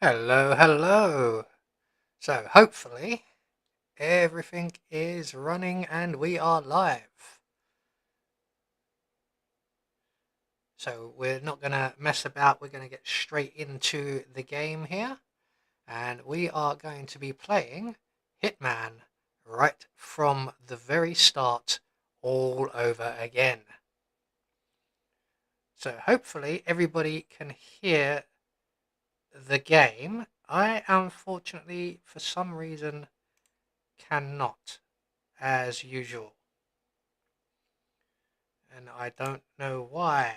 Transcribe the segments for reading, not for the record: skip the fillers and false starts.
Hello, hello. So hopefully everything is running and we are live. So we're not going to mess about. We're going to get straight into the game here. And we are going to be playing Hitman right from the very start all over again. So hopefully everybody can hear the game. I unfortunately, for some reason, cannot, as usual. And I don't know why.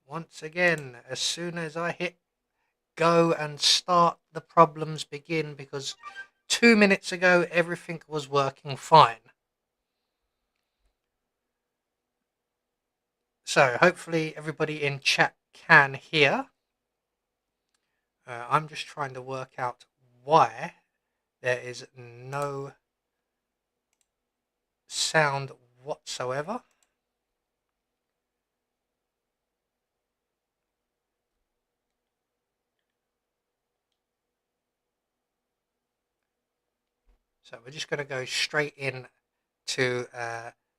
Once again, as soon as I hit go and start, the problems begin because 2 minutes ago everything was working fine. So hopefully everybody in chat can hear. I'm just trying to work out why there is no sound whatsoever. So we're just going to go straight in to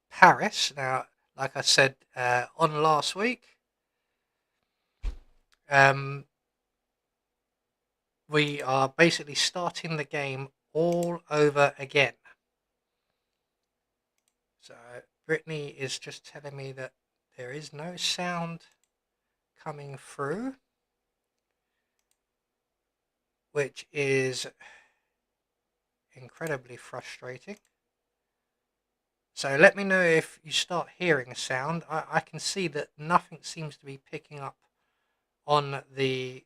Paris. Now, like I said on last week, um, we are basically starting the game all over again. So Brittany is just telling me that there is no sound coming through, which is incredibly frustrating. So let me know if you start hearing a sound. I can see that nothing seems to be picking up on the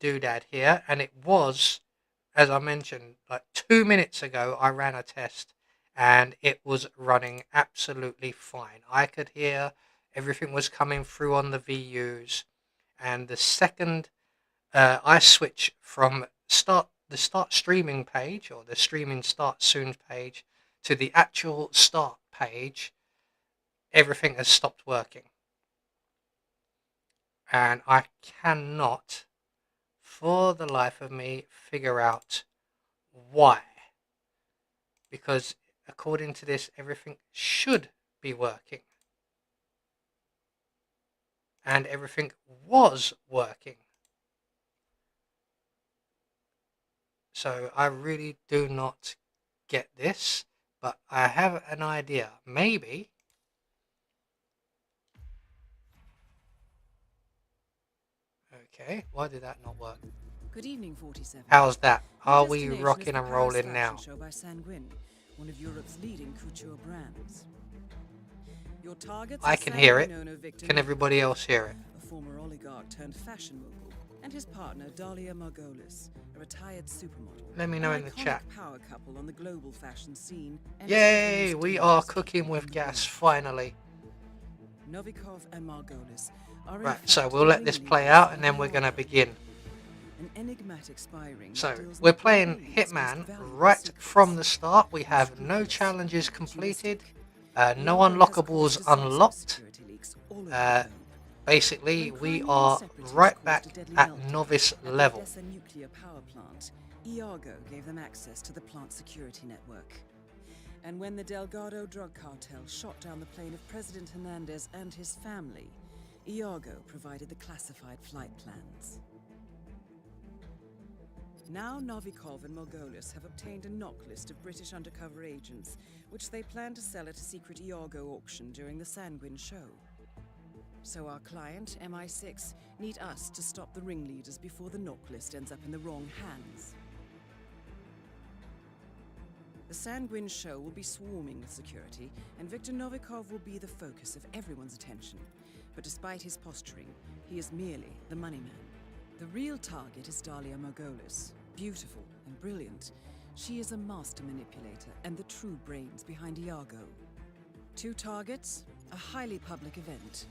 doodad here, and it was, as I mentioned, like 2 minutes ago I ran a test and it was running absolutely fine. I could hear everything was coming through on the VUs, and the second I switch from the start streaming page, or the streaming start soon page, to the actual start page, everything has stopped working. And I cannot, for the life of me, figure out why. Because according to this, everything should be working. And everything was working. So I really do not get this, but I have an idea. Maybe. Okay, why did that not work? Good evening, 47. How's that? Your Are we destination is rocking the and Paris rolling Fashion now? Show by Sanguine, one of Europe's leading couture brands. Your targets I are can hear it. Sanguine owner Victor Can everybody Novikov, else hear it? a former oligarch turned fashion mogul, and his partner Dalia Margolis, a retired supermodel. Let me know An in the iconic chat. power couple on the global fashion scene. And Yay! We are cooking with gas, finally. Novikov and Margolis are in Right, fact so we'll the let this play ringleaders out and of then we're going to Iago, begin. an enigmatic spy ring So, that deals we're not with playing greed, most Hitman valuable right from secrets. the start. We have no Unscrupulous challenges and completed, opportunistic, no Iago has unlockables caused disastrous unlocked. security leaks all over the Uh, globe. basically, When we Crimean are separatists right caused a back deadly at meltdown novice at the level. Odessa nuclear power plant, Iago gave them access to the plant's security network. And when the Delgado drug cartel shot down the plane of President Hernandez and his family, Iago provided the classified flight plans. Now Novikov and Margolis have obtained a knock list of British undercover agents, which they plan to sell at a secret Iago auction during the Sanguine show. So our client, MI6, need us to stop the ringleaders before the knock list ends up in the wrong hands. The Sanguine show will be swarming with security, and Victor Novikov will be the focus of everyone's attention. But despite his posturing, he is merely the money man. The real target is Dalia Margolis. Beautiful and brilliant, she is a master manipulator and the true brains behind Iago. Two targets, a highly public event.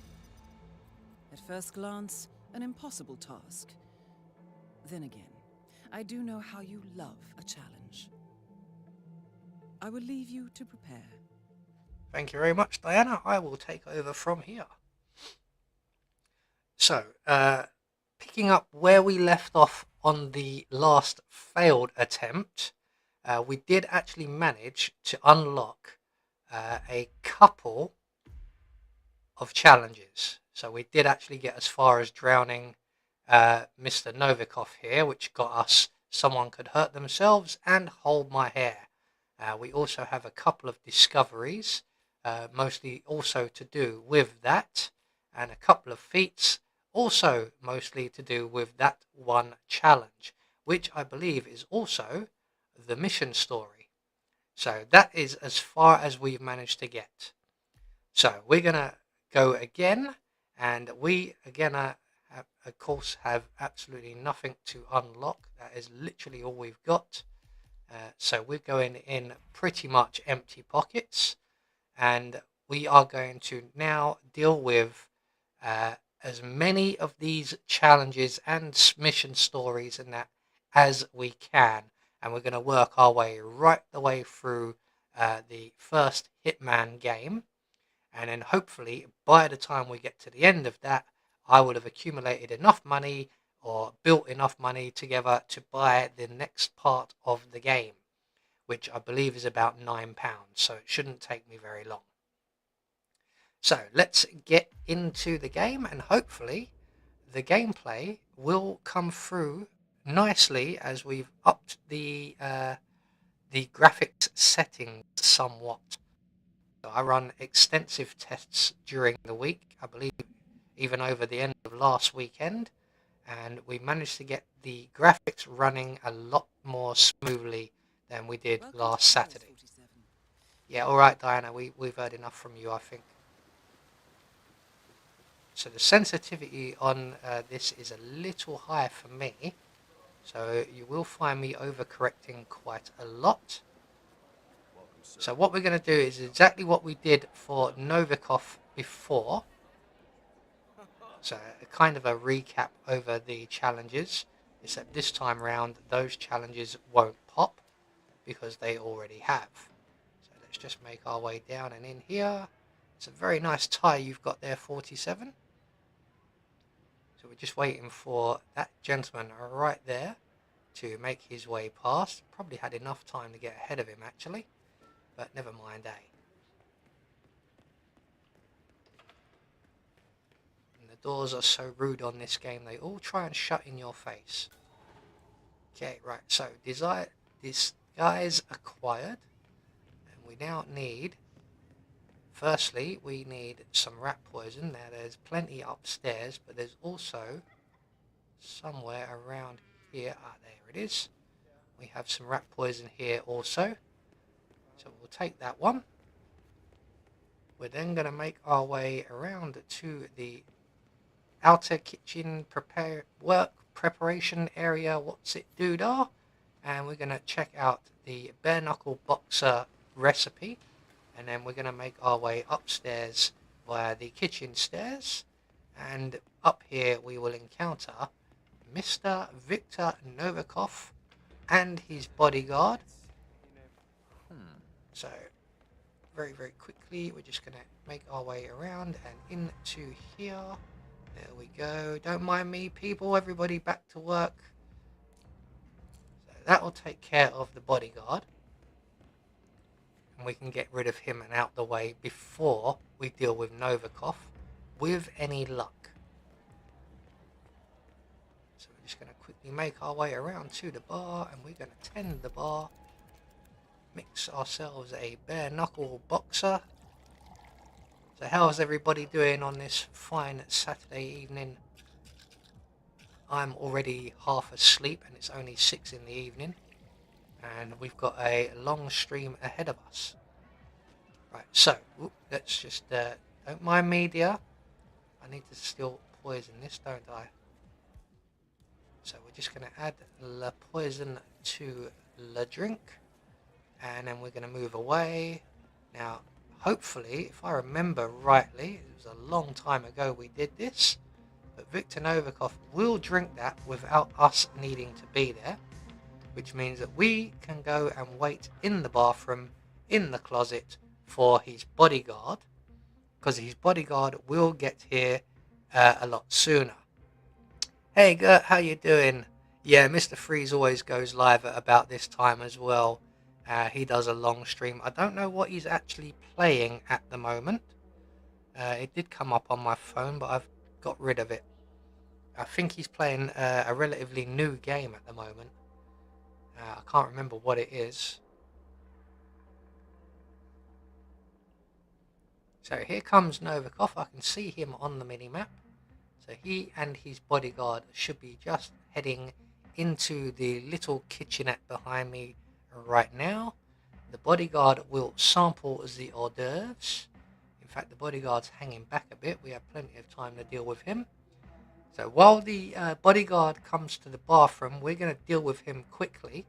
At first glance, an impossible task. Then again, I do know how you love a challenge. I will leave you to prepare. Thank you very much, Diana. I will take over from here. So, picking up where we left off on the last failed attempt, we did actually manage to unlock a couple of challenges. So we did actually get as far as drowning Mr. Novikov here, which got us someone could hurt themselves and hold my hair. We also have a couple of discoveries, mostly also to do with that, and a couple of feats, also mostly to do with that one challenge, which I believe is also the mission story. So that is as far as we've managed to get. So we're going to go again, and we again of course have absolutely nothing to unlock. That is literally all we've got. So we're going in pretty much empty pockets, and we are going to now deal with as many of these challenges and mission stories and that as we can, and we're going to work our way right the way through the first Hitman game, and then hopefully by the time we get to the end of that, I would have accumulated enough money or built enough money together to buy the next part of the game, which I believe is about £9, so it shouldn't take me very long. So let's get into the game, and hopefully the gameplay will come through nicely as we've upped the graphics settings somewhat. So I run extensive tests during the week, I believe even over the end of last weekend, and we managed to get the graphics running a lot more smoothly than we did last Saturday. Yeah, alright Diana, we've heard enough from you, I think. So the sensitivity on this is a little high for me, so you will find me overcorrecting quite a lot. So what we're going to do is exactly what we did for Novikov before. So kind of a recap over the challenges, except this time round those challenges won't pop because they already have. So let's just make our way down and in here. It's a very nice tie you've got there, 47. So we're just waiting for that gentleman right there to make his way past. Probably had enough time to get ahead of him actually, but never mind, eh? And the doors are so rude on this game, they all try and shut in your face. Okay, right, so disguise acquired, and we now need, firstly, we need some rat poison. Now there's plenty upstairs, but there's also somewhere around here, there it is. We have some rat poison here also, so we'll take that one. We're then going to make our way around to the outer kitchen work preparation area, what's it doodah, and we're going to check out the bare knuckle boxer recipe, and then we're going to make our way upstairs via the kitchen stairs, and up here we will encounter Mr. Viktor Novikov and his bodyguard. So very quickly we're just going to make our way around and into here. There we go. Don't mind me, people. Everybody back to work. So that will take care of the bodyguard, and we can get rid of him and out the way before we deal with Novikov with any luck. So we're just going to quickly make our way around to the bar, and we're going to tend the bar, mix ourselves a bare knuckle boxer. So how's everybody doing on this fine Saturday evening? I'm already half asleep and it's only 6 in the evening, and we've got a long stream ahead of us. Right, so let's just don't mind me, dear. I need to still poison this, don't I? So we're just going to add the poison to the drink, and then we're going to move away. Now hopefully, if I remember rightly, it was a long time ago we did this, but Viktor Novikov will drink that without us needing to be there, which means that we can go and wait in the bathroom, in the closet, for his bodyguard, because his bodyguard will get here a lot sooner. Hey Gert, how you doing? Yeah, Mr. Freeze always goes live at about this time as well. He does a long stream. I don't know what he's actually playing at the moment. It did come up on my phone, but I've got rid of it. I think he's playing a relatively new game at the moment. I can't remember what it is. So here comes Novikov. I can see him on the minimap. So he and his bodyguard should be just heading into the little kitchenette behind me right now. The bodyguard will sample the hors d'oeuvres. In fact, the bodyguard's hanging back a bit. We have plenty of time to deal with him. So while the bodyguard comes to the bathroom, we're going to deal with him quickly.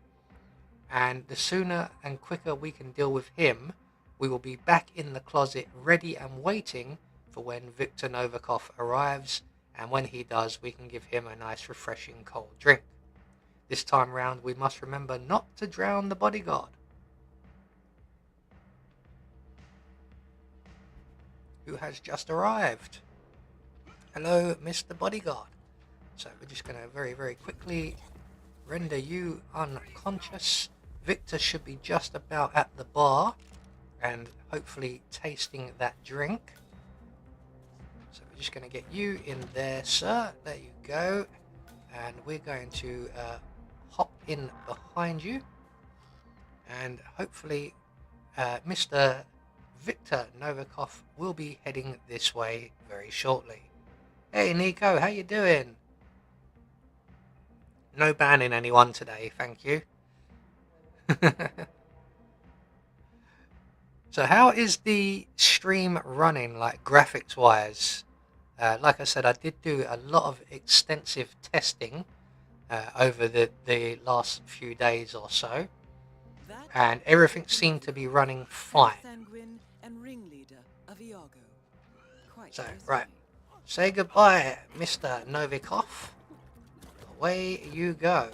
And the sooner and quicker we can deal with him, we will be back in the closet ready and waiting for when Viktor Novikov arrives. And when he does, we can give him a nice refreshing cold drink. This time round, we must remember not to drown the bodyguard, who has just arrived. Hello, Mr. Bodyguard. So we're just going to very, very quickly render you unconscious. Victor should be just about at the bar and hopefully tasting that drink. So we're just going to get you in there, sir. There you go. And we're going to hop in behind you. And hopefully Mr. Viktor Novikov will be heading this way very shortly. Hey Nico, how you doing? No banning anyone today, thank you. So how is the stream running, like graphics wise? Like I said, I did do a lot of extensive testing over the last few days or so, and everything seemed to be running fine. So, right, say goodbye, Mr. Novikov. Away you go.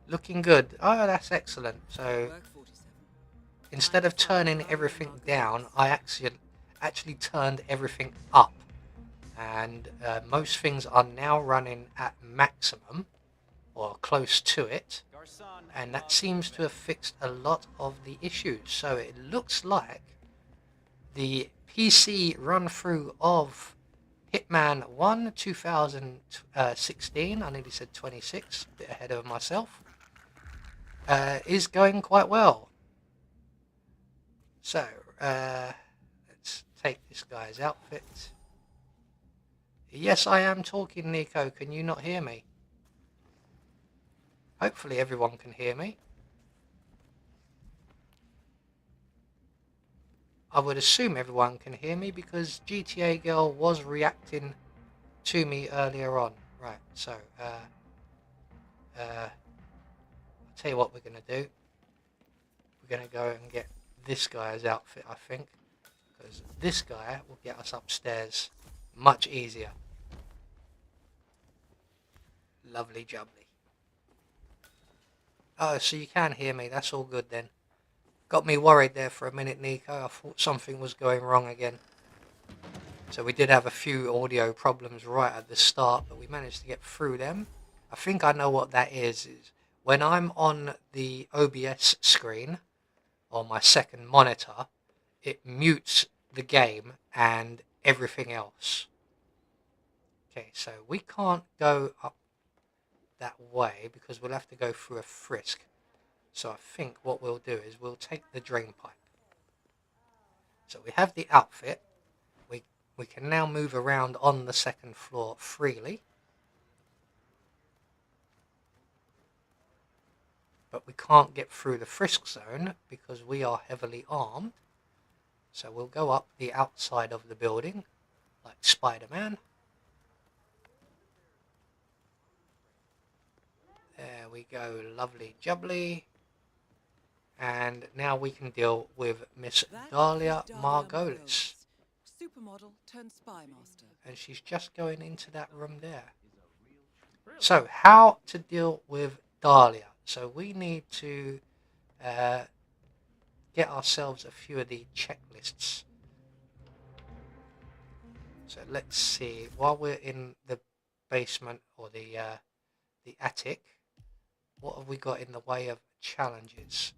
Looking good. Oh, that's excellent. So instead of turning everything down, I actually turned everything up. And most things are now running at maximum, or close to it. And that seems to have fixed a lot of the issues. So it looks like the PC run-through of Hitman 1 2016, I nearly said 26, a bit ahead of myself, is going quite well. So, let's take this guy's outfit. Yes, I am talking, Nico. Can you not hear me? Hopefully everyone can hear me. I would assume everyone can hear me because GTA Girl was reacting to me earlier on. Right, so, I'll tell you what we're going to do. We're going to go and get this guy's outfit, I think, because this guy will get us upstairs much easier. Lovely jubbly. Oh, so you can hear me. That's all good then. Got me worried there for a minute, Nico. I thought something was going wrong again. So we did have a few audio problems right at the start, but we managed to get through them. I think I know what that is when I'm on the OBS screen, or my second monitor, it mutes the game and everything else. Okay, so we can't go up that way because we'll have to go through a frisk. So I think what we'll do is we'll take the drain pipe. So we have the outfit. We can now move around on the second floor freely. But we can't get through the frisk zone because we are heavily armed. So we'll go up the outside of the building like Spider-Man. There we go, lovely jubbly. And now we can deal with Miss Dahlia Margolis. Supermodel turned spy master. And she's just going into that room there. So how to deal with Dahlia? So we need to get ourselves a few of the checklists. So let's see. While we're in the basement or the attic, what have we got in the way of challenges?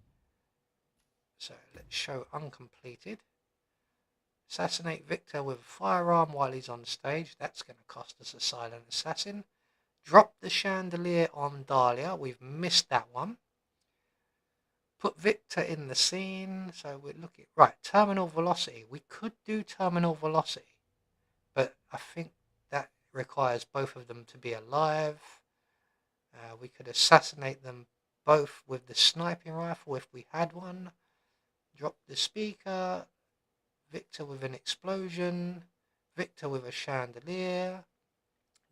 So let's show uncompleted. Assassinate Victor with a firearm while he's on stage. That's going to cost us a silent assassin. Drop the chandelier on Dahlia. We've missed that one. Put Victor in the scene. So we're looking... Right, terminal velocity. We could do terminal velocity. But I think that requires both of them to be alive. We could assassinate them both with the sniping rifle if we had one. Drop the speaker. Victor with an explosion. Victor with a chandelier.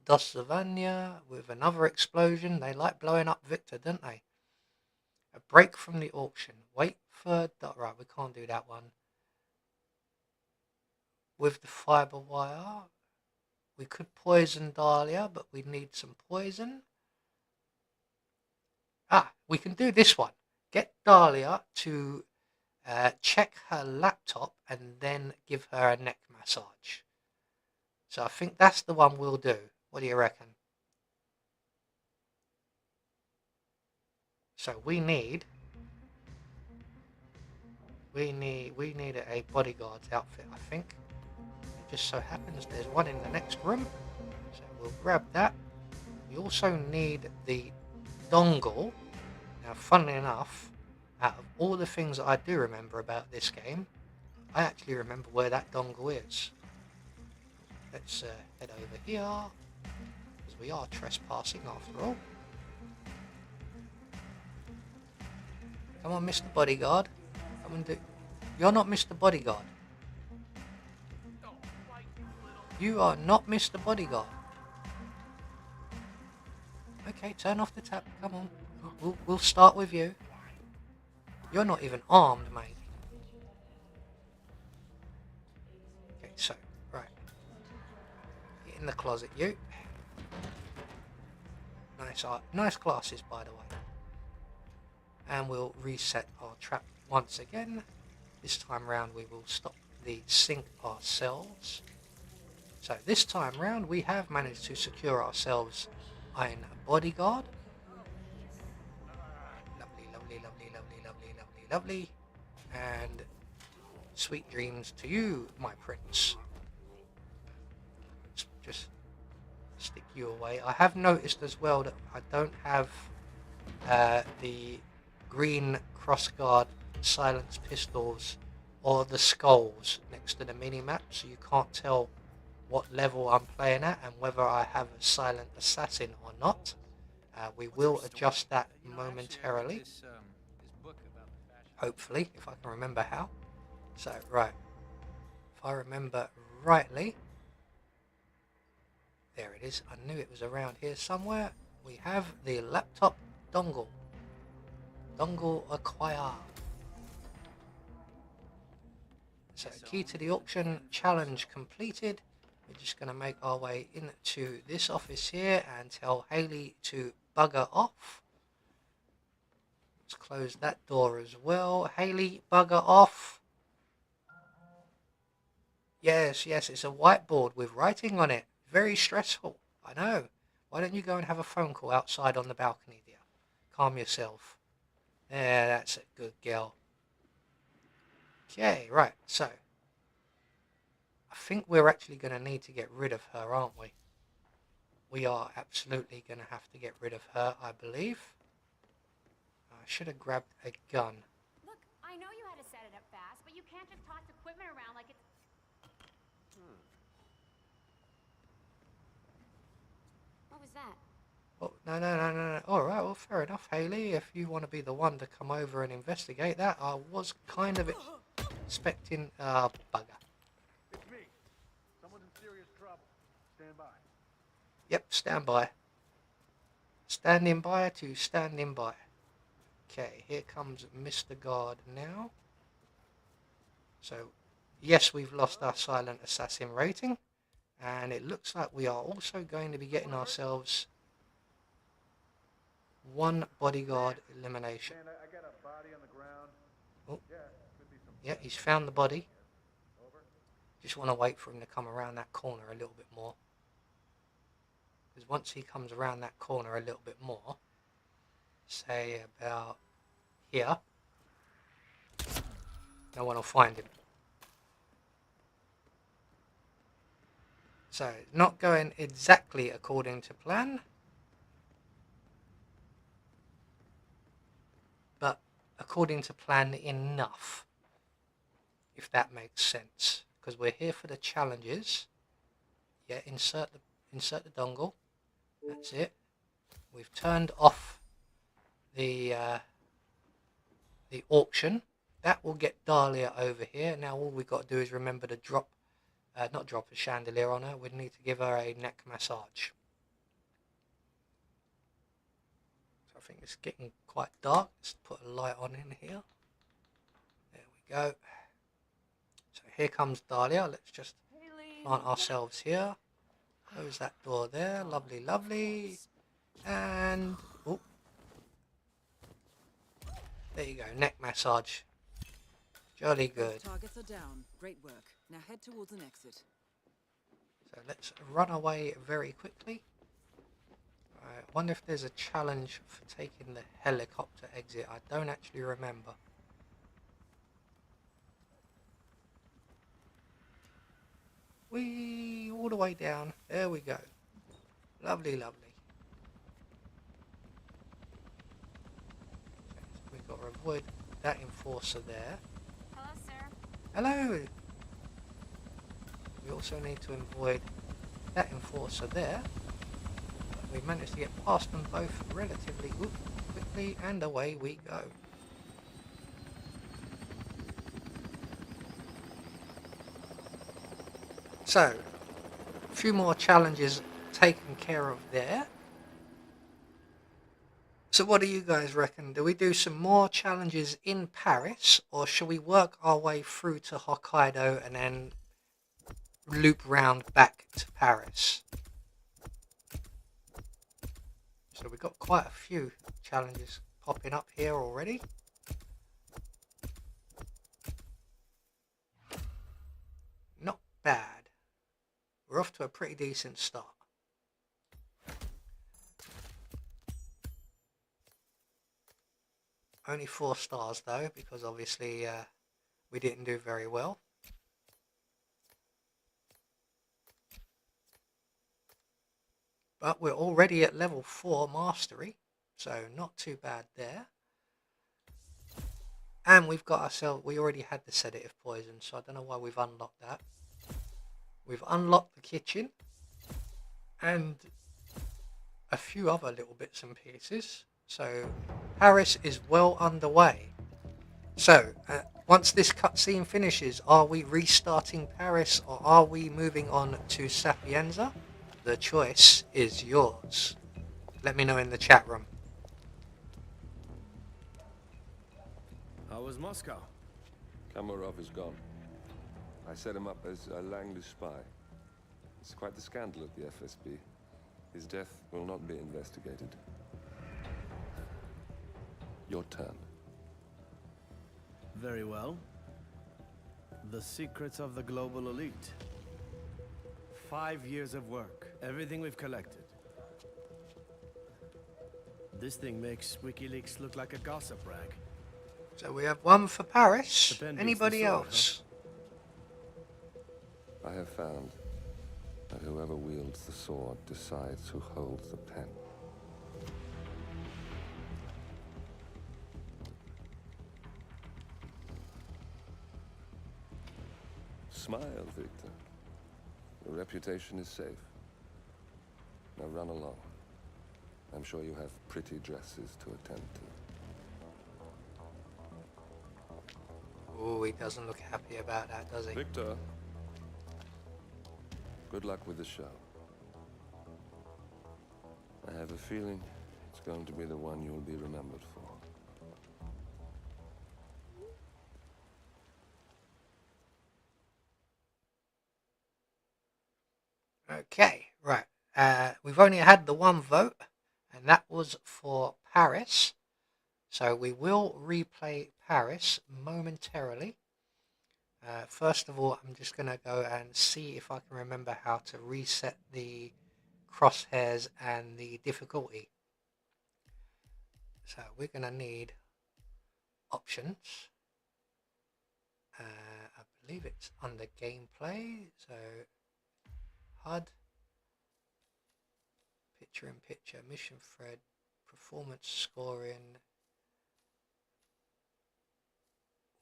Dos Savannah with another explosion. They like blowing up Victor, don't they? A break from the auction. Wait for... Right, we can't do that one. With the fibre wire. We could poison Dahlia, but we need some poison. We can do this one. Get Dahlia to check her laptop and then give her a neck massage. So I think that's the one we'll do. What do you reckon? So we need a bodyguard's outfit, I think. It just so happens there's one in the next room. So we'll grab that. We also need the dongle. Now, funnily enough, out of all the things that I do remember about this game, I actually remember where that dongle is. Let's head over here, because we are trespassing after all. Come on, Mr. Bodyguard. Come and do... You're not Mr. Bodyguard. You are not Mr. Bodyguard. Okay, turn off the tap. Come on. We'll start with you. You're not even armed, mate. Okay, so, right. Get in the closet, you. Nice glasses, by the way. And we'll reset our trap once again. This time round we will stop the sink ourselves. So this time round we have managed to secure ourselves a bodyguard. Lovely. And sweet dreams to you, my prince. Let's just stick you away. I have noticed as well that I don't have the green crossguard silence pistols or the skulls next to the mini-map, so you can't tell what level I'm playing at and whether I have a silent assassin or not. We will adjust that momentarily. Hopefully, if I can remember how. So, right. If I remember rightly. There it is. I knew it was around here somewhere. We have the laptop dongle. Dongle acquire. So, key to the auction challenge completed. We're just going to make our way into this office here and tell Hayley to bugger off. Let's close that door as well. Hayley, bugger off. Yes, it's a whiteboard with writing on it. Very stressful. I know. Why don't you go and have a phone call outside on the balcony, dear? Calm yourself. Yeah, that's a good girl. Okay, right, so. I think we're actually going to need to get rid of her, aren't we? We are absolutely going to have to get rid of her, I believe. I should have grabbed a gun. Look, I know you had to set it up fast, but you can't just toss equipment around like it's... What was that? Oh, no. All right, well, fair enough, Hayley. If you want to be the one to come over and investigate that, I was kind of expecting... bugger. It's me. Someone's in serious trouble. Stand by. Yep, stand by. Standing by to standing by. Okay, here comes Mr. Guard now. So, yes, we've lost our silent assassin rating. And it looks like we are also going to be getting ourselves one bodyguard elimination. Man, I got a body on the ground. Oh. Yeah, could be some... Yeah, he's found the body. Over. Just want to wait for him to come around that corner a little bit more. Because once he comes around that corner a little bit more, say about here, no one will find him. So, not going exactly according to plan, but according to plan enough, if that makes sense. Because we're here for the challenges. Yeah, insert the dongle. That's it. We've turned off the auction. That will get Dahlia over here. Now all we've got to do is remember to not drop a chandelier on her. We need to give her a neck massage. So I think it's getting quite dark. Let's put a light on in here. There we go. So here comes Dahlia. Let's just plant ourselves here. Close that door there. Lovely, lovely. And oh, there you go. Neck massage. Jolly good. Targets are down. Great work. Now head towards an exit. So let's run away very quickly. I wonder if there's a challenge for taking the helicopter exit. I don't actually remember. Whee! All the way down. There we go. Lovely, lovely. So we've got to avoid that enforcer there. Hello, sir. Hello! We also need to avoid that enforcer there. We've managed to get past them both relatively quickly, and away we go. So, a few more challenges taken care of there. So what do you guys reckon? Do we do some more challenges in Paris, or shall we work our way through to Hokkaido and then loop round back to Paris? So we've got quite a few challenges popping up here already. Not bad. We're off to a pretty decent start. Only 4 stars though, because obviously we didn't do very well. But we're already at level 4 mastery, so not too bad there. And we've got ourselves, we already had the sedative poison, so I don't know why we've unlocked that. We've unlocked the kitchen and a few other little bits and pieces. So Paris is well underway. So once this cutscene finishes, are we restarting Paris or are we moving on to Sapienza? The choice is yours. Let me know in the chat room. How was Moscow? Kamarov is gone. I set him up as a Langley spy. It's quite the scandal at the FSB. His death will not be investigated. Your turn. Very well. The secrets of the global elite. 5 years of work. Everything we've collected. This thing makes WikiLeaks look like a gossip rag. So we have one for Paris. The pen beats Anybody the sword, else? I have found that whoever wields the sword decides who holds the pen. Smile, Victor. Your reputation is safe. Now run along. I'm sure you have pretty dresses to attend to. Oh, he doesn't look happy about that, does he? Victor, good luck with the show. I have a feeling it's going to be the one you'll be remembered for. Okay, right. We've only had the one vote, and that was for Paris. So we will replay Paris momentarily. First of all, I'm just going to go and see if I can remember how to reset the crosshairs and the difficulty. So we're going to need options. I believe it's under gameplay. So HUD, picture-in-picture, mission thread, performance scoring.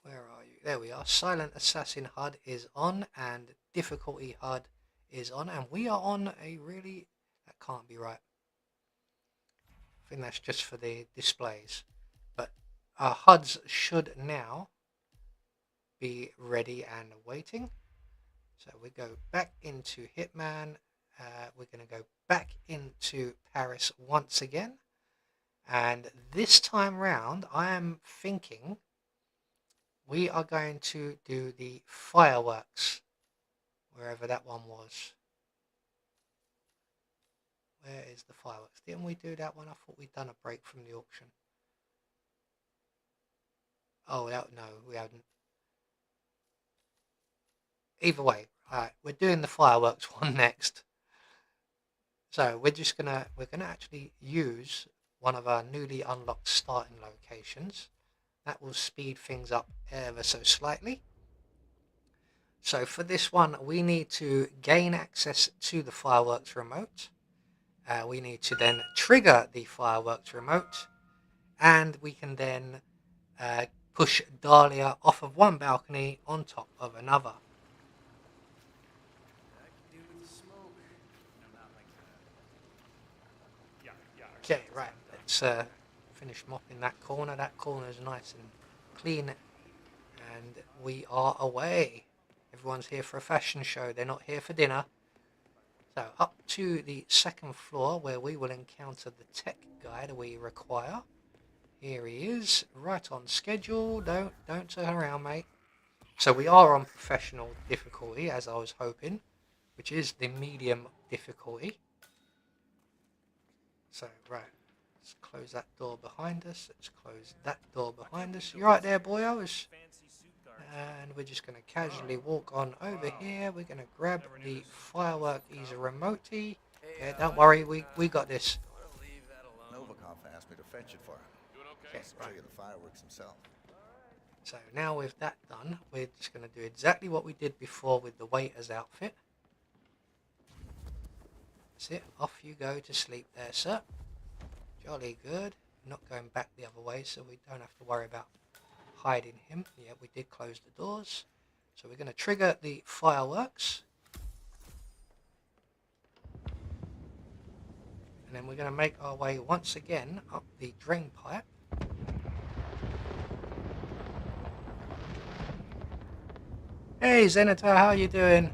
Where are you? There we are. Silent Assassin HUD is on and difficulty HUD is on, and we are on a really... That can't be right. I think that's just for the displays. But our HUDs should now be ready and waiting. So we go back into Hitman. We're going to go back into Paris once again. And this time round, I am thinking we are going to do the fireworks, wherever that one was. Where is the fireworks? Didn't we do that one? I thought we'd done a break from the auction. Oh, no, we haven't. Either way, alright, we're doing the fireworks one next. So we're gonna actually use one of our newly unlocked starting locations. That will speed things up ever so slightly. So for this one, we need to gain access to the fireworks remote. We need to then trigger the fireworks remote, and we can then push Dahlia off of one balcony on top of another. Okay, right, let's finish mopping that corner. That corner is nice and clean, and we are away. Everyone's here for a fashion show. They're not here for dinner. So up to the second floor, where we will encounter the tech guy that we require. Here he is, right on schedule. Don't turn around, mate. So we are on professional difficulty, as I was hoping, which is the medium difficulty. So, right, let's close that door behind us. Let's close that door behind us. You right there, boyos? And we're just going to casually walk on over here. We're going to grab the firework easer remote-y. Yeah, don't worry, we got this. Novikov asked me to fetch it for him. Okay, right. Trigger the fireworks himself. So now with that done, we're just going to do exactly what we did before with the waiter's outfit. That's it. Off you go to sleep there, sir. Jolly good. Not going back the other way, so we don't have to worry about hiding him. Yeah, we did close the doors. So we're going to trigger the fireworks. And then we're going to make our way once again up the drain pipe. Hey Zenithar, how you doing?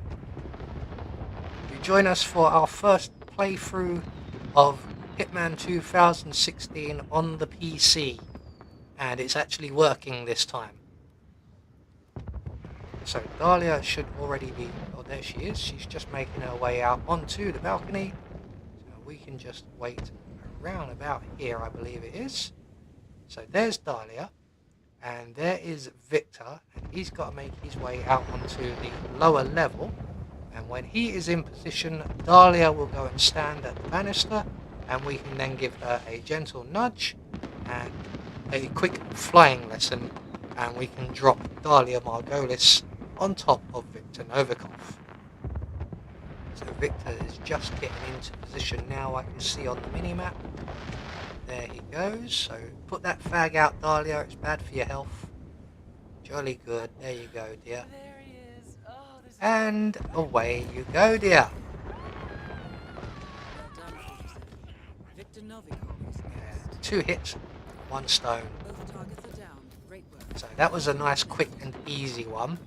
You join us for our first playthrough of Hitman 2016 on the PC. And it's actually working this time. So Dahlia should already be... Oh, there she is. She's just making her way out onto the balcony. So we can just wait around about here, I believe it is. So there's Dahlia. And there is Victor. And he's got to make his way out onto the lower level. And when he is in position, Dahlia will go and stand at the banister. And we can then give her a gentle nudge and a quick flying lesson, and we can drop Dahlia Margolis on top of Victor Novikov. So Victor is just getting into position now, I can see on the mini-map. There he goes. So put that fag out, Dahlia, it's bad for your health. Jolly good. There you go, dear. There he is. Oh, this And away you go, dear. well done, 47. Victor Novikov is Yeah, next. 2 hits, 1 stone. Both targets are down. Great work. So that was a nice, quick and easy one.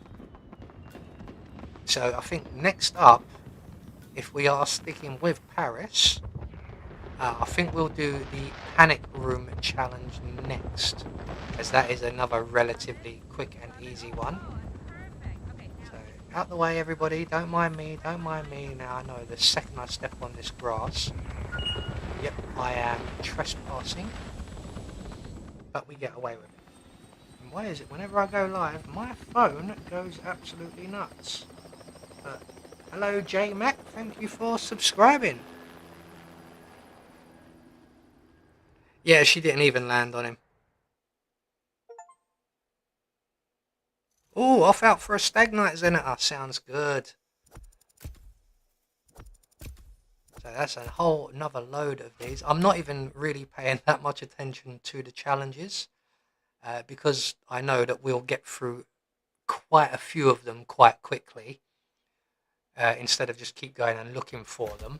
So I think next up, if we are sticking with Paris, I think we'll do the Panic Room Challenge next, as that is another relatively quick and easy one. So out the way, everybody. Don't mind me. Don't mind me. Now I know the second I step on this grass, yep, I am trespassing, but we get away with it. And why is it whenever I go live, my phone goes absolutely nuts? But hello, J Mac. Thank you for subscribing. Yeah, she didn't even land on him. Oh, off out for a Stagnite Zenithar. Sounds good. So that's a whole another load of these. I'm not even really paying that much attention to the challenges because I know that we'll get through quite a few of them quite quickly instead of just keep going and looking for them.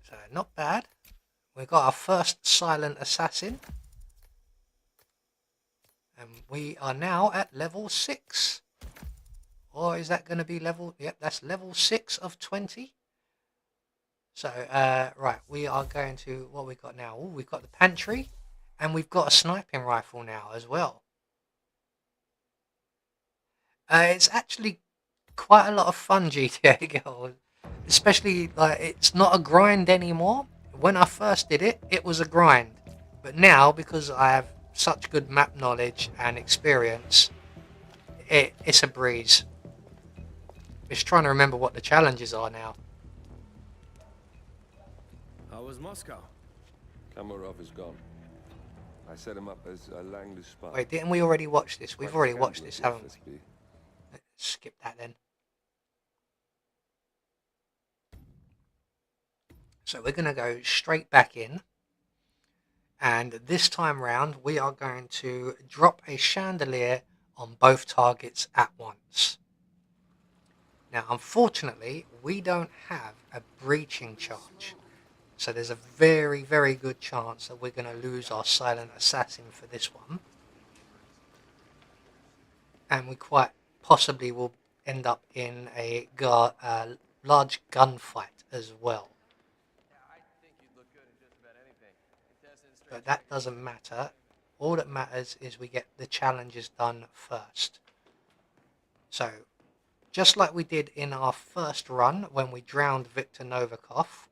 So not bad. We've got our first silent assassin. And we are now at level 6. Or is that going to be level... Yep, that's level 6 of 20. So, right, we are going to... What we got now? Ooh, we've got the pantry. And we've got a sniping rifle now as well. It's actually quite a lot of fun, GTA Girl. Especially, like, it's not a grind anymore. When I first did it, it was a grind. But now, because I have such good map knowledge and experience, it's a breeze. Just trying to remember what the challenges are now. How was Moscow? Kamarov is gone. I set him up as a Langley spy. Wait, didn't we already watch this? We've Quite a already scandal watched at this, the haven't we? FSB. Let's skip that then. So we're going to go straight back in. And this time round, we are going to drop a chandelier on both targets at once. Now, unfortunately, we don't have a breaching charge. So there's a very, very good chance that we're going to lose our silent assassin for this one. And we quite possibly will end up in a large gunfight as well. But that doesn't matter. All that matters is we get the challenges done first. So, just like we did in our first run when we drowned Viktor Novikov,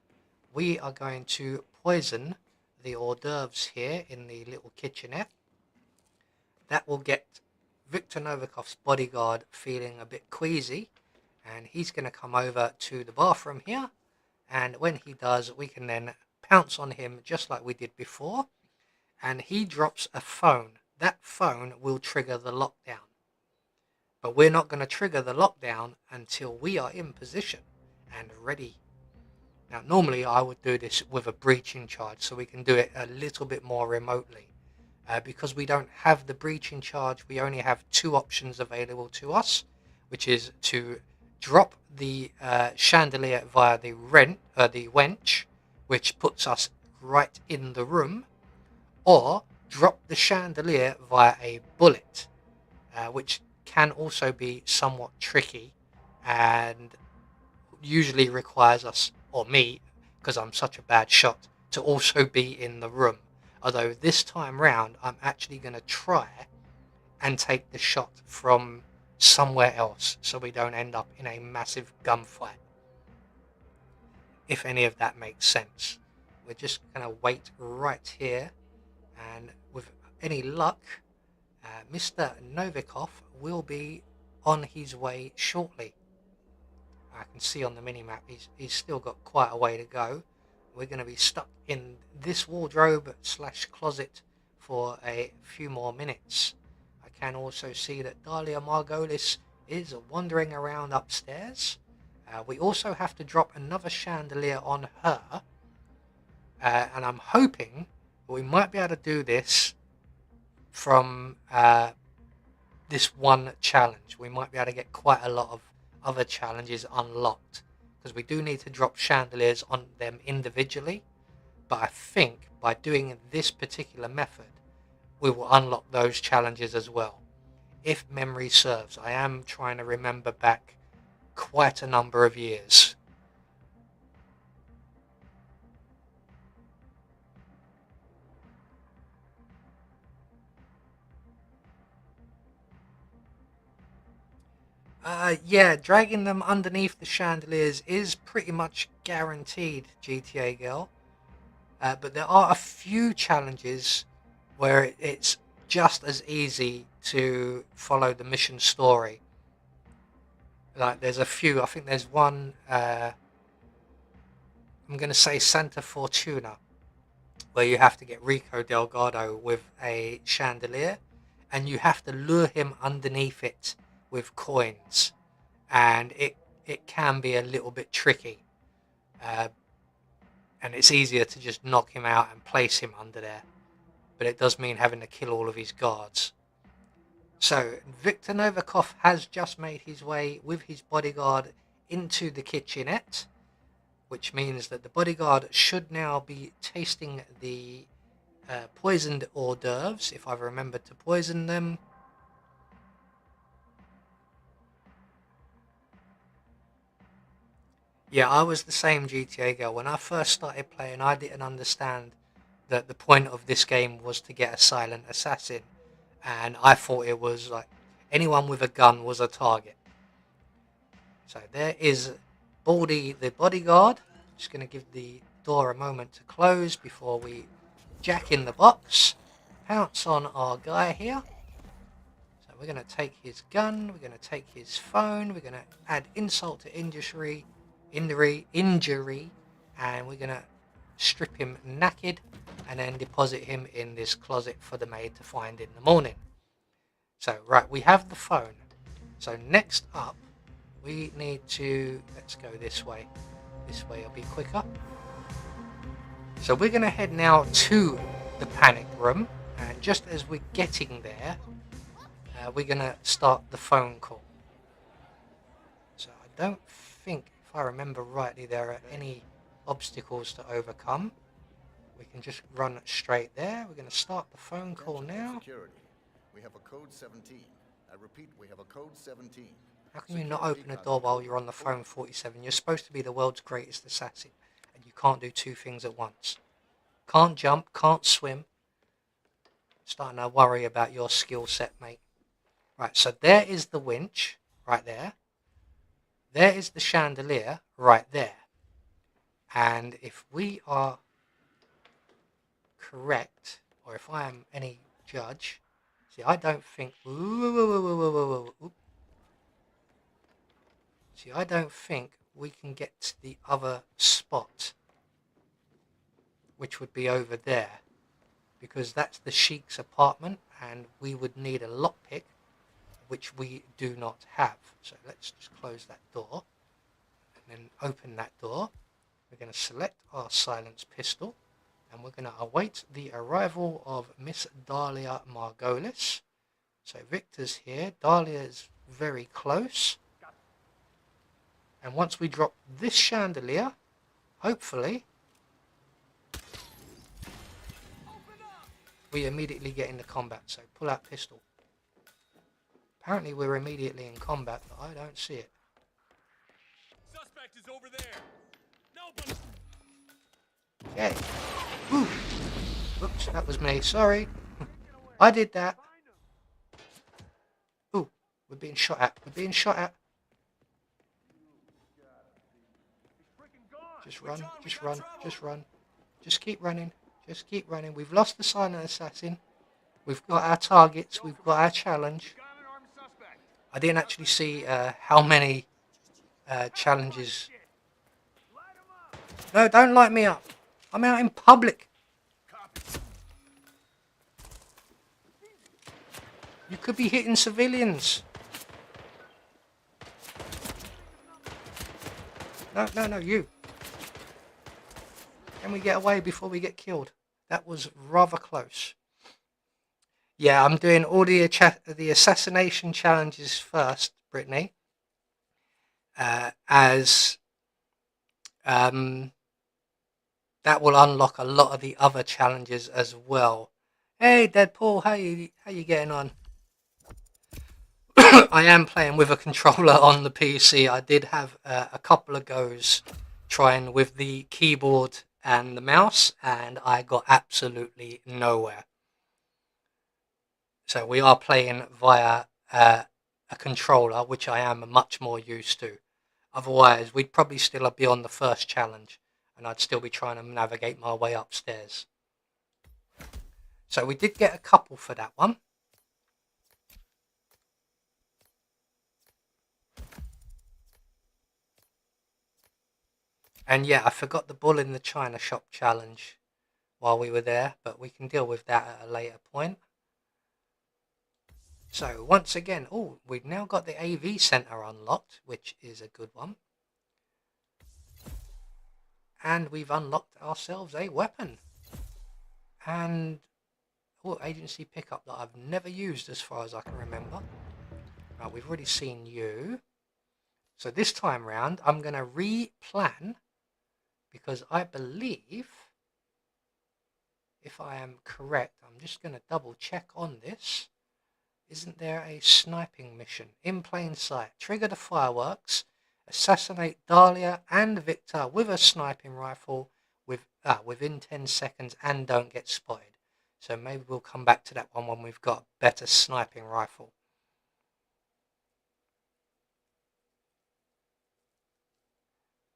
we are going to poison the hors d'oeuvres here in the little kitchenette. That will get Viktor Novikov's bodyguard feeling a bit queasy, and he's going to come over to the bathroom here, and when he does, we can then pounce on him just like we did before, and he drops a phone. That phone will trigger the lockdown. But we're not going to trigger the lockdown until we are in position and ready. Now, normally I would do this with a breaching charge, so we can do it a little bit more remotely. Because we don't have the breaching charge, we only have 2 options available to us, which is to drop the chandelier via the wench, which puts us right in the room, or drop the chandelier via a bullet, which can also be somewhat tricky and usually requires us, or me, because I'm such a bad shot, to also be in the room. Although this time round, I'm actually going to try and take the shot from somewhere else so we don't end up in a massive gunfight. If any of that makes sense. We're just going to wait right here, and with any luck, Mr. Novikov will be on his way shortly. I can see on the minimap he's still got quite a way to go. We're going to be stuck in this wardrobe / closet for a few more minutes. I can also see that Dalia Margolis is wandering around upstairs. We also have to drop another chandelier on her. And I'm hoping we might be able to do this from this one challenge. We might be able to get quite a lot of other challenges unlocked, because we do need to drop chandeliers on them individually, but I think by doing this particular method we will unlock those challenges as well, if memory serves. I am trying to remember back quite a number of years. Yeah, dragging them underneath the chandeliers is pretty much guaranteed, GTA Girl. But there are a few challenges where it's just as easy to follow the mission story. Like there's a few. I think there's one. I'm going to say Santa Fortuna, where you have to get Rico Delgado with a chandelier, and you have to lure him underneath it with coins, and it can be a little bit tricky. Uh, and it's easier to just knock him out and place him under there, but it does mean having to kill all of his guards. So Viktor Novikov has just made his way with his bodyguard into the kitchenette, which means that the bodyguard should now be tasting the poisoned hors d'oeuvres, if I've remembered to poison them. Yeah, I was the same, GTA girl. When I first started playing, I didn't understand that the point of this game was to get a silent assassin, and I thought it was like anyone with a gun was a target. So there is Baldy the bodyguard. Just going to give the door a moment to close before we jack in the box. Pounce on our guy here. So we're going to take his gun, we're going to take his phone, we're going to add insult to injury, and we're going to strip him naked and then deposit him in this closet for the maid to find in the morning. So, right, we have the phone. So next up, we need to, let's go this way. This way will be quicker. So we're going to head now to the panic room, and just as we're getting there, we're going to start the phone call. So I don't think, if I remember rightly, there are any obstacles to overcome. We can just run straight there. We're going to start the phone call now. Security. We have a code 17. I repeat, we have a code 17. How can you not open a door while you're on the phone, 47? You're supposed to be the world's greatest assassin, and you can't do two things at once. Can't jump, can't swim. Starting to worry about your skill set, mate. Right, so there is the winch, right there. There is the chandelier, right there. And if we are correct, or if I am any judge, see, I don't think... See, I don't think we can get to the other spot, which would be over there, because that's the Sheik's apartment, and we would need a lockpick, which we do not have. So let's just close that door, and then open that door. We're going to select our silenced pistol, and we're going to await the arrival of Miss Dahlia Margolis. So Victor's here, Dahlia's very close. And once we drop this chandelier, hopefully, we immediately get into combat. So pull out pistol. Apparently we're immediately in combat, but I don't see it. Suspect is over there. Nobody. Okay. Ooh. Oops, that was me. Sorry. I did that. Ooh, we're being shot at. We're being shot at. Just run, just run, just run. Just keep running, just keep running. We've lost the silent assassin. We've got our targets, we've got our challenge. I didn't actually see how many challenges. No, don't light me up. I'm out in public. You could be hitting civilians. No, you. Can we get away before we get killed? That was rather close. Yeah, I'm doing all the assassination challenges first, Brittany. As that will unlock a lot of the other challenges as well. Hey, Deadpool, how you getting on? I am playing with a controller on the PC. I did have a couple of goes trying with the keyboard and the mouse, and I got absolutely nowhere. So we are playing via a controller, which I am much more used to. Otherwise, we'd probably still be on the first challenge, and I'd still be trying to navigate my way upstairs. So we did get a couple for that one. And yeah, I forgot the bull in the china shop challenge while we were there, but we can deal with that at a later point. So once again, oh, we've now got the AV center unlocked, which is a good one. And we've unlocked ourselves a weapon. And agency pickup that I've never used as far as I can remember. Right, we've already seen you. So this time round, I'm going to re-plan because I believe, if I am correct, I'm just going to double check on this. Isn't there a sniping mission? In plain sight. Trigger the fireworks. Assassinate Dahlia and Victor with a sniping rifle within 10 seconds and don't get spotted. So maybe we'll come back to that one when we've got a better sniping rifle.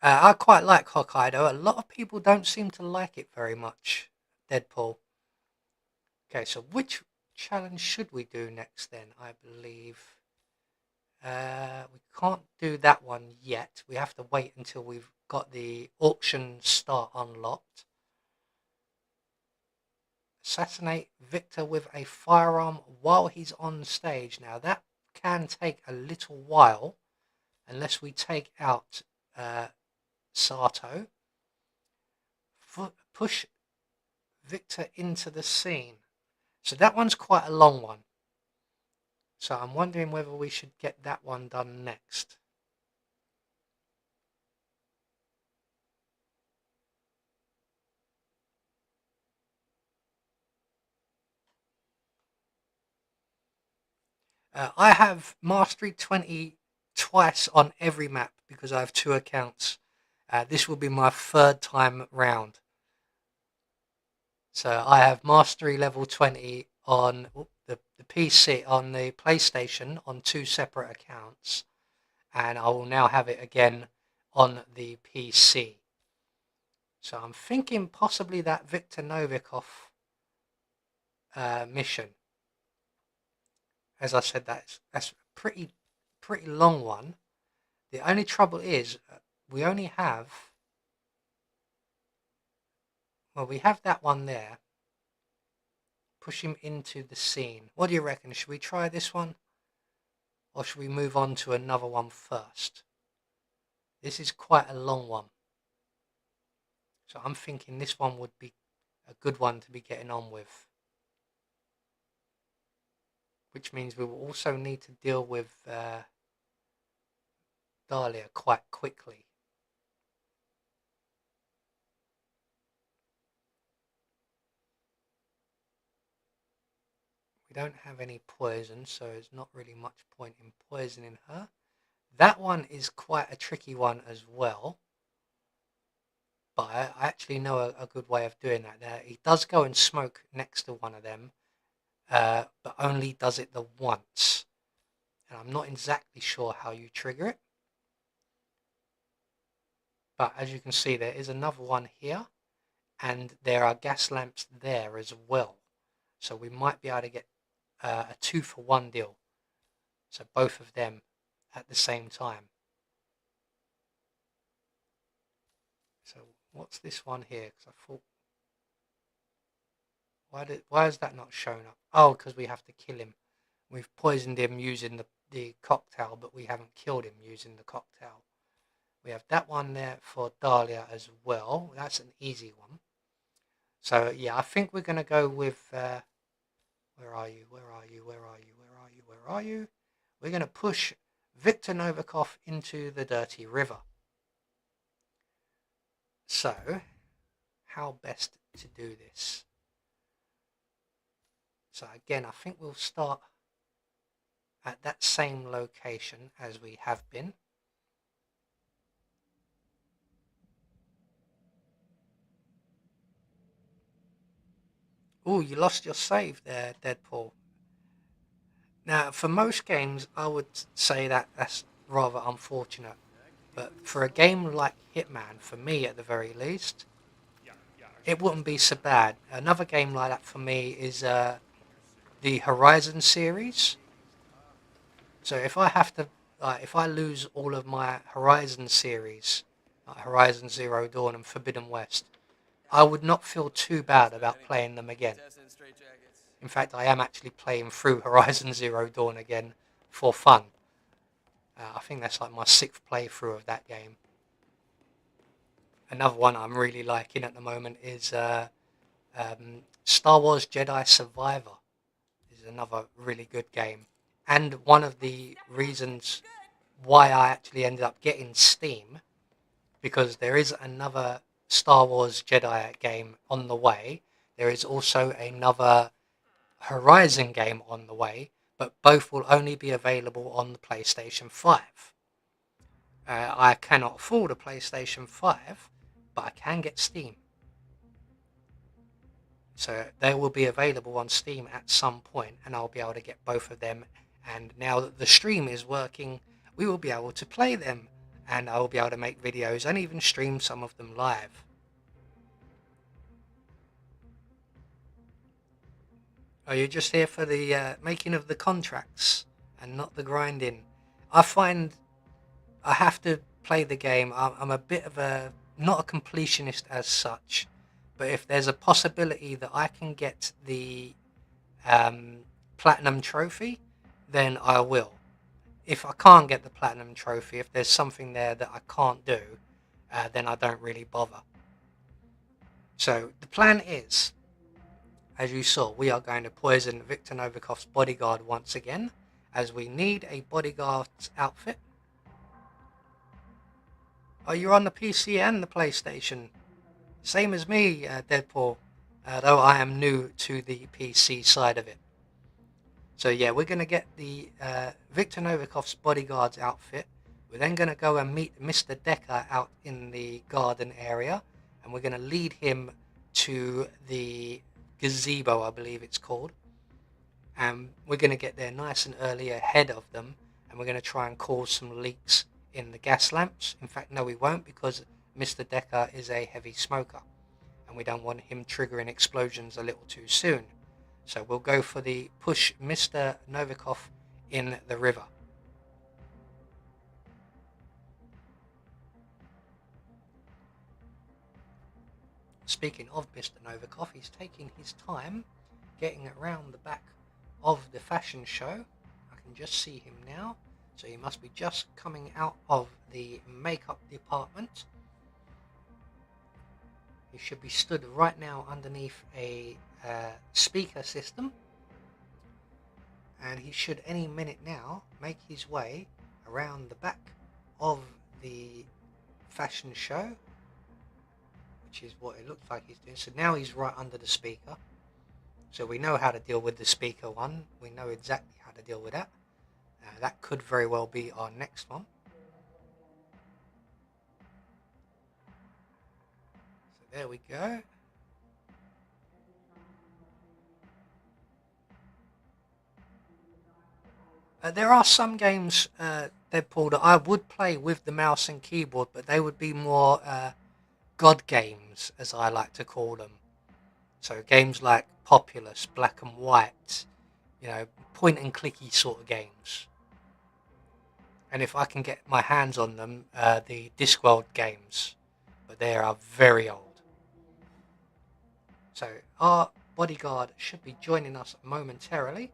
I quite like Hokkaido. A lot of people don't seem to like it very much, Deadpool. Okay, so which challenge should we do next then? I believe we can't do that one yet. We have to wait until we've got the auction start unlocked. Assassinate Victor with a firearm while he's on stage. Now that can take a little while unless we take out Sato. Push Victor into the scene. So that one's quite a long one. So I'm wondering whether we should get that one done next. I have Mastery 20 twice on every map because I have 2 accounts. This will be my 3rd time round. So I have Mastery level 20 on the PC, on the PlayStation, on 2 separate accounts. And I will now have it again on the PC. So I'm thinking possibly that Viktor Novikov mission. As I said, that's a pretty long one. The only trouble is we only have, well, we have that one there. Push him into the scene. What do you reckon? Should we try this one? Or should we move on to another one first? This is quite a long one. So I'm thinking this one would be a good one to be getting on with. Which means we will also need to deal with Dahlia quite quickly. We don't have any poison, so there's not really much point in poisoning her. That one is quite a tricky one as well. But I actually know a good way of doing that. He does go and smoke next to one of them, but only does it the once. And I'm not exactly sure how you trigger it. But as you can see, there is another one here, and there are gas lamps there as well. So we might be able to get a 2-for-1 deal. So both of them at the same time. So what's this one here? Because I thought, why is that not shown up? Oh, because we have to kill him. We've poisoned him using the cocktail, but we haven't killed him using the cocktail. We have that one there for Dahlia as well. That's an easy one. So yeah, I think we're going to go with where are you? Where are you? Where are you? Where are you? Where are you? We're going to push Viktor Novikov into the dirty river. So, how best to do this? So again, I think we'll start at that same location as we have been. Oh, you lost your save there, Deadpool. Now, for most games, I would say that that's rather unfortunate. But for a game like Hitman, for me at the very least, it wouldn't be so bad. Another game like that for me is the Horizon series. So if I have to, if I lose all of my Horizon series, like Horizon Zero Dawn and Forbidden West, I would not feel too bad about playing them again. In fact, I am actually playing through Horizon Zero Dawn again for fun. I think that's like my 6th playthrough of that game. Another one I'm really liking at the moment is Star Wars Jedi Survivor. This is another really good game. And one of the reasons why I actually ended up getting Steam, because there is another Star Wars Jedi game on the way. There is also another Horizon game on the way, but both will only be available on the PlayStation 5. I cannot afford a PlayStation 5, but I can get Steam. So they will be available on Steam at some point, and I'll be able to get both of them. And now that the stream is working, we will be able to play them, and I will be able to make videos and even stream some of them live. Oh, you're just here for the making of the contracts and not the grinding. I find I have to play the game. I'm a bit of a, not a completionist as such, but if there's a possibility that I can get the platinum trophy, then I will. If I can't get the platinum trophy, if there's something there that I can't do, then I don't really bother. So the plan is, as you saw, we are going to poison Viktor Novikov's bodyguard once again, as we need a bodyguard's outfit. Oh, you're on the PC and the PlayStation. Same as me, Deadpool, though I am new to the PC side of it. So yeah, we're going to get the Viktor Novikov's bodyguard's outfit. We're then going to go and meet Mr. Decker out in the garden area, and we're going to lead him to the gazebo, I believe it's called. And we're going to get there nice and early ahead of them, and we're going to try and cause some leaks in the gas lamps. In fact, no, we won't, because Mr. Decker is a heavy smoker, and we don't want him triggering explosions a little too soon. So we'll go for the push Mr. Novikov in the river. Speaking of Mr. Novikov, he's taking his time getting around the back of the fashion show. I can just see him now. So he must be just coming out of the makeup department. He should be stood right now underneath a speaker system. And he should any minute now make his way around the back of the fashion show, which is what it looks like he's doing. So now he's right under the speaker. So we know how to deal with the speaker one. We know exactly how to deal with that. That could very well be our next one. So there we go. There are some games, Deadpool, that I would play with the mouse and keyboard, but they would be more god games, as I like to call them. So games like Populous, Black and White, you know, point and clicky sort of games. And if I can get my hands on them, the Discworld games, but they are very old. So our bodyguard should be joining us momentarily.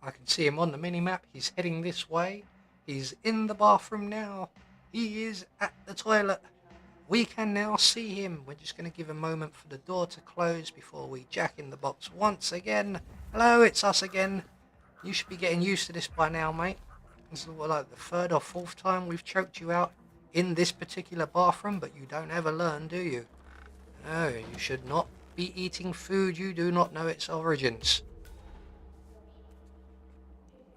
I can see him on the mini-map. He's heading this way. He's in the bathroom now. He is at the toilet. We can now see him. We're just going to give a moment for the door to close before we jack in the box once again. Hello, it's us again. You should be getting used to this by now, mate. This is like the 3rd or 4th time we've choked you out in this particular bathroom, but you don't ever learn, do you? No, you should not be eating food you do not know its origins.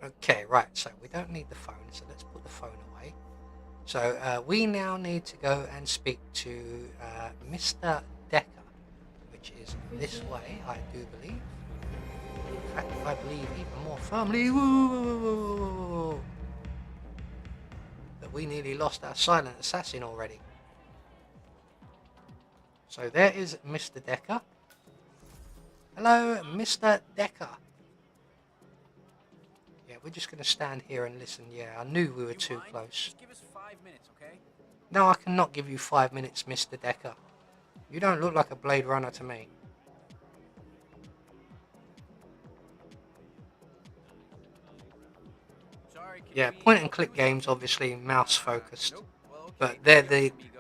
Okay, right, so we don't need the phone, so let's put the phone away. So we now need to go and speak to Mr. Decker, which is this way, I do believe. In fact, I believe even more firmly that we nearly lost our silent assassin already. So there is Mr. Decker. Hello, Mr. Decker. Yeah, we're just going to stand here and listen. Yeah, I knew we were too close. Just give us 5 minutes, okay? No, I cannot give you 5 minutes, Mr. Decker. You don't look like a Blade Runner to me. Sorry, Yeah, point and click games, obviously mouse focused. Nope. Well, okay. But they're the... Amigo.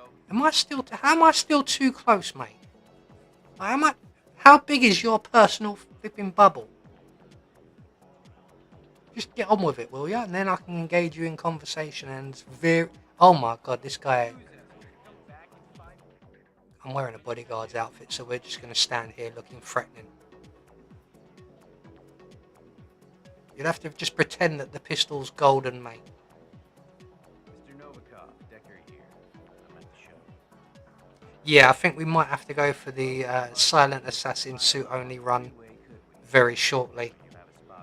How am I still too close, mate? How big is your personal flipping bubble? Just get on with it, will ya? And then I can engage you in conversation and oh my god, this guy... I'm wearing a bodyguard's outfit, so we're just going to stand here looking threatening. You'd have to just pretend that the pistol's golden, mate. Mr. Novikov, Decker here. I'm at the show. Yeah, I think we might have to go for the Silent Assassin suit only run very shortly.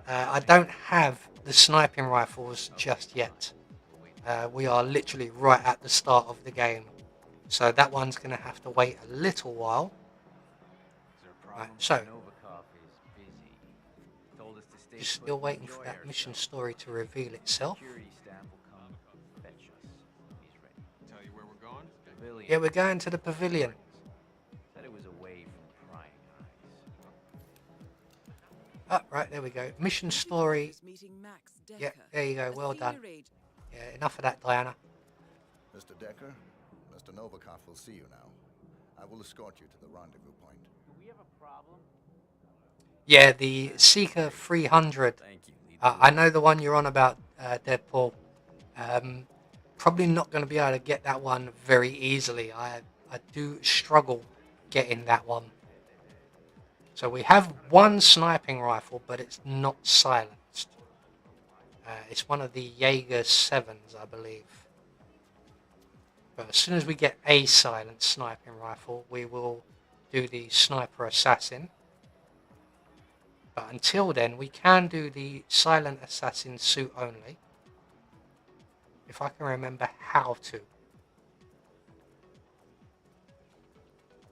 I don't have the sniping rifles just yet. We are literally right at the start of the game. So that one's going to have to wait a little while. Right, so, just still waiting for that mission story to reveal itself. Tell you where we're going? Pavilion. Yeah, we're going to the pavilion. Said it was away from prying eyes. Oh, right, there we go. Mission story. Meeting Max Decker. Yeah, there you go. A Well done. theater agent. Yeah, enough of that, Diana. Mr. Decker, Mr. Novikov will see you now. I will escort you to the rendezvous point. Do we have a problem? Yeah, the Seeker 300. Thank you. I know the one you're on about, Deadpool. Probably not going to be able to get that one very easily. I do struggle getting that one. So we have one sniping rifle, but it's not silenced. It's one of the Jaeger 7s, I believe. But as soon as we get a silenced sniping rifle, we will do the Sniper Assassin. But until then, we can do the Silent Assassin suit only. If I can remember how to.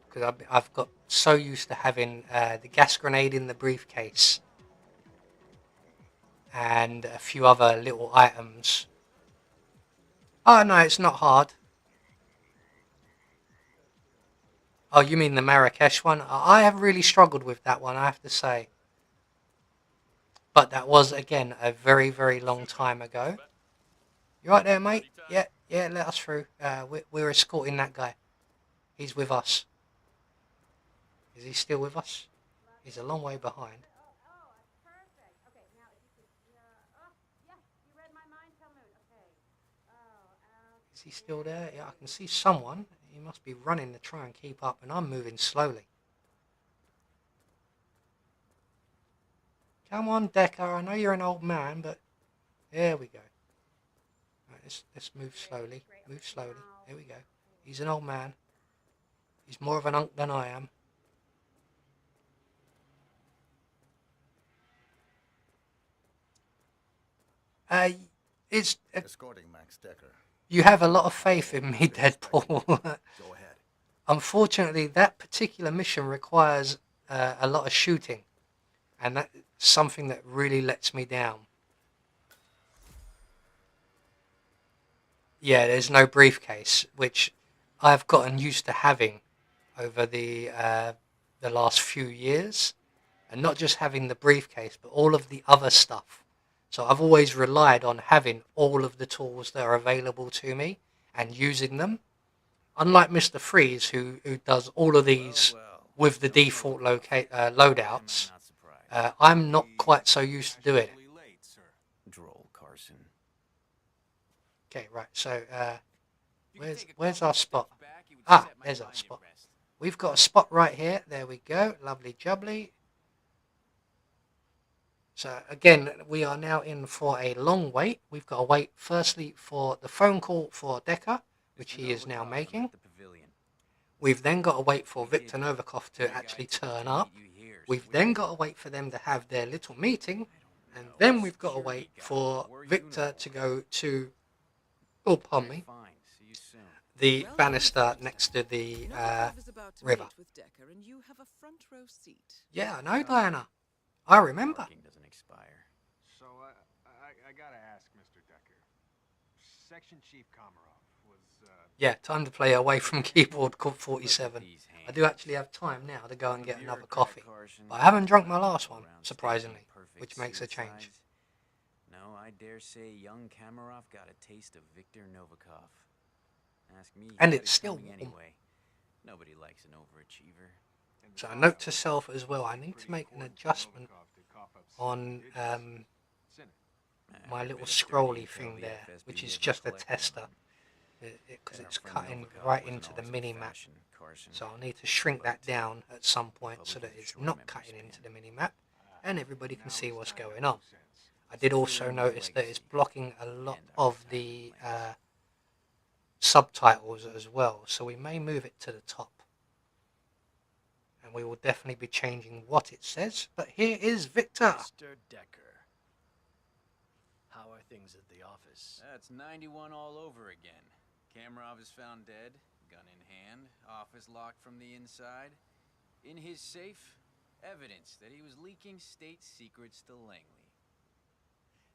Because I've got so used to having the gas grenade in the briefcase. And a few other little items. Oh no, it's not hard. Oh, you mean the Marrakesh one? I have really struggled with that one, I have to say. But that was, again, a very, very long time ago. You right there, mate? Yeah, let us through. We're escorting that guy. He's with us. Is he still with us? He's a long way behind. Oh, that's perfect. Okay, now if you could, yes, you read my mind, tell me. Okay. Is he still there? Yeah, I can see someone. He must be running to try and keep up, and I'm moving slowly. Come on, Decker. I know you're an old man, but there we go. Right, let's move slowly. Move slowly. There we go. He's an old man. He's more of an unk than I am. Escorting Max Decker. You have a lot of faith in me, Deadpool. Go ahead. Unfortunately, that particular mission requires a lot of shooting. And that's something that really lets me down. Yeah, there's no briefcase, which I've gotten used to having over the last few years. And not just having the briefcase, but all of the other stuff. So I've always relied on having all of the tools that are available to me and using them. Unlike Mr. Freeze, who does all of these with the default loadouts, I'm not quite so used to doing it. Droll Carson. Okay, right, so where's our spot? Ah, there's our spot. We've got a spot right here. There we go. Lovely jubbly. So again, we are now in for a long wait. We've got to wait firstly for the phone call for Decker, which he is now making. We've then got to wait for Victor Novikov to actually turn up. We've then got to wait for them to have their little meeting. And then we've got to wait for Victor to go to, oh, pardon me, the Well done, banister Inspector. next to the Novikov is about to river. meet with Decker, and you have a front row seat. Yeah, I know, Diana. I remember. Parking doesn't expire. So, I gotta ask, Mr. Decker. Section Chief Komarov was, Yeah, time to play away from keyboard called Look 47. at these I do hands. actually have time now to go and I'm a get another bureaucrat, coffee. Carson. But I haven't drunk my last Go one, around surprisingly, staging perfect which makes a change. suicides. No, I dare say young Kamarov got a taste of Victor Novikov. Ask me, he And had it's it still coming warm. anyway. Nobody likes an overachiever. and the So a file note to was self as well, I need to pretty make an important for adjustment Novikov to cough up on some Senate. my Every little bit of dirty scrolly intel thing the there, FSB which is ever just a collected on tester, him. because Bet our it's friend cutting Novikov right wasn't into the always in mini-map. fashion, Carson. So I'll need to shrink that But down at some point so that Republicans it's short not memory cutting span. into the mini-map and everybody can Now see he's what's tied up going on. loose ends. I did also Securing his notice that it's legacy blocking a lot and our of the retirement plans. subtitles as well, so we may move it to the top. And we will definitely be changing what it says, but here is Victor. Mr. Decker. How are things at the office? That's 91 all over again. Kamarov is found dead, gun in hand, office locked from the inside. In his safe, evidence that he was leaking state secrets to Langley.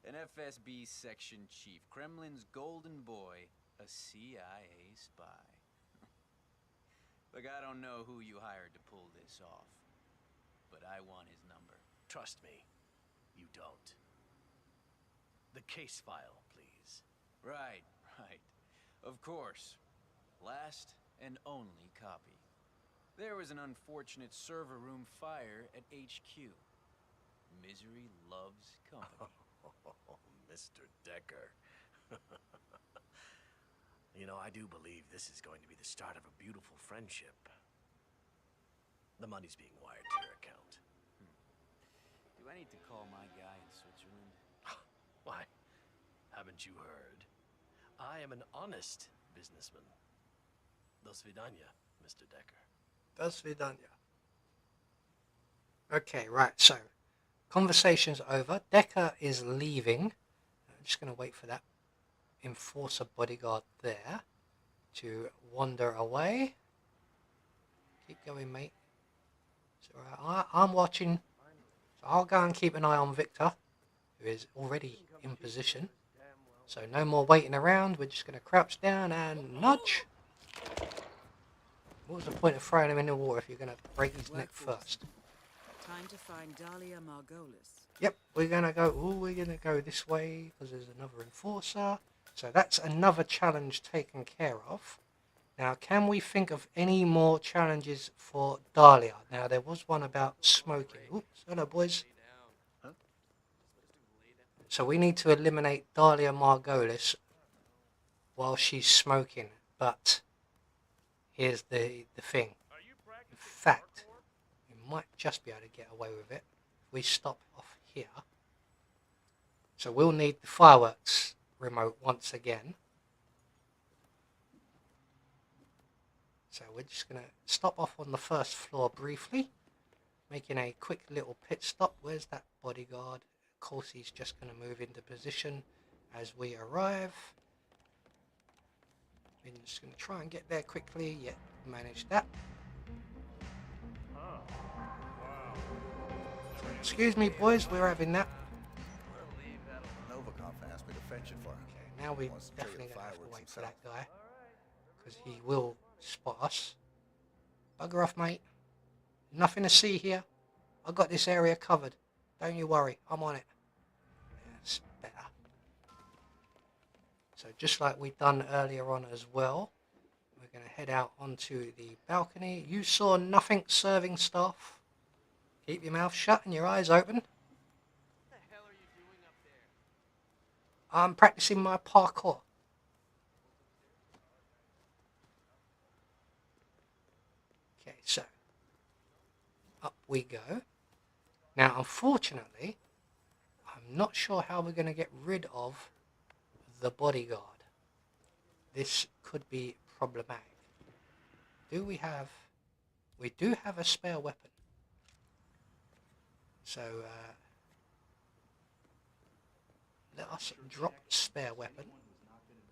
An FSB section chief, Kremlin's golden boy, a CIA spy. Look, I don't know who you hired to pull this off, but I want his number. Trust me, you don't. The case file, please. Right. Of course. Last and only copy. There was an unfortunate server room fire at HQ. Misery loves company. Oh, Mr. Decker. You know, I do believe this is going to be the start of a beautiful friendship. The money's being wired to your account. Do I need to call my guy in Switzerland? Why? Haven't you heard? I am an honest businessman. Do svidanya, Mr. Decker. That's Vidanya. Okay, right, so conversation's over. Decker is leaving. I'm just going to wait for that enforcer bodyguard there to wander away. Keep going, mate. It's alright. I'm watching. So I'll go and keep an eye on Victor, who is already in position. So no more waiting around. We're just going to crouch down and nudge. What was the point of throwing him in the water if you're going to break his neck first? Time to find Dahlia Margolis. Yep, we're going to go this way because there's another enforcer. So that's another challenge taken care of. Now, can we think of any more challenges for Dahlia? Now, there was one about smoking. Oops, hello, boys. So we need to eliminate Dahlia Margolis while she's smoking. But here's the thing. In fact, we might just be able to get away with it if we stop off here. So we'll need the fireworks remote once again. So we're just going to stop off on the first floor briefly, making a quick little pit stop. Where's that bodyguard? Of course, he's just going to move into position as we arrive. We're just going to try and get there quickly. Yep, managed that. Excuse me, boys, we're having that. Novikov asked me to fetch it for him. Okay, now we're Wants to show you definitely the going to have to fireworks wait for himself. that guy, because he will spot us. Bugger off, mate. Nothing to see here. I got this area covered. Don't you worry, I'm on it. That's better. So just like we've done earlier on as well, we're going to head out onto the balcony. You saw nothing, serving staff. Keep your mouth shut and your eyes open. What the hell are you doing up there? I'm practicing my parkour. Okay, so up we go. Now, unfortunately, I'm not sure how we're going to get rid of the bodyguard. This could be problematic. We do have a spare weapon. So, let us drop the spare weapon.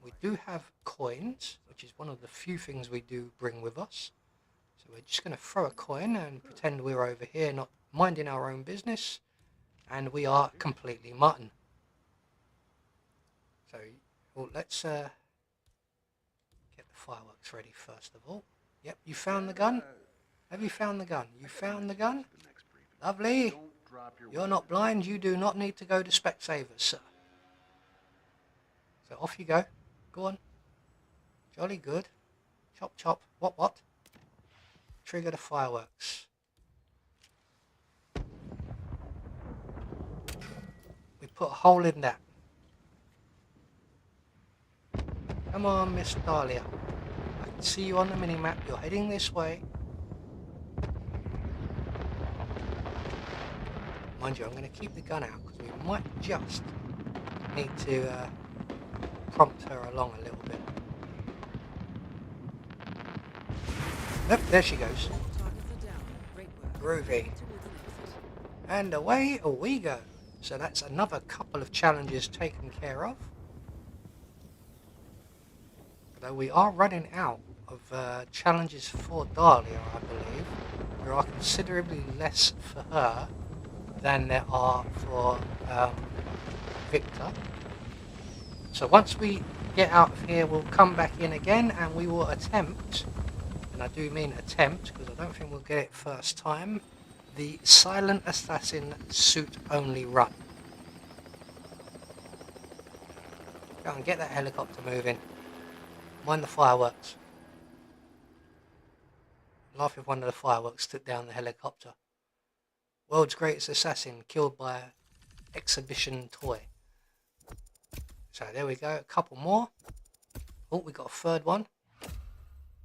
we do have coins, which is one of the few things we do bring with us. So we're just going to throw a coin and pretend we're over here, not minding our own business, and we are completely mutton. So well, let's get the fireworks ready first of all. Yep, you found the gun? Have you found the gun? You found the gun? Lovely. You're not blind. You do not need to go to Specsavers, sir. So off you go. Go on. Jolly good. Chop, chop. What? Trigger the fireworks. We put a hole in that. Come on, Miss Dahlia. I can see you on the minimap. You're heading this way. Mind you, I'm going to keep the gun out because we might just need to prompt her along a little bit. Nope, there she goes. Groovy. And away we go. So that's another couple of challenges taken care of. Though we are running out of challenges for Dahlia, I believe. There are considerably less for her than there are for Victor. So once we get out of here, we'll come back in again and we will attempt, and I do mean attempt because I don't think we'll get it first time, the Silent Assassin suit only run. Go and get that helicopter moving. Mind the fireworks. Laugh if one of the fireworks took down the helicopter. World's greatest assassin killed by an exhibition toy. So there we go, a couple more. Oh, we got a third one.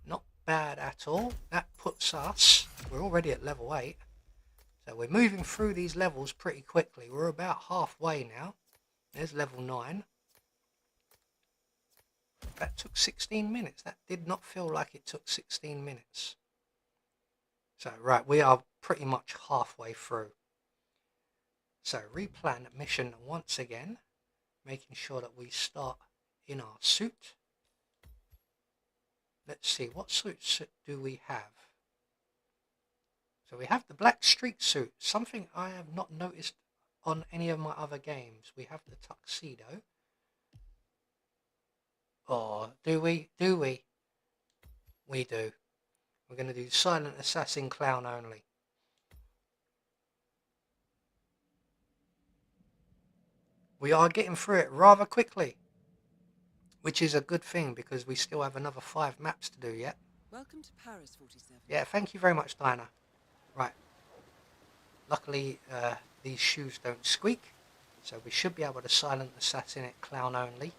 Not bad at all. That puts us, we're already at level 8. So we're moving through these levels pretty quickly. We're about halfway now. There's level 9. That took 16 minutes. That did not feel like it took 16 minutes. So, right, we are pretty much halfway through. So, replan mission once again, making sure that we start in our suit. Let's see, what suits do we have? So we have the black street suit, something I have not noticed on any of my other games. We have the tuxedo. Oh, do we? Do we? We do. We're going to do Silent Assassin Clown only. We are getting through it rather quickly, which is a good thing because we still have another 5 maps to do yet. Welcome to Paris, 47. Yeah, thank you very much, Diana. Right. Luckily, these shoes don't squeak, so we should be able to Silent Assassin it Clown only.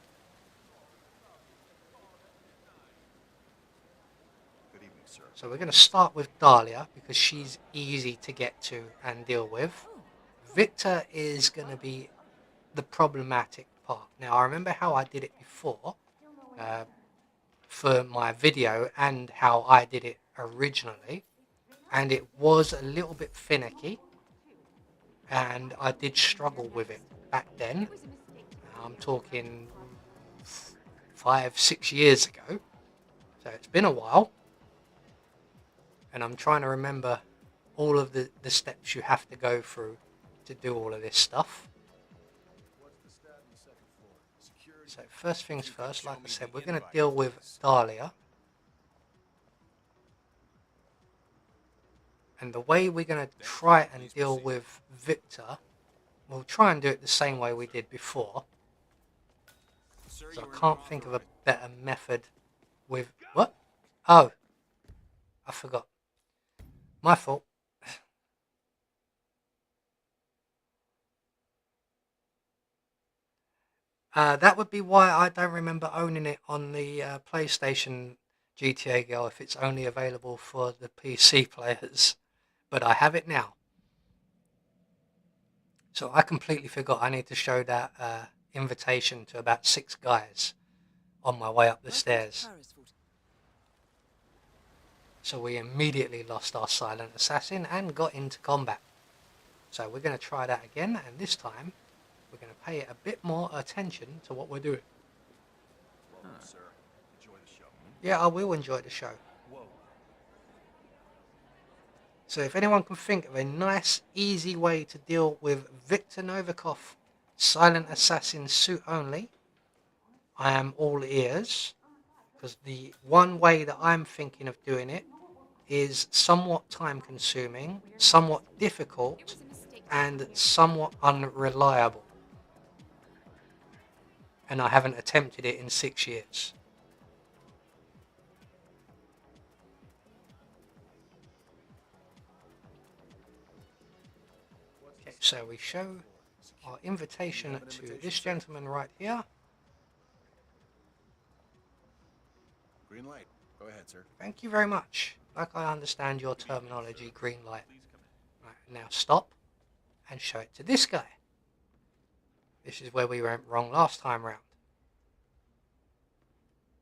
So we're going to start with Dahlia because she's easy to get to and deal with. Victor is going to be the problematic part. Now, I remember how I did it before for my video and how I did it originally. And it was a little bit finicky. And I did struggle with it back then. I'm talking 5-6 years ago. So it's been a while. And I'm trying to remember all of the steps you have to go through to do all of this stuff. So first things first, like I said, we're going to deal with Dahlia. And the way we're going to try and deal with Victor, we'll try and do it the same way we did before. So I can't think of a better method with... What? Oh, I forgot. My fault. That would be why I don't remember owning it on the PlayStation GTA Girl if it's only available for the PC players. But I have it now. So I completely forgot I need to show that invitation to about 6 guys on my way up the stairs. So we immediately lost our Silent Assassin and got into combat. So we're going to try that again, and this time we're going to pay a bit more attention to what we're doing. Huh. Yeah, I will enjoy the show. Whoa. So if anyone can think of a nice, easy way to deal with Viktor Novikov, silent assassin suit only, I am all ears. Because the one way that I'm thinking of doing it is somewhat time consuming, somewhat difficult, and somewhat unreliable. And I haven't attempted it in 6 years. Okay, so we show our invitation to this gentleman right here. Green light. Go ahead, sir. Thank you very much. Like I understand your terminology, green light. Right, now stop and show it to this guy. This is where we went wrong last time round.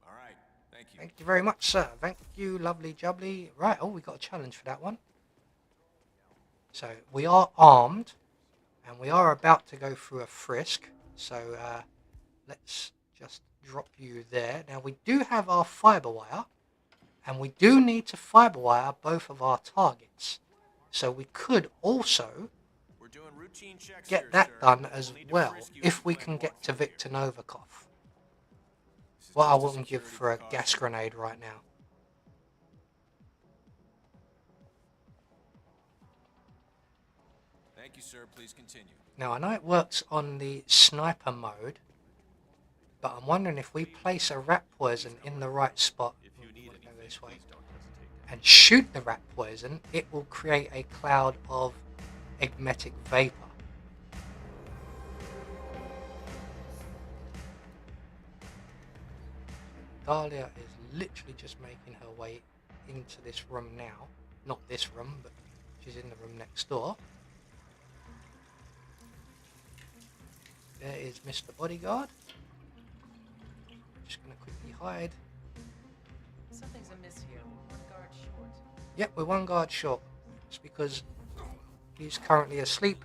All right. Thank you. Thank you very much, sir. Thank you, lovely jubbly. Right, oh, we got a challenge for that one. So we are armed, and we are about to go through a frisk. So let's just drop you there. Now we do have our fiber wire, and we do need to fiber wire both of our targets. So we could also We're doing routine checks get here, that sir. done as We'll need to well frisk you if if we you can plan get walk to through Viktor here. Novikov. This is What I just a wouldn't give security for a precaution. gas grenade right now. Thank you, sir. Please continue. Now I know it works on the sniper mode, but I'm wondering if we place a rat poison in the right spot, go this way, and shoot the rat poison, it will create a cloud of emetic vapor. Dahlia is literally just making her way into this room now. Not this room, but she's in the room next door. There is Mr. Bodyguard. Just going to quickly hide. Something's amiss here. One guard short. Yep, we're one guard short. It's because he's currently asleep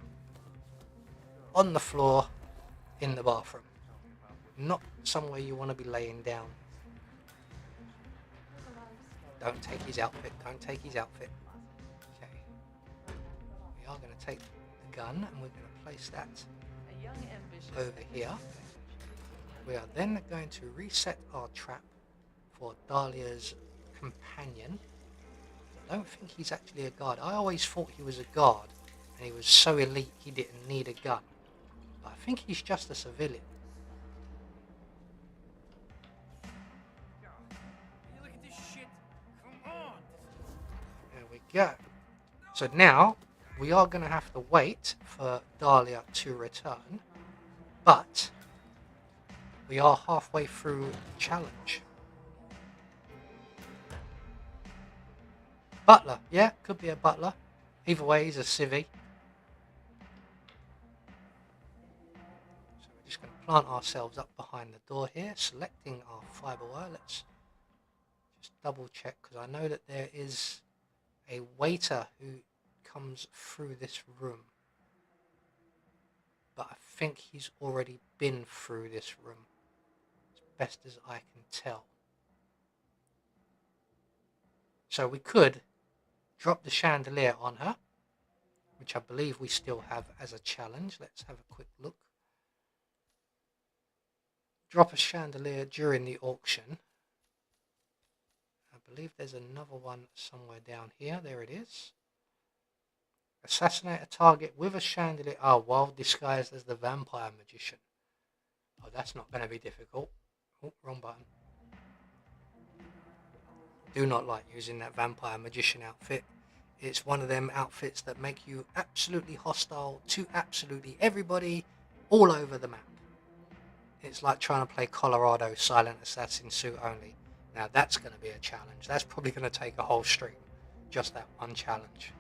on the floor in the bathroom. Not somewhere you want to be laying down. Don't take his outfit. Don't take his outfit. Okay. We are going to take the gun and we're going to place that A young, ambitious over here. We are then going to reset our trap for Dahlia's companion. I don't think he's actually a guard. I always thought he was a guard and he was so elite he didn't need a gun. But I think he's just a civilian. Look at this shit. Come on. There we go. So now we are going to have to wait for Dahlia to return, but we are halfway through the challenge. Butler, yeah, could be a butler. Either way, he's a civvy. So we're just going to plant ourselves up behind the door here, selecting our fiber wire. Let's just double check because I know that there is a waiter who comes through this room, but I think he's already been through this room, as best as I can tell. So we could drop the chandelier on her, which I believe we still have as a challenge. Let's have a quick look. Drop a chandelier during the auction. I believe there's another one somewhere down here. There it is. Assassinate a target with a chandelier. Oh, while disguised as the vampire magician. Oh, that's not going to be difficult. Oh, wrong button. Do not like using that vampire magician outfit. It's one of them outfits that make you absolutely hostile to absolutely everybody all over the map. It's like trying to play Colorado silent assassin suit only. Now that's going to be a challenge. That's probably going to take a whole stream. Just that one challenge.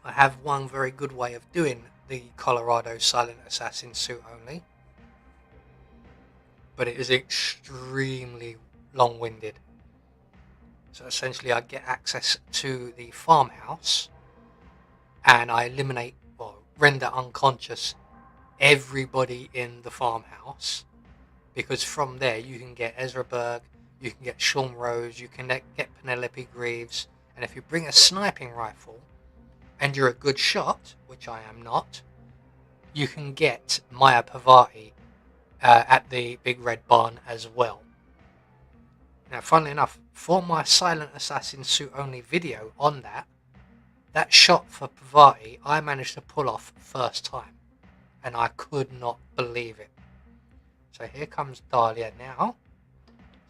I have one very good way of doing the Colorado silent assassin suit only, but it is extremely long-winded. So essentially I get access to the farmhouse and I eliminate or render unconscious everybody in the farmhouse, because from there you can get Ezra Berg, you can get Sean Rose, you can get Penelope Greaves, and if you bring a sniping rifle and you're a good shot, which I am not, you can get Maya Pavati at the Big Red Barn as well. Now, funnily enough, for my Silent Assassin suit only video on that shot for Pavati, I managed to pull off first time, and I could not believe it. So here comes Dahlia now.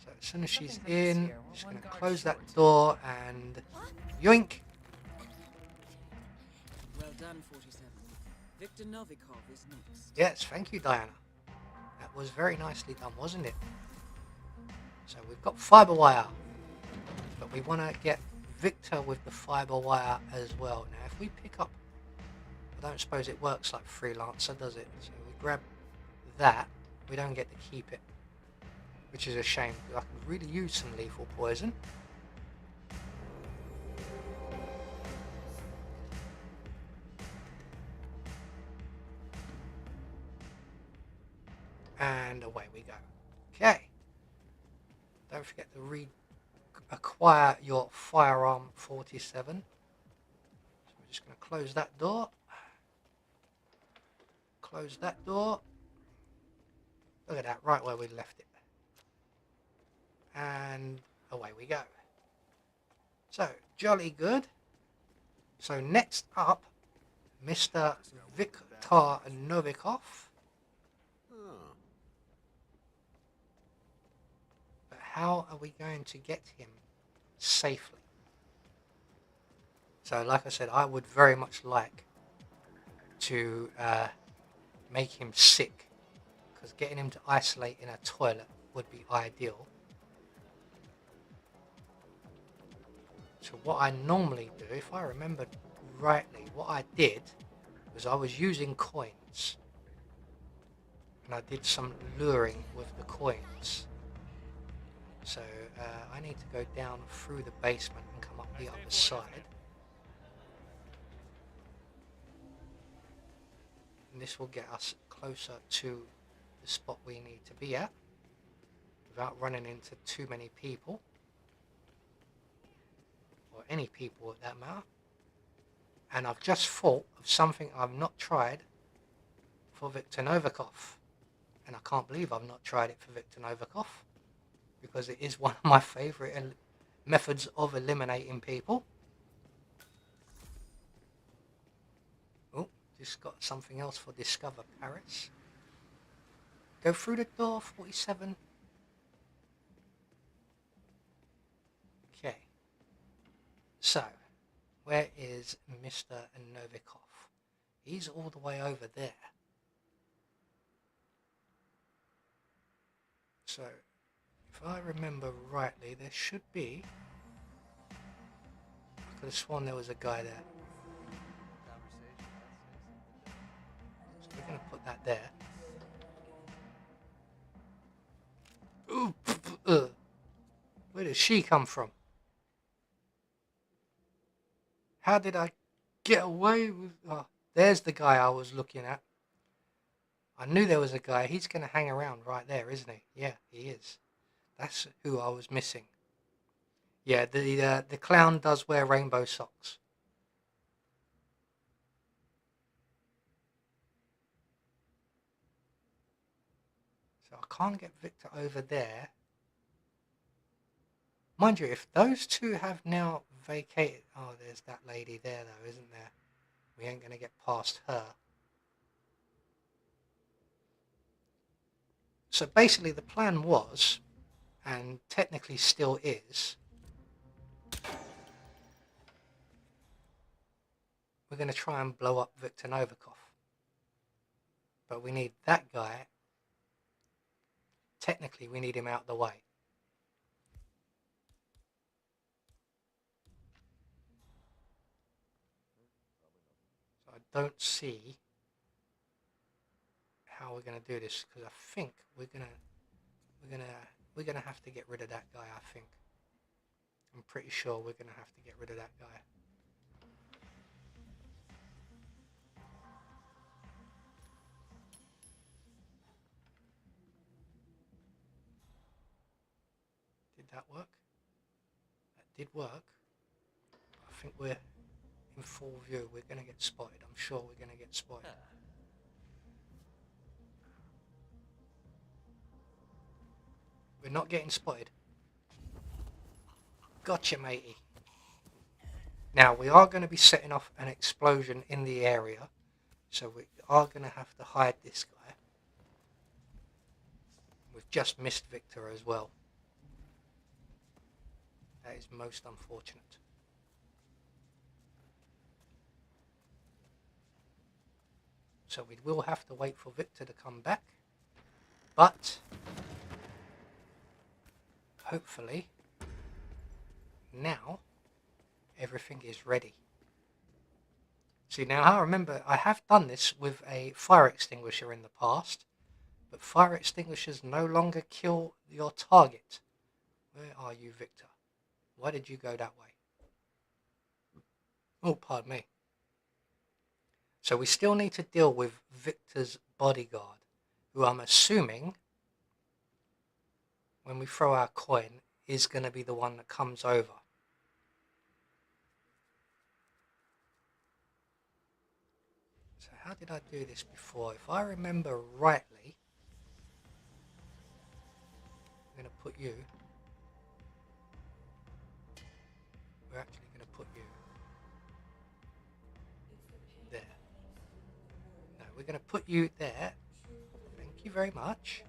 So as soon as she's in, just going to close that door and yoink. Well done, 47. Victor Novikov is next. Yes, thank you, Diana. That was very nicely done, wasn't it? So we've got fibre wire, but we want to get Victor with the fibre wire as well. Now, if we pick up, I don't suppose it works like Freelancer, does it? So we grab that, we don't get to keep it, which is a shame, because I could really use some lethal poison. And away we go. Okay. Don't forget to acquire your firearm 47. So we're just going to close that door. Close that door. Look at that, right where we left it. And away we go. So, jolly good. So next up, Mr. Victor Novikov. But how are we going to get him safely? So like I said, I would very much like to make him sick, because getting him to isolate in a toilet would be ideal. So what I normally do, if I remember rightly, what I did was I was using coins, and I did some luring with the coins. So I need to go down through the basement and come up the other side. And this will get us closer to the spot we need to be at, without running into too many people, or any people at that matter. And I've just thought of something I've not tried for Victor Novikov, and I can't believe I've not tried it for Victor Novikov, because it is one of my favourite methods of eliminating people. Oh, just got something else for Discover Paris. Go through the door, 47. Okay. So, where is Mr. Novikov? He's all the way over there. So, if I remember rightly, there should be... I could have sworn there was a guy there. So we're going to put that there. Ooh, where did she come from? How did I get away with... Oh, there's the guy I was looking at. I knew there was a guy. He's going to hang around right there, isn't he? Yeah, he is. That's who I was missing. Yeah, the clown does wear rainbow socks. So I can't get Victor over there. Mind you, if those two have now vacated... Oh, there's that lady there, though, isn't there? We ain't going to get past her. So basically the plan was, and technically still is, we're going to try and blow up Victor Novikov. But we need that guy. Technically, we need him out of the way. So I don't see how we're going to do this, because I think we're gonna have to get rid of that guy. I think. I'm pretty sure we're going to have to get rid of that guy. Did that work? That did work. I think we're in full view. We're going to get spotted. I'm sure we're going to get spotted. We're not getting spotted. Gotcha, matey. Now, we are going to be setting off an explosion in the area. So we are going to have to hide this guy. We've just missed Victor as well. That is most unfortunate. So we will have to wait for Victor to come back. But hopefully now everything is ready. See, now I remember I have done this with a fire extinguisher in the past, but fire extinguishers no longer kill your target. Where are you, Victor? Why did you go that way? Oh, pardon me. So we still need to deal with Victor's bodyguard, who I'm assuming, when we throw our coin, is going to be the one that comes over. So how did I do this before? If I remember rightly, I'm going to put you. We're actually going to put you there. No, we're going to put you there. Thank you very much.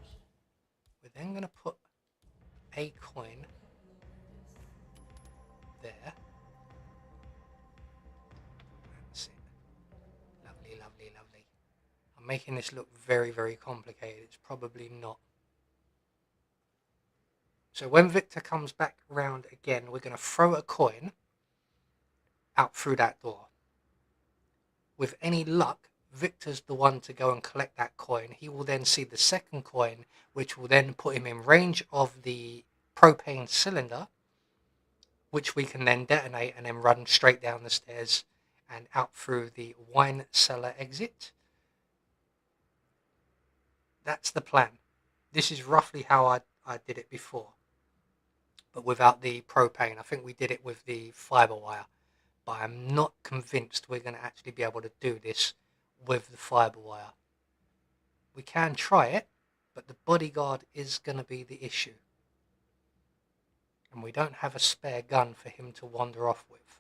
We're then going to put a coin there. That's it. Lovely, lovely, lovely. I'm making this look very, very complicated. It's probably not. So when Victor comes back round again, we're going to throw a coin out through that door. With any luck, Victor's the one to go and collect that coin. He will then see the second coin, which will then put him in range of the propane cylinder, which we can then detonate and then run straight down the stairs and out through the wine cellar exit. That's the plan. This is roughly how I did it before, but without the propane. I think we did it with the fiber wire, but I'm not convinced we're going to actually be able to do this with the fiber wire. We can try it, but the bodyguard is going to be the issue. And we don't have a spare gun for him to wander off with.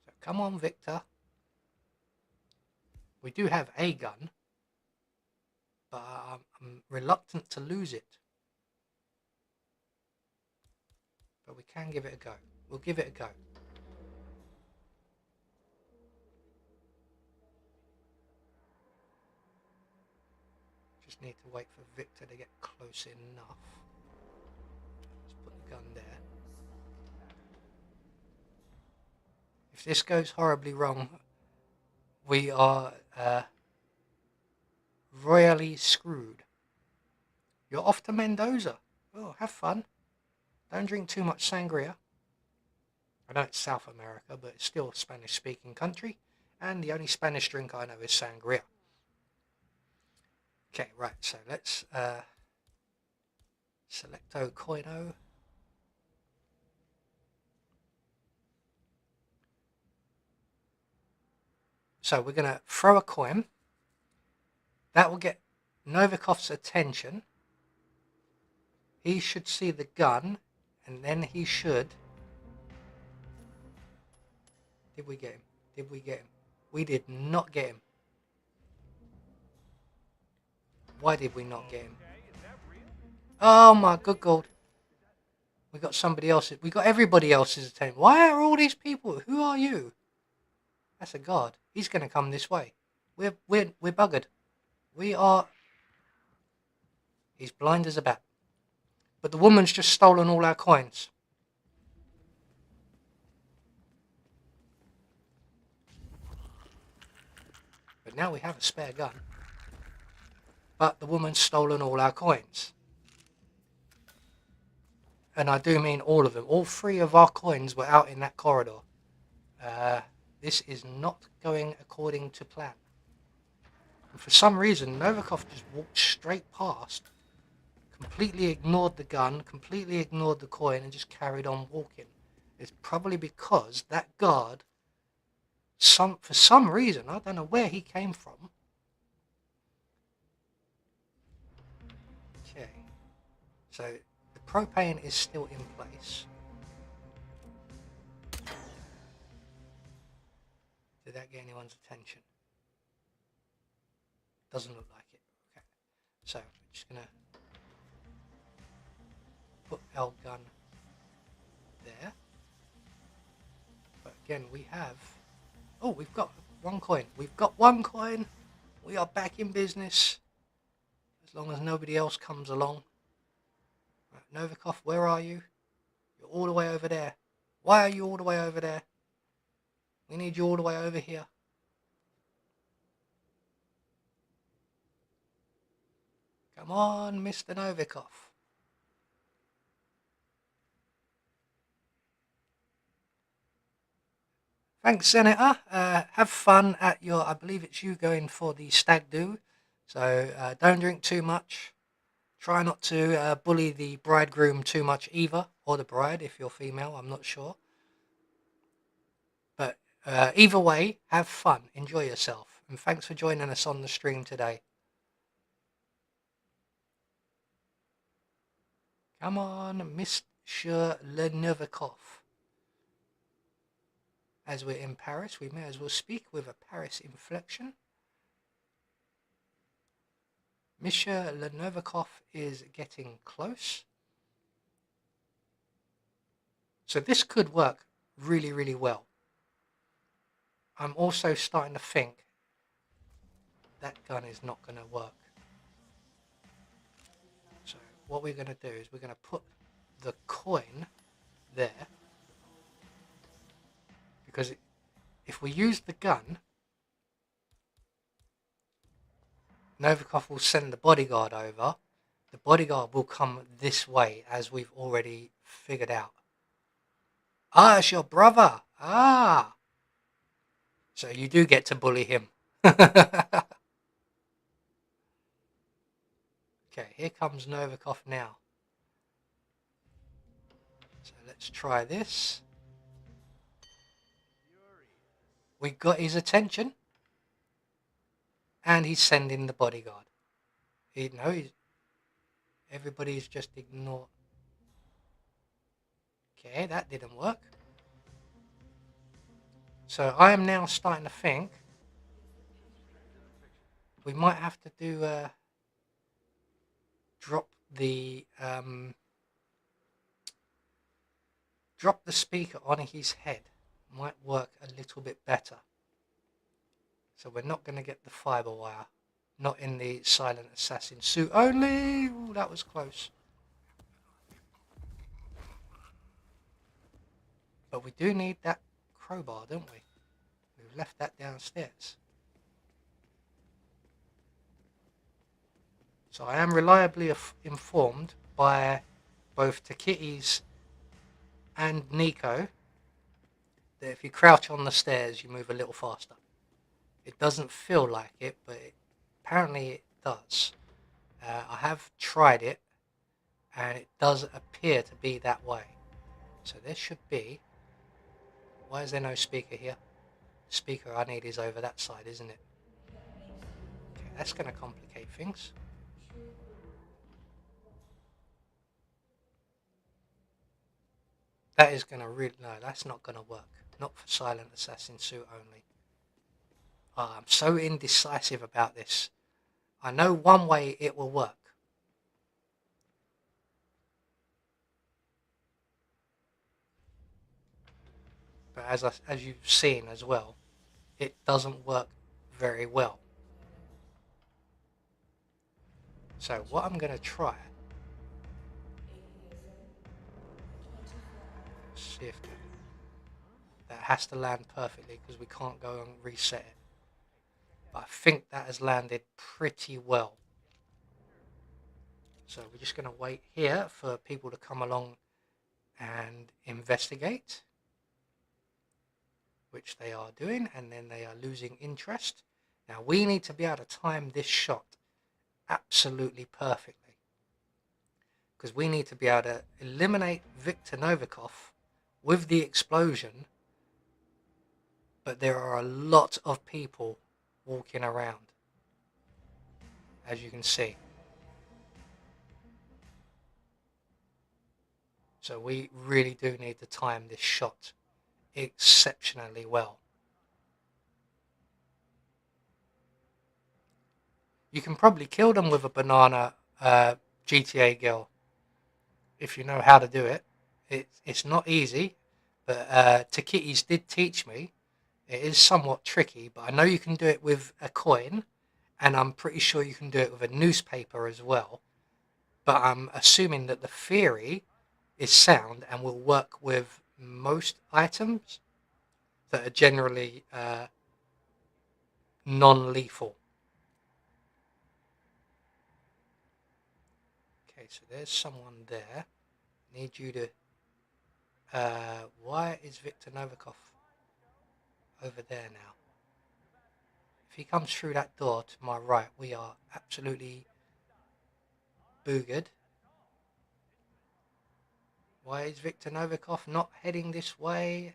So come on, Victor. We do have a gun, but I'm reluctant to lose it. But we can give it a go. We'll give it a go. Just need to wait for Victor to get close enough. Let's put the gun there. If this goes horribly wrong, we are royally screwed. You're off to Mendoza. Oh, have fun. Don't drink too much sangria. I know it's South America, but it's still a Spanish-speaking country, and the only Spanish drink I know is sangria. Okay, right, so let's selecto coino. So we're going to throw a coin. That will get Novikov's attention. He should see the gun, and then he should... Did we get him? Did we get him? We did not get him. Why did we not get him? Oh my good God. We got somebody else's. We got everybody else's attention. Why are all these people? Who are you? That's a guard. He's going to come this way. We're buggered. We are... He's blind as a bat. But the woman's just stolen all our coins. But now we have a spare gun. But the woman's stolen all our coins. And I do mean all of them. All 3 of our coins were out in that corridor. This is not going according to plan. And for some reason, Novikov just walked straight past, completely ignored the gun, completely ignored the coin, and just carried on walking. It's probably because that guard, for some reason, I don't know where he came from. Okay, so the propane is still in place. Did that get anyone's attention? Doesn't look like it. Okay, so we're just gonna put our gun there. But again, we have... Oh, we've got one coin. We've got one coin. We are back in business. As long as nobody else comes along. Right, Novikov, where are you? You're all the way over there. Why are you all the way over there? We need you all the way over here. Come on, Mr. Novikov. Thanks, Senator. Have fun at your... I believe it's you going for the stag do. So don't drink too much. Try not to bully the bridegroom too much either. Or the bride, if you're female. I'm not sure. But either way, have fun. Enjoy yourself. And thanks for joining us on the stream today. Come on, Mr. Novikov. As we're in Paris, we may as well speak with a Paris inflection. Monsieur Novikov is getting close. So this could work really, really well. I'm also starting to think that gun is not going to work. So what we're going to do is we're going to put the coin there. Because if we use the gun, Novikov will send the bodyguard over. The bodyguard will come this way, as we've already figured out. Ah, it's your brother. Ah. So you do get to bully him. Okay, here comes Novikov now. So let's try this. We got his attention. And he's sending the bodyguard. Everybody's just ignored. Okay, that didn't work. So I am now starting to think we might have to do drop the speaker on his head. Might work a little bit better. So we're not going to get the fiber wire. Not in the silent assassin suit only. Ooh, that was close. But we do need that crowbar, don't we? We've left that downstairs. So I am reliably informed by both Takitis and Nico that if you crouch on the stairs, you move a little faster. It doesn't feel like it, but apparently it does. I have tried it, and it does appear to be that way. So there should be... Why is there no speaker here? The speaker I need is over that side, isn't it? Okay, that's going to complicate things. That is going to really... No, that's not going to work. Not for silent assassin suit only. Oh, I'm so indecisive about this. I know one way it will work. But as you've seen as well, it doesn't work very well. So what I'm going to try... See if that has to land perfectly, because we can't go and reset it. But I think that has landed pretty well. So we're just going to wait here for people to come along and investigate, which they are doing, and then they are losing interest. Now we need to be able to time this shot absolutely perfectly. because we need to be able to eliminate Viktor Novikov with the explosion, but there are a lot of people walking around, as you can see. So we really do need to time this shot exceptionally well. You can probably kill them with a banana GTA girl if you know how to do it. It's not easy, but Takitis did teach me. It is somewhat tricky, but I know you can do it with a coin, and I'm pretty sure you can do it with a newspaper as well. But I'm assuming that the theory is sound and will work with most items that are generally non-lethal. Okay, so there's someone there. Need you to... why is Viktor Novikov over there now? If he comes through that door to my right, we are absolutely boogered. Why is Viktor Novikov not heading this way?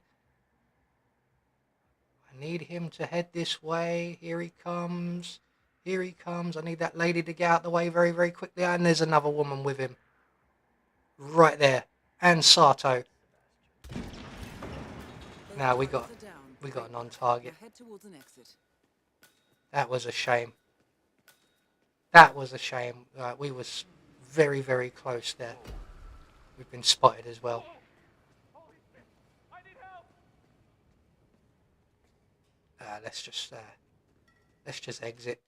I need him to head this way. Here he comes. Here he comes. I need that lady to get out the way very, very quickly. And there's another woman with him. Right there. And Sato. Now we got a non-target. Now head towards an exit. That was a shame. That was a shame. We was very, very close there. We've been spotted as well. Let's just exit.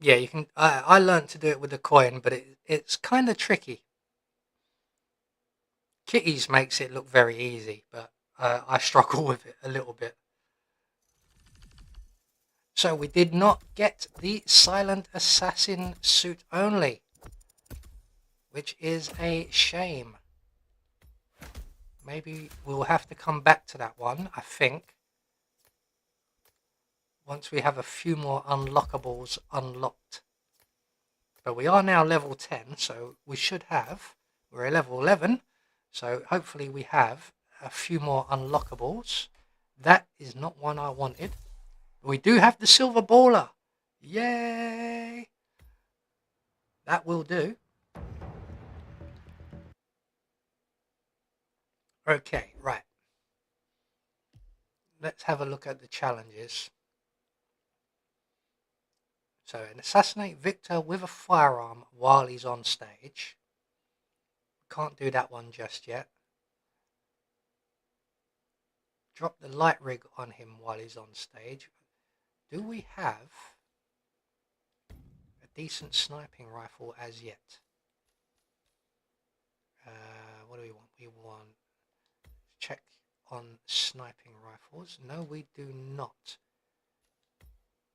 Yeah, you can. I learned to do it with a coin, but it's kind of tricky. Kitty's makes it look very easy, but I struggle with it a little bit. So we did not get the silent assassin suit only, which is a shame. Maybe we'll have to come back to that one, I think, once we have a few more unlockables unlocked. But we are now level 10, so we should have... We're at level 11, so hopefully we have a few more unlockables. That is not one I wanted. We do have the silver baller. Yay! That will do. Okay, right. Let's have a look at the challenges. So, assassinate Victor with a firearm while he's on stage. Can't do that one just yet. Drop the light rig on him while he's on stage. Do we have a decent sniping rifle as yet? What do we want? We want... Check on sniping rifles. No, we do not.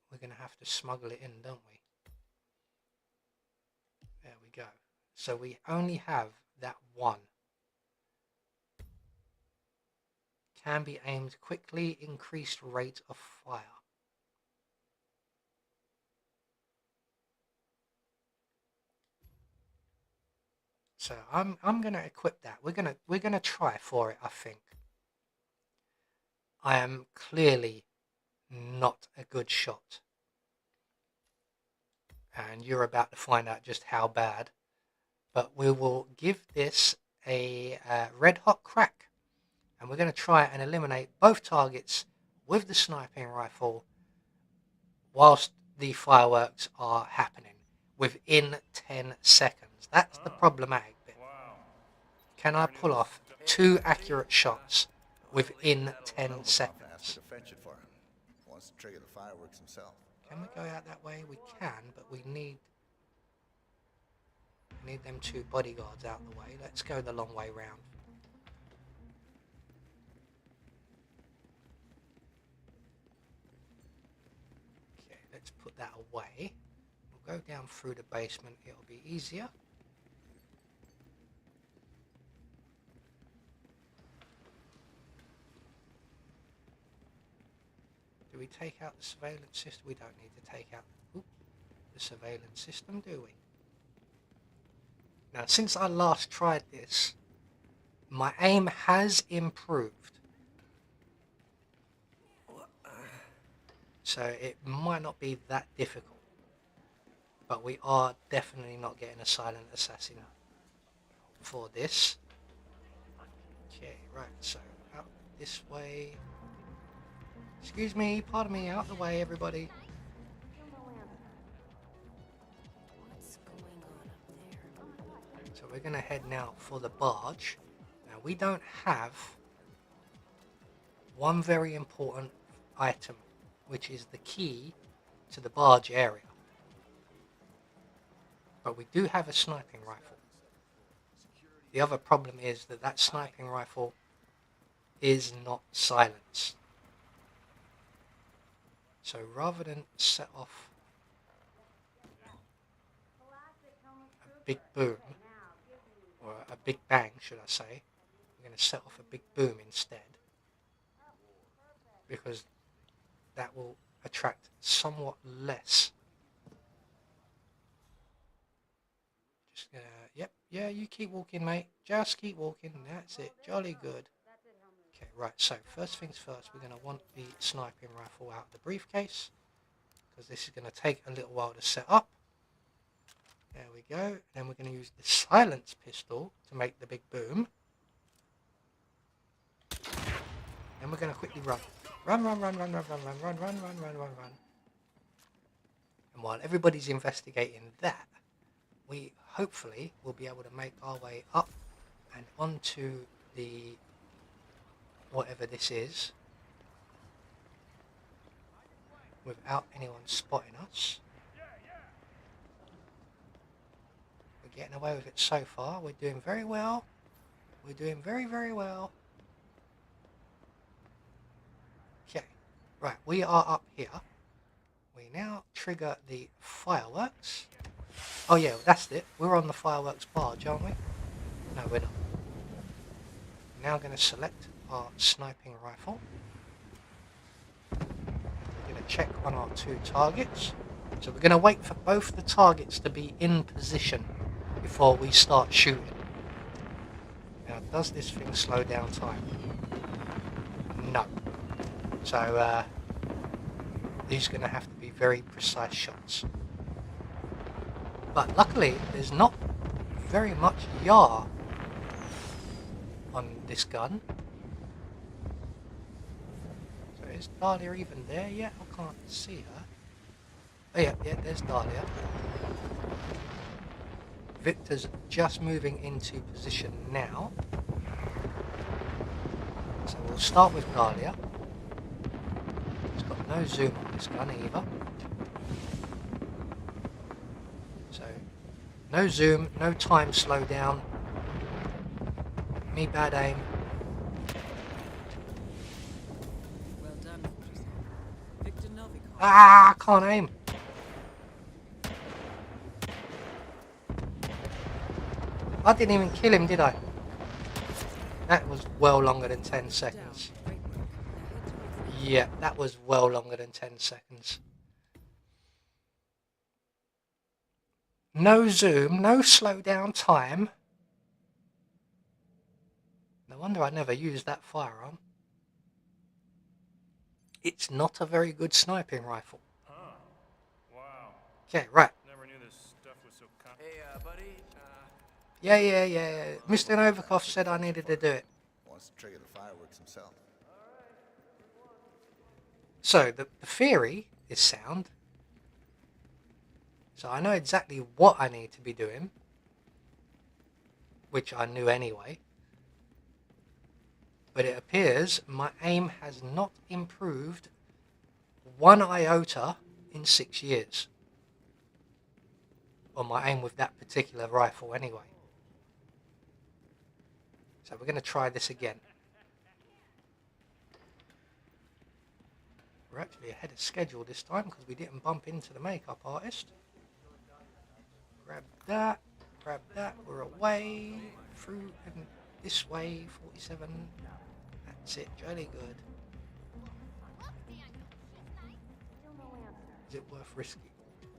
We're going to have to smuggle it in, don't we? There we go. So we only have that one. Can be aimed quickly, increased rate of fire. So I'm going to equip that. We're going to try for it, I think. I am clearly not a good shot. And you're about to find out just how bad. But we will give this a red hot crack. And we're going to try and eliminate both targets with the sniping rifle whilst the fireworks are happening within 10 seconds. That's the problematic bit. Can I pull off 2 accurate shots within 10 seconds? Wants to trigger the fireworks himself. Can we go out that way? We can, but we need them 2 bodyguards out the way. Let's go the long way round. Okay, let's put that away. We'll go down through the basement. It'll be easier. Do we take out the surveillance system? We don't need to take out the surveillance system, do we? Now, since I last tried this, my aim has improved. So it might not be that difficult. But we are definitely not getting a silent assassin for this. Okay, right, so out this way. Excuse me, pardon me, out the way, everybody. What's going on up there? So we're going to head now for the barge. Now, we don't have one very important item, which is the key to the barge area. But we do have a sniping rifle. The other problem is that that sniping rifle is not silenced. So rather than set off a big boom, or a big bang should I say, we're going to set off a big boom instead, because that will attract somewhat less. Just gonna, yep, yeah, you keep walking, mate. Just keep walking. That's it. Jolly good. Okay, right. So first things first, we're gonna want the sniping rifle out of the briefcase, because this is gonna take a little while to set up. There we go. Then we're gonna use the silence pistol to make the big boom. Then we're gonna quickly run. Run, run, run, run, run, run, run, run, run, run, run, run, run. And while everybody's investigating that, we hopefully will be able to make our way up and onto the whatever this is without anyone spotting us. We're getting away with it so far. We're doing very well. We're doing very, very well. Okay, right, we are up here. We now trigger the fireworks. Oh yeah, that's it. We're on the fireworks barge, aren't we? No, we're not. We're now going to select our sniping rifle. We're going to check on our two targets. So we're going to wait for both the targets to be in position before we start shooting. Now, does this thing slow down time? No. So these are going to have to be very precise shots. But luckily, there's not very much yaw on this gun. So is Dahlia even there yet? I can't see her. Oh yeah, there's Dahlia. Victor's just moving into position now. So we'll start with Dahlia. It's got no zoom on this gun either. So, no zoom, no time slow down. Me bad aim. Well done, Victor Novikov. Ah, I can't aim. I didn't even kill him, did I? That was well longer than 10 seconds. Great work. Now head towards the Yeah, that was well longer than 10 seconds. No zoom, no slow down time. No wonder I never used that firearm. It's not a very good sniping rifle. Huh. Wow. Okay, right. Never knew this stuff was so Hey, buddy. Yeah. Mr. Novikov said I needed to do it. Wants to trigger the fireworks himself. So, the theory is sound. So I know exactly what I need to be doing, which I knew anyway. But it appears my aim has not improved one iota in 6 years. Or my aim with that particular rifle anyway. So we're going to try this again. We're actually ahead of schedule this time because we didn't bump into the makeup artist. Grab that, we're away, through and this way, 47. That's it, jolly good. Is it worth risking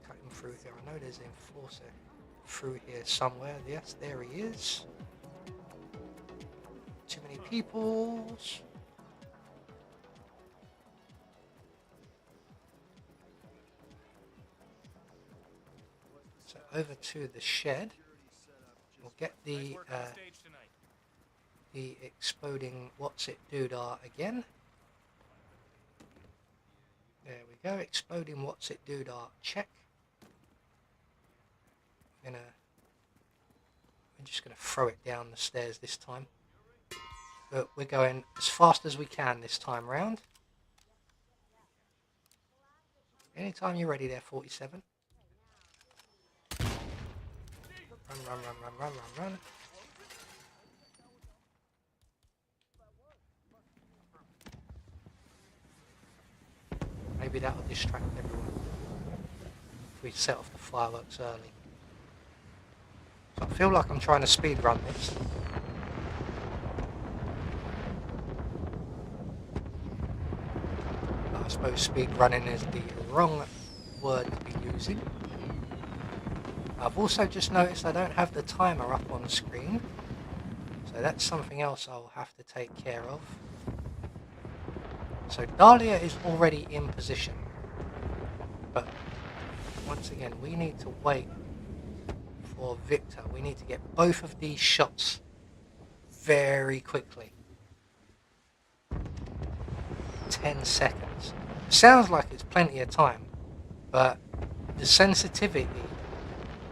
cutting through here? I know there's an enforcer through here somewhere. Yes, there he is. Too many people. So over to the shed. We'll get the exploding what's it doodah again. There we go. Exploding what's it doodah. Check. We're just gonna throw it down the stairs this time. But we're going as fast as we can this time round. Anytime you're ready there, 47. Run, run, run, run, run, run, run. Maybe that'll distract everyone if we set off the fireworks early. So I feel like I'm trying to speed run this. But I suppose speed running is the wrong word to be using. I've also just noticed I don't have the timer up on screen. So that's something else I'll have to take care of. So Dahlia is already in position. But once again, we need to wait for Victor. We need to get both of these shots very quickly. 10 seconds. Sounds like it's plenty of time, but the sensitivity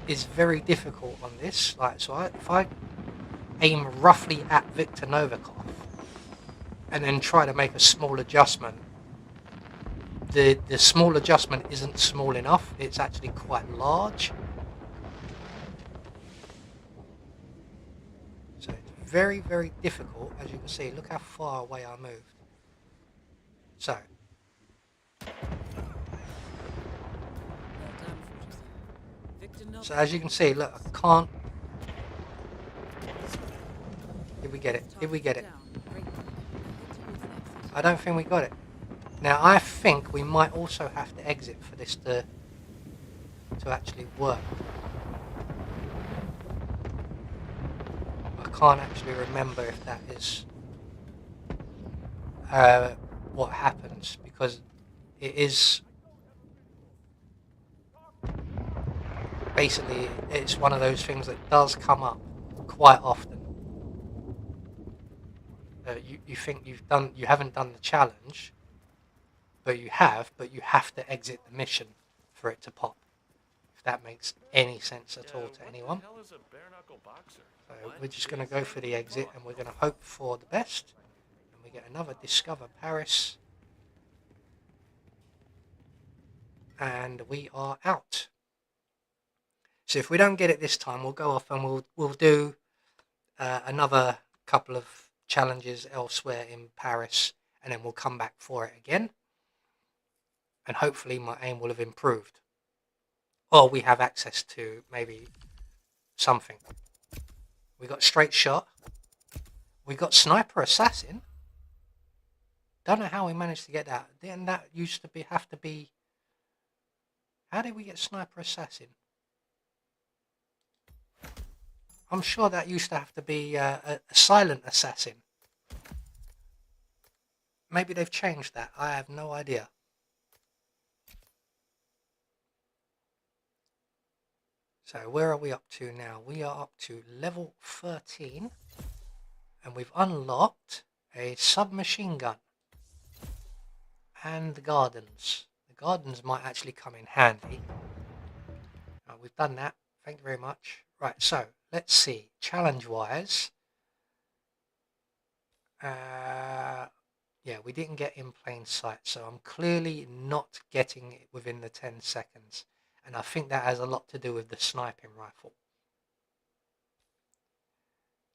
is very difficult on this. Like, so if I aim roughly at Victor Novikov and then try to make a small adjustment, the small adjustment isn't small enough. It's actually quite large. So it's very, very difficult. As you can see, look how far away I moved. So as you can see, look, I can't. Did we get it? Did we get it? I don't think we got it. Now I think we might also have to exit for this to actually work. I can't actually remember if that is what happens, because it is basically, it's one of those things that does come up quite often. You think you haven't done the challenge, but you have to exit the mission for it to pop. If that makes any sense at all to anyone. So we're just going to go for the exit, and we're going to hope for the best. And we get another Discover Paris. And we are out. So if we don't get it this time, we'll go off and we'll do another couple of challenges elsewhere in Paris, and then we'll come back for it again. And hopefully my aim will have improved. Or we have access to maybe something. We got straight shot. We got sniper assassin. Don't know how we managed to get that. Didn't that used to have to be... How did we get sniper assassin? I'm sure that used to have to be a silent assassin. Maybe they've changed that. I have no idea. So where are we up to now? We are up to level 13. And we've unlocked a submachine gun. And the gardens. The gardens might actually come in handy. We've done that. Thank you very much. Right, so let's see. Challenge-wise. Yeah, we didn't get in plain sight. So I'm clearly not getting it within the 10 seconds. And I think that has a lot to do with the sniping rifle.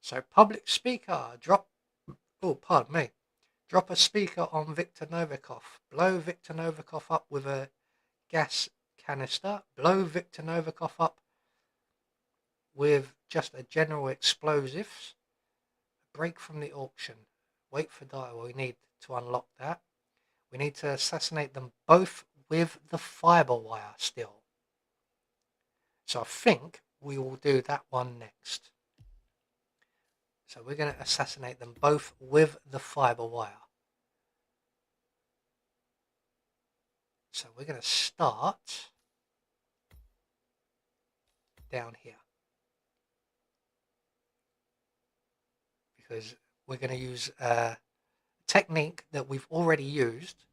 So public speaker, drop... Oh, pardon me. Drop a speaker on Victor Novikov. Blow Victor Novikov up with a gas canister. Blow Victor Novikov up with just a general explosives. Break from the auction. Wait for data. We need to unlock that. We need to assassinate them both with the fiber wire still. So I think we will do that one next. So we're going to assassinate them both with the fiber wire. So we're going to start down here, because we're going to use a technique that we've already used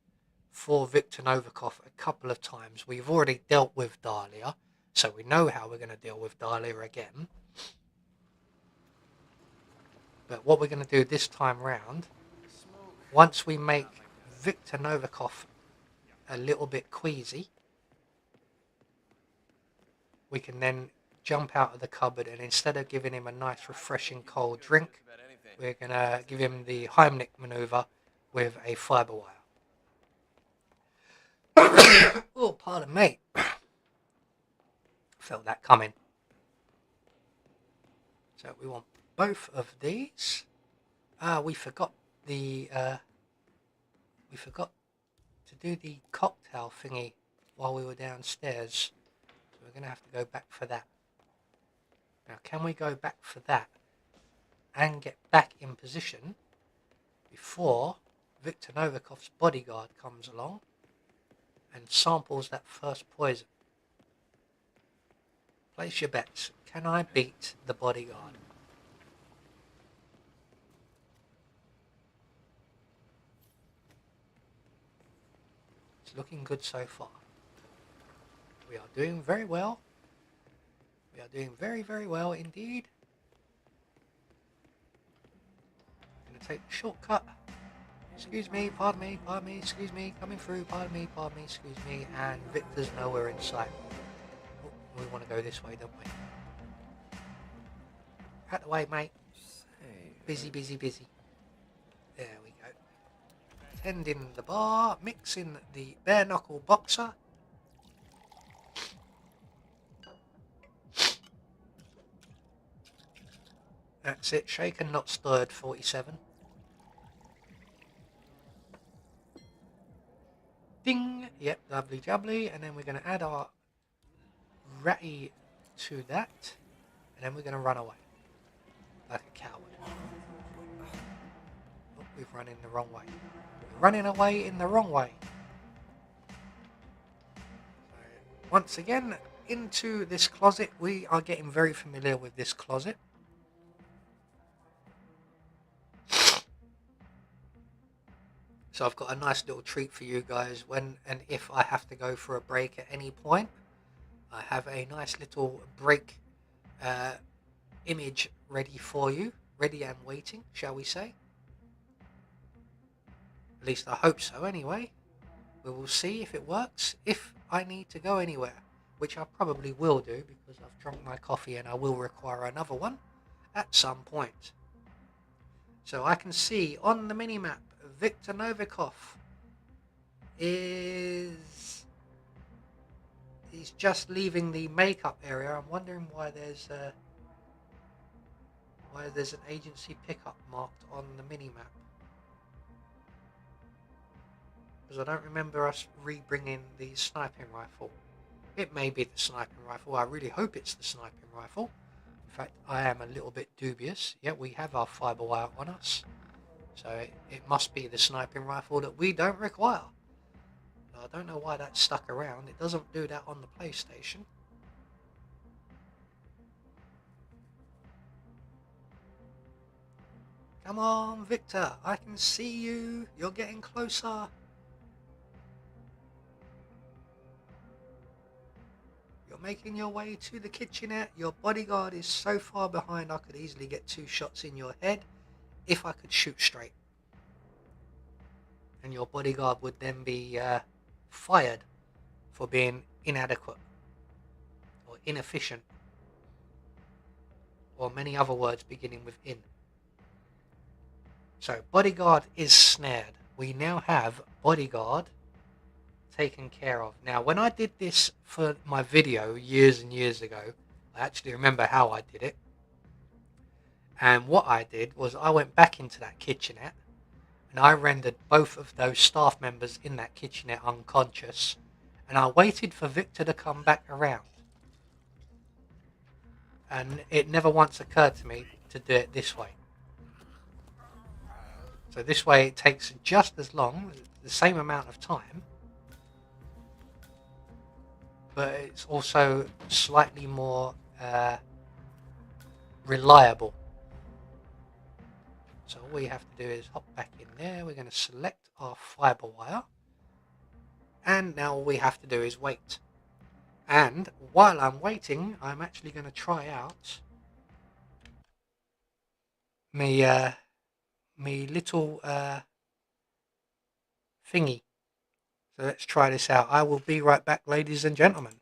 for Viktor Novikov a couple of times. We've already dealt with Dahlia, so we know how we're going to deal with Dahlia again. But what we're going to do this time round, once we make Viktor Novikov a little bit queasy, we can then jump out of the cupboard, and instead of giving him a nice refreshing cold drink, we're going to give him the Heimlich maneuver with a fiber wire. Oh, pardon me. Felt that coming. So we want both of these. We forgot to do the cocktail thingy while we were downstairs. So we're going to have to go back for that. Now, can we go back for that and get back in position before Viktor Novikov's bodyguard comes along and samples that first poison? Place your bets. Can I beat the bodyguard? It's looking good so far. We are doing very well. We are doing very, very well indeed. I'm going to take the shortcut. Excuse me, pardon me, excuse me, coming through, pardon me, excuse me, and Victor's nowhere in sight. Oh, we want to go this way, don't we? Out the way, mate. Busy, busy, busy. There we go. Tending the bar, mixing the bare knuckle boxer. That's it, shaken, not stirred, 47. Ding! Yep, lovely jubbly. And then we're going to add our ratty to that. And then we're going to run away. Like a coward. Oh, we've run in the wrong way. We're running away in the wrong way. So, once again, into this closet. We are getting very familiar with this closet. So I've got a nice little treat for you guys when and if I have to go for a break at any point. I have a nice little break image ready for you. Ready and waiting, shall we say. At least I hope so anyway. We will see if it works, if I need to go anywhere. Which I probably will do because I've drunk my coffee and I will require another one at some point. So I can see on the mini-map Viktor Novikov is... he's just leaving the makeup area. I'm wondering why there's an agency pickup marked on the mini-map. Because I don't remember us re-bringing the sniping rifle. It may be the sniping rifle. I really hope it's the sniping rifle. In fact, I am a little bit dubious. Yeah, we have our fiber wire on us. So it must be the sniping rifle that we don't require. I don't know why that's stuck around. It doesn't do that on the PlayStation. Come on, Victor. I can see you. You're getting closer. You're making your way to the kitchenette. Your bodyguard is so far behind I could easily get 2 shots in your head if I could shoot straight. And your bodyguard would then be fired for being inadequate or inefficient or many other words beginning with in. So bodyguard is snared. We now have bodyguard taken care of. Now when I did this for my video years and years ago, I actually remember how I did it. And what I did was I went back into that kitchenette and I rendered both of those staff members in that kitchenette unconscious and I waited for Victor to come back around. And it never once occurred to me to do it this way. So this way it takes just as long, the same amount of time, but it's also slightly more reliable. So all we have to do is hop back in there. We're going to select our fiber wire. And now all we have to do is wait. And while I'm waiting, I'm actually going to try out me little thingy. So let's try this out. I will be right back, ladies and gentlemen.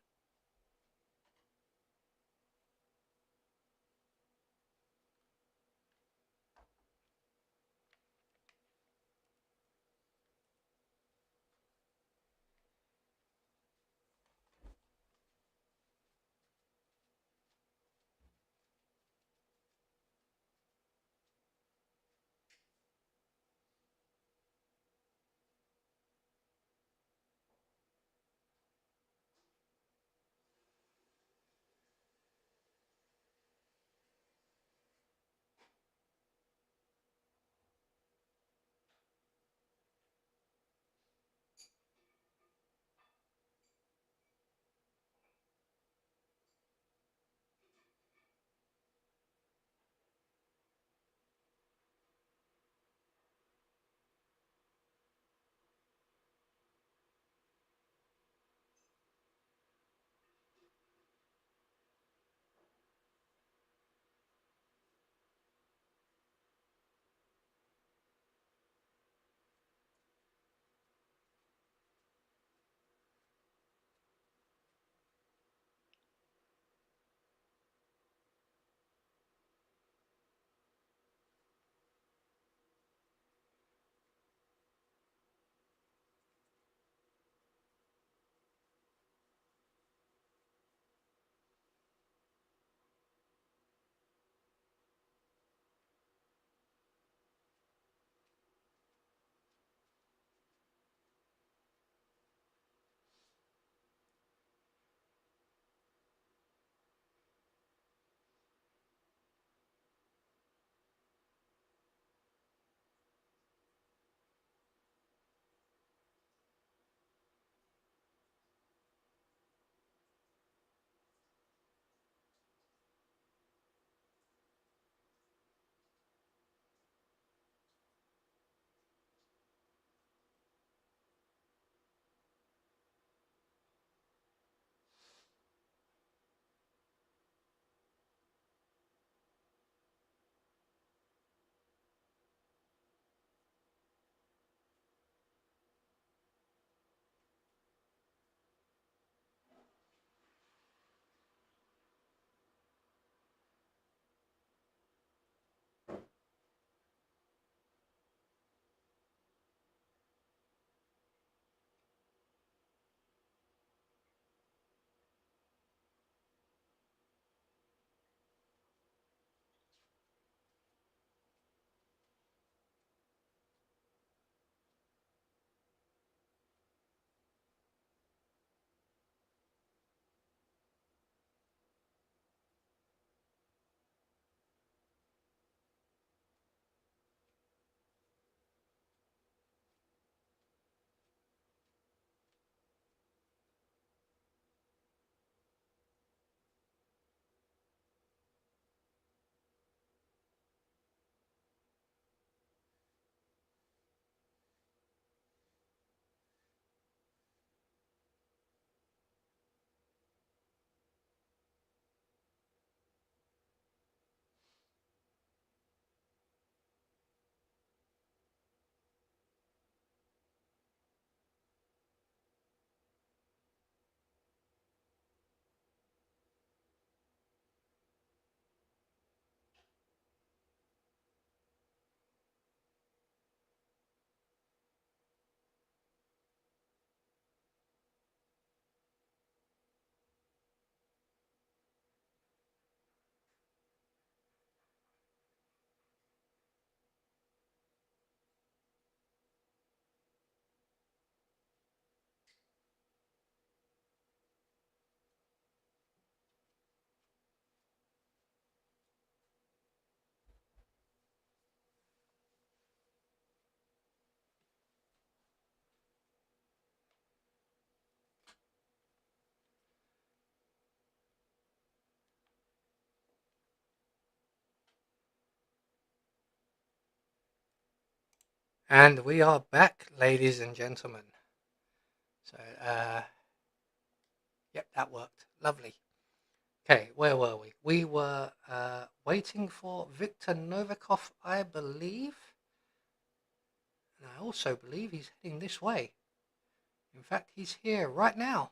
And we are back, ladies and gentlemen. So, yep, that worked. Lovely. Okay, where were we? We were waiting for Viktor Novikov, I believe. And I also believe he's heading this way. In fact, he's here right now.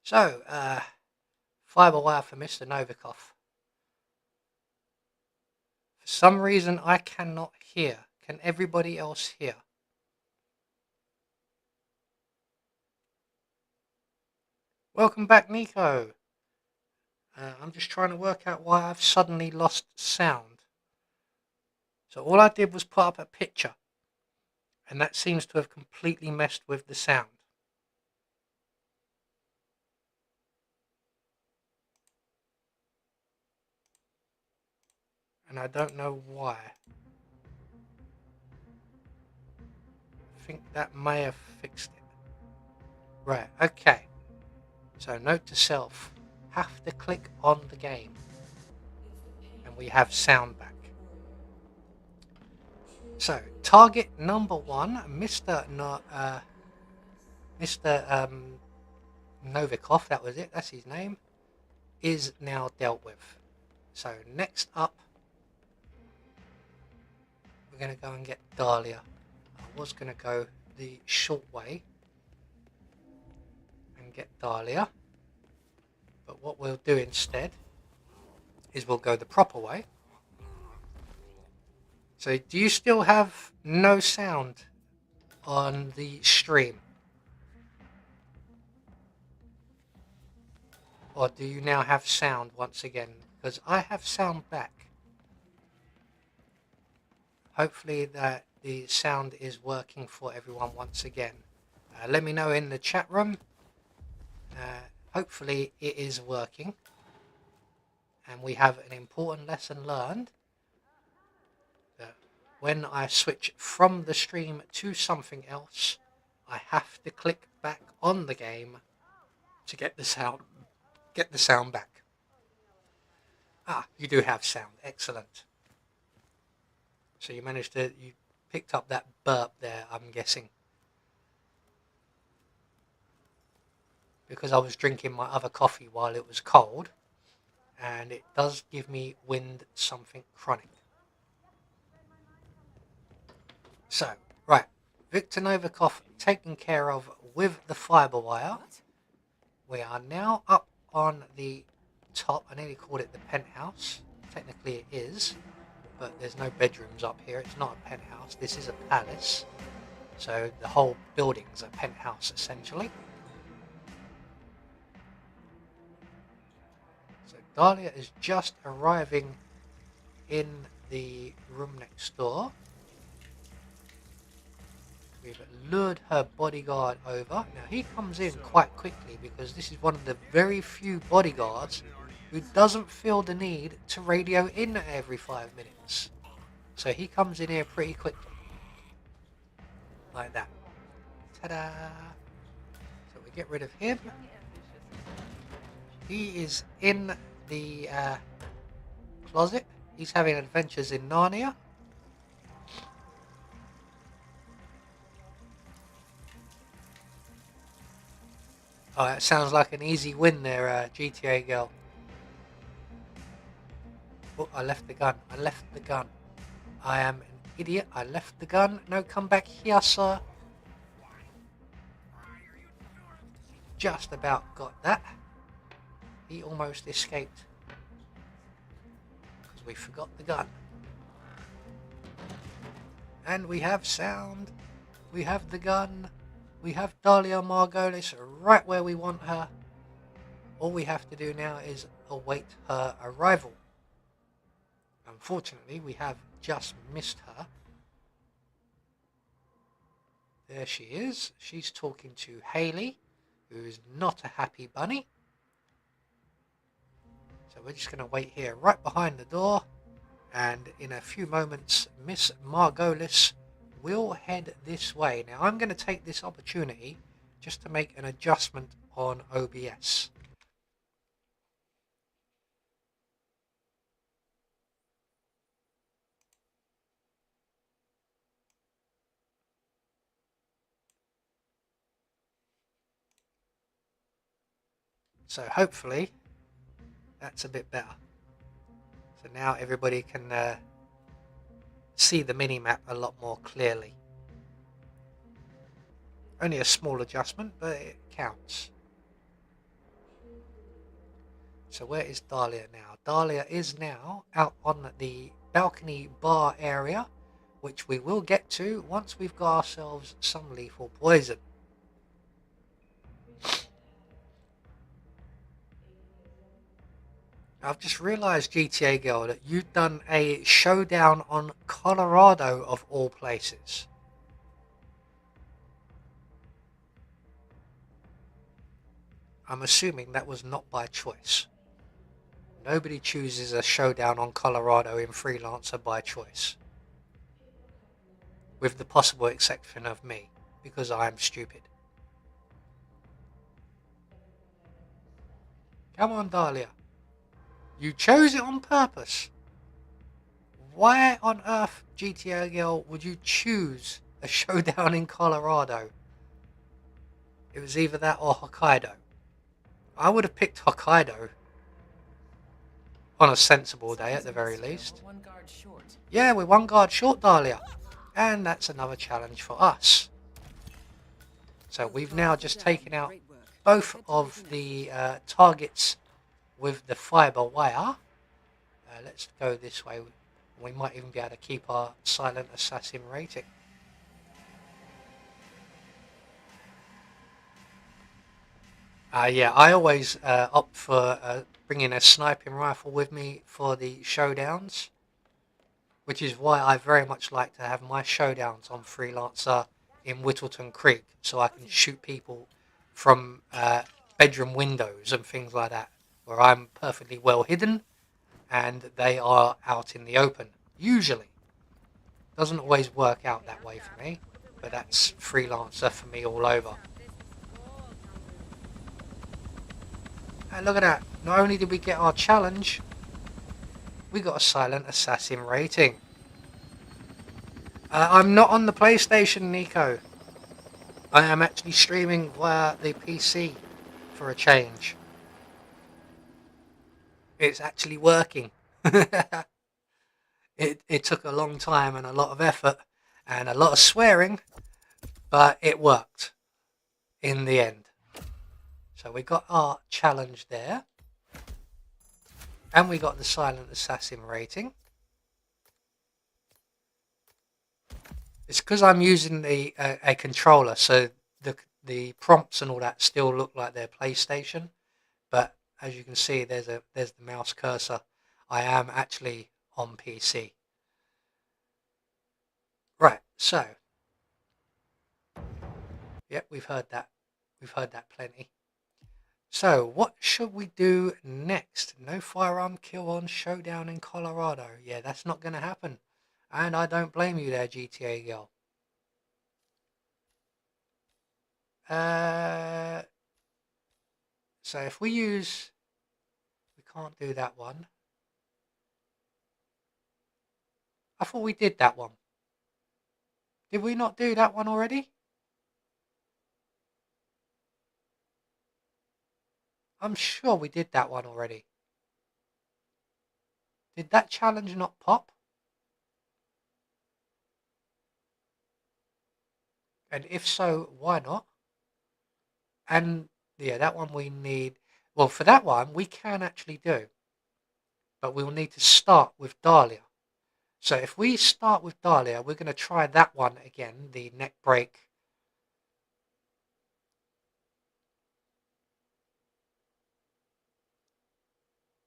So, fiber wire for Mr. Novikov. For some reason, I cannot hear. Can everybody else hear? Welcome back, Nico. I'm just trying to work out why I've suddenly lost sound. So all I did was put up a picture, and that seems to have completely messed with the sound. And I don't know why. I think that may have fixed it. Right, okay. So note to self, have to click on the game. And we have sound back. So, target number 1, Mr. Novikov, that was it, that's his name, is now dealt with. So, next up, we're going to go and get Dahlia. I was going to go the short way and get Dahlia, but what we'll do instead is we'll go the proper way. So, do you still have no sound on the stream? Or do you now have sound once again? Because I have sound back. Hopefully that the sound is working for everyone once again. Let me know in the chat room. Hopefully it is working. And we have an important lesson learned. That when I switch from the stream to something else, I have to click back on the game to get the sound back. Ah, you do have sound. Excellent. So you picked up that burp there, I'm guessing. Because I was drinking my other coffee while it was cold. And it does give me wind something chronic. So, right. Viktor Novikov taken care of with the fiber wire. What? We are now up on the top. I nearly called it the penthouse. Technically it is. But there's no bedrooms up here. It's not a penthouse. This is a palace. So the whole building's a penthouse essentially. So Dahlia is just arriving in the room next door. We've lured her bodyguard over. Now he comes in quite quickly because this is one of the very few bodyguards who doesn't feel the need to radio in every 5 minutes. So he comes in here pretty quickly. Like that. Ta-da! So we get rid of him. He is in the closet. He's having adventures in Narnia. Oh, that sounds like an easy win there, GTA girl. Oh, I left the gun. I am an idiot. I left the gun. No, come back here, sir. Just about got that. He almost escaped. Because we forgot the gun. And we have sound. We have the gun. We have Dahlia Margolis right where we want her. All we have to do now is await her arrival. Unfortunately, we have just missed her. There she is. She's talking to Haley, who is not a happy bunny. So we're just going to wait here right behind the door. And in a few moments, Miss Margolis will head this way. Now, I'm going to take this opportunity just to make an adjustment on OBS. So hopefully that's a bit better. So now everybody can see the mini-map a lot more clearly. Only a small adjustment, but it counts. So where is Dahlia now? Dahlia is now out on the balcony bar area, which we will get to once we've got ourselves some lethal poison. I've just realised, GTA Girl, that you've done a showdown on Colorado of all places. I'm assuming that was not by choice. Nobody chooses a showdown on Colorado in Freelancer by choice. With the possible exception of me, because I am stupid. Come on, Dahlia. You chose it on purpose. Why on earth, GTA Girl, would you choose a showdown in Colorado? It was either that or Hokkaido. I would have picked Hokkaido. On a sensible day, at the very least. One guard short. Yeah, we're one guard short, Dahlia. And that's another challenge for us. So we've now just taken out both of the targets with the fibre wire. Let's go this way. We might even be able to keep our silent assassin rating. Yeah, I always opt for bringing a sniping rifle with me for the showdowns, which is why I very much like to have my showdowns on Freelancer in Whittleton Creek, so I can shoot people from bedroom windows and things like that, where I'm perfectly well hidden and they are out in the open. Usually. Doesn't always work out that way for me, but that's Freelancer for me all over. And look at that, not only did we get our challenge, we got a silent assassin rating. I'm not on the PlayStation, Nico. I am actually streaming via the PC for a change. It's actually working. It took a long time and a lot of effort and a lot of swearing, but it worked in the end. So we got our challenge there. And we got the silent assassin rating. It's because I'm using a controller, so the prompts and all that still look like they're PlayStation. But as you can see, there's the mouse cursor. I am actually on PC. Right, so. Yep, we've heard that. We've heard that plenty. So, what should we do next? No firearm kill on showdown in Colorado. Yeah, that's not going to happen. And I don't blame you there, GTA girl. So if we use... We can't do that one. I thought we did that one. Did we not do that one already? I'm sure we did that one already. Did that challenge not pop? And if so, why not? And yeah, that one we need... Well, for that one, we can actually do. But we'll need to start with Dahlia. So if we start with Dahlia, we're going to try that one again, the neck break.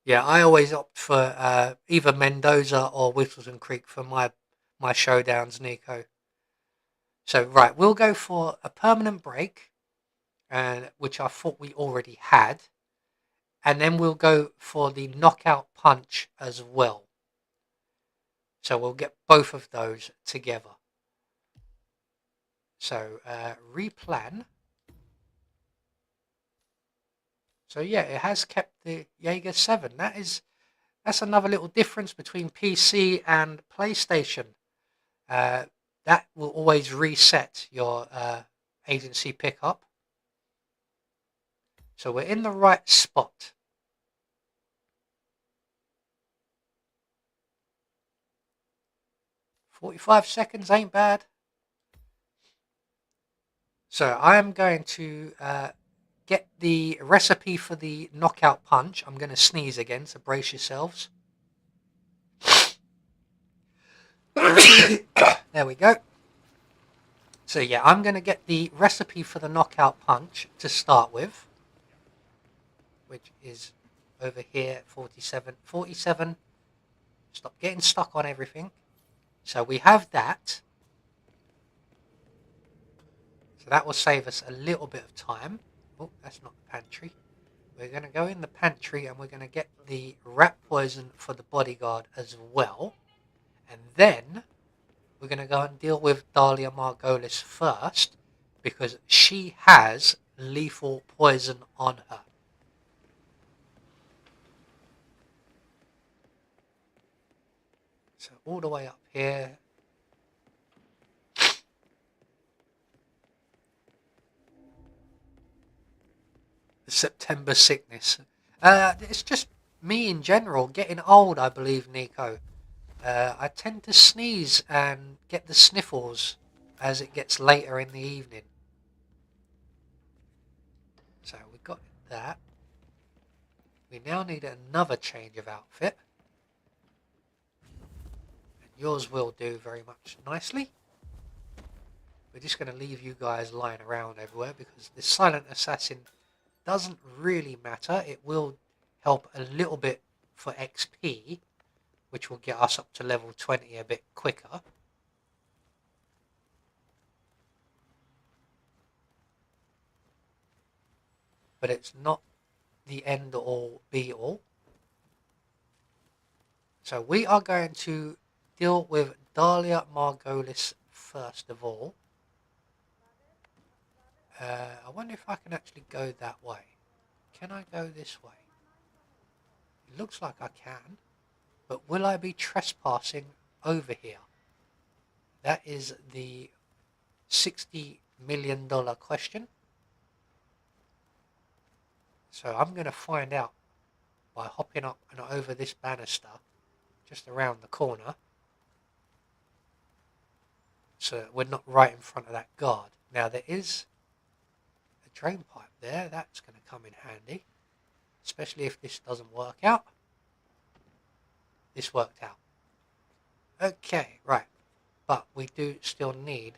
Yeah, I always opt for either Mendoza or Whittleton Creek for my showdowns, Nico. So, right, we'll go for a permanent break, which I thought we already had. And then we'll go for the knockout punch as well. So we'll get both of those together. So, replan. So yeah, it has kept the Jaeger 7. That's another little difference between PC and PlayStation. That will always reset your agency pickup. So we're in the right spot. "45 seconds ain't bad." So I'm going to get the recipe for the knockout punch. I'm going to sneeze again, so brace yourselves. There we go. So yeah, I'm going to get the recipe for the knockout punch to start with, which is over here, 47. 47. Stop getting stuck on everything. So we have that. So that will save us a little bit of time. Oh, that's not the pantry. We're going to go in the pantry and we're going to get the rat poison for the bodyguard as well. And then we're going to go and deal with Dahlia Margolis first, because she has lethal poison on her. So all the way up here. The September sickness. It's just me in general getting old, I believe, Nico. I tend to sneeze and get the sniffles as it gets later in the evening. So we got that. We now need another change of outfit. And yours will do very much nicely. We're just going to leave you guys lying around everywhere because this silent assassin doesn't really matter. It will help a little bit for XP, which will get us up to level 20 a bit quicker. But it's not the end all be all. So we are going to deal with Dahlia Margolis first of all. I wonder if I can actually go that way. Can I go this way? It looks like I can. But will I be trespassing over here? That is the $60 million question. So I'm going to find out by hopping up and over this banister just around the corner. So we're not right in front of that guard. Now there is a drain pipe there. That's going to come in handy. Especially if this doesn't work out. This worked out. Okay, right. But we do still need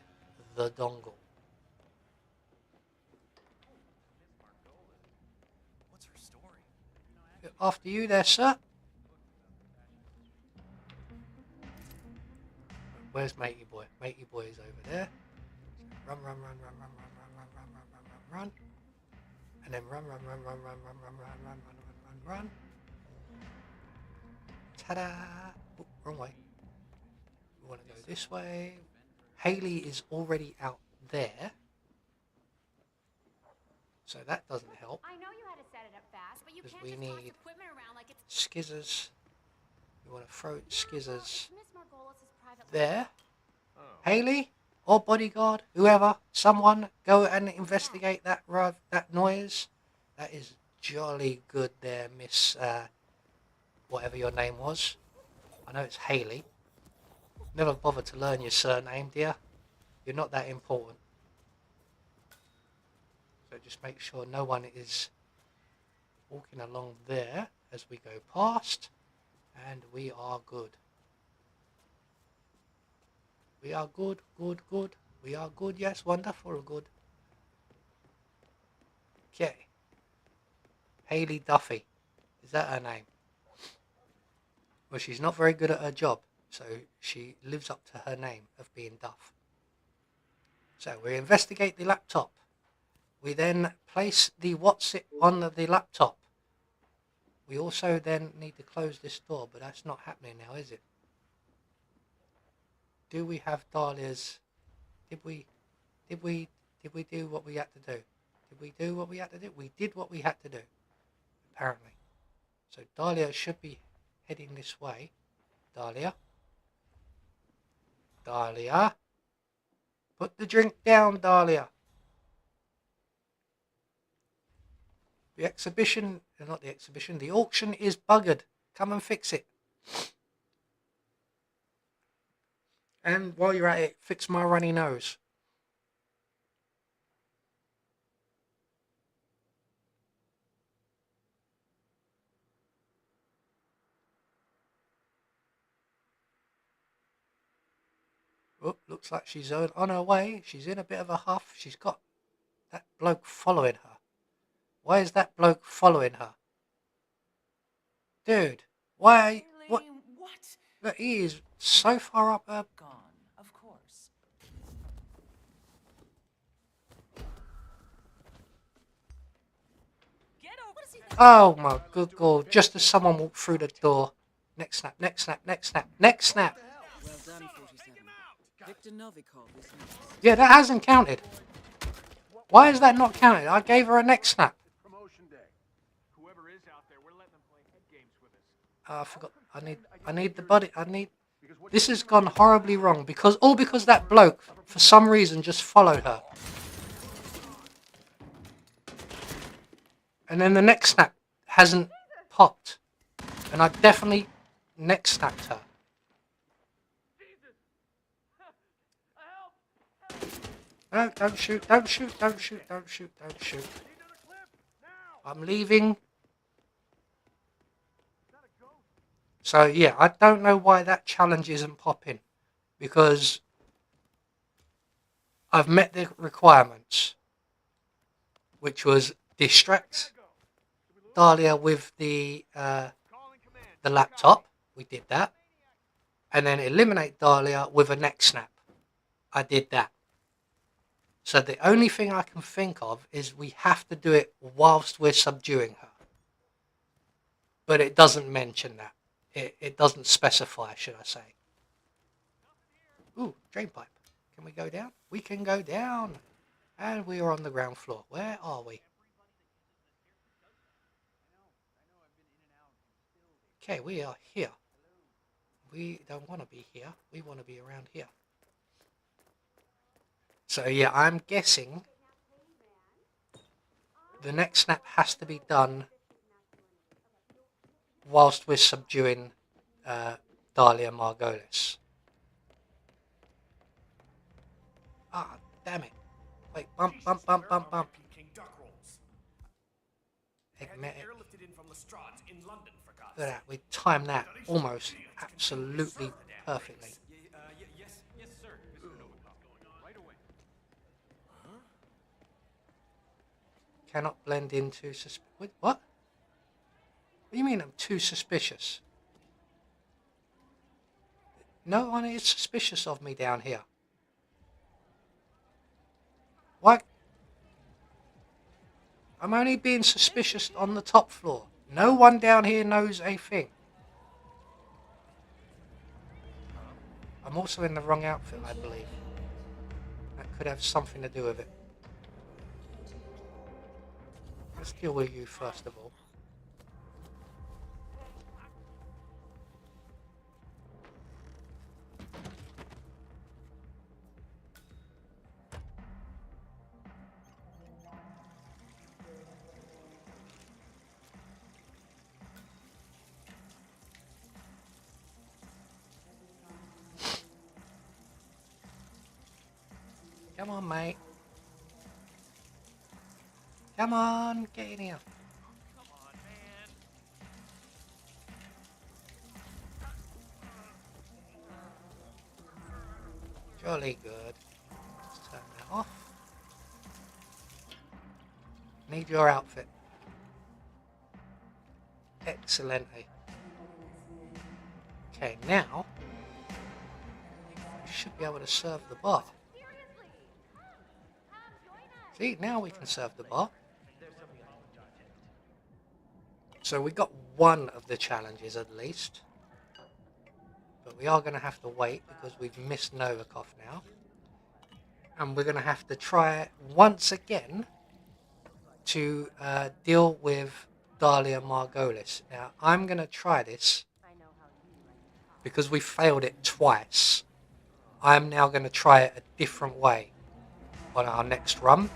the dongle. What's her story? After you there, sir. Where's Matey Boy? Matey Boy is over there. Run, run, run, run, run, run, run, run, run, run, run, run, run. And then run, run, run, run, run, run, run, run, run, run, run, run. Ta-da! Oh, wrong way. We want to go this way. Haley is already out there. So that doesn't help. I know you had to set it up fast, but you Because can't we just toss need equipment around like it's skizzers. We want to throw skizzers It's Miss Margolis' private there. Oh. Haley or bodyguard, whoever, someone go and investigate that that noise. That is jolly good there, Miss whatever your name was. I know it's Haley. Never bothered to learn your surname, dear. You're not that important. So just make sure no one is walking along there as we go past. And we are good. We are good, good, good. We are good, yes, wonderful, good. Okay. Haley Duffy. Is that her name? Well, she's not very good at her job, so she lives up to her name of being Duff. So we investigate the laptop. We then place the what's it on the laptop. We also then need to close this door, but that's not happening now, is it? Do we have Dahlia's? Did we do what we had to do? Did we do what we had to do? We did what we had to do, apparently. So Dahlia should be heading this way. Dahlia. Dahlia. Put the drink down, Dahlia. The exhibition, not the exhibition, the auction is buggered. Come and fix it. And while you're at it, fix my runny nose. Oh, looks like she's on her way. She's in a bit of a huff. She's got that bloke following her. Why is that bloke following her? Dude, why? What? What? Look, he is so far up her. Gone, of course. Get over. Oh my good God. Just as someone walked through the door. Next snap, next snap, next snap, next snap. Well done, 47. Victor Novikov is next. Yeah, that hasn't counted. Why is that not counted? I gave her a neck snap. Promotion day. Whoever is out there, we're letting them play head games with us. I forgot. I need the buddy. This has gone horribly wrong because that bloke, for some reason, just followed her. And then the neck snap hasn't popped. And I definitely neck snapped her. No, don't shoot, don't shoot, don't shoot, don't shoot, don't shoot. I'm leaving. So yeah, I don't know why that challenge isn't popping. Because I've met the requirements. Which was distract Dahlia with the laptop. We did that. And then eliminate Dahlia with a neck snap. I did that. So the only thing I can think of is we have to do it whilst we're subduing her. But it doesn't mention that. It doesn't specify, should I say. Ooh, drain pipe. Can we go down? We can go down. And we are on the ground floor. Where are we? Okay, we are here. We don't want to be here. We want to be around here. So yeah, I'm guessing the next snap has to be done whilst we're subduing Dahlia Margolis. Ah, damn it. Wait, bump. Look at that, we timed that almost absolutely perfectly. Yes, sir. Mr. Novikov. Right away. Cannot blend into what? What do you mean I'm too suspicious? No one is suspicious of me down here. What? I'm only being suspicious on the top floor. No one down here knows a thing. I'm also in the wrong outfit, I believe. That could have something to do with it. Let's deal with you first of all. Come on, mate. Come on, get in here. Come on, man. Jolly good. Let's turn that off. Need your outfit. Excellently. Okay, now we should be able to serve the bar. See, now we can serve the bar. So we got one of the challenges at least. But we are going to have to wait because we've missed Novikov now. And we're going to have to try once again to deal with Dahlia Margolis. Now, I'm going to try this because we failed it twice. I'm now going to try it a different way on our next run.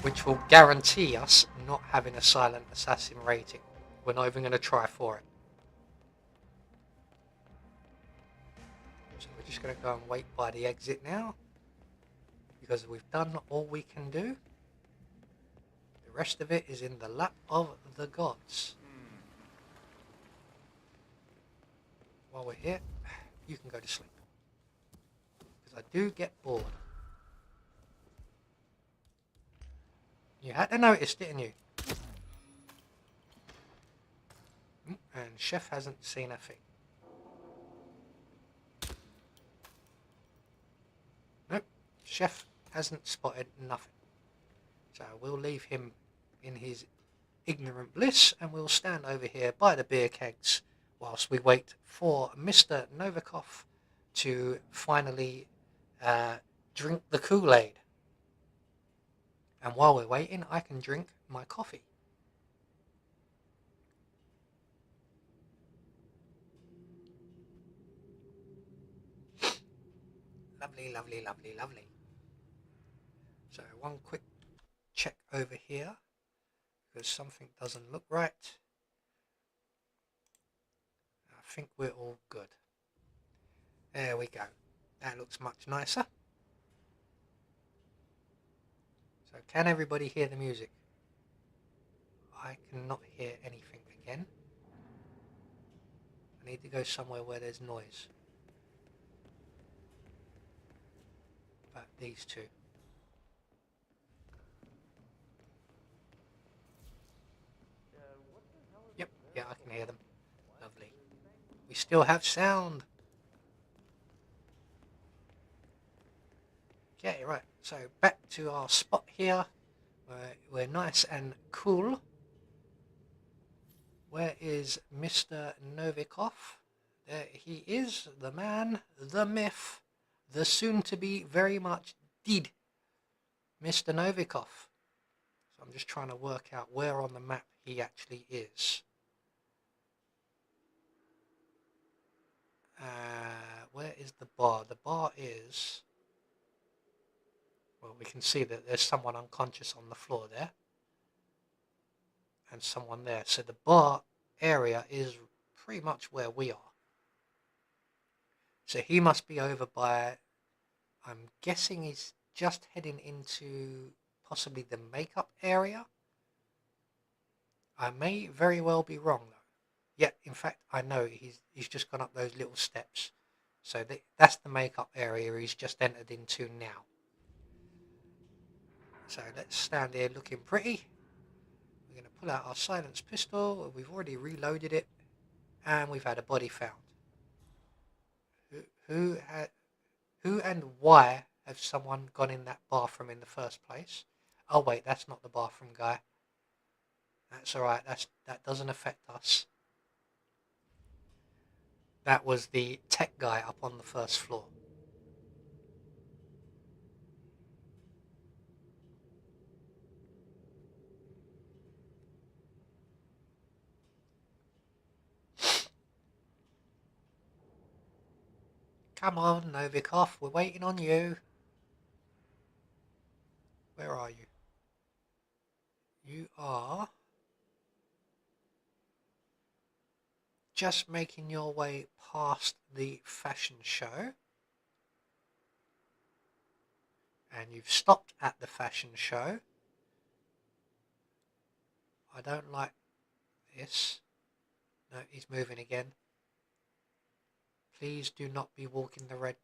which will guarantee us not having a silent assassin rating. We're not even going to try for it. So we're just going to go and wait by the exit now, because we've done all we can do. The rest of it is in the lap of the gods. While we're here, you can go to sleep, because I do get bored. You had to notice, didn't you? And Chef hasn't seen a thing. Nope, Chef hasn't spotted nothing. So we'll leave him in his ignorant bliss, and we'll stand over here by the beer kegs whilst we wait for Mr. Novikov to finally drink the Kool-Aid. And while we're waiting, I can drink my coffee. Lovely, lovely, lovely, lovely. So one quick check over here, because something doesn't look right. I think we're all good. There we go. That looks much nicer. So can everybody hear the music? I cannot hear anything again. I need to go somewhere where there's noise. But these two. Yep, yeah, I can hear them. Lovely. We still have sound. Okay, right. So back to our spot here. We're nice and cool. Where is Mr. Novikov? There he is, the man, the myth, the soon-to-be very much dead Mr. Novikov. So I'm just trying to work out where on the map he actually is. Where is the bar? The bar is... Well, we can see that there's someone unconscious on the floor there. And someone there. So the bar area is pretty much where we are. So he must be over by... I'm guessing he's just heading into possibly the makeup area. I may very well be wrong though. Yeah, in fact, I know he's just gone up those little steps. So that's the makeup area he's just entered into now. So let's stand here looking pretty. We're going to pull out our silenced pistol. We've already reloaded it. And we've had a body found. Who and why have someone gone in that bathroom in the first place? Oh wait, that's not the bathroom guy. That's alright, that doesn't affect us. That was the tech guy up on the first floor. Come on, Novikov, we're waiting on you. Where are you? You are just making your way past the fashion show. And you've stopped at the fashion show. I don't like this. No, he's moving again. Please do not be walking the red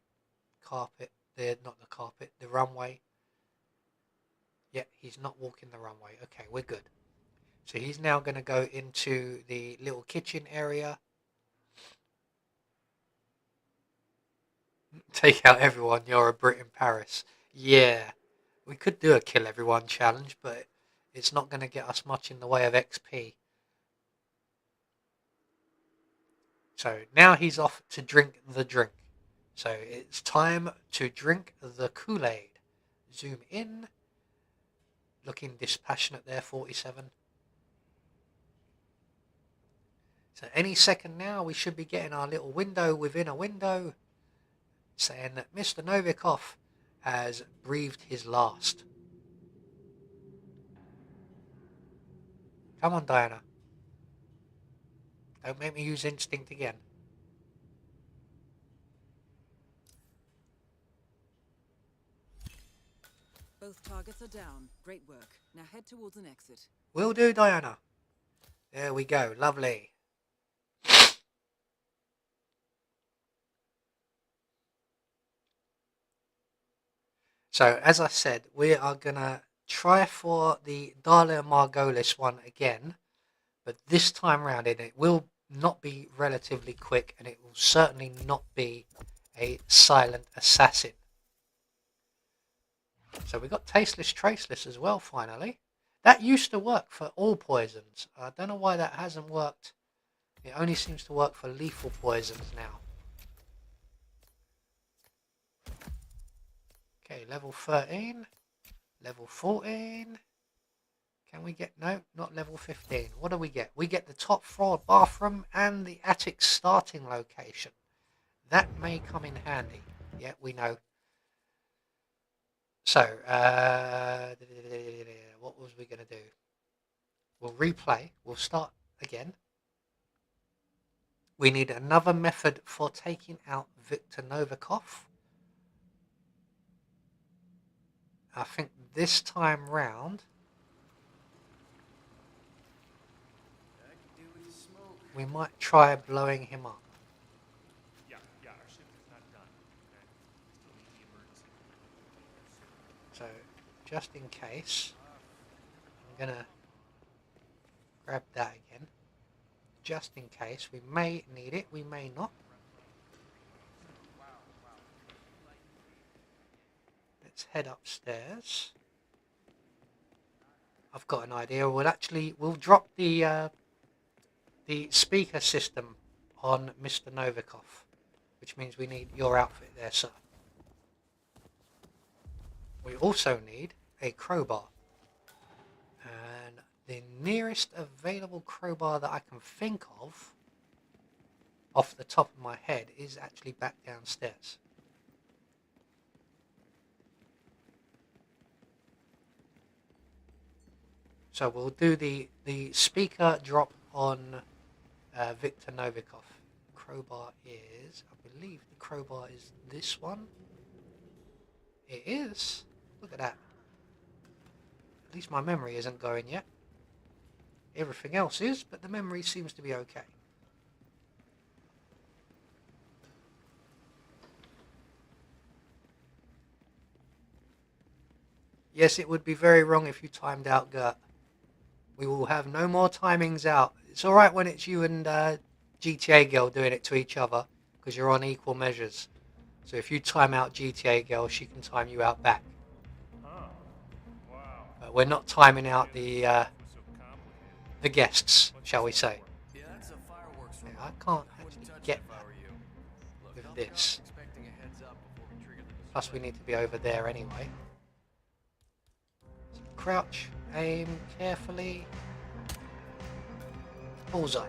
carpet. Not the carpet, the runway. Yeah, he's not walking the runway. Okay, we're good. So he's now going to go into the little kitchen area. Take out everyone, you're a Brit in Paris. Yeah, we could do a kill everyone challenge, but it's not going to get us much in the way of XP. So now he's off to drink the drink. So it's time to drink the Kool-Aid. Zoom in. Looking dispassionate there, 47. So any second now we should be getting our little window within a window saying that Mr. Novikov has breathed his last. Come on, Diana. Don't make me use instinct again. Both targets are down. Great work. Now head towards an exit. Will do, Diana. There we go. Lovely. So, as I said, we are going to try for the Dalia Margolis one again. But this time round, it will not be relatively quick, and it will certainly not be a silent assassin. So we got Tasteless Traceless as well, finally. That used to work for all poisons. I don't know why that hasn't worked. It only seems to work for lethal poisons now. Okay, level 13. Level 14. Can we get... No, not level 15. What do we get? We get the top floor bathroom and the attic starting location. That may come in handy. Yeah, we know. So, what was we going to do? We'll replay. We'll start again. We need another method for taking out Viktor Novikov. I think this time round, we might try blowing him up. Yeah, our shift is not done. Okay? Still need the emergency. So, just in case, I'm going to grab that again. Just in case. We may need it, we may not. Let's head upstairs. I've got an idea. We'll drop the speaker system on Mr. Novikov, which means we need your outfit there, sir. We also need a crowbar. And the nearest available crowbar that I can think of, off the top of my head, is actually back downstairs. So we'll do the speaker drop on Viktor Novikov. Crowbar is, I believe the crowbar is this one. It is. Look at that. At least my memory isn't going yet. Everything else is, but the memory seems to be okay. Yes, it would be very wrong if you timed out, Gert. We will have no more timings out. It's alright when it's you and GTA Girl doing it to each other, because you're on equal measures. So if you time out GTA Girl, she can time you out back. Huh. Wow. But we're not timing out the guests, shall we say. Yeah, that's a fireworks Yeah, remote. I can't I wouldn't actually touch get it if I that were you. Look, with I'll be this. expecting a heads up before we trigger the Plus we display. need to be over there anyway. So crouch, aim carefully. Bullseye.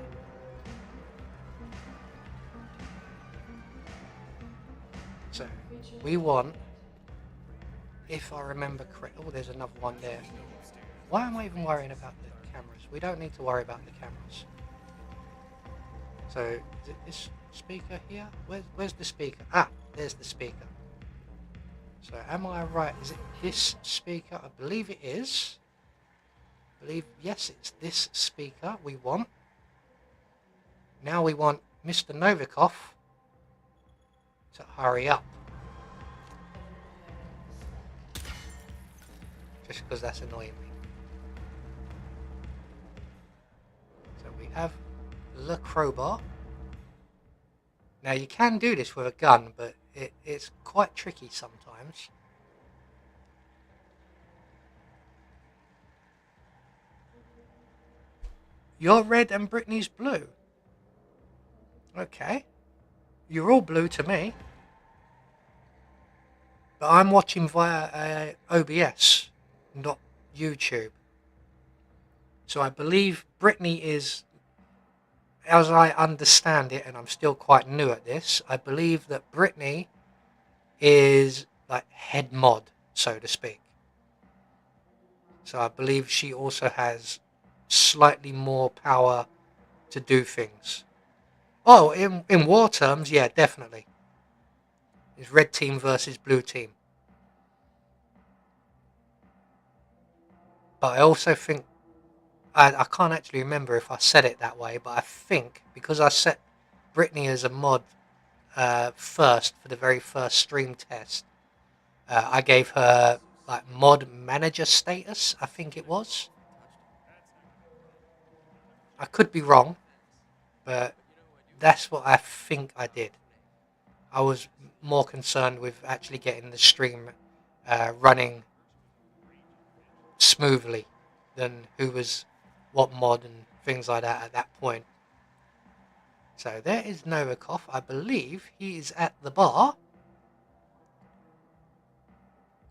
So we want, if I remember correctly, oh, there's another one there. Why am I even worrying about the cameras? We don't need to worry about the cameras. So is it this speaker here? Where's the speaker? Ah, there's the speaker. So am I right? Is it this speaker? I believe it is. Yes, it's this speaker we want. Now we want Mr. Novikov to hurry up. Just because that's annoying me. So we have the crowbar. Now you can do this with a gun, but it's quite tricky sometimes. You're red and Brittany's blue. Okay. You're all blue to me. But I'm watching via OBS, not YouTube. So I believe Brittany is, as I understand it, and I'm still quite new at this, I believe that Brittany is like head mod, so to speak. So I believe she also has slightly more power to do things. Oh, in war terms, yeah, definitely. It's red team versus blue team. But I also think, I can't actually remember if I said it that way, but I think because I set Brittany as a mod first for the very first stream test, I gave her like mod manager status, I think it was. I could be wrong, but that's what I think I did. I was more concerned with actually getting the stream running smoothly than who was what mod and things like that at that point. So there is Novikov. I believe he is at the bar.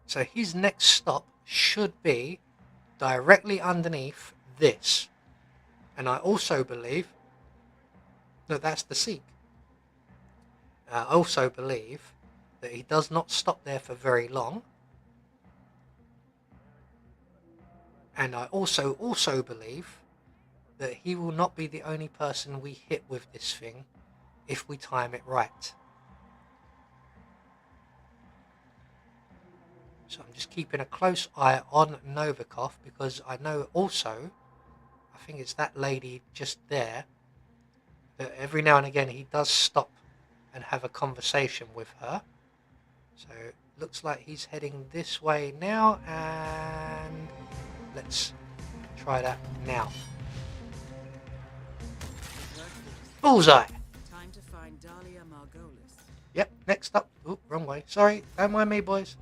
So his next stop should be directly underneath this. And I also believe that that's the Sikh. I also believe that he does not stop there for very long. And I also believe that he will not be the only person we hit with this thing if we time it right. So I'm just keeping a close eye on Novikov because I know also, I think it's that lady just there, that every now and again he does stop and have a conversation with her. So it looks like he's heading this way now, and let's try that now. Bullseye! Time to find Dahlia Margolis. Yep, next up. Oop, wrong way. Sorry, don't mind me, boys.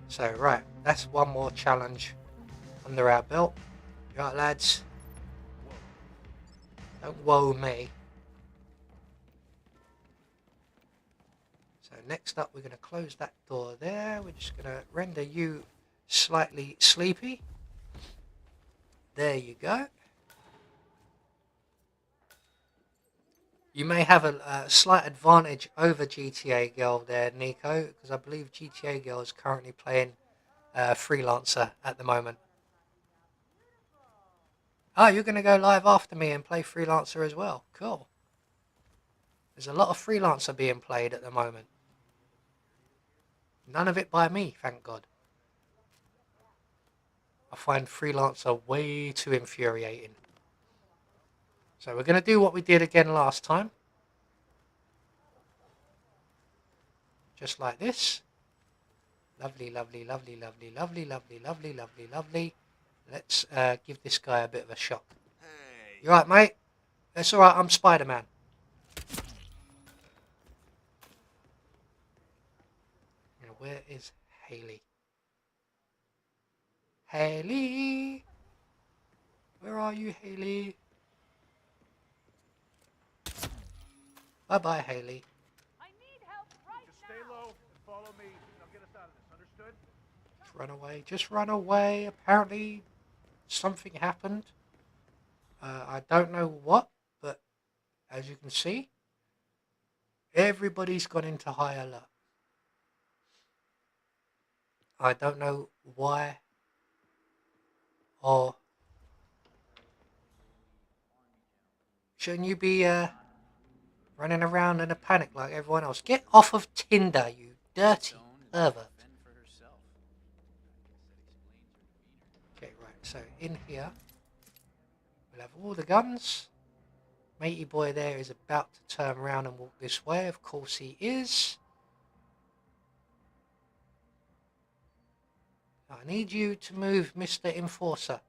So, right, that's one more challenge under our belt. Right, lads. Don't whoa me. So, next up, we're going to close that door there. We're just going to render you slightly sleepy. There you go. You may have a slight advantage over GTA Girl there, Nico, because I believe GTA Girl is currently playing Freelancer at the moment. Oh, you're going to go live after me and play Freelancer as well. Cool. There's a lot of Freelancer being played at the moment. None of it by me, thank God. I find Freelancer way too infuriating. So we're going to do what we did again last time. Just like this. Lovely, lovely, lovely, lovely, lovely, lovely, lovely, lovely, lovely. Let's give this guy a bit of a shock. Hey. You right, mate? That's alright, I'm Spider-Man. Now, where is Haley? Haley! Where are you, Haley? Bye-bye, Haley. I need help right Just stay low and follow me. I'll get us out of this, understood? Just run away. Just run away. Apparently, something happened. I don't know what, but as you can see, everybody's gone into high alert. I don't know why or shouldn't you be running around in a panic like everyone else? Get off of Tinder, you dirty pervert. Okay, right, so in here we'll have all the guns. Matey boy there is about to turn around and walk this way. Of course he is. I need you to move, Mr. Enforcer.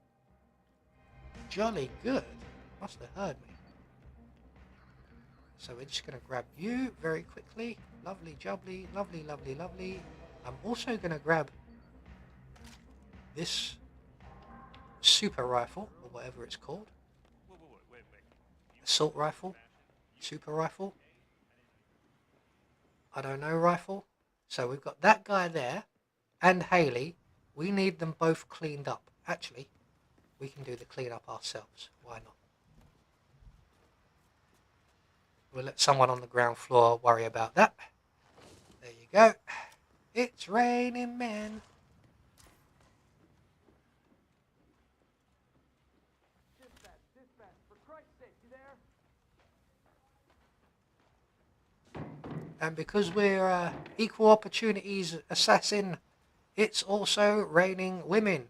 Jolly good. Must have heard me. So we're just going to grab you very quickly. Lovely jubbly, lovely, lovely, lovely. I'm also going to grab this super rifle, or whatever it's called. Assault rifle, super rifle, I don't know, rifle. So we've got that guy there and Haley. We need them both cleaned up. Actually, we can do the cleanup ourselves. Why not? We'll let someone on the ground floor worry about that. There you go. It's raining men. Dispatch, for Christ's sake, you there? And because we're equal opportunities assassin, it's also raining women.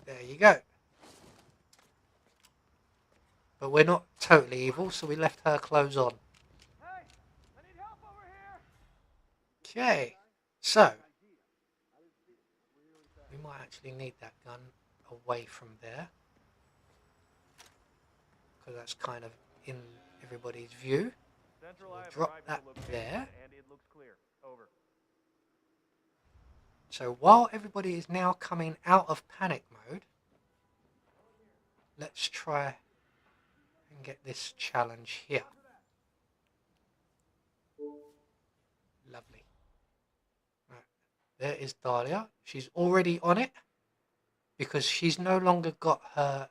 There you go. But we're not totally evil, so we left her clothes on. Hey, I need help over here. Okay, so we might actually need that gun away from there, because that's kind of in everybody's view. Central, We'll I have drop arrived that at the location, there. and it looks clear. Over. So while everybody is now coming out of panic mode, let's try and get this challenge here. Lovely. Right. There is Dahlia. She's already on it because she's no longer got her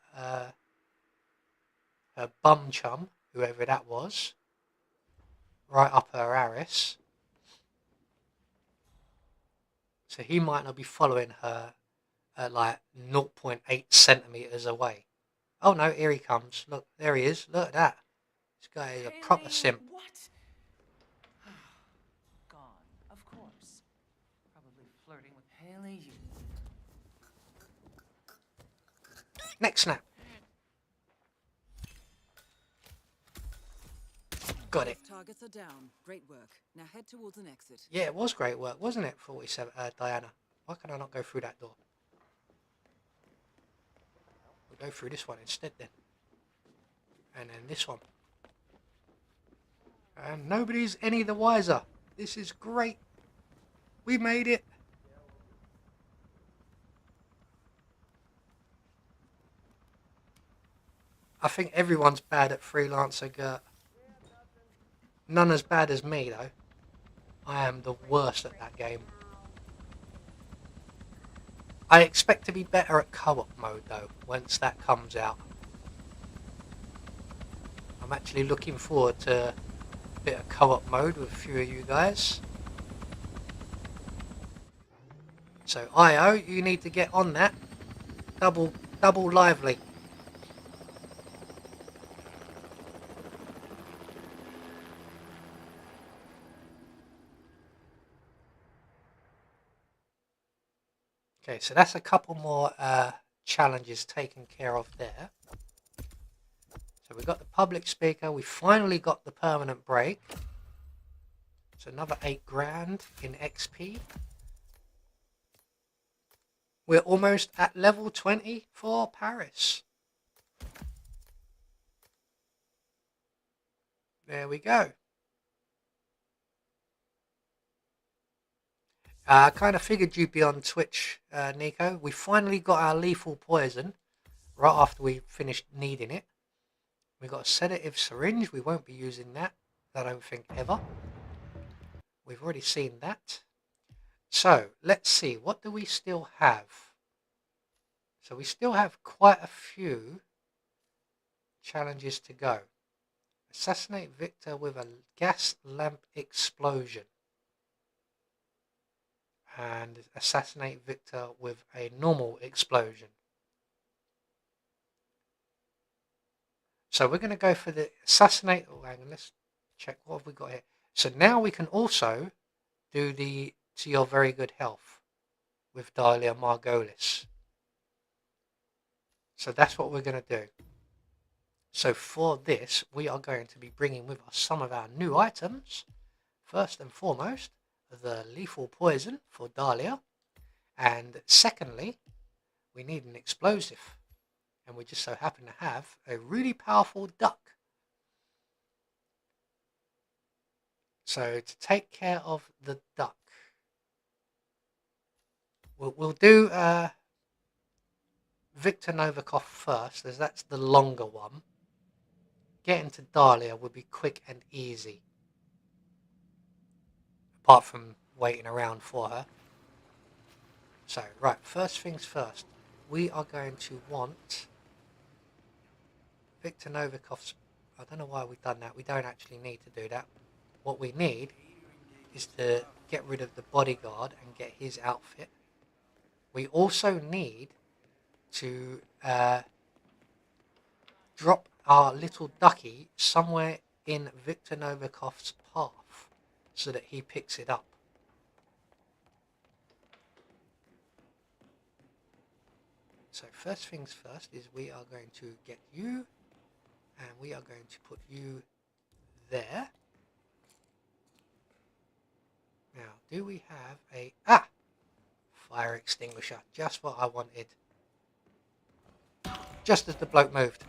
bum chum, whoever that was, right up her arse. So he might not be following her at like 0.8 centimeters away. Oh no, here he comes. Look, there he is. Look at that. This guy is a proper simp. What? Gone, of course. Probably flirting with Haley. You. Next snap. Got it. Targets are down. Great work. Now head towards an exit. Yeah, it was great work, wasn't it, 47, Diana? Why can I not go through that door? We'll go through this one instead then. And then this one. And nobody's any the wiser. This is great. We made it. I think everyone's bad at Freelancer, Gert. None as bad as me, though. I am the worst at that game. I expect to be better at co-op mode, though, once that comes out. I'm actually looking forward to a bit of co-op mode with a few of you guys. So, IO, you need to get on that. Double lively. Okay, so that's a couple more challenges taken care of there. So we got the public speaker. We finally got the permanent break. It's another 8 grand in XP. We're almost at level 20 for Paris. There we go. I kind of figured you'd be on Twitch, Nico. We finally got our lethal poison right after we finished needing it. We got a sedative syringe. We won't be using that, I don't think, ever. We've already seen that. So let's see, what do we still have? So we still have quite a few challenges to go. Assassinate Victor with a gas lamp explosion. And assassinate Victor with a normal explosion. So we're going to go for the assassinate. Oh, hang on, let's check what have we got here. So now we can also do the to your very good health with Dahlia Margolis. So that's what we're going to do. So for this, we are going to be bringing with us some of our new items. First and foremost, the lethal poison for Dahlia. And secondly, we need an explosive. And we just so happen to have a really powerful duck. So to take care of the duck, we'll do Victor Novikov first, as that's the longer one. Getting to Dahlia would be quick and easy. Apart from waiting around for her. So, right, first things first. We are going to want Victor Novikov's... I don't know why we've done that. We don't actually need to do that. What we need is to get rid of the bodyguard and get his outfit. We also need to drop our little ducky somewhere in Victor Novikov's path so that he picks it up. So first things first is we are going to get you, and we are going to put you there. Now, do we have a... fire extinguisher. Just what I wanted. Just as the bloke moved.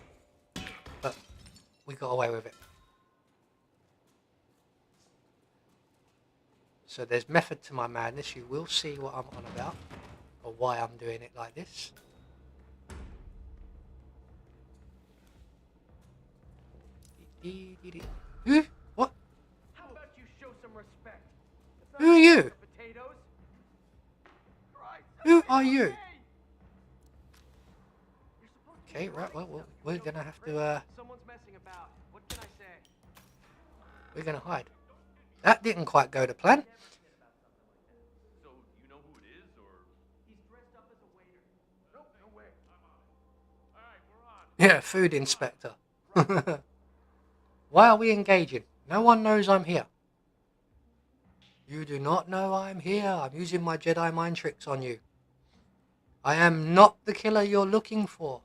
But we got away with it. So there's method to my madness. You will see what I'm on about, or why I'm doing it like this. Who? What? How about you show some respect? Who are you? Potatoes? Who are you? Okay, right, well, we're gonna have to, Someone's messing about. What can I say? we're gonna hide. That didn't quite go to plan. So, you know who it is, or? He's dressed up as a waiter. Nope, no way. Alright, we're on. Yeah, food inspector. Why are we engaging? No one knows I'm here. You do not know I'm here. I'm using my Jedi mind tricks on you. I am not the killer you're looking for.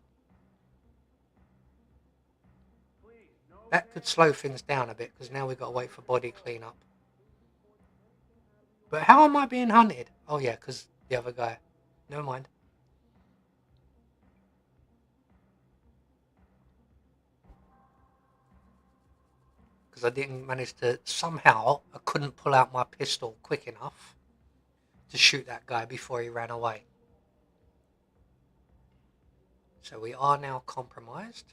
That could slow things down a bit, because now we've got to wait for body cleanup. But how am I being hunted? Oh yeah, because the other guy. Never mind. Because I didn't manage to, somehow, I couldn't pull out my pistol quick enough to shoot that guy before he ran away. So we are now compromised.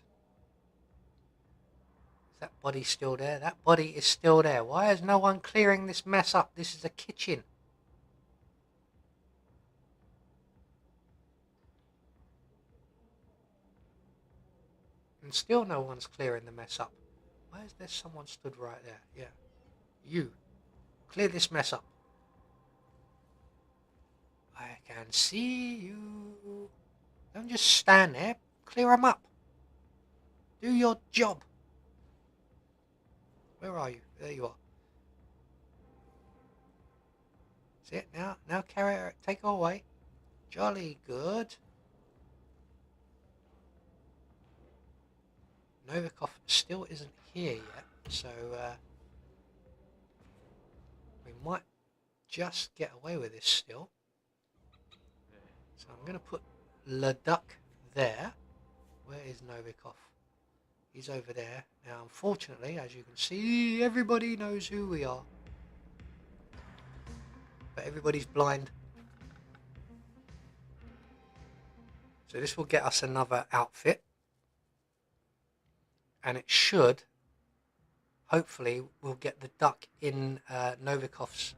Is that body still there? That body is still there. Why is no one clearing this mess up? This is a kitchen. And still no one's clearing the mess up. Why is there someone stood right there? Yeah. You. Clear this mess up. I can see you. Don't just stand there. Clear them up. Do your job. Where are you? There you are. See it now? Now carry her. Take her away. Jolly good. Novikov still isn't here yet, so we might just get away with this still. So I'm going to put Leduc there. Where is Novikov? He's over there. Now, unfortunately, as you can see, everybody knows who we are. But everybody's blind. So this will get us another outfit. And it should, hopefully, we'll get the duck in Novikov's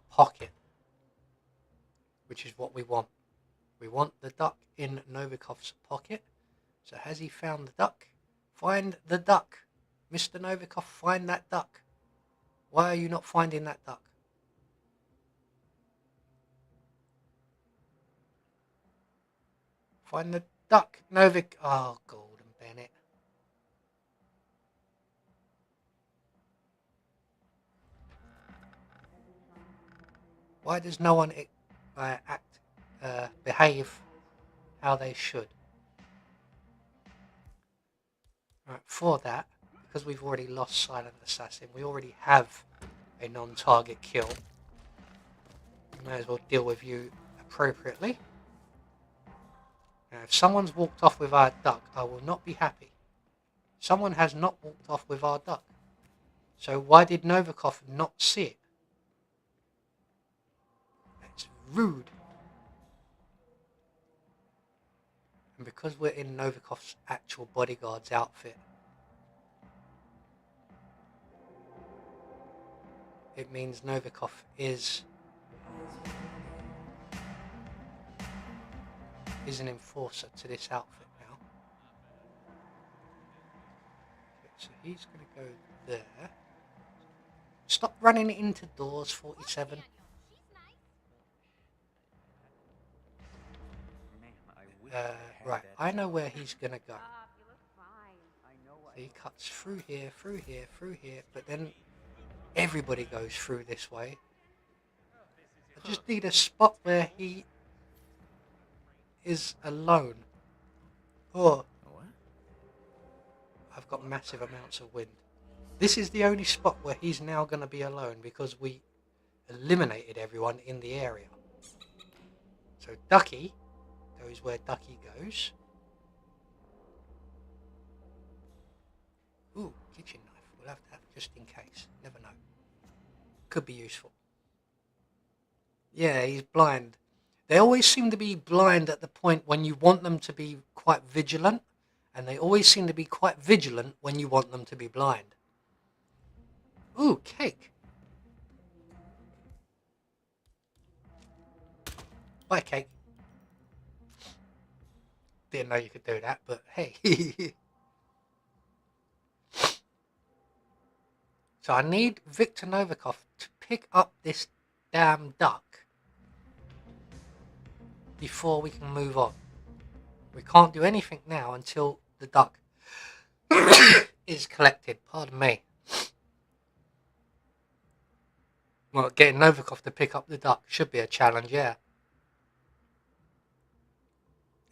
pocket, which is what we want. We want the duck in Novikov's pocket. So has he found the duck? Find the duck. Mr. Novikov, find that duck. Why are you not finding that duck? Find the duck, Novik. Oh, Golden Bennett. Why does no one behave how they should? Right, for that, because we've already lost Silent Assassin, we already have a non-target kill. We may as well deal with you appropriately. Now, if someone's walked off with our duck, I will not be happy. Someone has not walked off with our duck. So why did Novikov not see it? It's rude. And because we're in Novikov's actual bodyguard's outfit, it means Novikov is an enforcer to this outfit now. Okay, so he's going to go there. Stop running into doors, 47. Ma'am, I wish I had Right, that I know job. where he's gonna go. You look fine. I know So he cuts through here, through here, through here, but then everybody goes through this way. I just need a spot where he is alone. Oh, What? I've got massive amounts of wind. This is the only spot where he's now going to be alone because we eliminated everyone in the area. So Ducky goes where Ducky goes. Ooh, kitchen knife. We'll have to have just in case. Never know. Could be useful. Yeah, he's blind. They always seem to be blind at the point when you want them to be quite vigilant, and they always seem to be quite vigilant when you want them to be blind. Ooh, cake. Bye, cake. Didn't know you could do that, but hey. So I need Viktor Novikov to pick up this damn duck before we can move on. We can't do anything now until the duck is collected. Pardon me. Well, getting Novikov to pick up the duck should be a challenge, yeah.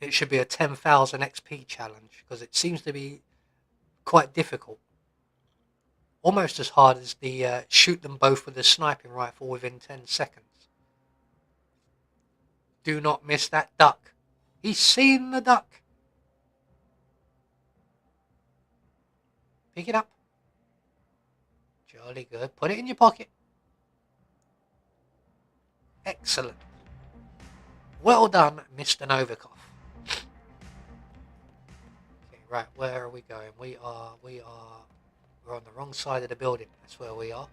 It should be a 10,000 XP challenge, because it seems to be quite difficult. Almost as hard as the shoot them both with a sniping rifle within 10 seconds. Do not miss that duck. He's seen the duck. Pick it up. Jolly good. Put it in your pocket. Excellent. Well done, Mr. Novikov. Okay, right, where are we going? We're on the wrong side of the building. That's where we are.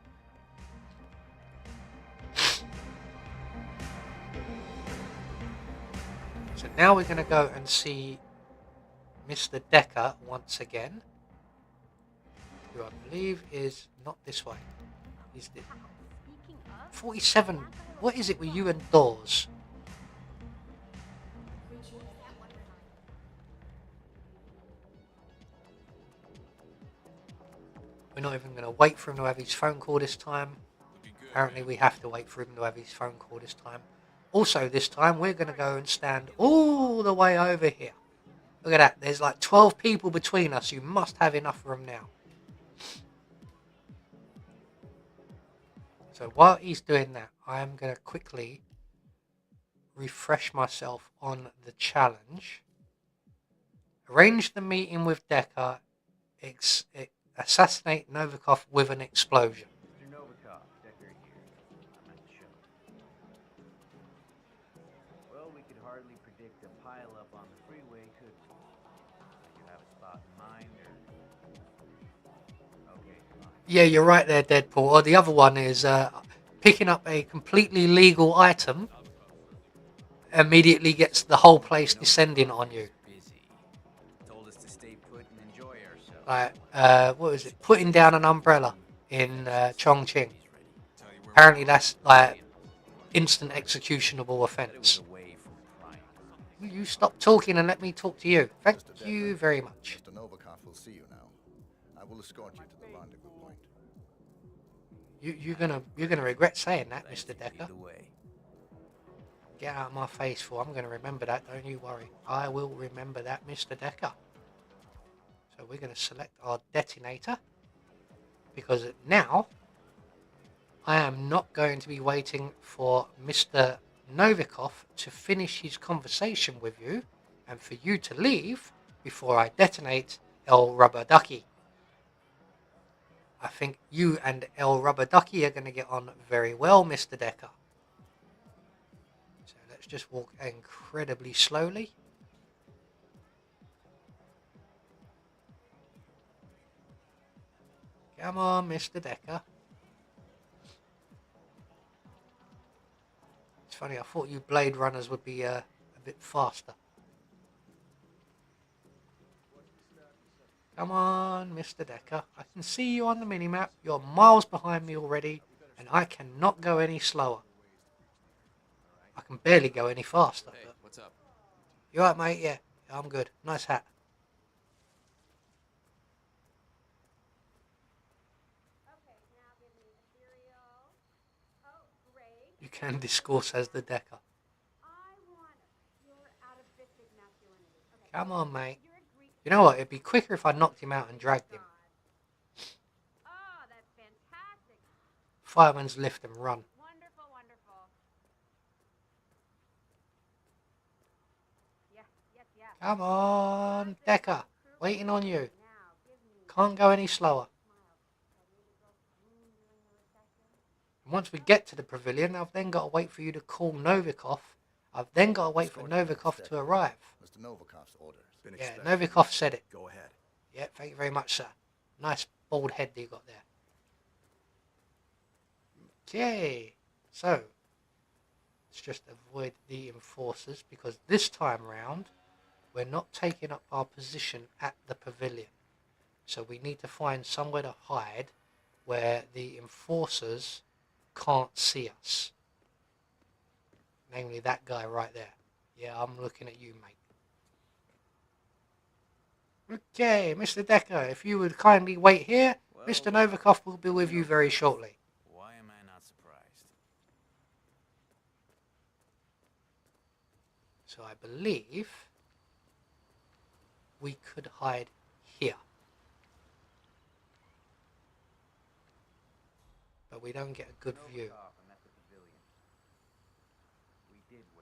So now we're going to go and see Mr. Decker once again, who I believe is not this way. He's the 47. What is it with you and doors? We're not even going to wait for him to have his phone call this time. Apparently we have to wait for him to have his phone call this time. Also this time we're going to go and stand all the way over here. Look at that. There's like 12 people between us. You must have enough room now. So while he's doing that, I am going to quickly refresh myself on the challenge. Arrange the meeting with Decker. Assassinate Novikov with an explosion. Mr. Novikov, Decker here. I'm at the show. Well, we could hardly predict a pile-up on the freeway, could we? Did you have a spot in mind, or...? Okay, fine. Yeah, you're right there, Deadpool. Or the other one is picking up a completely legal item immediately gets the whole place descending on you. Busy. Told us to stay put and enjoy ourselves. Like, what was it? Putting down an umbrella in Chongqing. Apparently that's like instant executionable offence. Will you stop talking and let me talk to you? Thank you very much. Mr. Novikov will see you now. I will escort you to the rendezvous point. You're gonna regret saying that, Mr. Decker. Get out of my face, fool. I'm gonna remember that. Don't you worry. I will remember that, Mr. Decker. So we're gonna select our detonator, because now I am not going to be waiting for Mr. Novikov to finish his conversation with you and for you to leave before I detonate El Rubber Ducky. I think you and El Rubber Ducky are going to get on very well, Mr. Decker. So let's just walk incredibly slowly. Come on, Mr. Decker. It's funny, I thought you Blade Runners would be a bit faster. Come on, Mr. Decker. I can see you on the minimap. You're miles behind me already, and I cannot go any slower. I can barely go any faster. Hey, what's up? You alright, mate? Yeah, I'm good. Nice hat. Okay, now give me the cereal. Oh, great. You can discourse as the Decker. I want it. You're out of basic masculinity. Okay. Come on, mate. You're a Greek. You know what? It'd be quicker if I knocked him out and dragged him. Oh, that's fantastic. Fireman's lift and run. Wonderful, wonderful. Yes, yes, yes. Come on, Decker. Waiting on you. Now, give me Can't go any slower. And once we get to the pavilion, I've then got to wait for you to call Novikov. I've then got to wait for Novikov to arrive. Mr. Novikov's orders. Been Yeah, expected. Novikov said it. Go ahead. Yeah, thank you very much, sir. Nice bald head that you got there. Okay, so let's just avoid the enforcers because this time round we're not taking up our position at the pavilion. So we need to find somewhere to hide where the enforcers can't see us. Namely that guy right there. Yeah, I'm looking at you, mate. Okay, Mr. Decker, if you would kindly wait here, Well, Mr. Novikov will be with you very shortly. Why am I not surprised? So I believe we could hide here. But we don't get a good view.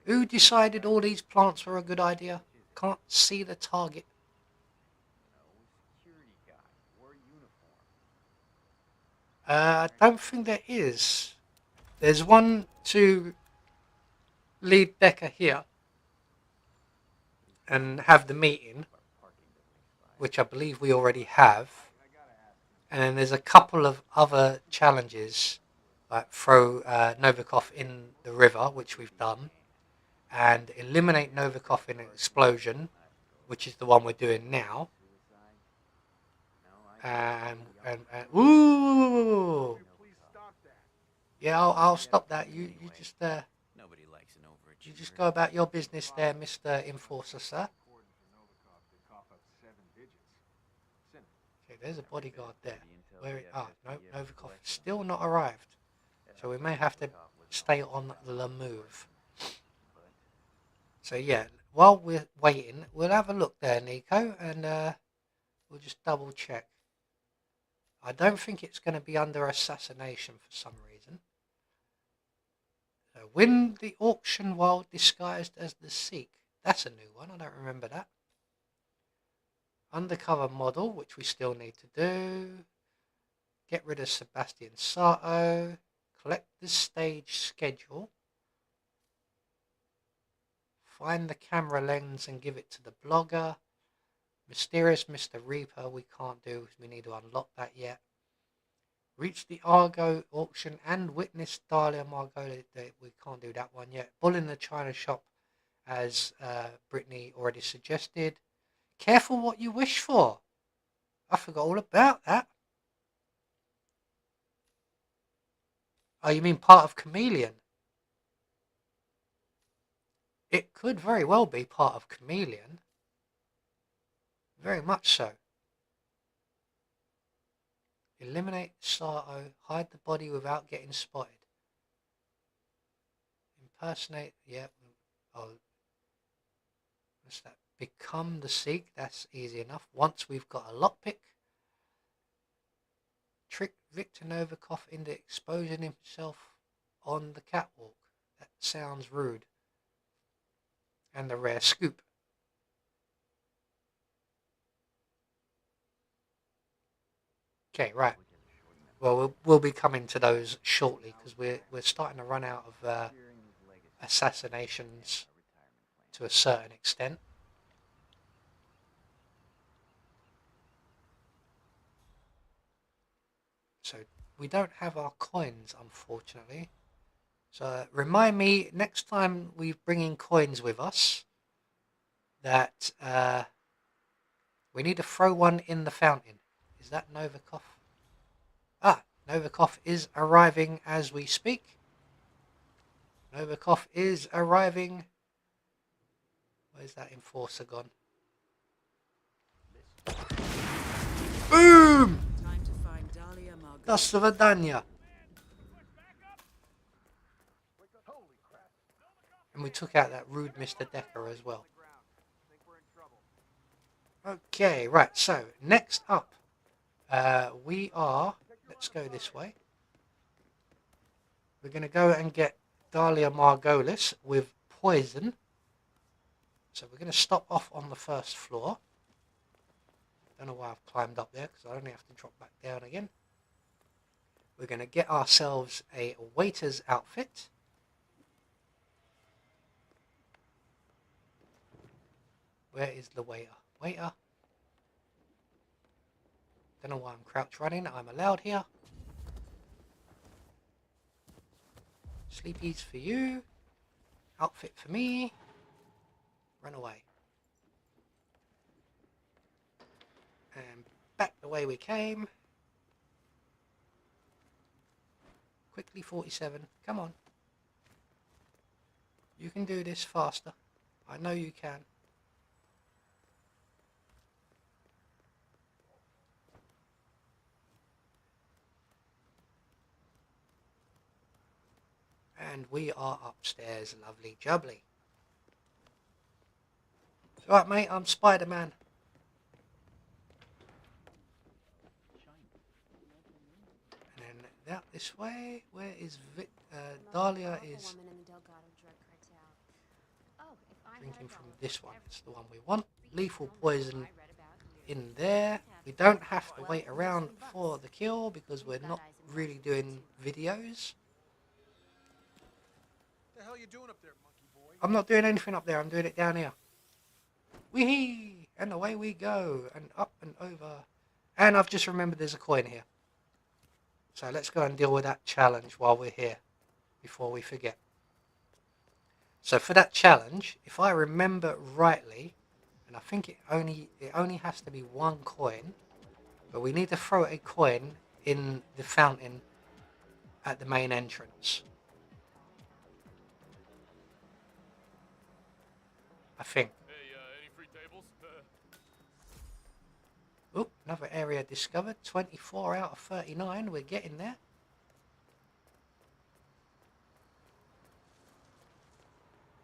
Who decided all these plants were a good idea? Can't see the target. Security guy, wore uniform. I don't think there is. There's one to lead Decker here and have the meeting, which I believe we already have. And then there's a couple of other challenges, like throw Novikov in the river, which we've done, and eliminate Novikov in an explosion, which is the one we're doing now. And ooh, yeah, I'll stop that. You just Nobody likes an overachiever. you just go about your business there, Mr. Enforcer, sir. Okay, there's a bodyguard there. Where? No, Novikov still not arrived. So we may have to stay on the move. So yeah, while we're waiting, we'll have a look there, Nico, and we'll just double check. I don't think it's going to be under assassination for some reason. So win the auction while disguised as the Sikh. That's a new one, I don't remember that. Undercover model, which we still need to do. Get rid of Sebastian Sato. Collect the stage schedule. Find the camera lens and give it to the blogger. Mysterious Mr. Reaper we can't do because we need to unlock that yet. Reach the Argo auction and witness Dahlia Margot. We can't do that one yet. Bull in the China shop, as Brittany already suggested. Careful what you wish for. I forgot all about that. Oh, you mean part of Chameleon? It could very well be part of Chameleon. Very much so. Eliminate Sato. Hide the body without getting spotted. Impersonate. Yeah. Oh. What's that? Become the Sikh. That's easy enough. Once we've got a lockpick. Trick Victor Novikov into exposing himself on the catwalk. That sounds rude. And the rare scoop. Okay, right. Well, we'll be coming to those shortly because we're starting to run out of assassinations to a certain extent. So we don't have our coins, unfortunately. So remind me next time we bring in coins with us that We need to throw one in the fountain. Is that Novikov? Ah, Novikov is arriving as we speak. Novikov is arriving. Where's that enforcer gone? Boom! Time to find Dahlia Margot. Do svidania. And we took out that rude Mr. Decker as well. Okay, right, so next up, we are, let's go this way. We're going to go and get Dahlia Margolis with poison. So we're going to stop off on the first floor. Don't know why I've climbed up there, because I only have to drop back down again. We're going to get ourselves a waiter's outfit. Where is the waiter? Waiter. Don't know why I'm crouch running. I'm allowed here. Sleepies for you. Outfit for me. Run away. And back the way we came. Quickly 47. Come on. You can do this faster. I know you can. And we are upstairs, lovely jubbly. It's alright, mate, I'm Spider-Man. And then out this way, where is Dahlia is drinking from this one. It's the one we want. Lethal poison in there. We don't have to wait around for the kill because we're not really doing videos. What the hell are you doing up there, monkey boy? I'm not doing anything up there, I'm doing it down here. Whee! And away we go, and up and over. And I've just remembered there's a coin here. So let's go and deal with that challenge while we're here, before we forget. So for that challenge, if I remember rightly, and I think it only has to be one coin, but we need to throw a coin in the fountain at the main entrance. I think. Hey, any free tables? Oh, another area discovered. 24 out of 39. We're getting there.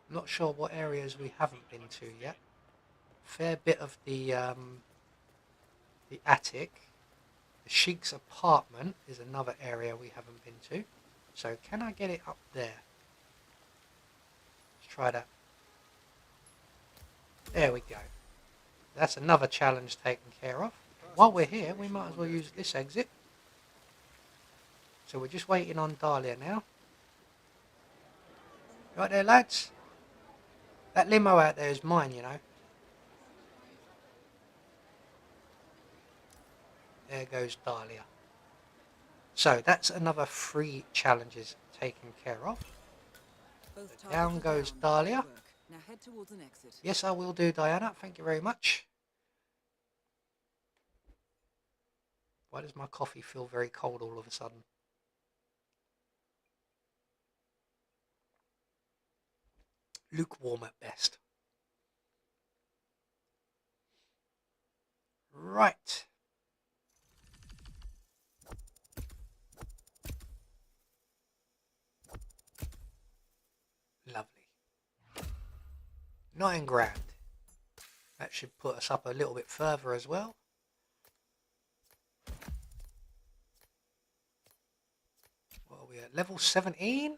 Not sure what areas we haven't been to yet. Fair bit of the attic. The Sheik's apartment is another area we haven't been to. So can I get it up there? Let's try that. There we go. That's another challenge taken care of. While we're here, we might as well use this exit. So we're just waiting on Dahlia now. Right there, lads. That limo out there is mine, you know. There goes Dahlia. So that's another 3 challenges taken care of. Both Down targets are goes down. Dahlia. Good work. Now head towards an exit. Yes, I will do, Diana. Thank you very much. Why does my coffee feel very cold all of a sudden? Lukewarm at best. Right. Lovely. 9 grand. That should put us up a little bit further as well. What are we at? Level 17?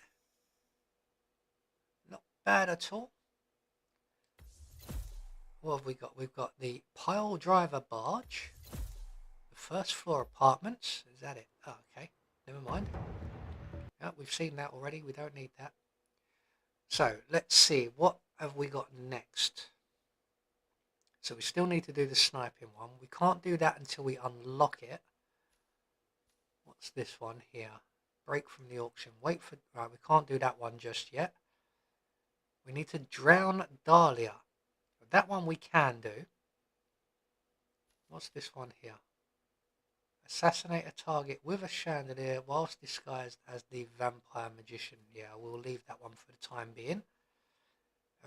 Not bad at all. What have we got? We've got the pile driver barge. The first floor apartments. Is that it? Oh, okay. Never mind. Yeah, we've seen that already. We don't need that. So, let's see. What have we got next? So we still need to do the sniping one. We can't do that until we unlock it. What's this one here? Break from the auction. Wait for... Right, we can't do that one just yet. We need to drown Dahlia. That one we can do. What's this one here? Assassinate a target with a chandelier whilst disguised as the vampire magician. Yeah, we'll leave that one for the time being.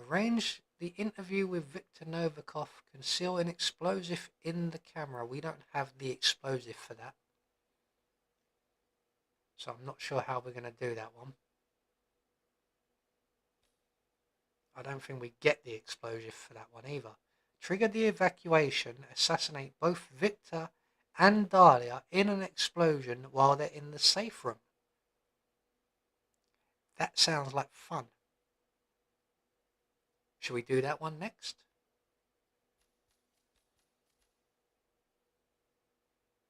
Arrange the interview with Viktor Novikov. Conceal an explosive in the camera. We don't have the explosive for that. So I'm not sure how we're going to do that one. I don't think we get the explosive for that one either. Trigger the evacuation. Assassinate both Victor and Dahlia in an explosion while they're in the safe room. That sounds like fun. Should we do that one next?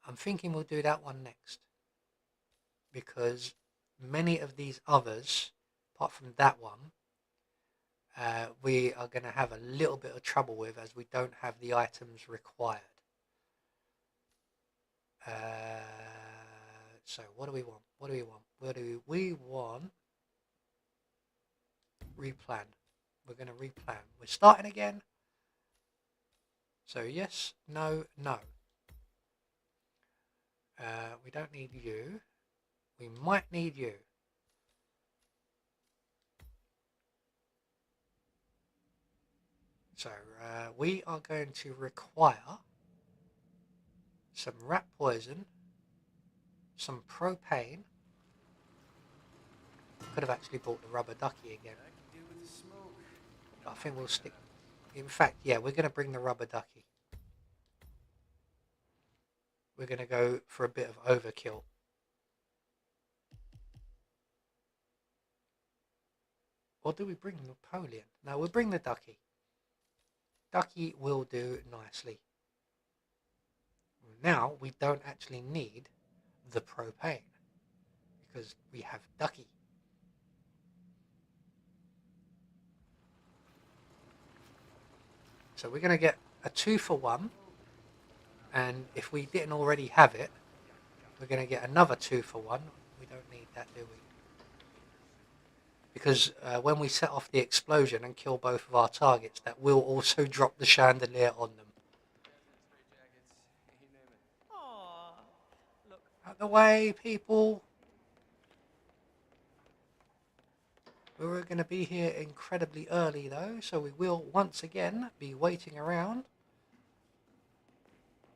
I'm thinking we'll do that one next. Because many of these others, apart from that one, we are going to have a little bit of trouble with as we don't have the items required. So what do we want? What do we want? What do we want? Replan. We're going to replan. We're starting again. So yes, no, no. We don't need you. We might need you. So we are going to require some rat poison, some propane. Could have actually bought the rubber ducky again. But I think we'll stick. In fact, yeah, we're going to bring the rubber ducky. We're going to go for a bit of overkill. Or do we bring Napoleon? No, we'll bring the ducky. Ducky will do nicely. Now we don't actually need the propane because we have ducky. So we're going to get a 2-for-1, and if we didn't already have it, we're going to get another 2-for-1. We don't need that, do we? Because when we set off the explosion and kill both of our targets, that will also drop the chandelier on them. Out the way, people! We're going to be here incredibly early though, so we will once again be waiting around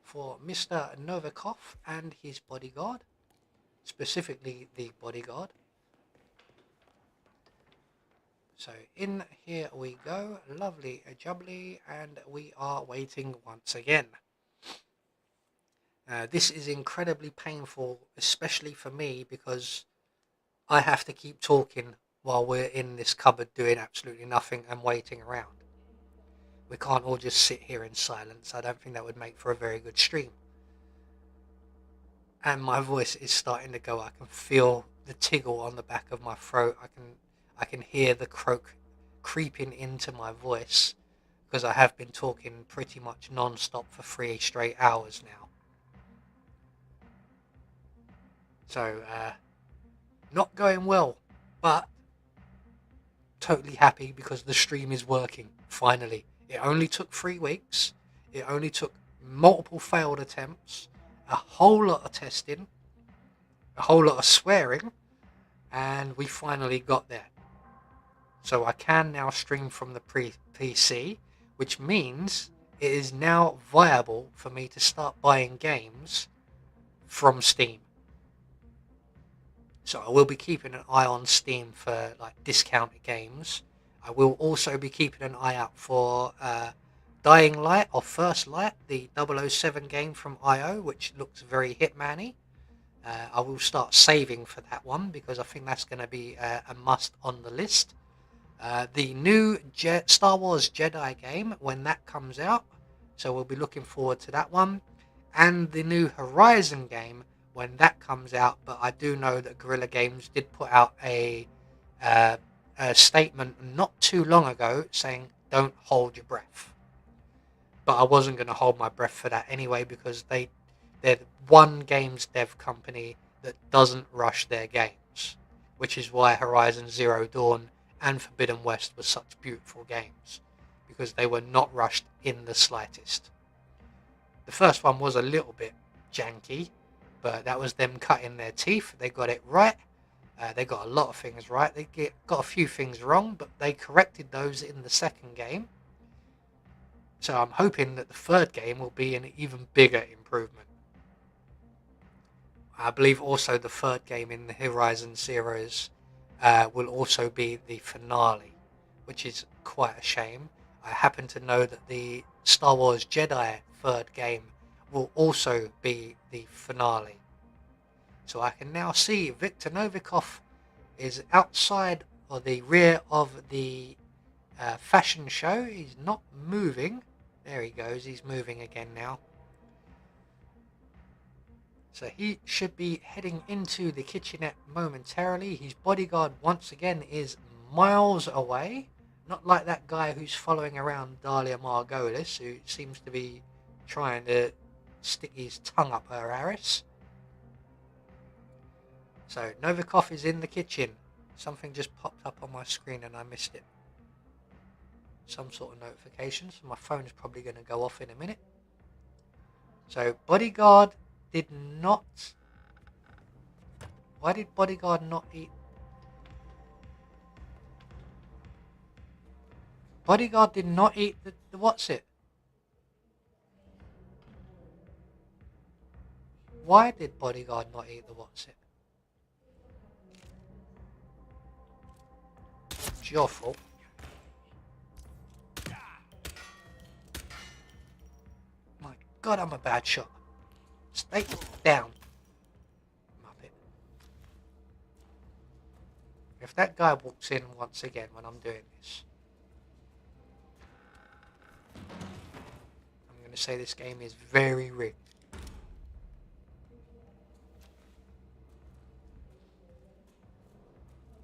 for Mr. Novikov and his bodyguard, specifically the bodyguard. So in here we go, lovely jubbly, and we are waiting once again. This is incredibly painful, especially for me, because I have to keep talking while we're in this cupboard doing absolutely nothing and waiting around. We can't all just sit here in silence. I don't think that would make for a very good stream. And my voice is starting to go. I can feel the tickle on the back of my throat. I can hear the croak creeping into my voice because I have been talking pretty much non-stop for 3 straight hours now. So, not going well, but totally happy because the stream is working, finally. It only took 3 weeks. It only took multiple failed attempts, a whole lot of testing, a whole lot of swearing, and we finally got there. So I can now stream from the PC, which means it is now viable for me to start buying games from Steam. So I will be keeping an eye on Steam for like discounted games. I will also be keeping an eye out for Dying Light or First Light, the 007 game from IO, which looks very Hitman-y. I will start saving for that one because I think that's going to be a must on the list. The new Star Wars Jedi game, when that comes out, so we'll be looking forward to that one. And the new Horizon game, when that comes out, but I do know that Guerrilla Games did put out a statement not too long ago saying don't hold your breath. But I wasn't going to hold my breath for that anyway because they're one games dev company that doesn't rush their games, which is why Horizon Zero Dawn and Forbidden West were such beautiful games, because they were not rushed in the slightest. The first one was a little bit janky, but that was them cutting their teeth. They got it right. They got a lot of things right. They got a few things wrong, but they corrected those in the second game. So I'm hoping that the third game will be an even bigger improvement. I believe also the third game in the Horizon series will also be the finale, which is quite a shame. I happen to know that the Star Wars Jedi third game will also be the finale. So I can now see Viktor Novikov is outside or the rear of the fashion show. He's not moving. There he goes. He's moving again now. So he should be heading into the kitchenette momentarily. His bodyguard once again is miles away. Not like that guy who's following around Dahlia Margolis, who seems to be trying to stick his tongue up her arse. So Novikov is in the kitchen. Something just popped up on my screen and I missed it. Some sort of notification, so my phone is probably going to go off in a minute. So bodyguard did not... Why did bodyguard not eat? Bodyguard did not eat the what's it? Why did bodyguard not eat the what's it? It's your fault. My God, I'm a bad shot. Stay down, Muppet. If that guy walks in once again when I'm doing this, I'm going to say this game is very rigged.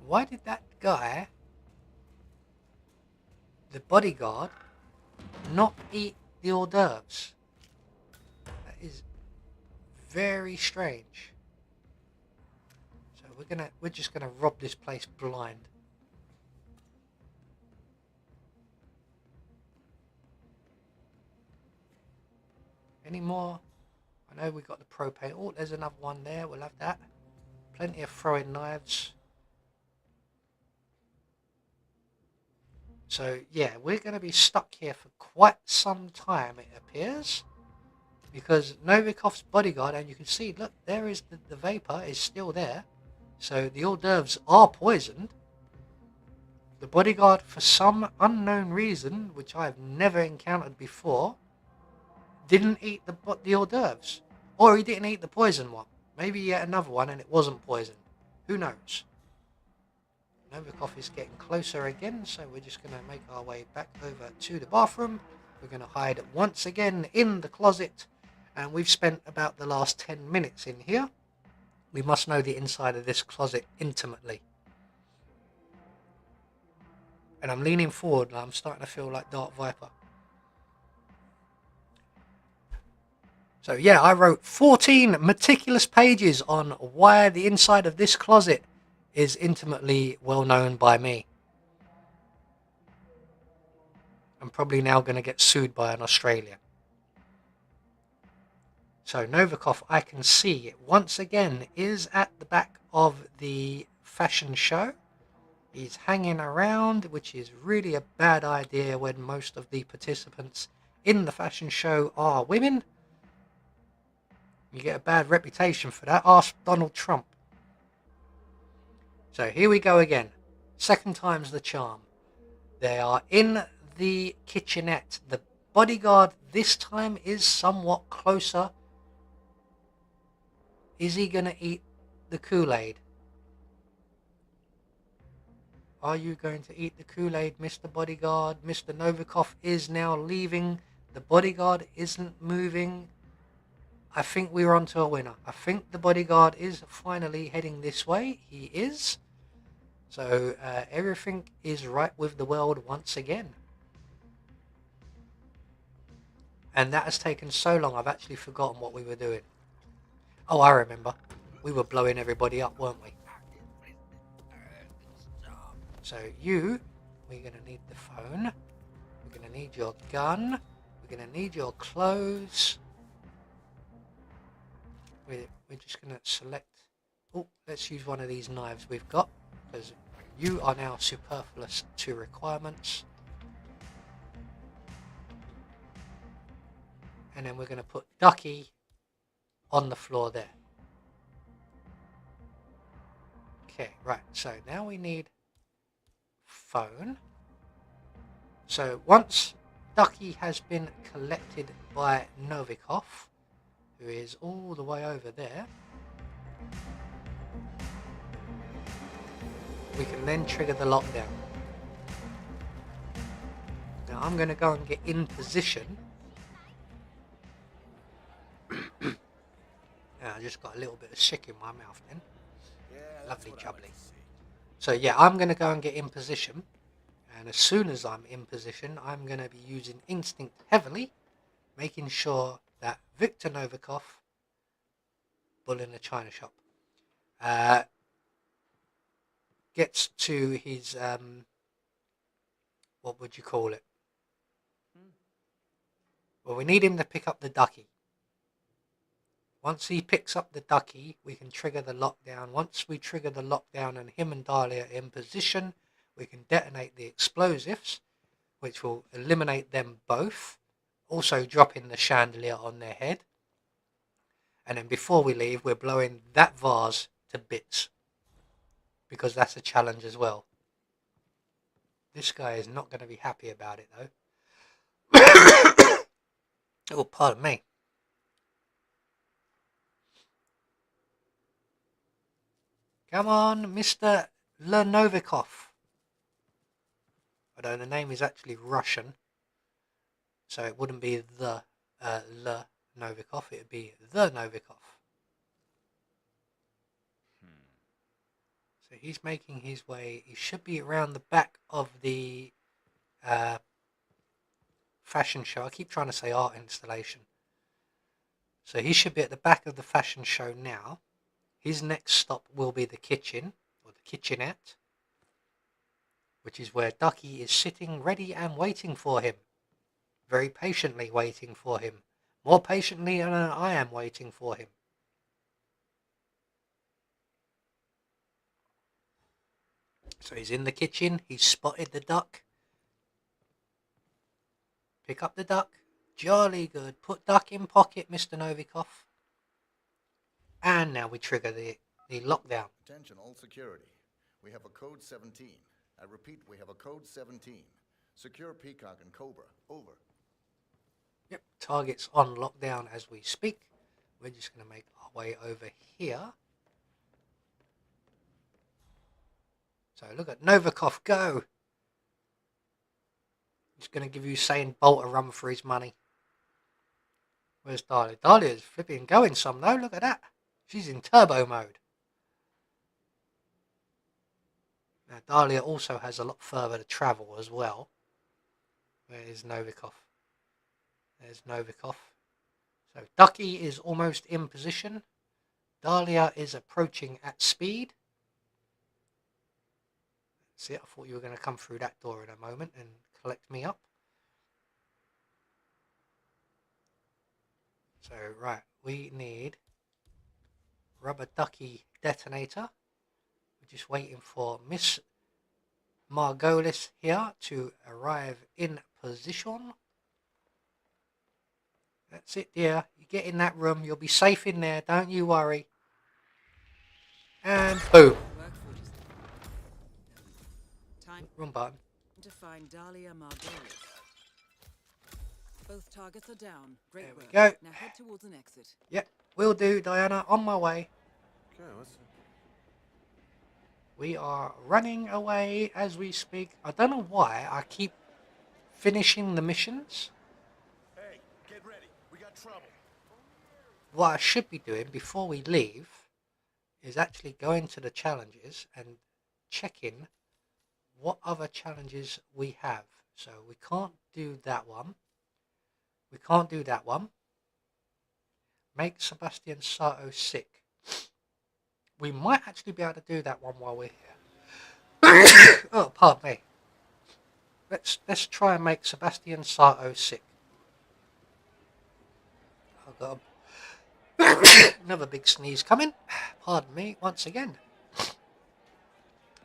Why did that guy, the bodyguard, not eat the hors d'oeuvres? That is very strange. So we're just gonna rob this place blind. Any more? I know we got the propane. Oh, there's another one there. We'll have that. Plenty of throwing knives. So yeah, we're going to be stuck here for quite some time, it appears, because Novikov's bodyguard, and you can see, look, there is the vapor is still there. So the hors d'oeuvres are poisoned. The bodyguard, for some unknown reason, which I have never encountered before, didn't eat the hors d'oeuvres. Or he didn't eat the poison one. Maybe he ate another one and it wasn't poisoned. Who knows? Novikov is getting closer again, so we're just going to make our way back over to the bathroom. We're going to hide once again in the closet, and we've spent about the last 10 minutes in here. We must know the inside of this closet intimately. And I'm leaning forward and I'm starting to feel like Dark Viper. So yeah, I wrote 14 meticulous pages on why the inside of this closet is intimately well known by me. I'm probably now going to get sued by an Australian. So Novikov, I can see, once again, is at the back of the fashion show. He's hanging around, which is really a bad idea when most of the participants in the fashion show are women. You get a bad reputation for that. Ask Donald Trump. So here we go again. Second time's the charm. They are in the kitchenette. The bodyguard this time is somewhat closer. Is he going to eat the Kool-Aid? Are you going to eat the Kool-Aid, Mr. Bodyguard? Mr. Novikov is now leaving. The bodyguard isn't moving. I think we're on to a winner. I think the bodyguard is finally heading this way. He is. So everything is right with the world once again. And that has taken so long, I've actually forgotten what we were doing. Oh, I remember. We were blowing everybody up, weren't we? So we're going to need the phone. We're going to need your gun. We're going to need your clothes. we're just going to select. Oh, let's use one of these knives we've got, because you are now superfluous to requirements. And then we're going to put Ducky on the floor there. Okay, right, so now we need phone. So once Ducky has been collected by Novikov, who is all the way over there, we can then trigger the lockdown. Now I'm going to go and get in position. Now, I just got a little bit of sick in my mouth then. Lovely jubbly. So yeah, I'm going to go and get in position. And as soon as I'm in position, I'm going to be using instinct heavily, making sure that Victor Novikov, bull in the china shop, gets to his, what would you call it? Well, we need him to pick up the Ducky. Once he picks up the Ducky, we can trigger the lockdown. Once we trigger the lockdown and him and Dahlia are in position, we can detonate the explosives, which will eliminate them both, also dropping the chandelier on their head. And then before we leave, we're blowing that vase to bits, because that's a challenge as well. This guy is not going to be happy about it, though. Oh, pardon me. Come on, Mr. Novikov. Although the name is actually Russian, so it wouldn't be the Novikov, it would be the Novikov. So he's making his way. He should be around the back of the fashion show. I keep trying to say art installation. So he should be at the back of the fashion show now. His next stop will be the kitchen, or the kitchenette, which is where Ducky is sitting ready and waiting for him. Very patiently waiting for him. More patiently than I am waiting for him. So he's in the kitchen. He's spotted the duck. Pick up the duck. Jolly good. Put duck in pocket, Mr. Novikov. And now we trigger the lockdown. Attention all security. We have a code 17. I repeat, we have a code 17. Secure Peacock and Cobra. Over. Yep, target's on lockdown as we speak. We're just going to make our way over here. So look at Novikov go. He's going to give Usain Bolt a run for his money. Where's Dahlia? Dahlia's flipping going some though. Look at that. She's in turbo mode. Now Dahlia also has a lot further to travel as well. Where is Novikov? There's Novikov. So Ducky is almost in position. Dahlia is approaching at speed. See, I thought you were going to come through that door in a moment and collect me up. So, right, we need rubber ducky detonator. We're just waiting for Miss Margolis here to arrive in position. That's it, dear. You get in that room. You'll be safe in there. Don't you worry. And boom. Time Wrong button. to find Dahlia Margolis. Both targets are down. Great There we work. go. Now head towards an exit. Yep, will do, Diana. On my way. Okay, what's We are running away as we speak. I don't know why I keep finishing the missions. Hey, get ready. We got trouble. What I should be doing before we leave is actually going to the challenges and checking what other challenges we have. So we can't do that one. We can't do that one. Make Sebastian Sato sick. We might actually be able to do that one while we're here. Oh, pardon me. Let's try and make Sebastian Sato sick. I've got Another big sneeze coming. Pardon me once again.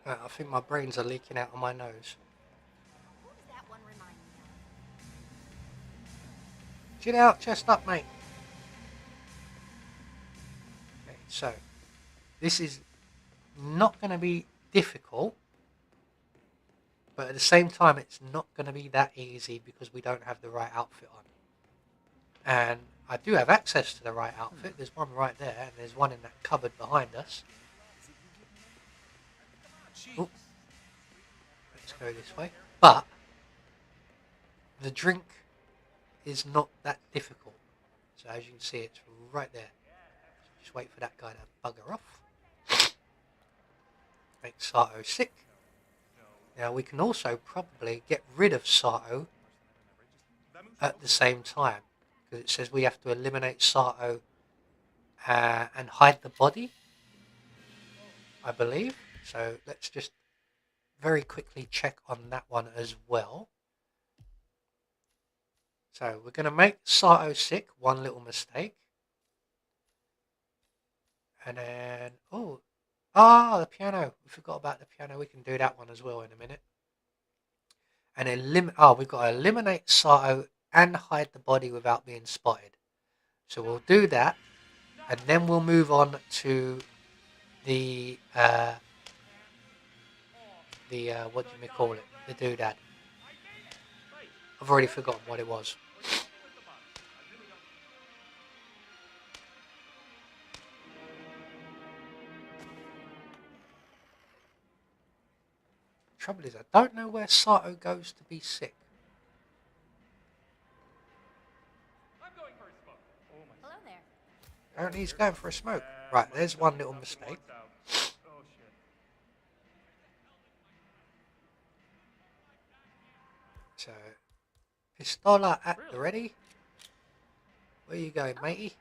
I think my brains are leaking out of my nose. Who does that one remind me of? Get out, chest up, mate. Okay, so this is not going to be difficult, but at the same time it's not going to be that easy because we don't have the right outfit on. And I do have access to the right outfit. There's one right there, and there's one in that cupboard behind us. Ooh. Let's go this way. But the drink is not that difficult. So as you can see, it's right there. So just wait for that guy to bugger off. Make Sato sick. Now we can also probably get rid of Sato at the same time, because it says we have to eliminate Sato and hide the body, I believe. So let's just very quickly check on that one as well. So we're going to make Sato sick, one little mistake. And then, the piano. We forgot about the piano. We can do that one as well in a minute. And we've got to eliminate Sato and hide the body without being spotted. So we'll do that, and then we'll move on to the what do you call it? The doodad. I've already forgotten what it was. Trouble is, I don't know where Sato goes to be sick. Hello there. Apparently he's going for a smoke. Right, there's one little mistake. So, pistola at the ready. Where you going, matey?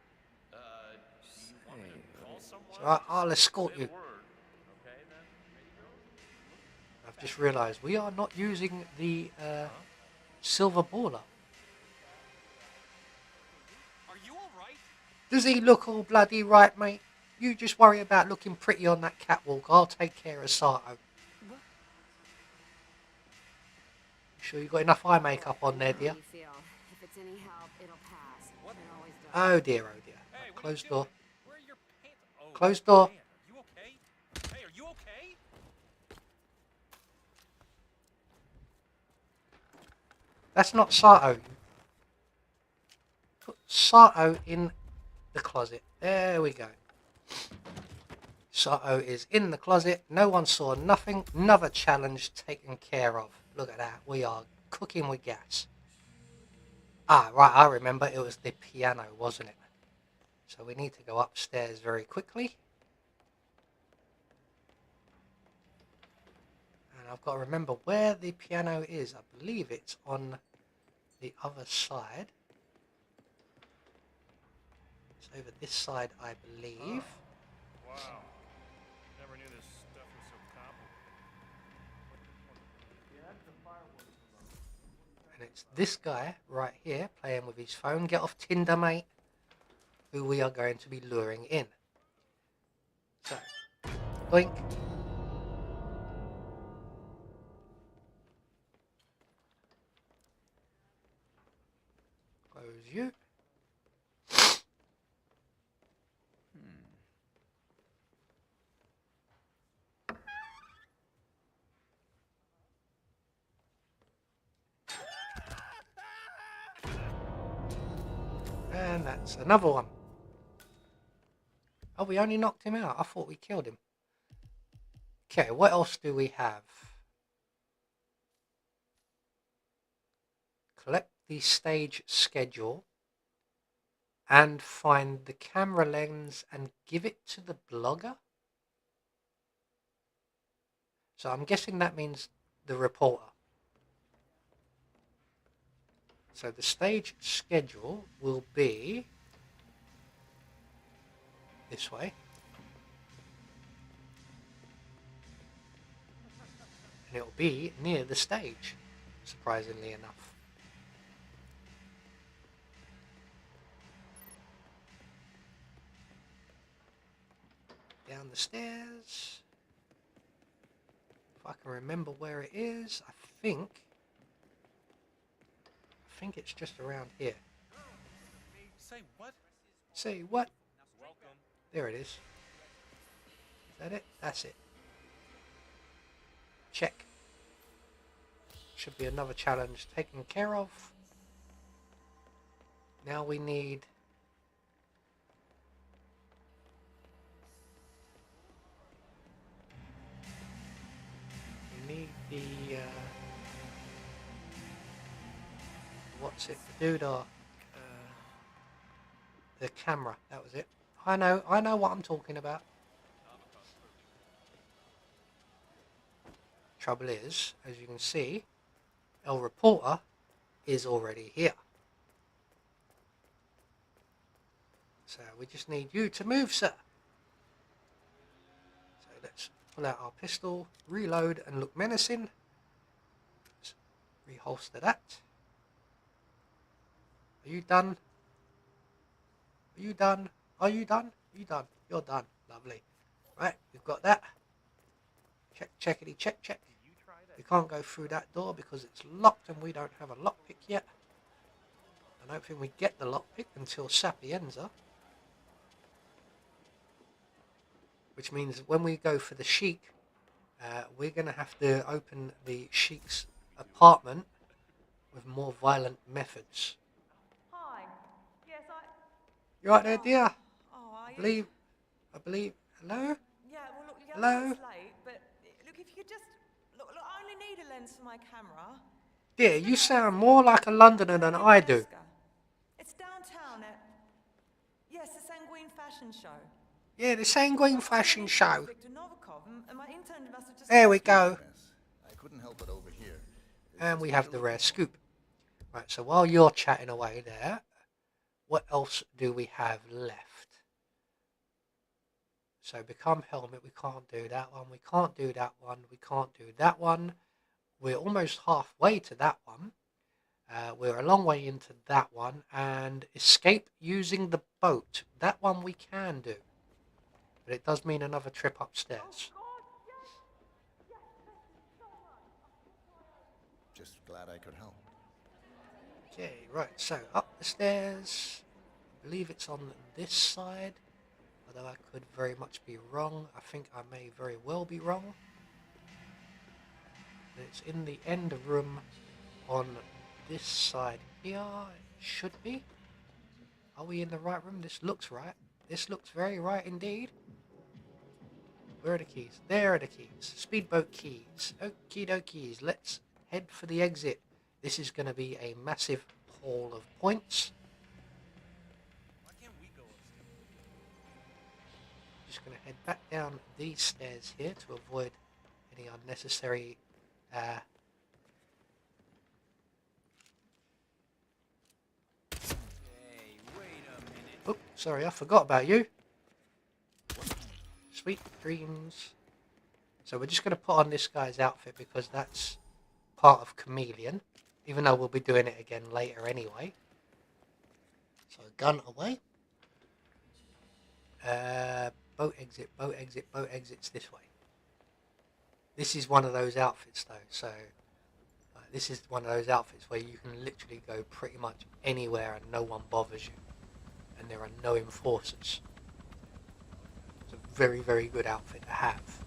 So I'll escort you. I've just realised we are not using the silver baller. Are you alright? Does he look all bloody right, mate? You just worry about looking pretty on that catwalk. I'll take care of Sato. Sure you got enough eye makeup on there, dear? You feel if it's any help, it'll pass. It always does. Oh dear, oh dear. Hey, what Closed are you door. doing? Where are your pants? Oh, Closed door. man, are you okay? Hey, are you okay? That's not Sato. Put Sato in the closet. There we go. Sato is in the closet. No one saw nothing. Another challenge taken care of. Look at that. We are cooking with gas. Ah, right. I remember. It was the piano, wasn't it? So we need to go upstairs very quickly. And I've got to remember where the piano is. I believe it's on the other side. It's over this side, I believe. Wow. Never knew this stuff was so complicated. And it's this guy right here playing with his phone. Get off Tinder, mate. Who we are going to be luring in. So, blink. Close you. And that's another one. Oh, we only knocked him out. I thought we killed him. Okay, what else do we have? Collect the stage schedule and find the camera lens and give it to the blogger. So I'm guessing that means the reporter. So the stage schedule will be this way. And it'll be near the stage, surprisingly enough. down the stairs. If I can remember where it is, I think it's just around here. Say what? Say what? Welcome. There it is. Is that it? That's it. Check. Should be another challenge taken care of. Now we need... We need the... what's it? The doodah. The camera. That was it. I know what I'm talking about. Trouble is, as you can see, El Reporter is already here. So we just need you to move, sir. So let's pull out our pistol, reload and look menacing. Let's reholster that. Are you done? Are you done? Are you done? You done? You're done. Lovely. Right, we've got that. Check, checkity, check, check. We can't go through that door because it's locked and we don't have a lockpick yet. I don't think we get the lockpick until Sapienza. Which means when we go for the Sheik, we're going to have to open the Sheik's apartment with more violent methods. Hi. Yes, You right there, dear? Oh, are I you? believe. Hello? Yeah, well, look, yeah, Hello? it's late, but look, if you could just... Look, I only need a lens for my camera. Dear, you sound more like a Londoner than I do. It's downtown at... Yes, the Sanguine Fashion Show. Yeah, the Sanguine Fashion Show. Victor Novikov, and my intern must have just... There we go. I couldn't help it over here. And we have the rare scoop. Right, so while you're chatting away there, what else do we have left? So become helmet, we can't do that one, we can't do that one, we can't do that one. We're almost halfway to that one. We're a long way into that one. And escape using the boat. That one we can do. But it does mean another trip upstairs. Just glad I could help. Okay, right, so up the stairs. I believe it's on this side. Although I could very much be wrong. I think I may very well be wrong. It's in the end room on this side here. It should be. Are we in the right room? This looks right. This looks very right indeed. Where are the keys? There are the keys. Speedboat keys. Okie dokies. Let's head for the exit. This is going to be a massive haul of points. Why can't we go upstairs? Just going to head back down these stairs here to avoid any unnecessary Hey, wait a minute. oh, sorry, I forgot about you. Sweet dreams. So we're just going to put on this guy's outfit because that's part of Chameleon. Even though we'll be doing it again later anyway. So gun away. Boat exit, boat exit, boat exits this way. This is one of those outfits though, so this is one of those outfits where you can literally go pretty much anywhere and no one bothers you. And there are no enforcers. It's a very, very good outfit to have.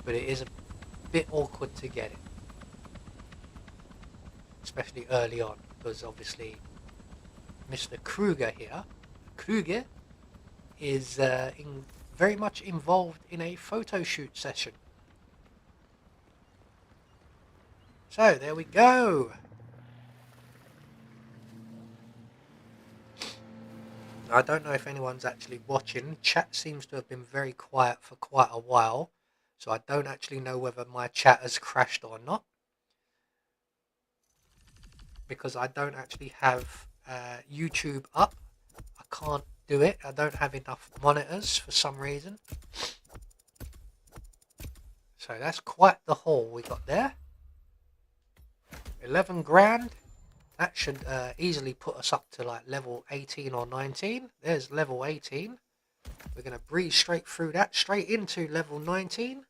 But it is a bit awkward to get it. Especially early on, because obviously Mr. Kruger here, Kruger, is very much involved in a photo shoot session. So there we go. I don't know if anyone's actually watching. Chat seems to have been very quiet for quite a while, so I don't actually know whether my chat has crashed or not. Because I don't actually have YouTube up. I can't do it. I don't have enough monitors for some reason. So that's quite the haul we got there. 11 grand. That should easily put us up to like level 18 or 19. There's level 18. We're going to breeze straight through that, straight into level 19.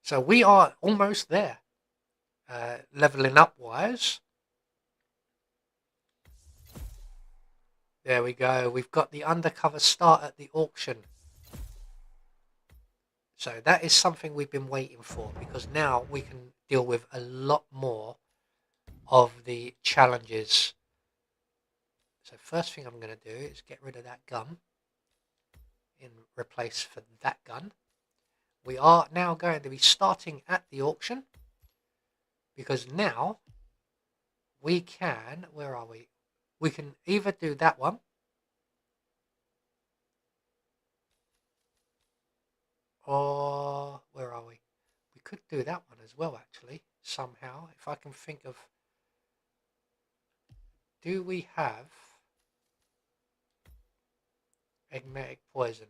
So we are almost there, leveling up wise. There we go. We've got the undercover start at the auction. So that is something we've been waiting for, because now we can deal with a lot more of the challenges. So first thing I'm going to do is get rid of that gun in replace for that gun. We are now going to be starting at the auction, because now we can, where are we? We can either do that one, or where are we? We could do that one as well, actually, somehow. If I can think of, do we have eggmatic poison?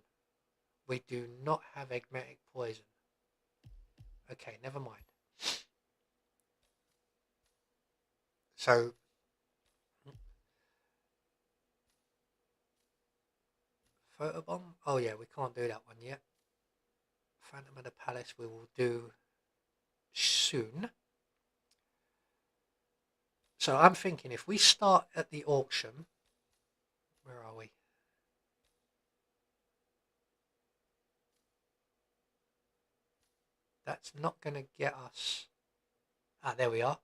We do not have eggmatic poison. Okay, never mind. So photobomb? Oh yeah, we can't do that one yet. Phantom of the Palace we will do soon. So I'm thinking if we start at the auction, where are we? That's not going to get us. Ah, there we are.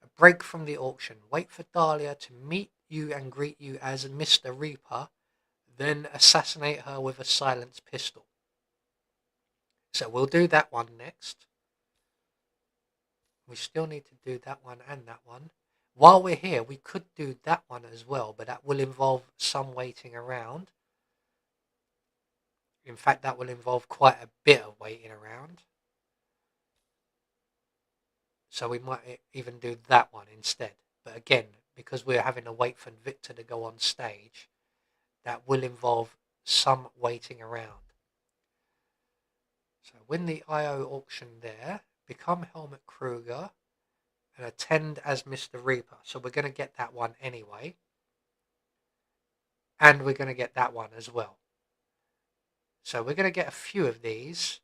A break from the auction. Wait for Dahlia to meet you and greet you as Mr. Reaper, then assassinate her with a silenced pistol. So we'll do that one next. We still need to do that one and that one. While we're here, we could do that one as well, but that will involve some waiting around. In fact, that will involve quite a bit of waiting around. So we might even do that one instead. But again, because we're having to wait for Victor to go on stage, that will involve some waiting around. So win the IO auction there, become Helmut Kruger, and attend as Mr. Reaper. So we're going to get that one anyway. And we're going to get that one as well. So we're going to get a few of these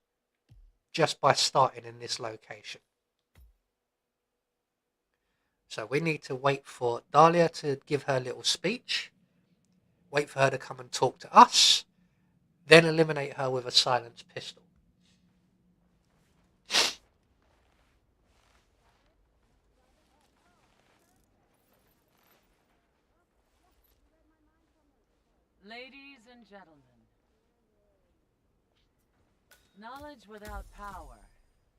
just by starting in this location. So we need to wait for Dahlia to give her little speech, wait for her to come and talk to us, then eliminate her with a silenced pistol. Ladies and gentlemen, knowledge without power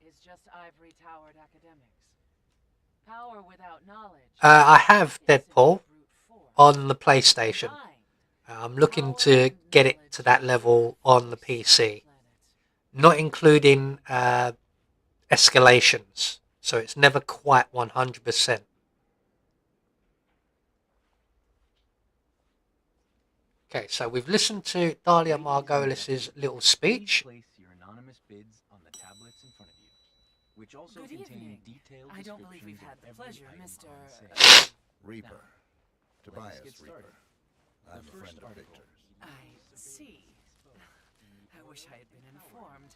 is just ivory towered academics. Power without knowledge. I have Deadpool on the PlayStation. I'm looking to get it to that level on the PC, not including escalations, so it's never quite 100%. Okay, so we've listened to Dahlia Margolis's little speech. Place your anonymous bids on the tablets in front of you, which also Good contain evening. detailed I don't believe we've descriptions had the of every pleasure, item Mr. on sale. Reaper. Now, Tobias let's get Reaper. started. I'm The a friend first of article. Victor's. I see. I wish I had been informed.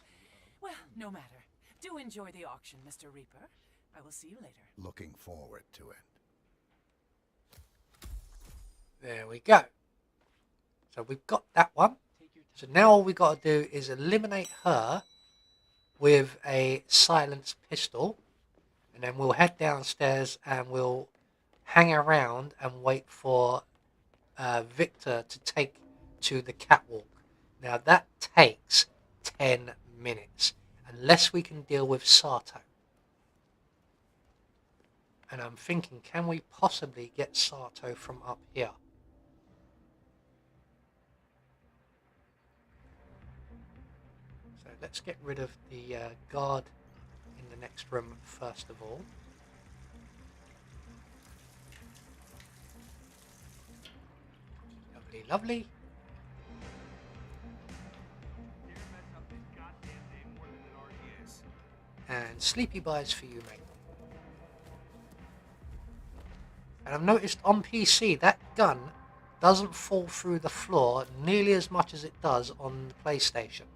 Well, no matter. Do enjoy the auction, Mr. Reaper. I will see you later. Looking forward to it. There we go. So we've got that one. So now all we've got to do is eliminate her with a silenced pistol. And then we'll head downstairs and we'll hang around and wait for Victor to take to the catwalk. Now that takes 10 minutes. Unless we can deal with Sato. And I'm thinking, can we possibly get Sato from up here? So let's get rid of the guard in the next room first of all. Lovely, lovely. And sleepy buys for you, mate. And I've noticed on PC that gun doesn't fall through the floor nearly as much as it does on the PlayStation.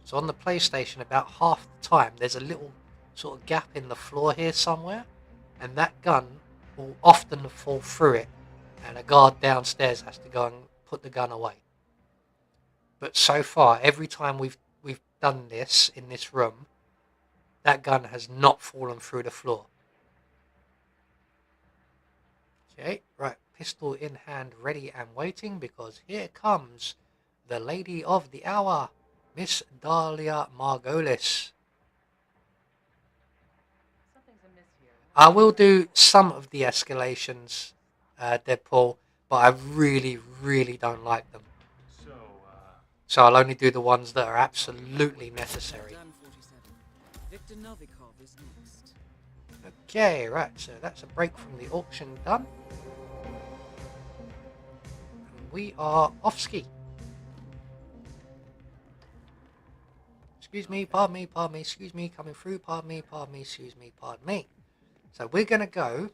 So on the PlayStation, about half the time, there's a little sort of gap in the floor here somewhere, and that gun will often fall through it, and a guard downstairs has to go and put the gun away. But so far, every time we've done this in this room, that gun has not fallen through the floor. Okay, right, pistol in hand, ready and waiting, because here comes the lady of the hour, Miss Dahlia Margolis. Something's amiss here. I will do some of the escalations, Deadpool, but I really, really don't like them. So I'll only do the ones that are absolutely necessary. Done, 47. Victor Novikov is next. Okay, right, so that's a break from the auction done. And we are off ski. Excuse me, pardon me, excuse me, coming through, pardon me, excuse me, pardon me. So we're going to go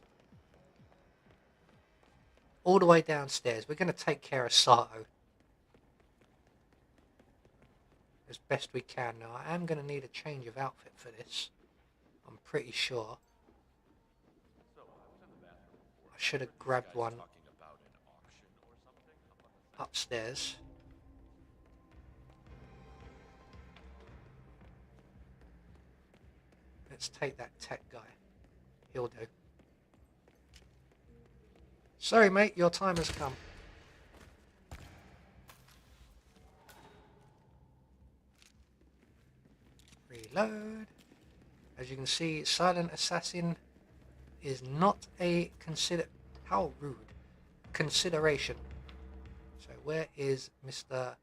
all the way downstairs. We're going to take care of Sato as best we can. Now, I am going to need a change of outfit for this. I'm pretty sure. I should have grabbed one upstairs. Let's take that tech guy. He'll do. Sorry, mate, your time has come. Reload. As you can see, Silent Assassin is not a how rude consideration. So where is Mr.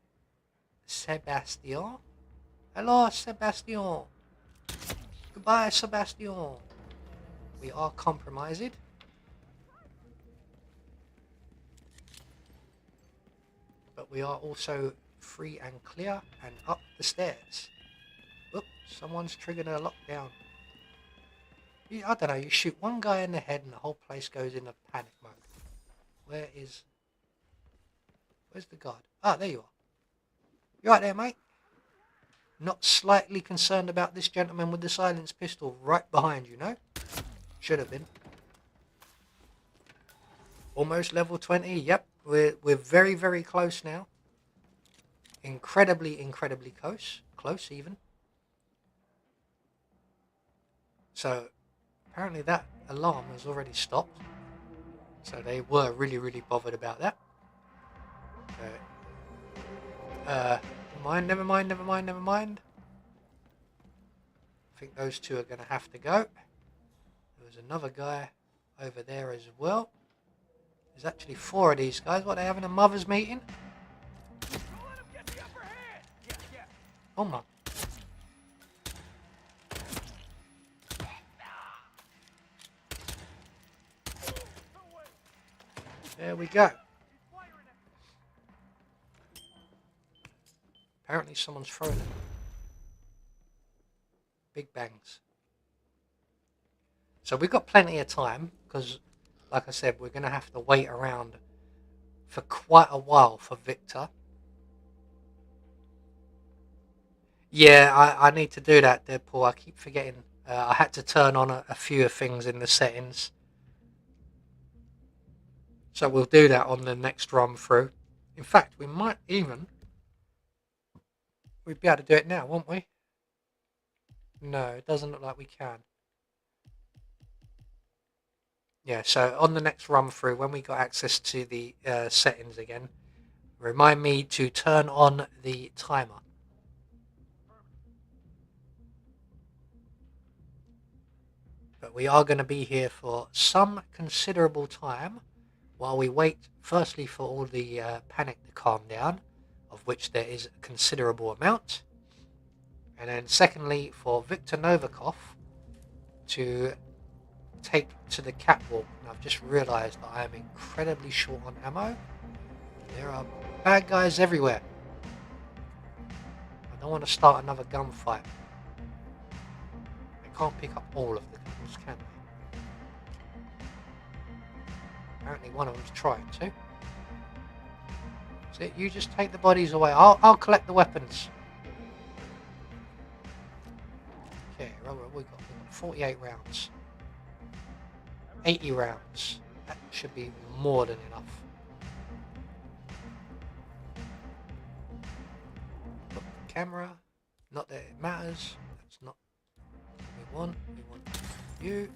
Sebastian? Hello, Sebastian. Goodbye, Sebastian. We are compromised. But we are also free and clear and up the stairs. Oops, someone's triggered a lockdown. I don't know, you shoot one guy in the head and the whole place goes into panic mode. Where's the guard? Ah, there you are. You right there, mate? Not slightly concerned about this gentleman with the silenced pistol right behind you, no? Should have been. Almost level 20. Yep, we're very, very close now. Incredibly, incredibly close. Close, even. So, apparently that alarm has already stopped. So they were really, really bothered about that. Never mind. I think those two are going to have to go. There was another guy over there as well. There's actually 4 of these guys. What, they having a mother's meeting? Oh my. There we go. Apparently someone's throwing it. Big bangs. So we've got plenty of time, because, like I said, we're going to have to wait around for quite a while for Victor. Yeah, I need to do that, Deadpool. I keep forgetting. I had to turn on a few things in the settings. So we'll do that on the next run through. In fact, we might even... We'd be able to do it now, won't we? No, it doesn't look like we can. Yeah, so on the next run through, when we got access to the settings again, remind me to turn on the timer. But we are going to be here for some considerable time while we wait, firstly, for all the panic to calm down, of which there is a considerable amount. And then secondly, for Victor Novikov to take to the catwalk. And I've just realised that I am incredibly short on ammo. There are bad guys everywhere. I don't want to start another gunfight. They can't pick up all of the guns, can they? Apparently one of them's trying to. So you just take the bodies away. I'll collect the weapons. Okay, we got 48 rounds. 80 rounds. That should be more than enough. Look, camera. Not that it matters. That's not what we want. We want you.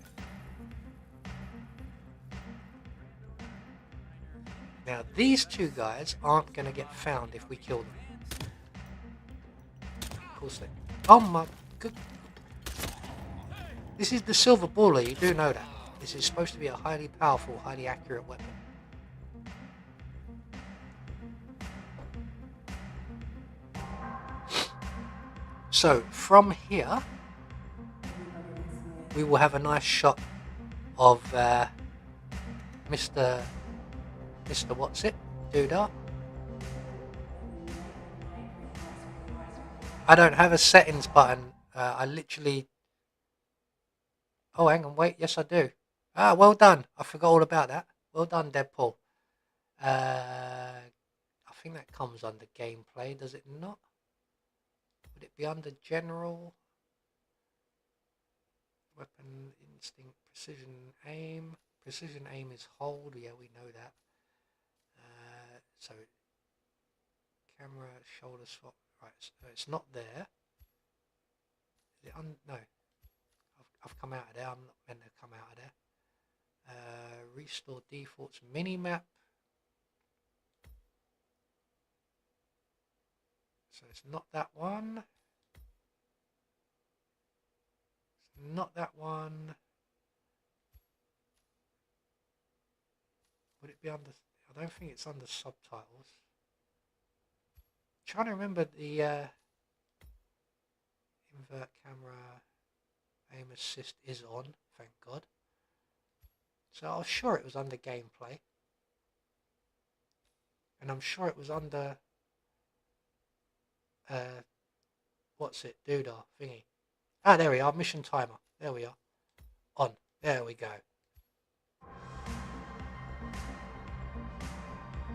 Now these two guys aren't going to get found if we kill them. Of course they... Oh my good... This is the silver baller, you do know that. This is supposed to be a highly powerful, highly accurate weapon. So, from here, we will have a nice shot of Mr. What's it? Doodah. I don't have a settings button. I literally... Oh, hang on, wait. Yes, I do. Ah, well done. I forgot all about that. Well done, Deadpool. I think that comes under gameplay, does it not? Would it be under general? Weapon, instinct, precision, aim. Precision aim is hold. Yeah, we know that. So, camera, shoulder swap. Right, so it's not there. Is it no. I've come out of there. I'm not meant to come out of there. Restore defaults minimap. So it's not that one. It's not that one. Would it be under... I don't think it's under subtitles. I'm trying to remember the invert camera aim assist is on, thank God. So I was sure it was under gameplay. And I'm sure it was under what's it, Doodah thingy. Ah, there we are, mission timer. There we are. On. There we go.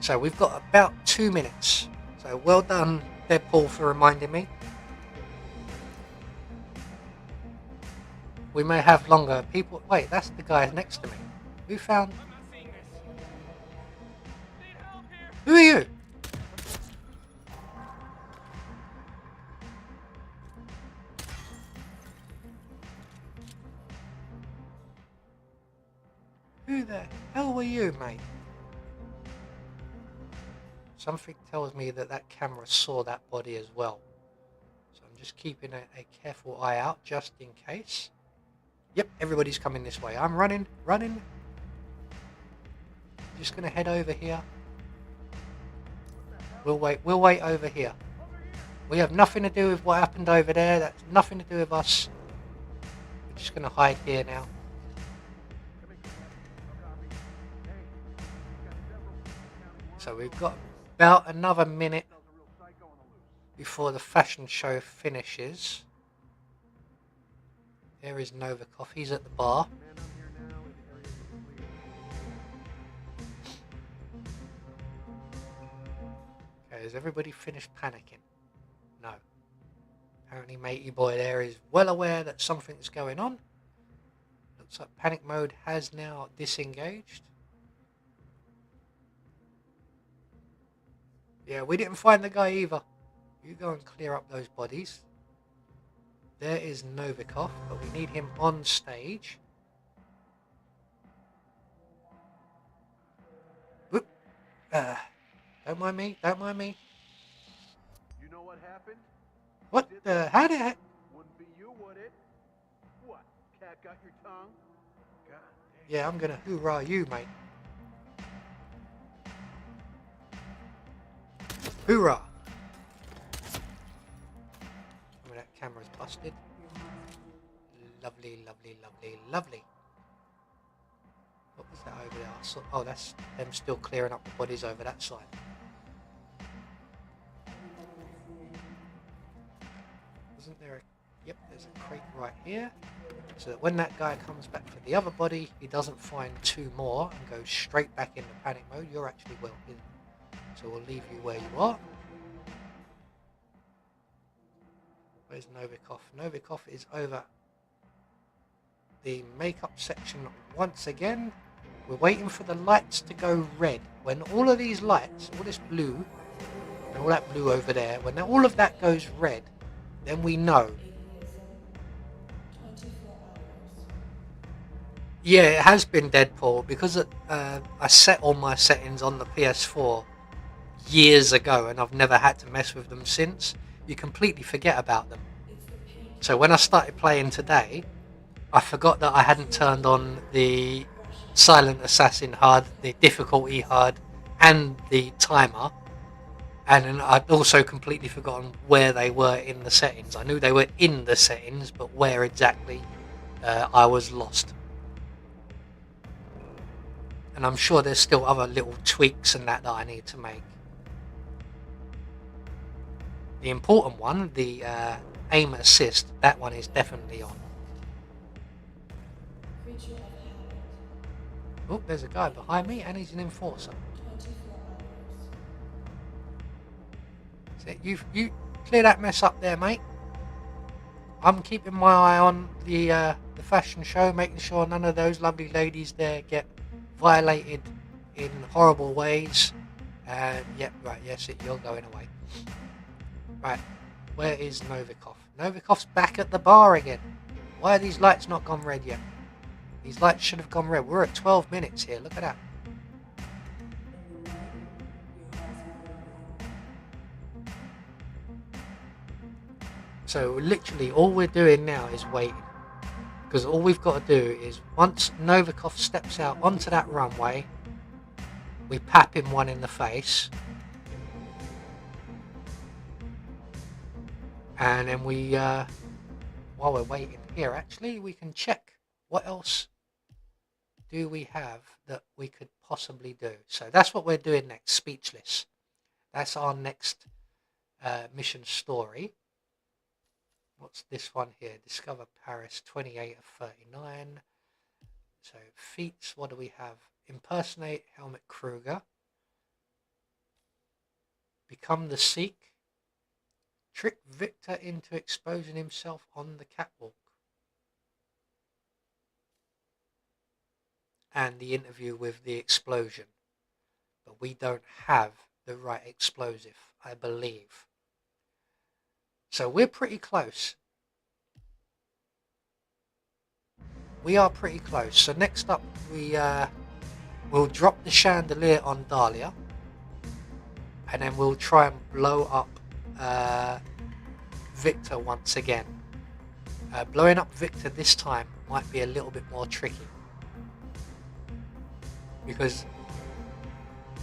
So we've got about 2 minutes. So well done, Deadpool, for reminding me. We may have longer. People... Wait, that's the guy next to me. Who found... Who are you? Who the hell were you, mate? Something tells me that that camera saw that body as well. So I'm just keeping a careful eye out, just in case. Yep, everybody's coming this way. I'm running. Just going to head over here. We'll wait over here. We have nothing to do with what happened over there. That's nothing to do with us. We're just going to hide here now. So we've got about another minute before the fashion show finishes. There is Novikov. He's at the bar. Okay, has everybody finished panicking? No. Apparently matey boy there is well aware that something's going on. Looks like panic mode has now disengaged. Yeah, we didn't find the guy either. You go and clear up those bodies. There is Novikov, but we need him on stage. Whoop. Don't mind me. Don't mind me. You know what happened? What the? How did I... Wouldn't be you, would it? What? Cat got your tongue? God damn. Yeah, I'm gonna hoorah you, mate. Hoorah! Oh, that camera's busted. Lovely, lovely, lovely, lovely. What was that over there? I saw, oh, that's them still clearing up the bodies over that side. Wasn't there a... Yep, there's a crate right here. So that when that guy comes back for the other body, he doesn't find two more and goes straight back into panic mode. You're actually well hidden. So we'll leave you where you are. Where's Novikov? Novikov is over the makeup section once again. We're waiting for the lights to go red. When all of these lights, all this blue, and all that blue over there, when all of that goes red, then we know. Yeah, it has been Deadpool because I set all my settings on the PS4 years ago and I've never had to mess with them since. You completely forget about them. So when I started playing today, I forgot that I hadn't turned on the Silent Assassin HUD, the difficulty HUD, and the timer. And then I'd also completely forgotten where they were in the settings. I knew they were in the settings, but where exactly, I was lost. And I'm sure there's still other little tweaks and that I need to make. The important one, the aim assist, that one is definitely on. Oh, there's a guy behind me and he's an enforcer. So you clear that mess up there, mate. I'm keeping my eye on the fashion show, making sure none of those lovely ladies there get violated in horrible ways. Yep, right, yes, you're going away. Right, where is Novikov? Novikov's back at the bar again. Why are these lights not gone red yet? These lights should have gone red. We're at 12 minutes here, look at that. So literally all we're doing now is waiting. Because all we've got to do is once Novikov steps out onto that runway, we pap him one in the face. And then we, while we're waiting here, actually, we can check what else do we have that we could possibly do. So that's what we're doing next, Speechless. That's our next mission story. What's this one here? Discover Paris, 28 of 39. So feats, what do we have? Impersonate Helmut Kruger. Become the Seek. Trick Victor into exposing himself on the catwalk. And the interview with the explosion. But we don't have the right explosive, I believe. So we're pretty close. We are pretty close. So next up, we'll drop the chandelier on Dahlia. And then we'll try and blow up Victor once again. Blowing up Victor this time might be a little bit more tricky. Because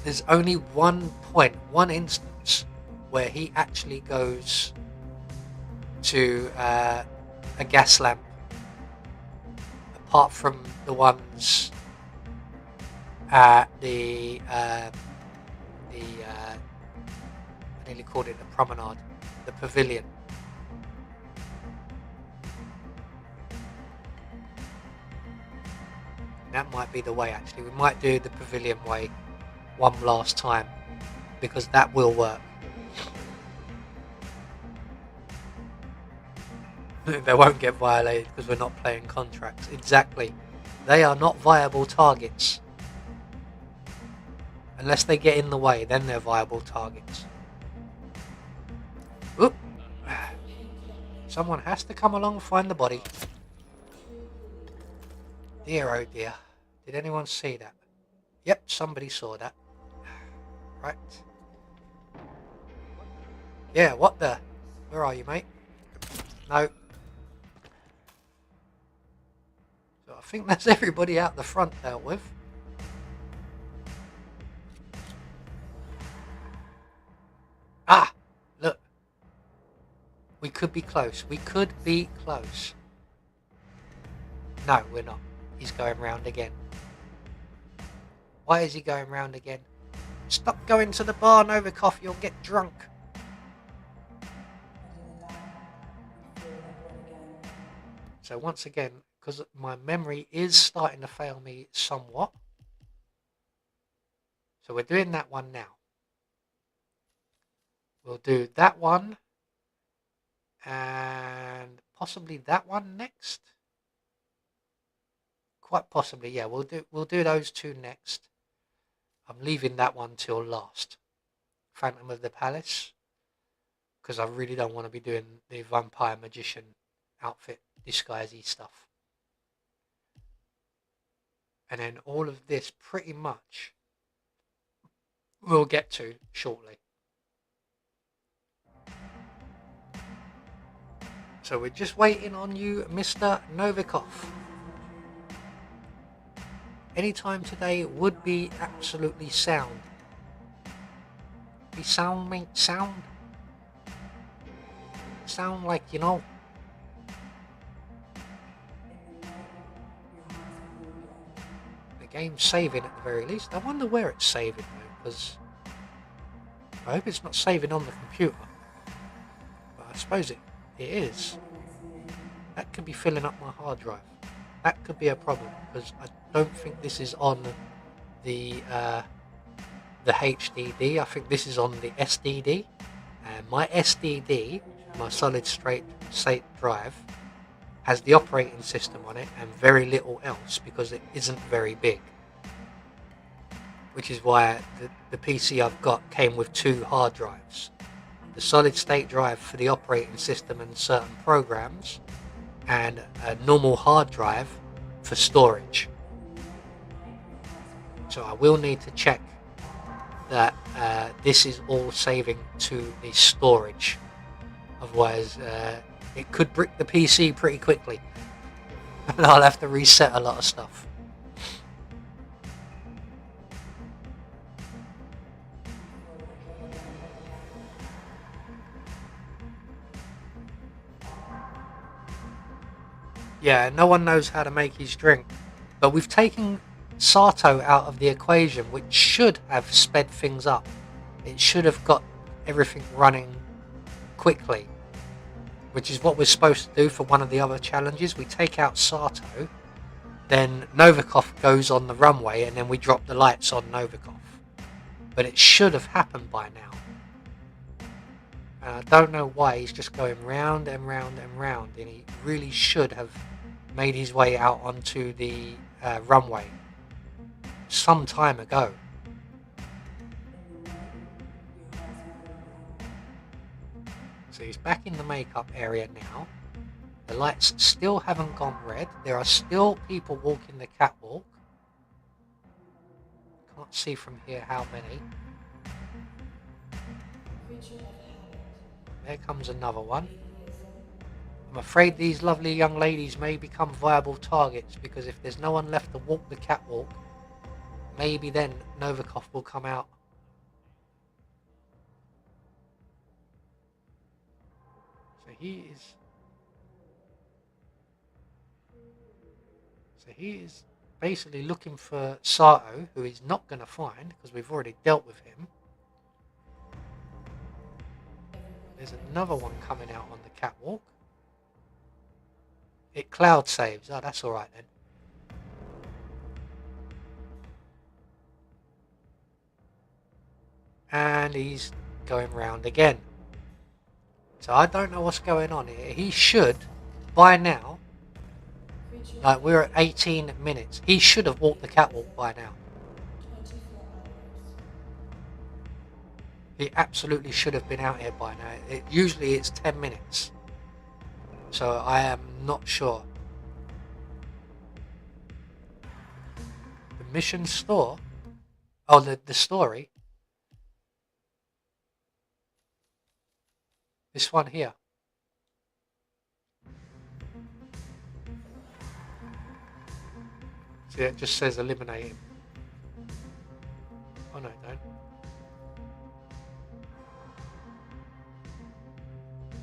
there's only one point, one instance, where he actually goes to a gas lamp. Apart from the ones at the I nearly called it the promenade, the pavilion. That might be the way actually. We might do the pavilion way one last time because that will work. They won't get violated because we're not playing contracts. Exactly. They are not viable targets. Unless they get in the way, then they're viable targets. Oop. Someone has to come along and find the body. Dear oh dear. Did anyone see that? Yep, somebody saw that. Right. Yeah, what the? Where are you, mate? No. So I think that's everybody out the front dealt with. Ah! Look. We could be close. We could be close. No, we're not. He's going round again. Why is he going round again? Stop going to the bar, Novikov. You'll get drunk. So once again, because my memory is starting to fail me somewhat. So we're doing that one now. We'll do that one and possibly that one next. Quite possibly, yeah. We'll do those two next. I'm leaving that one till last. Phantom of the Palace, because I really don't want to be doing the vampire magician outfit disguisey stuff. And then all of this pretty much we'll get to shortly. So we're just waiting on you, Mr. Novikov. Any time today would be absolutely sound. Be sound, mate, sound. Sound like, you know. The game's saving at the very least. I wonder where it's saving though, because I hope it's not saving on the computer. But I suppose it is. That could be filling up my hard drive. That could be a problem, because I don't think this is on the HDD. I think this is on the SDD. And my SDD, my solid state drive, has the operating system on it and very little else because it isn't very big. Which is why the PC I've got came with two hard drives. The solid state drive for the operating system and certain programs, and a normal hard drive for storage. So I will need to check that this is all saving to the storage. Otherwise, it could brick the PC pretty quickly. And I'll have to reset a lot of stuff. Yeah, no one knows how to make his drink. But we've taken Sato out of the equation, which should have sped things up. It should have got everything running quickly, which is what we're supposed to do for one of the other challenges. We take out Sato, then Novikov goes on the runway, and then we drop the lights on Novikov. But it should have happened by now. And I don't know why he's just going round and round and round, and he really should have made his way out onto the runway some time ago. So he's back in the makeup area now. The lights still haven't gone red. There are still people walking the catwalk. Can't see from here how many. There comes another one. I'm afraid these lovely young ladies may become viable targets, because if there's no one left to walk the catwalk, maybe then Novikov will come out. So he is basically looking for Sato, who he's not going to find because we've already dealt with him. There's another one coming out on the catwalk. It cloud saves. Oh, that's alright then. And he's going round again. So I don't know what's going on here. He should, by now, like we're at 18 minutes, he should have walked the catwalk by now. He absolutely should have been out here by now. Usually it's 10 minutes. So I am not sure. The mission store? Oh, the story? This one here. See, it just says eliminate him. Oh no, don't.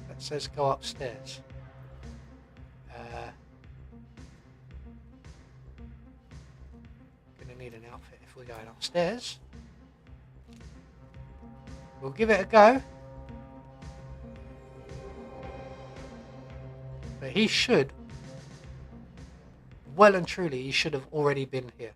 That says go upstairs. Gonna need an outfit if we're going upstairs. We'll give it a go. But he should, well and truly, he should have already been here.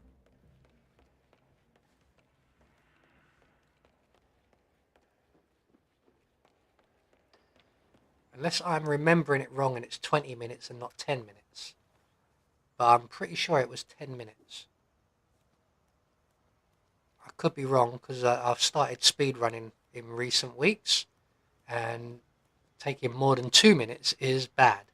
Unless I'm remembering it wrong and it's 20 minutes and not 10 minutes. But I'm pretty sure it was 10 minutes. I could be wrong because I've started speedrunning in recent weeks. And taking more than 2 minutes is bad.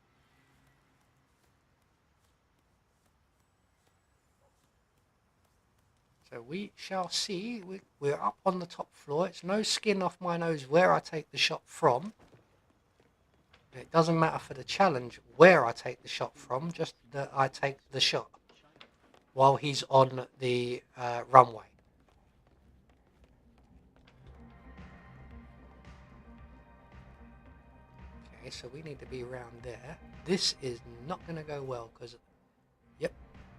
So we shall see. We're up on the top floor. It's no skin off my nose where I take the shot from. It doesn't matter for the challenge where I take the shot from, just that I take the shot while he's on the runway. Okay, so we need to be around there. This is not going to go well because, yep,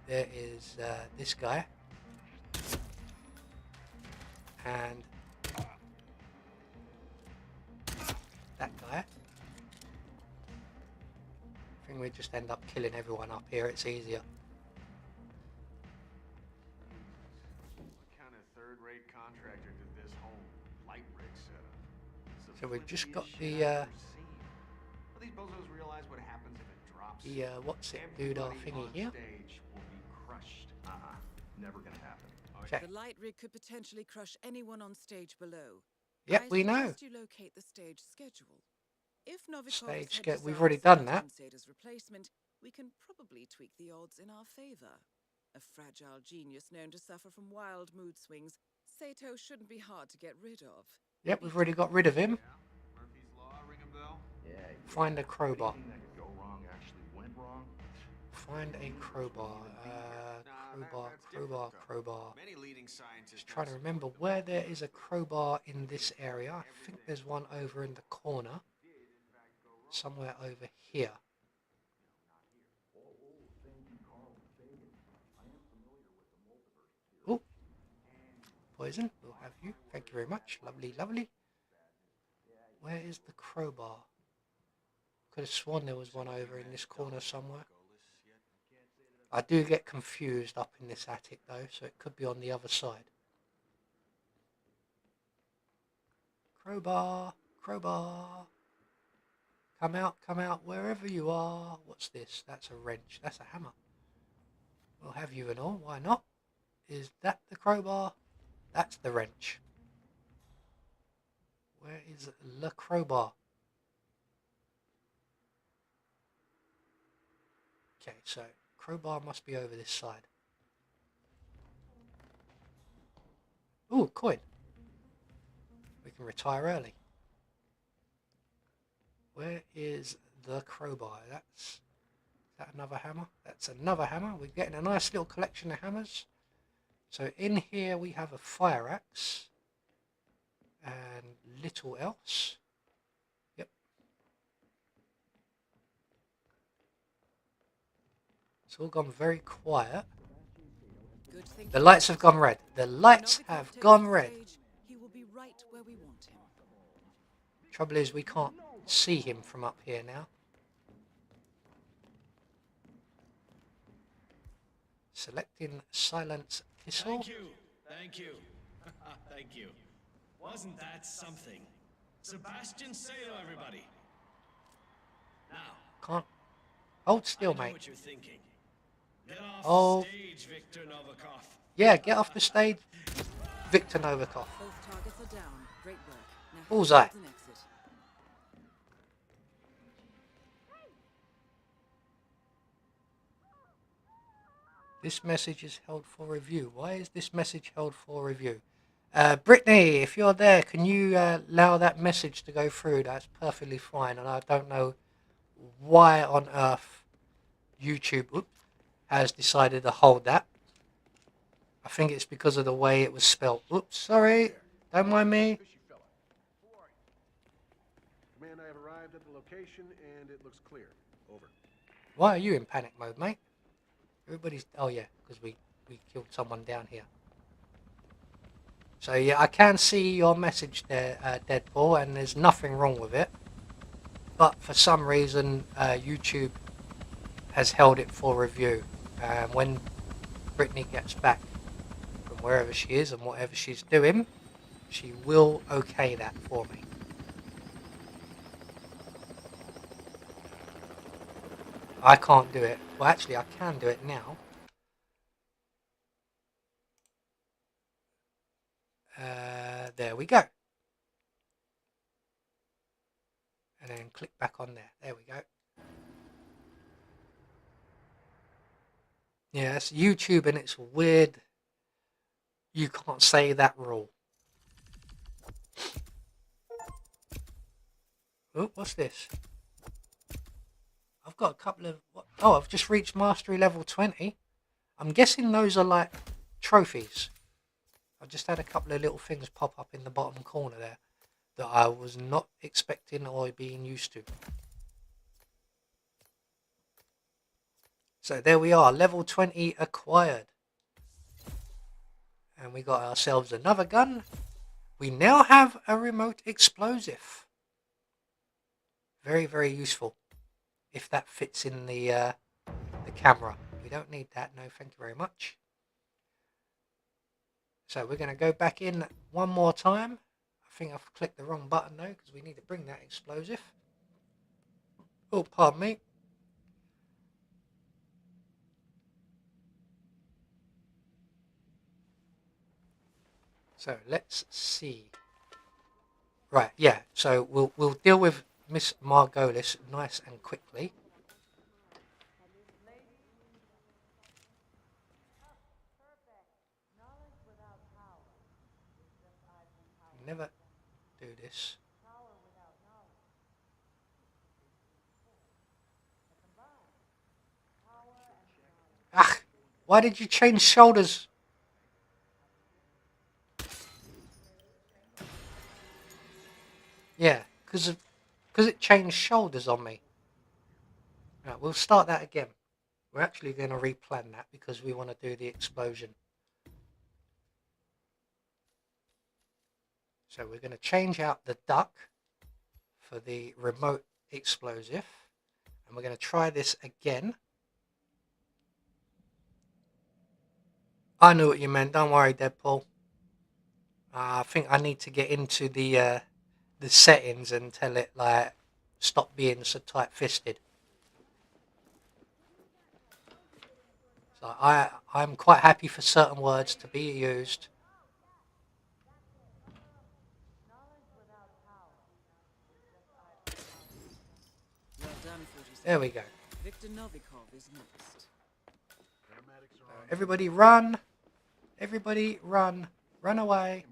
there is this guy. And that guy. I think we just end up killing everyone up here. It's easier. What kind of third-rate contractor did this whole light rig setup? So we've just got the Will these bozos realize what happens if it drops? what's it doodah thingy here? Stage will be crushed. Never gonna happen. Okay. The light rig could potentially crush anyone on stage below. Yep, I we know. suggest you locate the stage schedule. If Novikov Stage is schedule. We've dissolved already as done that. Sato's replacement, we can probably tweak the odds in our favor. A fragile genius known to suffer from wild mood swings, Sato shouldn't be hard to get rid of. Yep, we've already got rid of him. Murphy's Law, ring a bell? Yeah. Find a crowbar. Anything that could go wrong actually went wrong. Find a crowbar. Crowbar. Many leading scientists Just trying to remember where there is a crowbar in this area. I think there's one over in the corner. Somewhere over here. Oh, poison. We'll have you. Thank you very much. Lovely, lovely. Where is the crowbar? Could have sworn there was one over in this corner somewhere. I do get confused up in this attic though, so it could be on the other side. Crowbar, crowbar. Come out, wherever you are. What's this? That's a wrench. That's a hammer. We'll have you and all. Why not? Is that the crowbar? That's the wrench. Where is the crowbar? Okay, so crowbar must be over this side. Ooh, coin. We can retire early. Where is the crowbar? Is that another hammer? That's another hammer. We're getting a nice little collection of hammers. So in here we have a fire axe. And little else. Yep. It's all gone very quiet. The lights have gone red. The lights have gone red. He will be right where we want him. Trouble is we can't see him from up here now. Selecting silence pistol. Thank you. Thank you. Thank you. Wasn't that something? Sebastian Sato, everybody. Now. Can't. Hold still, I know mate. what you're thinking. Get off Oh. the stage, Victor Novikov. Yeah, get off the stage, Victor Novikov. Both targets are down. Great work. Now head Bullseye. towards an exit. This message is held for review. Why is this message held for review? Brittany, if you're there, can you allow that message to go through? That's perfectly fine. And I don't know why on earth YouTube has decided to hold that. I think it's because of the way it was spelled. Oops, sorry. Don't mind me. Fishy fella. Who are you? Command, I have arrived at the location and it looks clear. Over. Why are you in panic mode, mate? Everybody's... Oh, yeah, because we killed someone down here. So, yeah, I can see your message there, Deadpool, and there's nothing wrong with it. But for some reason, YouTube has held it for review. And when Brittany gets back from wherever she is and whatever she's doing, she will okay that for me. I can't do it. Well, actually, I can do it now. There we go. And then click back on there. There we go. Yeah, it's YouTube and it's weird. You can't say that rule. Oh, what's this? I've got a couple of... Oh, I've just reached Mastery level 20. I'm guessing those are like trophies. I've just had a couple of little things pop up in the bottom corner there that I was not expecting or being used to. So there we are, level 20 acquired. And we got ourselves another gun. We now have a remote explosive. Very, very useful. If that fits in the camera. We don't need that, no thank you very much. So we're going to go back in one more time. I think I've clicked the wrong button though, because we need to bring that explosive. Oh, pardon me. So let's see. Right, yeah. So we'll deal with Miss Margolis nice and quickly. Never do this. Ah, why did you change shoulders? Yeah, because it changed shoulders on me. Right, we'll start that again. We're actually going to replan that because we want to do the explosion. So we're going to change out the duck for the remote explosive. And we're going to try this again. I knew what you meant. Don't worry, Deadpool. I think I need to get into the settings and tell it, like, stop being so tight-fisted. So I'm quite happy for certain words to be used. Well done, 47. There we go. Victor Novikov is next. Everybody run. Everybody run. Run away.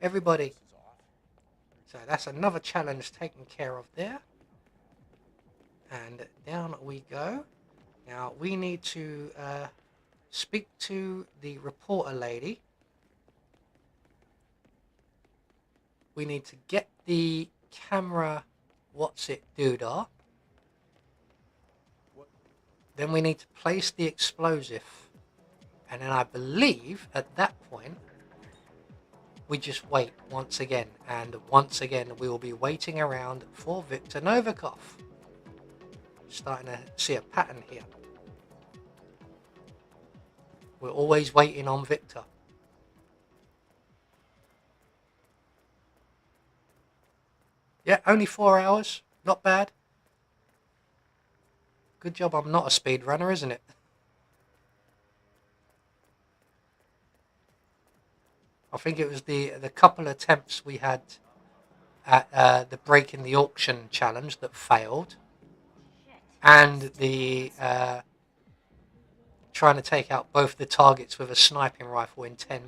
Everybody. So that's another challenge taken care of there. And down we go. Now we need to speak to the reporter lady. We need to get the camera doodah. Then we need to place the explosive. And then I believe at that point we just wait once again. And once again we will be waiting around for Victor Novikov. Starting to see a pattern here. We're always waiting on Victor. Yeah, only 4 hours. Not bad. Good job I'm not a speedrunner, isn't it? I think it was the couple attempts we had at the breaking the auction challenge that failed. And the trying to take out both the targets with a sniping rifle in 10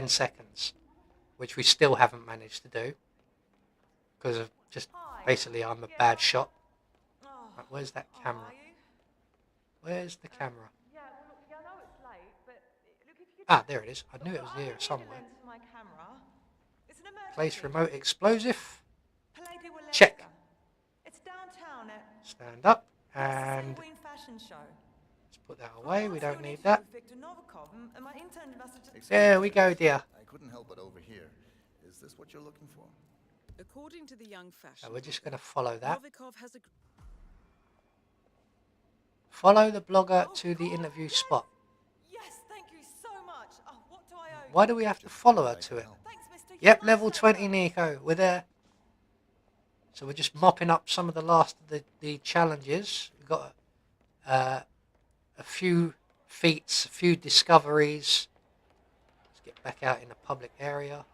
seconds, which we still haven't managed to do because of just basically I'm a bad shot. Right, where's that camera? Where's the camera? Ah, there it is. I knew it was here somewhere. Place remote explosive. Check. Stand up and let's put that away. We don't need that. There we go, dear. I couldn't help but overhear. Is this what you're looking for? According to the young fashion, So we're just going to follow that. Novikov has a... Follow the blogger to the interview spot. Yes, thank you so much. Oh, what do I owe? Why do we have to follow her to it? Thanks, Mr. Yep, level 20, Nico. We're there. So we're just mopping up some of the last of the challenges. We've got a few feats, a few discoveries. Let's get back out in the public area.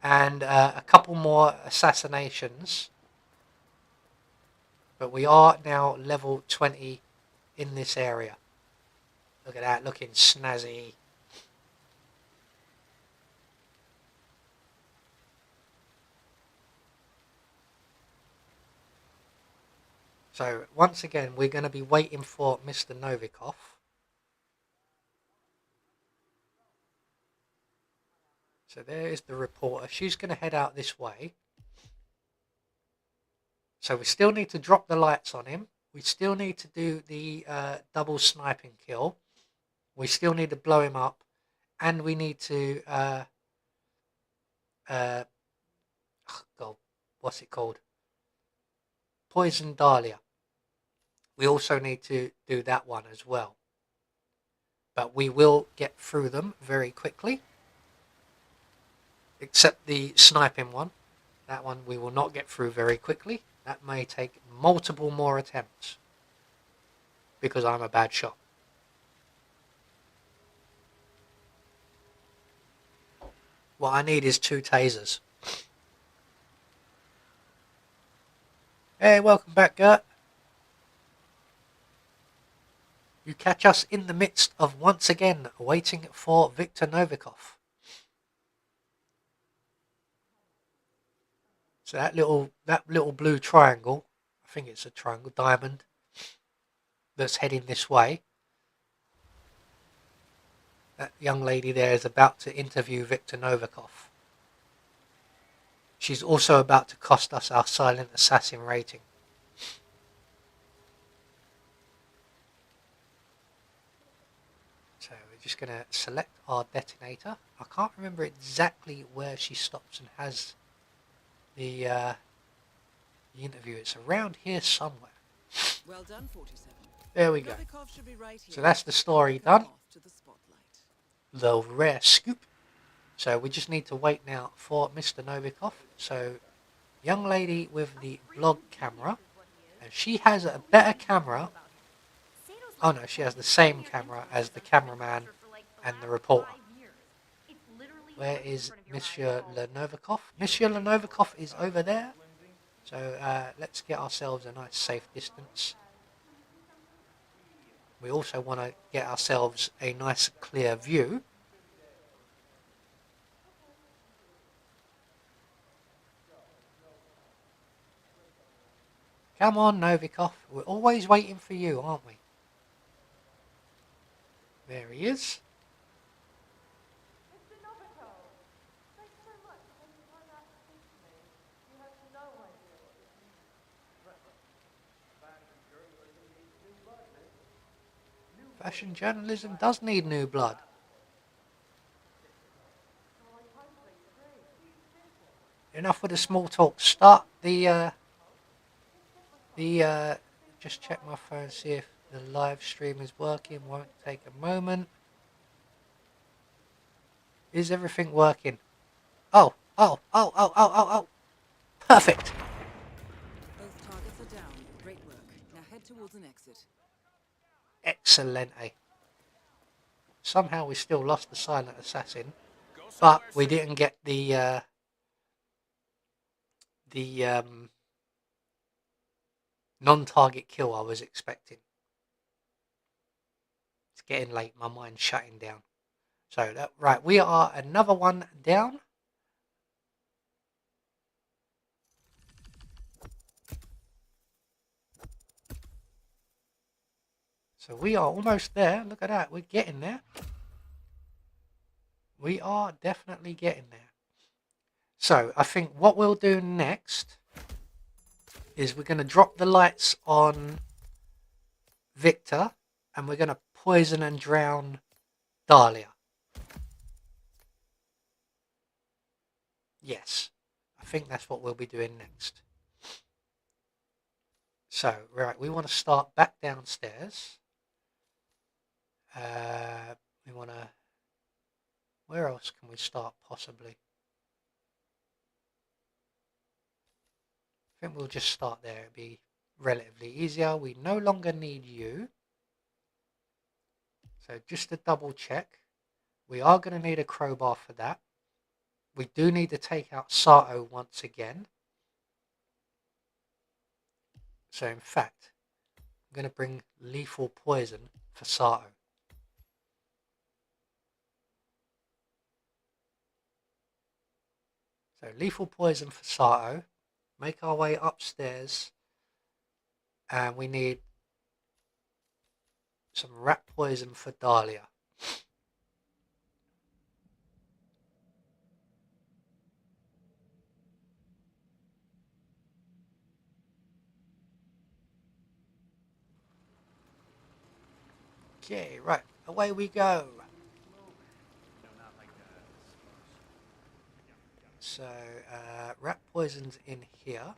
And a couple more assassinations. But we are now level 20 in this area. Look at that, looking snazzy. So once again, we're going to be waiting for Mr. Novikov. So there is the reporter. She's going to head out this way. So we still need to drop the lights on him. We still need to do the double sniping kill. We still need to blow him up. And we need to... oh God, what's it called? Poison Dahlia. We also need to do that one as well. But we will get through them very quickly. Except the sniping one. That one we will not get through very quickly. That may take multiple more attempts. Because I'm a bad shot. What I need is 2 tasers. Hey, welcome back, Gert. You catch us in the midst of once again waiting for Viktor Novikov. So that little blue triangle, I think it's a triangle, diamond, that's heading this way. That young lady there is about to interview Viktor Novikov. She's also about to cost us our silent assassin rating. So we're just going to select our detonator. I can't remember exactly where she stops and has the interview. It's around here somewhere. Well done, 47. There we go. Novikov should be right here. So that's the story done. The rare scoop. So we just need to wait now for Mr. Novikov. So young lady with the vlog camera. And she has a better camera. Oh no, she has the same camera as the cameraman and the reporter. Where is Monsieur Novikov? Monsieur Novikov is over there. So let's get ourselves a nice safe distance. We also want to get ourselves a nice clear view. Come on, Novikov. We're always waiting for you, aren't we? There he is. Mr. Novikov, thanks so much for taking time out to speak to me. You have no idea what this means. Fashion journalism does need new blood. Enough with the small talk. Start the just check my phone, see if the live stream is working. Won't take a moment. Is everything working? Oh. Perfect. Both targets are down. Great work. Now head towards an exit. Excellente. Somehow we still lost the silent assassin, but we didn't get the non-target kill I was expecting. It's getting late, my mind's shutting down. So that right, we are another one down. So we are almost there. Look at that, we're getting there. We are definitely getting there. So I think what we'll do next is we're going to drop the lights on Victor and we're going to poison and drown Dahlia. Yes, I think that's what we'll be doing next. So, right, we want to start back downstairs. We want to... Where else can we start, possibly? I think we'll just start there. It'd be relatively easier. We no longer need you. So just to double check, we are going to need a crowbar for that. We do need to take out Sato once again. So in fact, I'm going to bring lethal poison for Sato. So lethal poison for Sato. Make our way upstairs. And we need some rat poison for Dahlia. Okay, right, away we go. So, rat poison's in here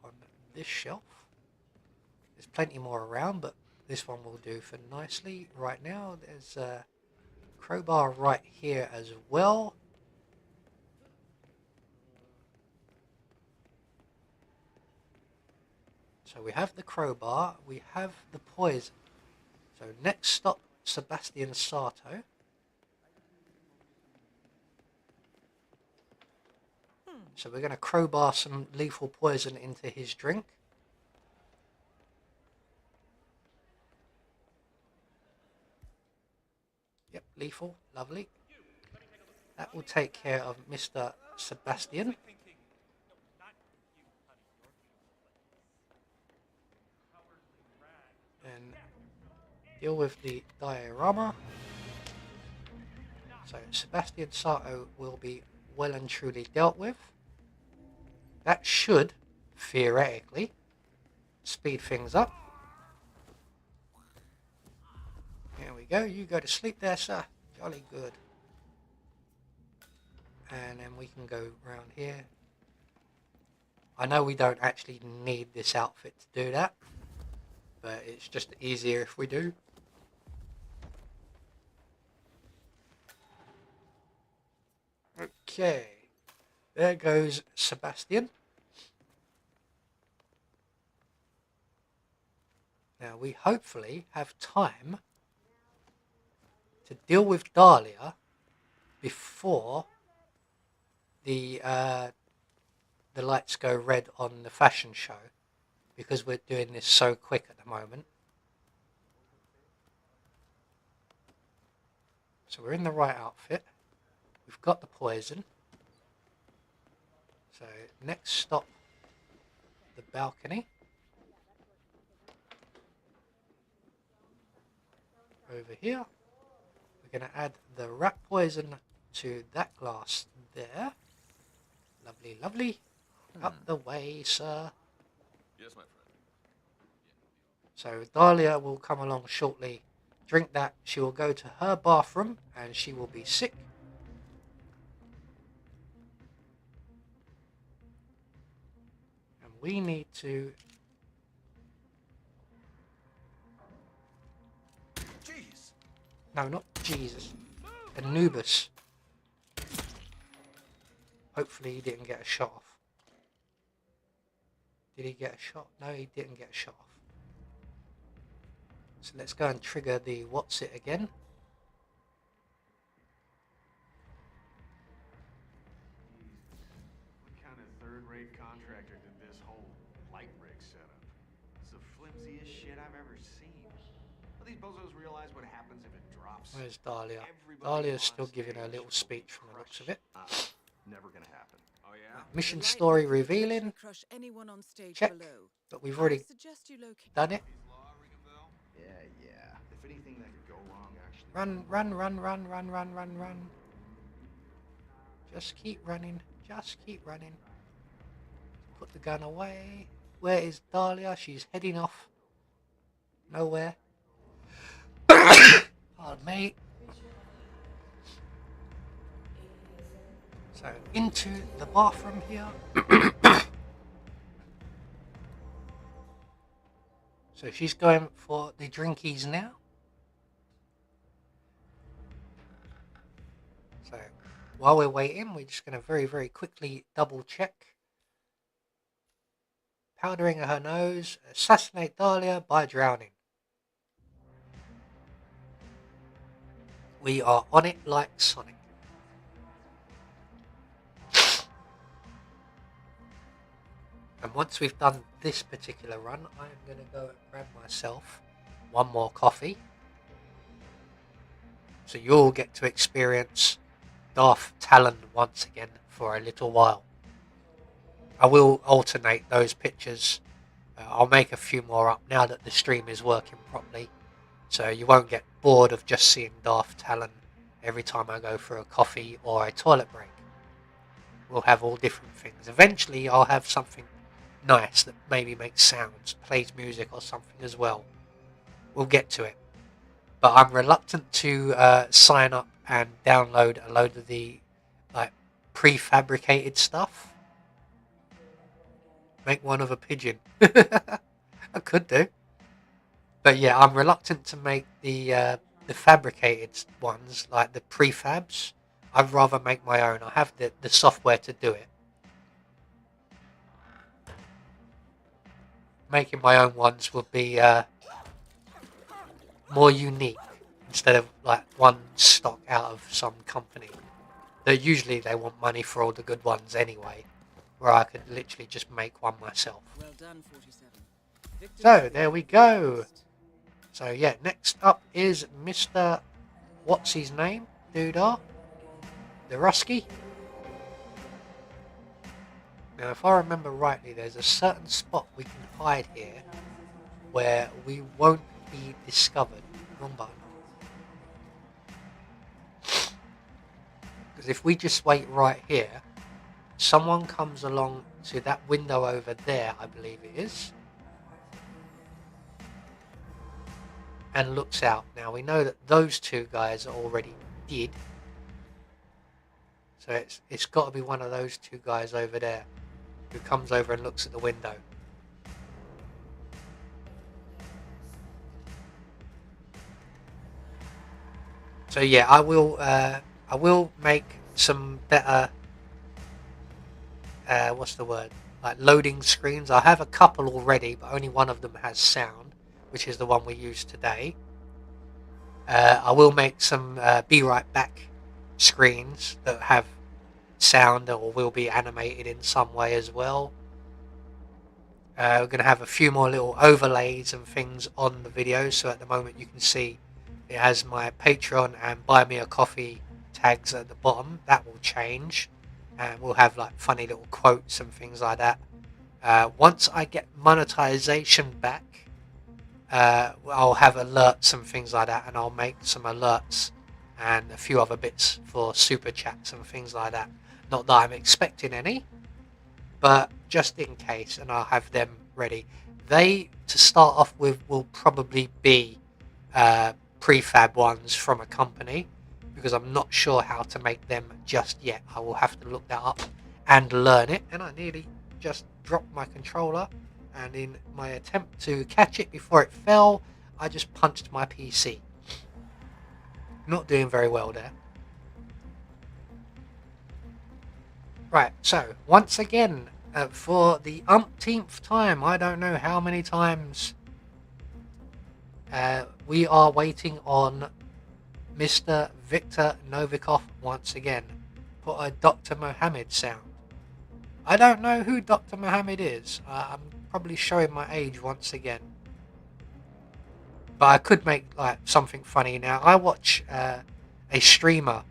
on this shelf. There's plenty more around, but this one will do for nicely. Right now, there's a crowbar right here as well. So we have the crowbar, we have the poison. So next stop, Sebastian Sato. So we're going to crowbar some lethal poison into his drink. Yep, lethal, lovely. That will take care of Mr. Sebastian. And deal with the diorama. So Sebastian Sato will be well and truly dealt with. That should, theoretically, speed things up. Here we go. You go to sleep there, sir. Jolly good. And then we can go around here. I know we don't actually need this outfit to do that, but it's just easier if we do. Okay. There goes Sebastian. Now we hopefully have time to deal with Dahlia before the lights go red on the fashion show, because we're doing this so quick at the moment. So we're in the right outfit. We've got the poison. So next stop, the balcony. Over here. We're going to add the rat poison to that glass there. Lovely, lovely. Up the way, sir. Yes, my friend. So Dahlia will come along shortly. Drink that. She will go to her bathroom and she will be sick. And we need to... Jeez. No, not Jesus. Anubis. Hopefully he didn't get a shot off. Did he get a shot? No, he didn't get a shot off. So let's go and trigger the what's it again. What kind of third-rate contractor did this whole light rig setup? It's the flimsiest shit I've ever seen. Well, these bozos realize what happens if it drops. Where's Dahlia? Everybody Dahlia's on still giving her stage little will speech be from the looks of crushed. it. Never gonna happen. Oh yeah? Mission The light story rig will revealing. crush anyone on stage Check. below. But we've I already suggest you locate done it. Yeah, yeah. If anything that could go wrong actually... Run, run, run, run, run, run, run, run. Just keep running. Just keep running. Put the gun away. Where is Dahlia? She's heading off. Nowhere. Pardon me. So into the bathroom here. So she's going for the drinkies now. So while we're waiting, we're just going to very, very quickly double check powdering her nose, assassinate Dahlia by drowning. We are on it like Sonic. And once we've done this particular run, I'm going to go and grab myself one more coffee. So you'll get to experience Darth Talon once again for a little while. I will alternate those pictures. I'll make a few more up now that the stream is working properly. So you won't get bored of just seeing Darth Talon every time I go for a coffee or a toilet break. We'll have all different things. Eventually I'll have something nice that maybe makes sounds, plays music or something as well. We'll get to it. But I'm reluctant to sign up and download a load of the prefabricated stuff. Make one of a pigeon. I could do. But yeah, I'm reluctant to make the fabricated ones, like the prefabs. I'd rather make my own. I have the software to do it. Making my own ones would be more unique instead of like one stock out of some company. That usually they want money for all the good ones anyway, where I could literally just make one myself. Well done, 47. Victor So there we go. So yeah, next up is Mr. What's his name? Doodah? The Rusky? Now if I remember rightly, there's a certain spot we can hide here where we won't be discovered. Wrong button. Because if we just wait right here, someone comes along to that window over there, I believe it is, and looks out. Now we know that those two guys are already dead, so it's got to be one of those two guys over there who comes over and looks at the window. So yeah, I will make some better what's the word, like loading screens. I have a couple already, but only one of them has sound, which is the one we used today. I will make some be right back screens that have sound or will be animated in some way as well. We're going to have a few more little overlays and things on the video, so at the moment you can see it has my Patreon and Buy Me a Coffee tags at the bottom. That will change, and we'll have like funny little quotes and things like that. Once I get monetization back, I'll have alerts and things like that, and I'll make some alerts and a few other bits for super chats and things like that. Not that I'm expecting any, but just in case, and I'll have them ready. They, to start off with, will probably be prefab ones from a company, because I'm not sure how to make them just yet. I will have to look that up and learn it. And I nearly just dropped my controller, and in my attempt to catch it before it fell, I just punched my PC. Not doing very well there. Right, so once again, for the umpteenth time, I don't know how many times, we are waiting on Mr. Victor Novikov once again. Put a Dr. Mohammed sound. I don't know who Dr. Mohammed is. I'm probably showing my age once again. But I could make like something funny now. I watch a streamer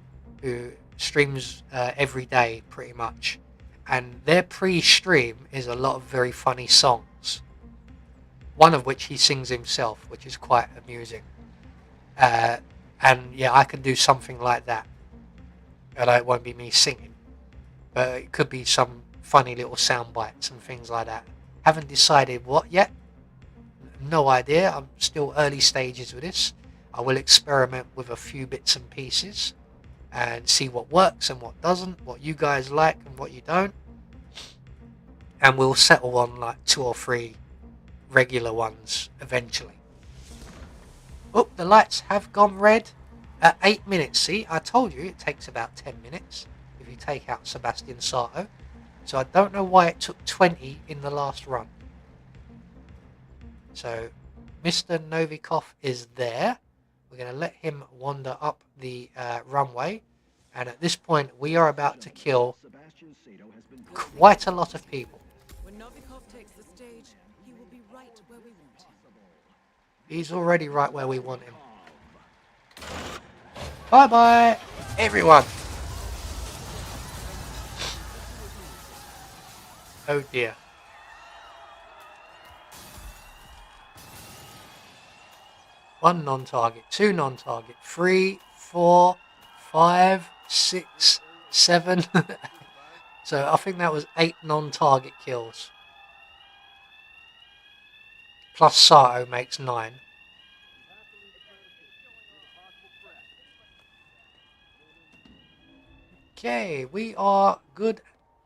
who streams every day pretty much, and their pre-stream is a lot of very funny songs, one of which he sings himself, which is quite amusing. And yeah, I can do something like that, although it won't be me singing, but it could be some funny little sound bites and things like that. Haven't decided what yet. No idea. I'm still early stages with this. I will experiment with a few bits and pieces and see what works and what doesn't, what you guys like and what you don't, and we'll settle on like 2 or 3 regular ones eventually. Oh, the lights have gone red at 8 minutes. See, I told you it takes about 10 minutes if you take out Sebastian Sato. So I don't know why it took 20 in the last run. So Mr. Novikov is there. We're going to let him wander up the runway. And at this point, we are about to kill quite a lot of people. When Novikov takes the stage, he will be right where we want him. He's already right where we want him. Bye-bye, everyone. Oh dear. One non-target, two non-target, 3, 4, 5, 6, 7. So I think that was 8 non-target kills. Plus Sato makes 9. Okay, we are good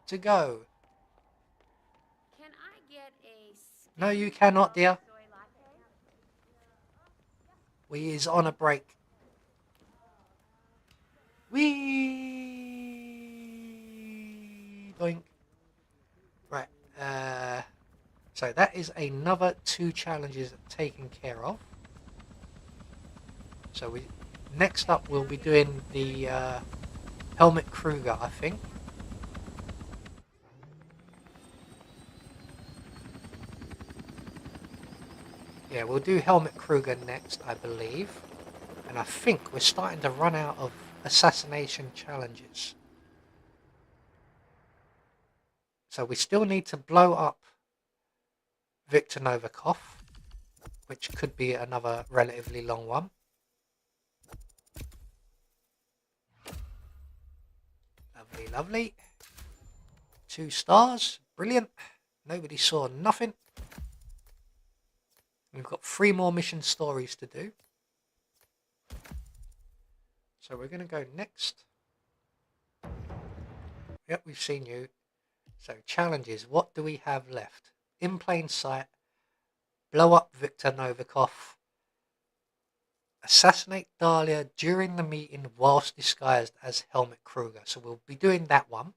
to go. Can I get a No, you cannot, dear. soy latte? We is on a break. Wee doink. Right. So that is another 2 challenges taken care of. So next up we'll be doing the Helmut Kruger, I think. Yeah, we'll do Helmut Kruger next, I believe. And I think we're starting to run out of assassination challenges. So we still need to blow up Viktor Novikov, which could be another relatively long one. Lovely, lovely. 2 stars. Brilliant. Nobody saw nothing. We've got 3 more mission stories to do. So we're going to go next. Yep, we've seen you. So challenges. What do we have left? In plain sight. Blow up Viktor Novikov. Assassinate Dahlia during the meeting whilst disguised as Helmut Kruger. So we'll be doing that one.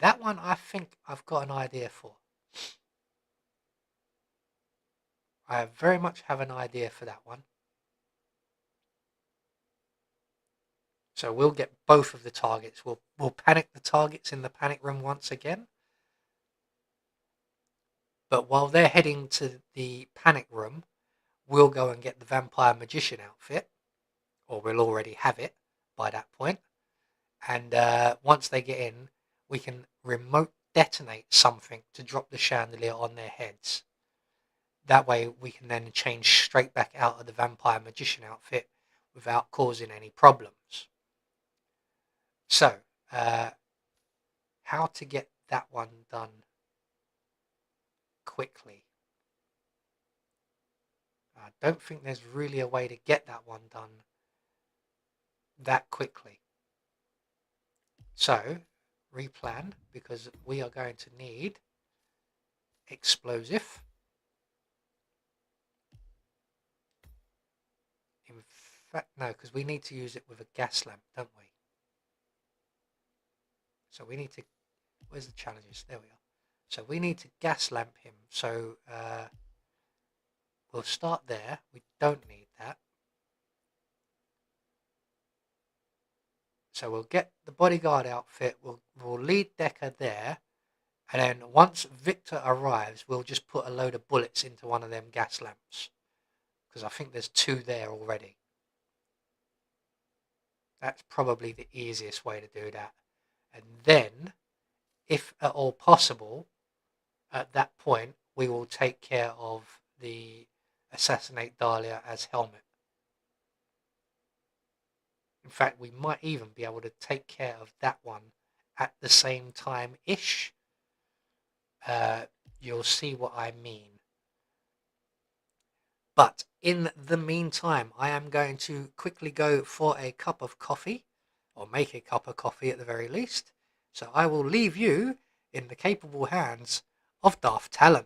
That one I think I've got an idea for. I very much have an idea for that one. So we'll get both of the targets. We'll panic the targets in the panic room once again. But while they're heading to the panic room, we'll go and get the vampire magician outfit. Or we'll already have it by that point. And once they get in, we can remote detonate something to drop the chandelier on their heads. That way we can then change straight back out of the vampire magician outfit without causing any problems. So, how to get that one done quickly? I don't think there's really a way to get that one done that quickly. So, replan, because we are going to need explosive. In fact, no, because we need to use it with a gas lamp, don't we? So we need to... Where's the challenges? There we are. So we need to gas lamp him. So we'll start there. We don't need that. So we'll get the bodyguard outfit. We'll lead Decker there. And then once Victor arrives, we'll just put a load of bullets into one of them gas lamps. Because I think there's 2 there already. That's probably the easiest way to do that. And then, if at all possible, at that point, we will take care of the assassinate Dahlia as Helmut. In fact, we might even be able to take care of that one at the same time-ish. You'll see what I mean. But in the meantime, I am going to quickly go for a cup of coffee, or make a cup of coffee at the very least. So I will leave you in the capable hands of Darth Talon.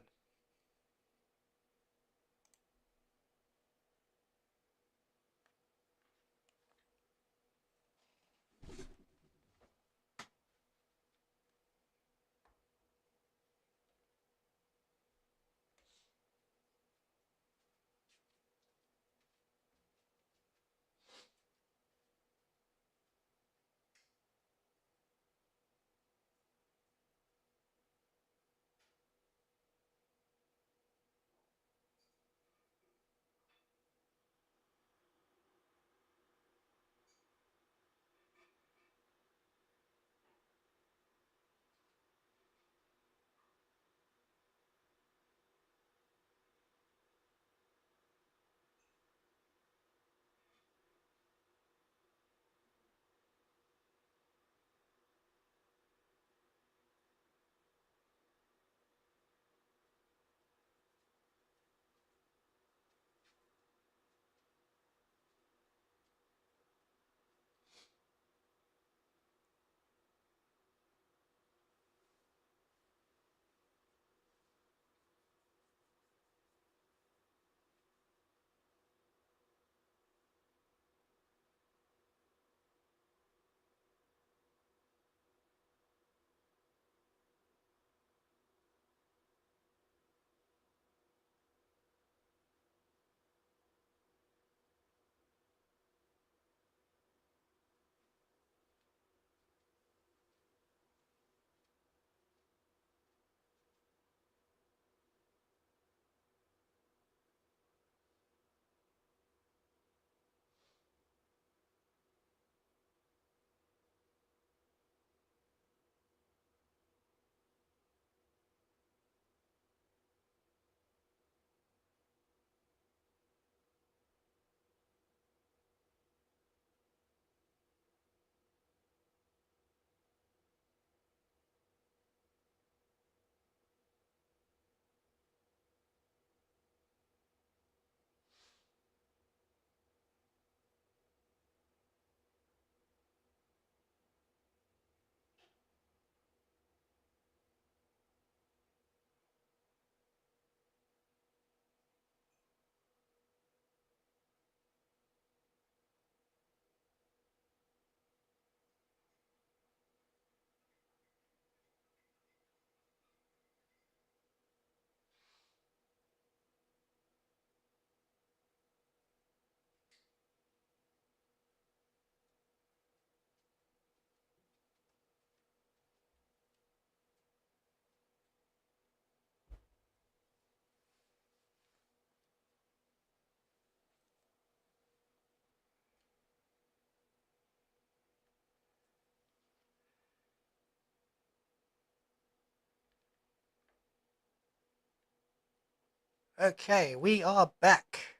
Okay, we are back.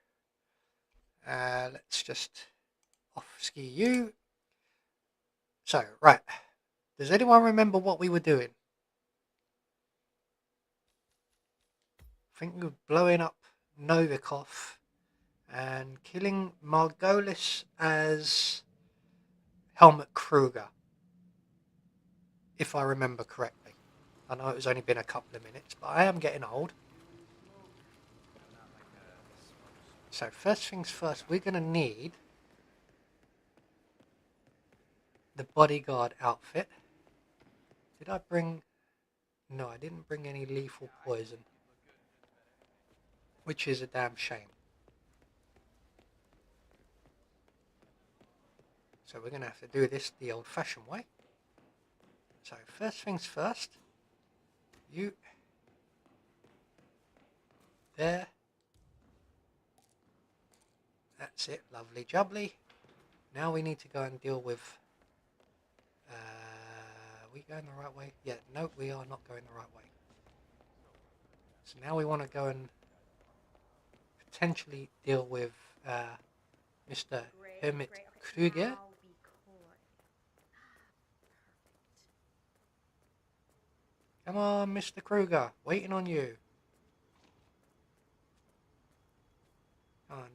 Let's just off-ski you. So, right. Does anyone remember what we were doing? I think we were blowing up Novikov and killing Margolis as Helmut Kruger, if I remember correctly. I know it's only been a couple of minutes, but I am getting old. So first things first, we're going to need the bodyguard outfit. Did I bring... No, I didn't bring any lethal poison, which is a damn shame. So we're going to have to do this the old-fashioned way. So first things first, you there. That's it, lovely jubbly. Now we need to go and deal with... are we going the right way? Yeah, no, we are not going the right way. So now we want to go and potentially deal with Mr. Hermit Kruger. Come on, Mr. Kruger, waiting on you. Come on.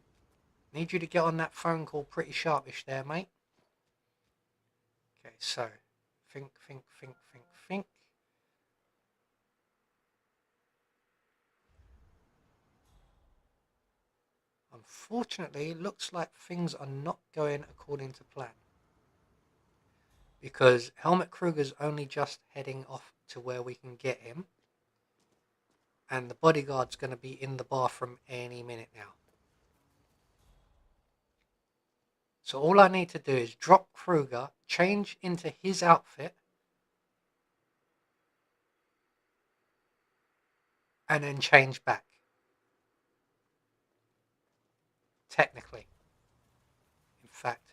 Need you to get on that phone call pretty sharpish there, mate. Okay, so think. Unfortunately, it looks like things are not going according to plan. Because Helmut Kruger's only just heading off to where we can get him. And the bodyguard's going to be in the bathroom any minute now. So all I need to do is drop Kruger, change into his outfit, and then change back. Technically. In fact,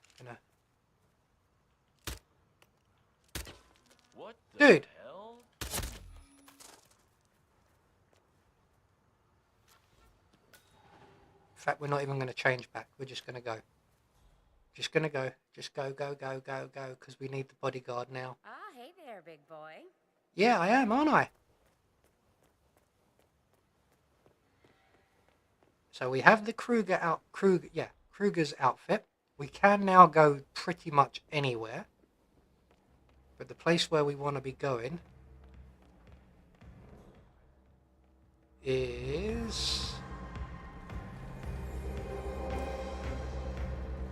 What the Dude! hell? In fact, we're not even going to change back. We're just going to go. Just going to go. Just go, because we need the bodyguard now. Ah, hey there, big boy. Yeah, I am, aren't I? So we have the Kruger's outfit. We can now go pretty much anywhere. But the place where we want to be going is...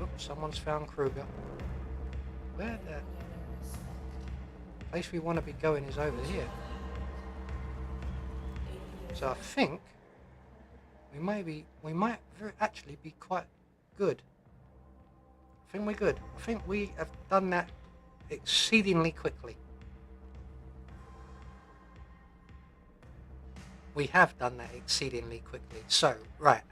Oops, someone's found Kruger. Where the... The place we want to be going is over here. So I think we might actually be quite good. I think we're good. I think we have done that exceedingly quickly. We have done that exceedingly quickly. So, right.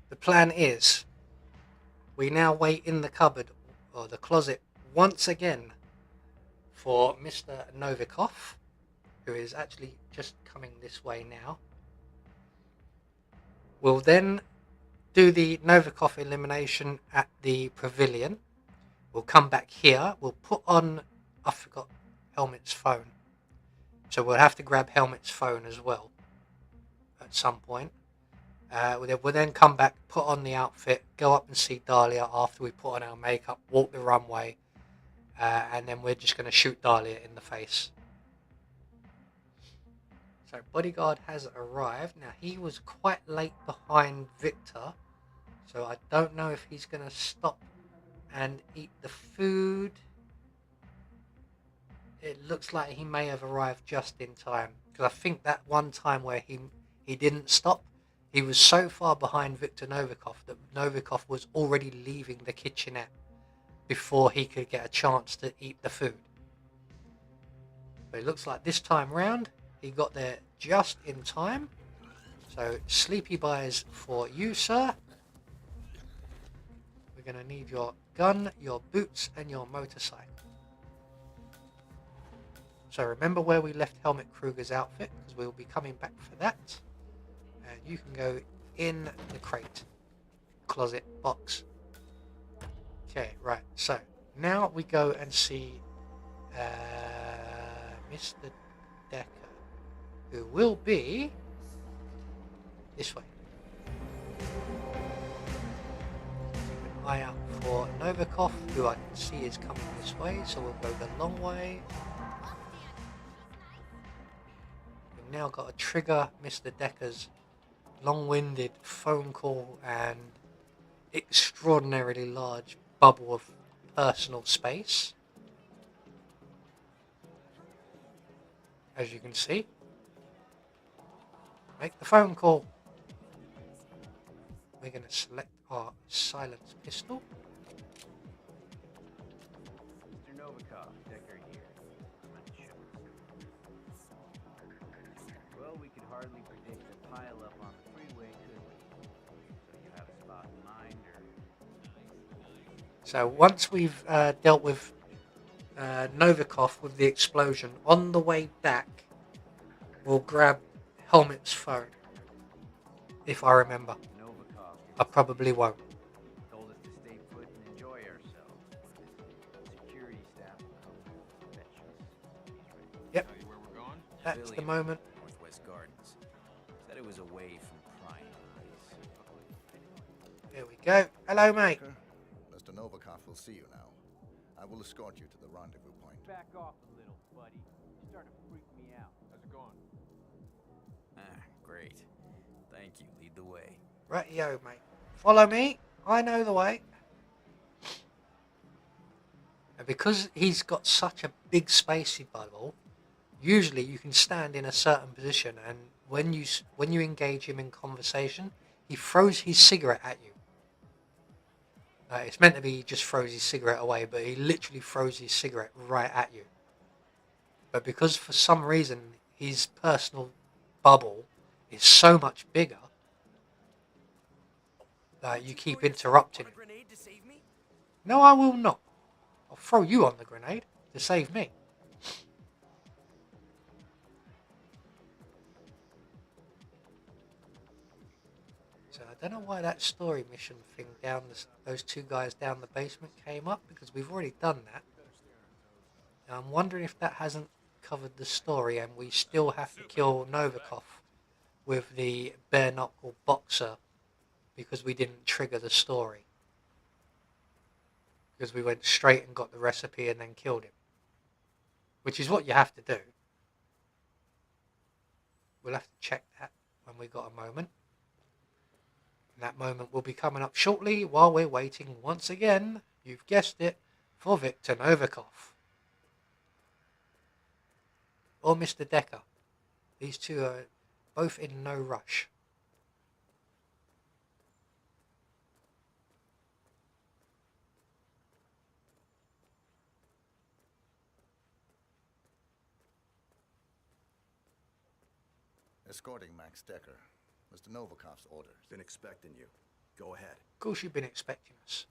The plan is we now wait in the cupboard or the closet once again for Mr. Novikov, who is actually just coming this way now. We'll then do the Novikov elimination at the pavilion. We'll come back here. We'll put on... I forgot Helmet's phone. So we'll have to grab Helmet's phone as well at some point. We'll then come back, put on the outfit, go up and see Dahlia after we put on our makeup, walk the runway, and then we're just going to shoot Dahlia in the face. So bodyguard has arrived. Now he was quite late behind Victor, so I don't know if he's going to stop and eat the food. It looks like he may have arrived just in time, because I think that one time where he didn't stop, he was so far behind Victor Novikov that Novikov was already leaving the kitchenette before he could get a chance to eat the food. But it looks like this time round he got there just in time. So sleepy buys for you, sir. We're going to need your gun, your boots and your motorcycle. So remember where we left Helmut Kruger's outfit, because because we'll be coming back for that. And you can go in the crate, closet, box. Okay, right. So now we go and see Mr. Decker, who will be this way. Keep an eye out for Novikov, who I can see is coming this way, so we'll go the long way. We've now got to trigger Mr. Decker's long-winded phone call and extraordinarily large bubble of personal space, as you can see. Make the phone call. We're going to select our silenced pistol. Mr. Novikov, Decker here. Well, we could hardly predict a pile-up on the freeway, could we? So you have a spot in mind, or... So once we've dealt with Novikov with the explosion, on the way back, we'll grab Helmet's phone. If I remember. Novikov I probably won't. told us to stay put and enjoy ourselves. Security staff will come fetch us. Yep. Tell you where we're going? That's the Pavilion, moment. Northwest Gardens. Said it was away from prying eyes. There we go. Hello, mate. Mr. Novikov will see you now. I will escort you to the rendezvous point. Back off a little, buddy. You're starting to freak me out. How's it going? Ah, great. Thank you. Lead the way. Rightio, mate. Follow me. I know the way. And because he's got such a big spacey bubble, usually you can stand in a certain position, and when you engage him in conversation, he throws his cigarette at you. It's meant to be he just throws his cigarette away, but he literally throws his cigarette right at you. But because for some reason his personal bubble is so much bigger, you keep interrupting him. No, I will not. I'll throw you on the grenade to save me. So I don't know why that story mission thing down those two guys down the basement came up, because we've already done that. Now I'm wondering if that hasn't covered the story and we still have to kill Novikov with the bare knuckle boxer because we didn't trigger the story. Because we went straight and got the recipe and then killed him. Which is what you have to do. We'll have to check that when we got a moment. And that moment will be coming up shortly while we're waiting once again, you've guessed it, for Viktor Novikov. Or Mr. Decker. These two are both in no rush. Escorting Max Decker. Mr. Novikov's orders. Been expecting you. Go ahead. Of course you've been expecting us.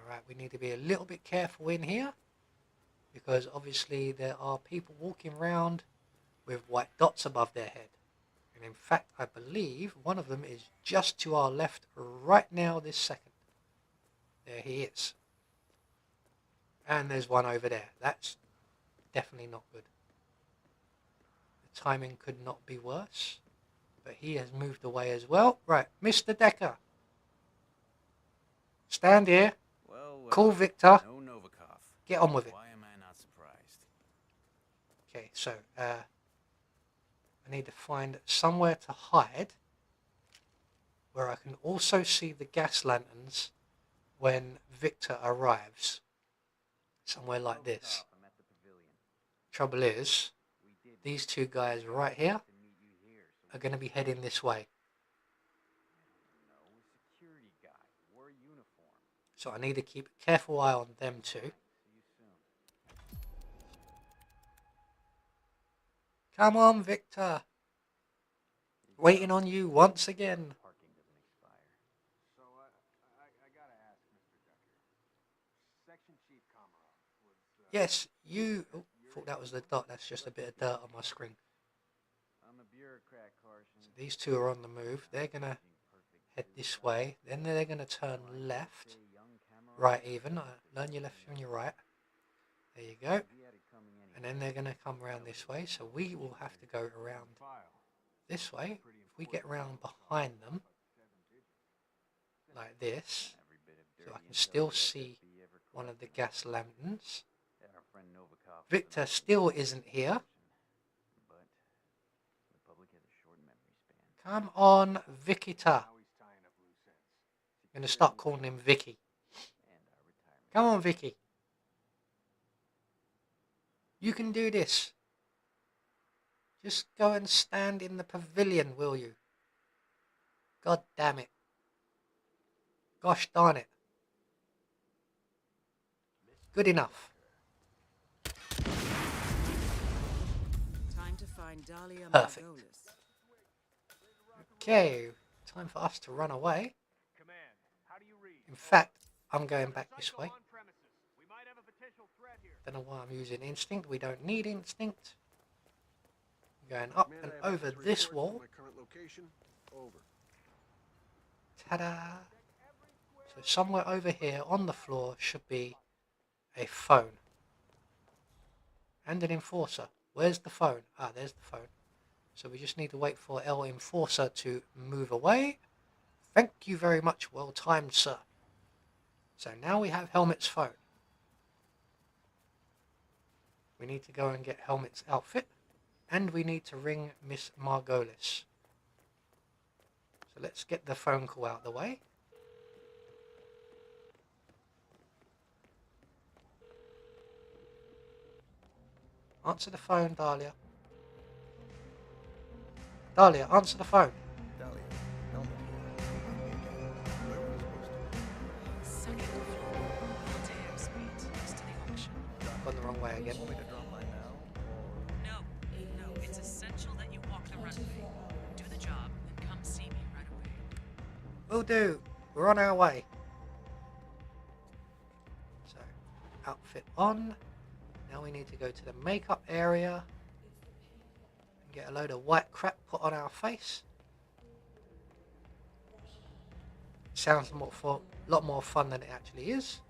Alright, we need to be a little bit careful in here, because obviously there are people walking around with white dots above their head. And in fact, I believe one of them is just to our left right now this second. There he is. And there's one over there. That's definitely not good. The timing could not be worse. But he has moved away as well. Right, Mr. Decker. Stand here. Well, Call Victor. No Novikov. Get on with it. Why am I not surprised? Okay, so I need to find somewhere to hide where I can also see the gas lanterns when Victor arrives. Somewhere like this. I'm at the pavilion. Trouble is, these two guys right here are going to be heading this way. No, security guy. Wore uniform. So I need to keep a careful eye on them too. See you soon. Come on, Victor. Waiting on you once again. Parking doesn't expire. So, I gotta ask, Mr. Decker. Section Chief Komarov was... Yes, you... Oh, thought that was the dot. That's just a bit of dirt on my screen. bureaucrat, Carson. So these two are on the move. They're going to head this way. Then they're going to turn left. Right even. Learn your left from your right. There you go. And then they're going to come around this way. So we will have to go around this way. If we get around behind them, like this, so I can still see one of the gas lanterns. Victor still isn't here. Come on, Vikita. I'm going to start calling him Vicky. Come on, Vicky. You can do this. Just go and stand in the pavilion, will you? God damn it. Gosh darn it. Good enough. Time to find Dahlia Perfect. Margolis. Okay, time for us to run away. In fact, I'm going back this way. Don't know why I'm using instinct. We don't need instinct. Going up and over this wall. Ta-da! So somewhere over here on the floor should be a phone. And an enforcer. Where's the phone? Ah, there's the phone. So we just need to wait for El Enforcer to move away. Thank you very much. Well timed, sir. So now we have Helmet's phone. We need to go and get Helmet's outfit. And we need to ring Miss Margolis. So let's get the phone call out of the way. Answer the phone, Dahlia. Dahlia, answer the phone. Dahlia, Helmet here. Where are we supposed to be? Second floor. Voltaire Suite, next to the auction. I've gone the wrong way again. Want me to drop by now, or...? No, it's essential that you walk the runway. Do the job, and come see me right away. Will do. We're on our way. So, outfit on. Now we need to go to the makeup area and get a load of white crap put on our face. Sounds a lot more fun than it actually is.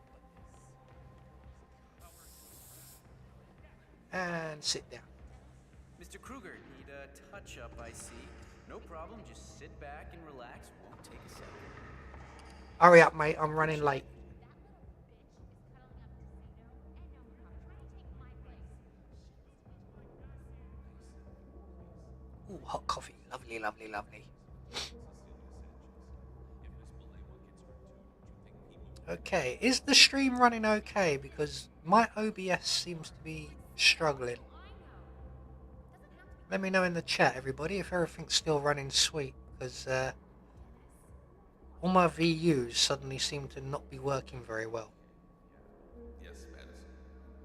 And sit down. Mr. Kruger, need a touch-up, I see. No problem, just sit back and relax. Won't take a second. Hurry up, mate. I'm running late. Ooh, hot coffee. Lovely, lovely, lovely. Okay, is the stream running okay? Because my OBS seems to be struggling. Let me know in the chat, everybody, if everything's still running sweet. Because all my VUs suddenly seem to not be working very well. Yes, Madison.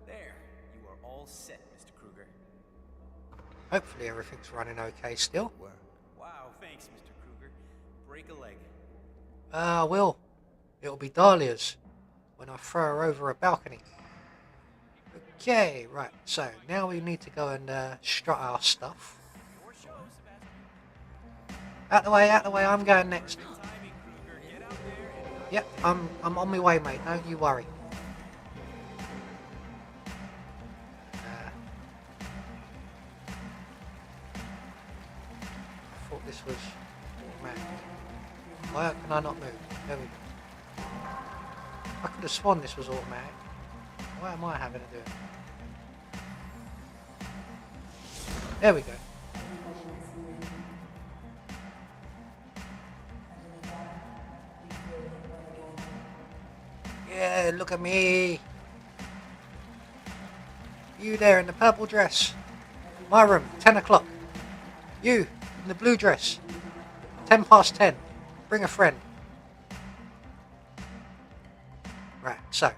There, you are all set, Mr. Kruger. Hopefully everything's running okay still. Wow, thanks, Mr. Kruger. Break a leg. I will. It'll be Dahlia's when I throw her over a balcony. Okay, right, so now we need to go and strut our stuff. Out the way, I'm going next. Yep, I'm on my way, mate, don't you worry. I thought this was automatic. Why can I not move? There we go. I could have sworn this was automatic. Why am I having to do it? There we go. Yeah, look at me. You there in the purple dress. My room, 10 o'clock. You in the blue dress. 10 past 10. Bring a friend. Right, so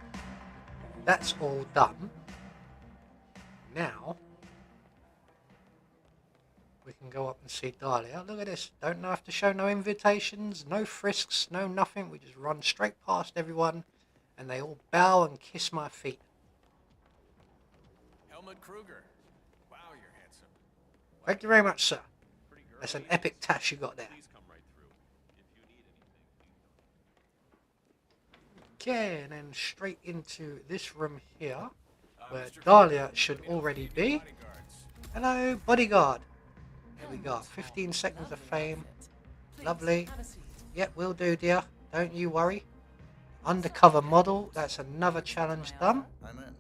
that's all done. Now we can go up and see Dahlia. Look at this. Don't have to show no invitations, no frisks, no nothing. We just run straight past everyone and they all bow and kiss my feet. Helmut Kruger. Wow, you're handsome. Thank you very much, sir. Pretty That's an epic task you got there. Please come right through. If you need anything, Okay, and then straight into this room here, where Mr. Dahlia Cooper, should let me know if already you need any be. bodyguards. Hello, bodyguard. There we go. 15 seconds of fame. Lovely. Yep, will do, dear. Don't you worry. Undercover model. That's another challenge done. I'm in.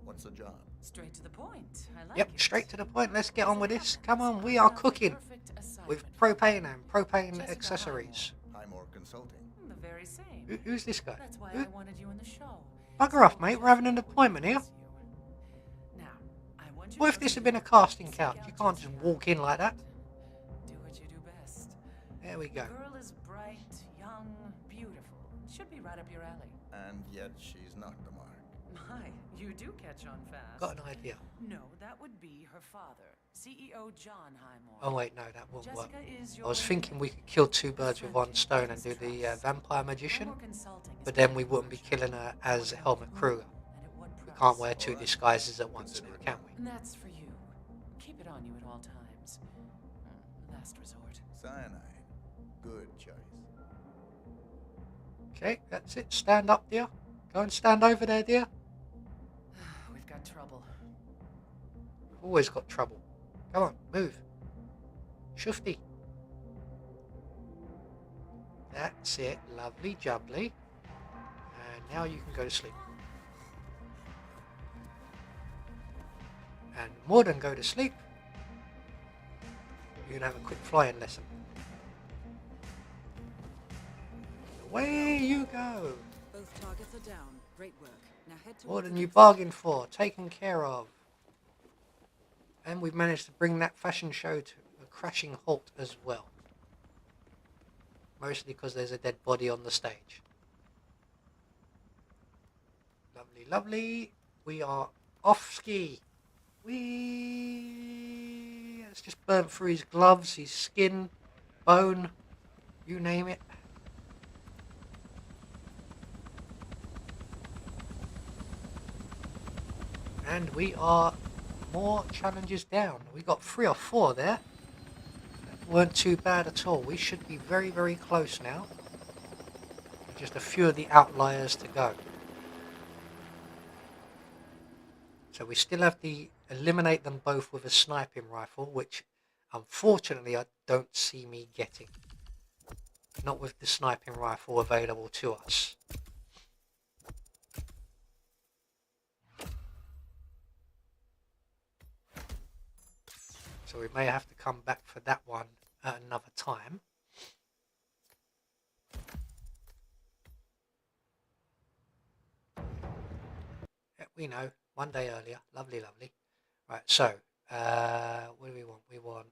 What's the job? Straight to the point. I like Yep, it. straight to the point. Let's get As on it with this. happens, Come on, we I are have the cooking perfect with assignment for propane you. and propane Jessica accessories. Highmore Consulting. The very same. Who's this guy? That's why Who? I wanted you in the show. Bugger off, mate. We're having an appointment here. Now, I want you What to if go this to had New been a York casting to seek couch? out You can't just Jessica. walk in like that. Do what you do best. There we go. The girl is bright, young, beautiful. Should be right up your alley. And yet she's not the mark. My, you do catch on fast. Got an idea. No, that would be her father, CEO John Highmore. Oh wait, no, that won't work. Jessica is I was your thinking we could kill two birds with one stone and do the vampire magician, Highmore Consulting is but then we very wouldn't be killing her as Helmut Kruger. and at what We price. can't wear two disguises at once now, can we? And that's for you. Keep it on you at all times. Last resort. Cyanide. Good choice. Okay, that's it. Stand up, dear. Go and stand over there, dear. We've got trouble. Always got trouble. Come on, move. Shufty. That's it. Lovely jubbly. And now you can go to sleep. And more than go to sleep, you can have a quick flying lesson. Away you go. Both targets are down. Great work. Now head More towards than the you next bargained for. Taken care of. And we've managed to bring that fashion show to a crashing halt as well. Mostly because there's a dead body on the stage. Lovely, lovely. We are off ski. Whee! It's just burnt through his gloves, his skin, bone, you name it. And we are more challenges down. We got 3 or 4 there. That weren't too bad at all. We should be very, very close now. Just a few of the outliers to go. So we still have to eliminate them both with a sniping rifle, which unfortunately I don't see me getting. Not with the sniping rifle available to us. So we may have to come back for that one at another time. Yeah, we know. One day earlier. Lovely, lovely. Right, so, what do we want? We want...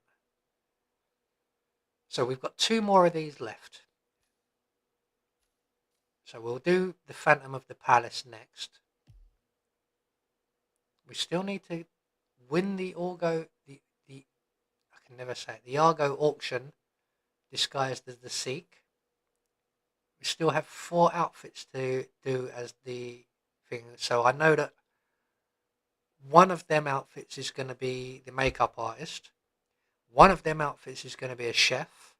So we've got 2 more of these left. So we'll do the Phantom of the Palace next. We still need to win the Argo... I can never say it. The Argo auction disguised as the Sikh. We still have 4 outfits to do as the thing. So I know that one of them outfits is going to be the makeup artist. One of them outfits is going to be a chef.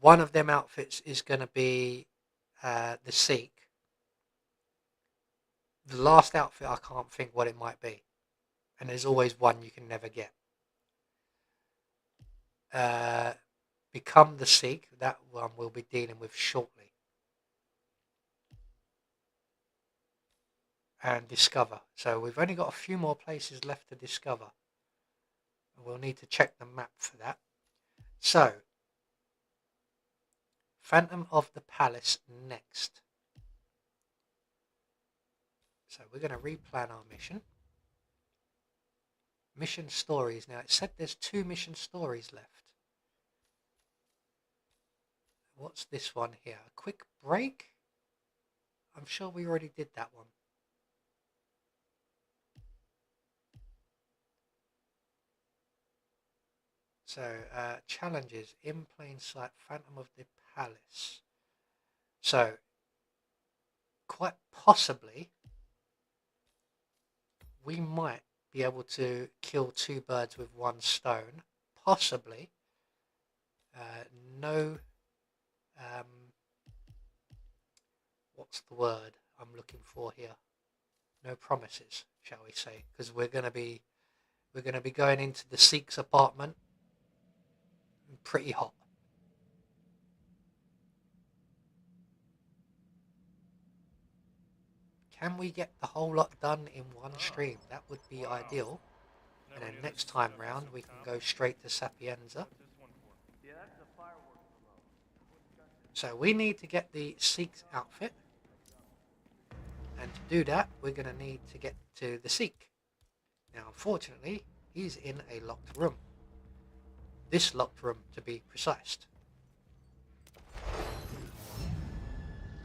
One of them outfits is going to be the Sikh. The last outfit, I can't think what it might be. And there's always one you can never get. Become the Sikh. That one we'll be dealing with shortly. And discover. So we've only got a few more places left to discover. We'll need to check the map for that. So, Phantom of the Palace next. So we're going to replan our mission. Mission stories. Now it said there's 2 mission stories left. What's this one here? A quick break? I'm sure we already did that one. So, challenges, in plain sight, Phantom of the Palace. So, quite possibly, we might be able to kill 2 birds with 1 stone. Possibly. no, um, what's the word I'm looking for here? No promises, shall we say? Because we're going to be going into the Sikh's apartment, pretty hot. Can we get the whole lot done in one stream? That would be ideal. And then next time round we can go straight to Sapienza. So we need to get the Sikh's outfit. And to do that, we're going to need to get to the Sikh. Now, unfortunately, he's in a locked room. This locked room, to be precise.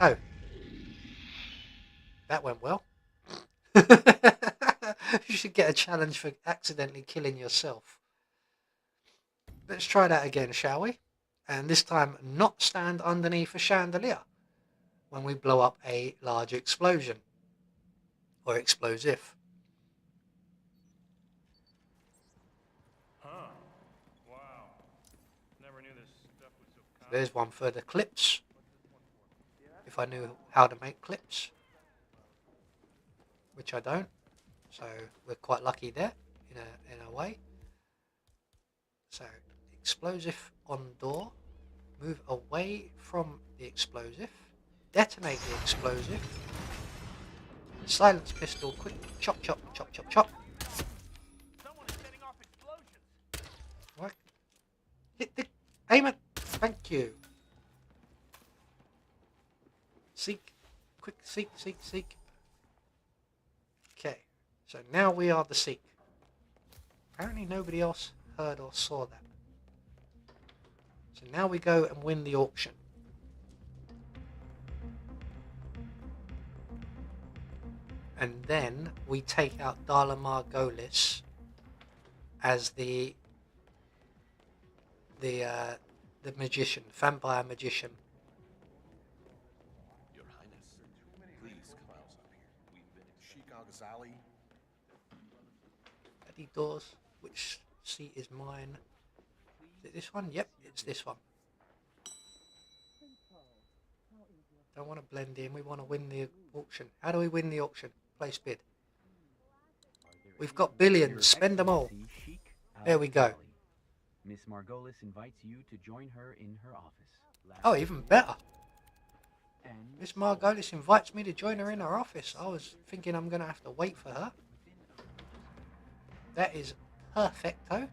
Oh. That went well. You should get a challenge for accidentally killing yourself. Let's try that again, shall we? And this time, not stand underneath a chandelier when we blow up a large explosion. Or explosive. Huh. Wow. Never knew this stuff was so common. There's one for the clips. If I knew how to make clips. Which I don't. So we're quite lucky there, in a way. So, explosive on door. Move away from the explosive. Detonate the explosive. Silence pistol, quick, chop, chop, chop, chop, chop. Someone is setting off explosions. What? Hit the... Aim it! Thank you. Seek. Quick, seek, seek, seek. Okay. So now we are the Seek. Apparently nobody else heard or saw that. So now we go and win the auction. And then we take out Dala Margolis as the magician, vampire magician. Your Highness, please come out up here. We've been Sheik Al-Ghazali. Eddie Dawes, which seat is mine? Is it this one? Yep, it's this one. Don't want to blend in, we want to win the auction. How do we win the auction? Place bid. We've got billions, spend them all. There we go. Miss Margolis invites you to join her in her office. Oh, even better. Miss Margolis invites me to join her in her office. I was thinking I'm going to have to wait for her. That is perfecto.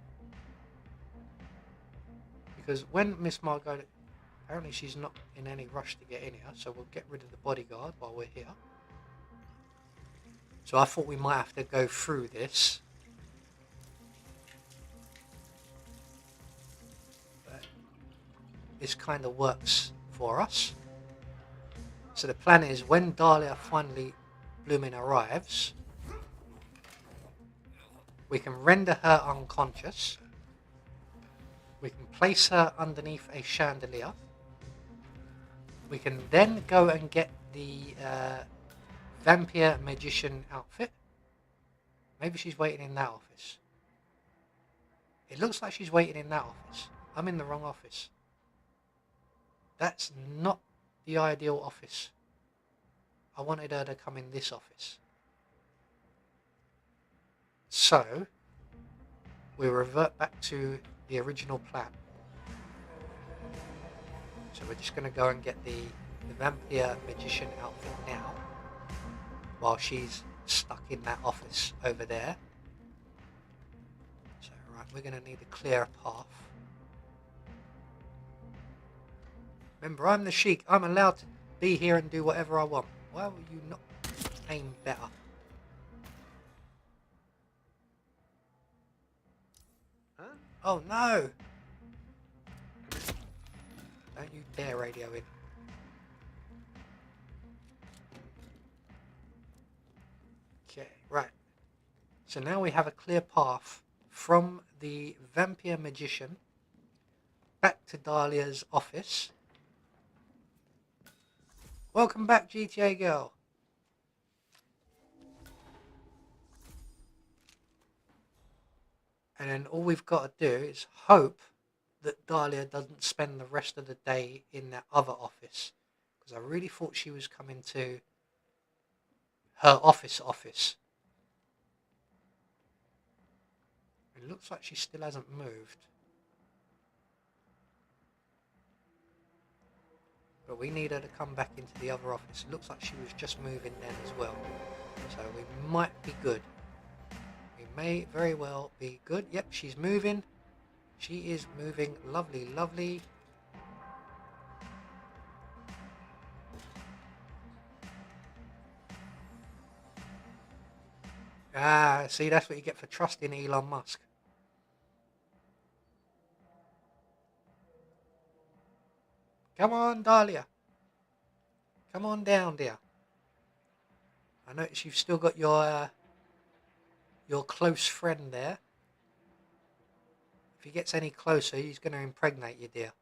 Because when Miss Margolis... Apparently she's not in any rush to get in here, so we'll get rid of the bodyguard while we're here. So I thought we might have to go through this. But this kind of works for us. So the plan is when Dahlia finally blooming arrives, we can render her unconscious. We can place her underneath a chandelier. We can then go and get the vampire magician outfit. Maybe she's waiting in that office. It looks like she's waiting in that office. I'm in the wrong office. That's not the ideal office. I wanted her to come in this office. So, we revert back to the original plan. So we're just going to go and get the vampire magician outfit now, while she's stuck in that office over there. So right, we're going to need a clear path. Remember, I'm the Sheik. I'm allowed to be here and do whatever I want. Why will you not aim better? Huh? Oh no! Don't you dare radio in. Okay, right. So now we have a clear path from the vampire magician back to Dahlia's office. Welcome back, GTA girl. And then all we've got to do is hope that Dahlia doesn't spend the rest of the day in that other office, because I really thought she was coming to her office. It looks like she still hasn't moved. But we need her to come back into the other office. It looks like she was just moving then as well. So we might be good. We may very well be good. Yep, she's moving. She is moving. Lovely, lovely. Ah, see, that's what you get for trusting Elon Musk. Come on, Dahlia. Come on down, dear. I notice you've still got your close friend there. If he gets any closer, he's going to impregnate you, dear.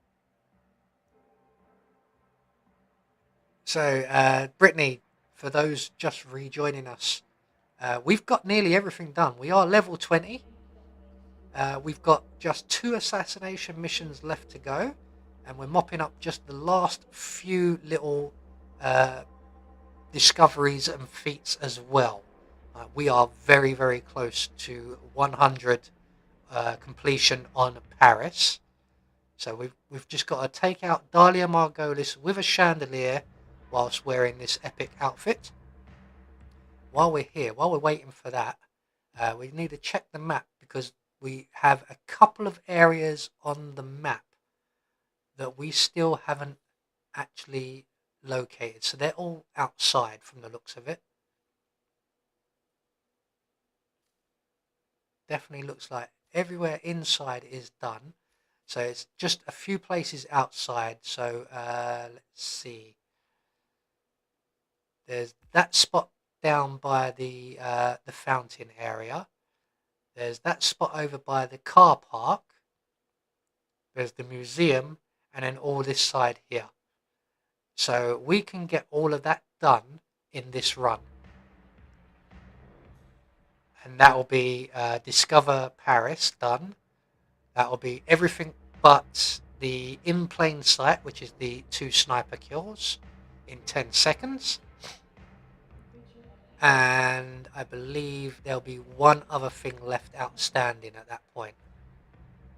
So, Brittany, for those just rejoining us, we've got nearly everything done. We are level 20. We've got just 2 assassination missions left to go, and we're mopping up just the last few little discoveries and feats as well. We are very, very close to 100 completion on Paris. So we've just got to take out Dahlia Margolis with a chandelier whilst wearing this epic outfit. While we're here, while we're waiting for that, we need to check the map, because we have a couple of areas on the map that we still haven't actually located. So they're all outside from the looks of it. Definitely looks like everywhere inside is done. So it's just a few places outside. So let's see. There's that spot down by the fountain area. There's that spot over by the car park. There's the museum, and then all this side here. So we can get all of that done in this run. And that will be Discover Paris done. That will be everything but the in plain sight, which is the 2 sniper kills in 10 seconds. And I believe there'll be one other thing left outstanding at that point.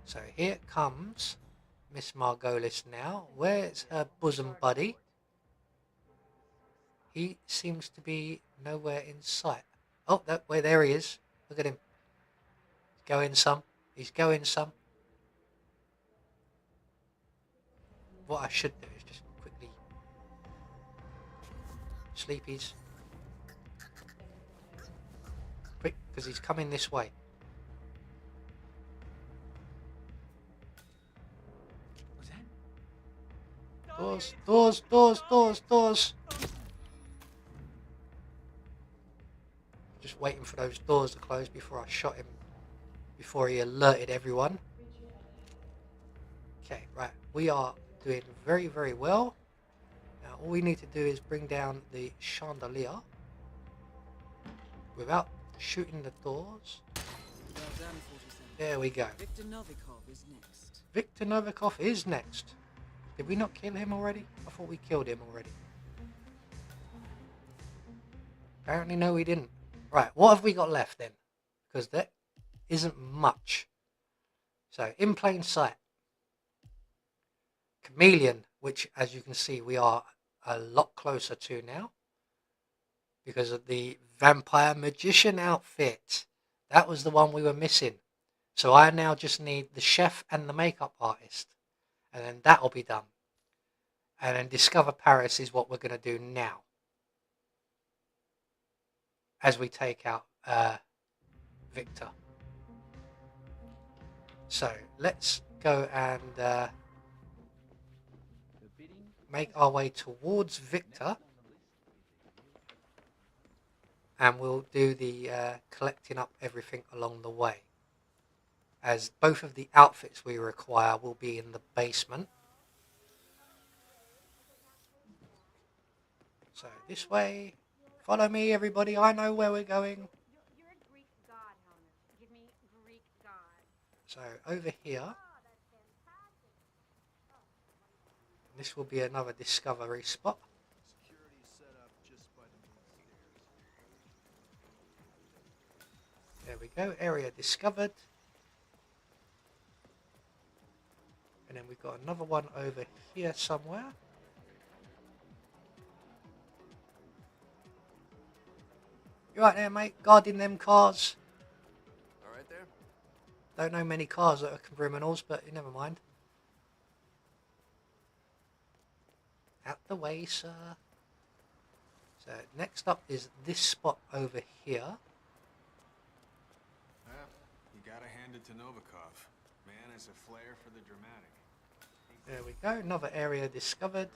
So here comes Miss Margolis now. Where's her bosom buddy? He seems to be nowhere in sight. Oh, there he is. Look at him. He's going some. He's going some. What I should do is just quickly... Sleepies. Quick, because he's coming this way. What's that? Doors, doors, doors, doors, doors. Just waiting for those doors to close before I shot him. Before he alerted everyone. Okay, right. We are doing very, very well. Now all we need to do is bring down the chandelier without shooting the doors. Well done, 47. There we go. Victor Novikov is next. Victor Novikov is next. Did we not kill him already? I thought we killed him already. Apparently no, we didn't. Right, what have we got left then? Because there isn't much. So, in plain sight. Chameleon, which as you can see we are a lot closer to now. Because of the vampire magician outfit. That was the one we were missing. So I now just need the chef and the makeup artist. And then that'll be done. And then Discover Paris is what we're going to do now. As we take out Victor. So let's go and make our way towards Victor. And we'll do the collecting up everything along the way. As both of the outfits we require will be in the basement. So this way. Follow me, everybody. I know where we're going. You're a Greek god, Helmut. Give me Greek god. So over here. Oh, that's This will be another discovery spot. Security is set up just by the main stairs. There we go. Area discovered. And then we've got another one over here somewhere. You right there, mate? Guarding them cars. All right there? Don't know many cars that are criminals, but never mind. Out the way, sir. So next up is this spot over here. You gotta hand it to Novikov. Man has a flair for the dramatic. There we go. Another area discovered.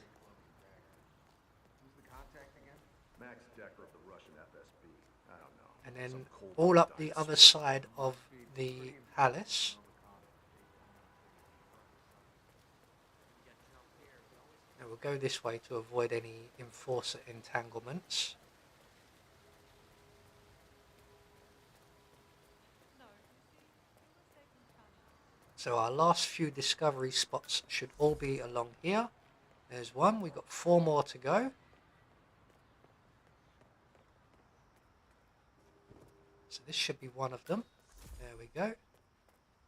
Who's the contact again? Max Decker of the Russian FSB. I don't know. And then Some cold all up the dice. other side of the palace. And we'll go this way to avoid any enforcer entanglements. So our last few discovery spots should all be along here. There's one. We've got 4 more to go. So this should be one of them. There we go.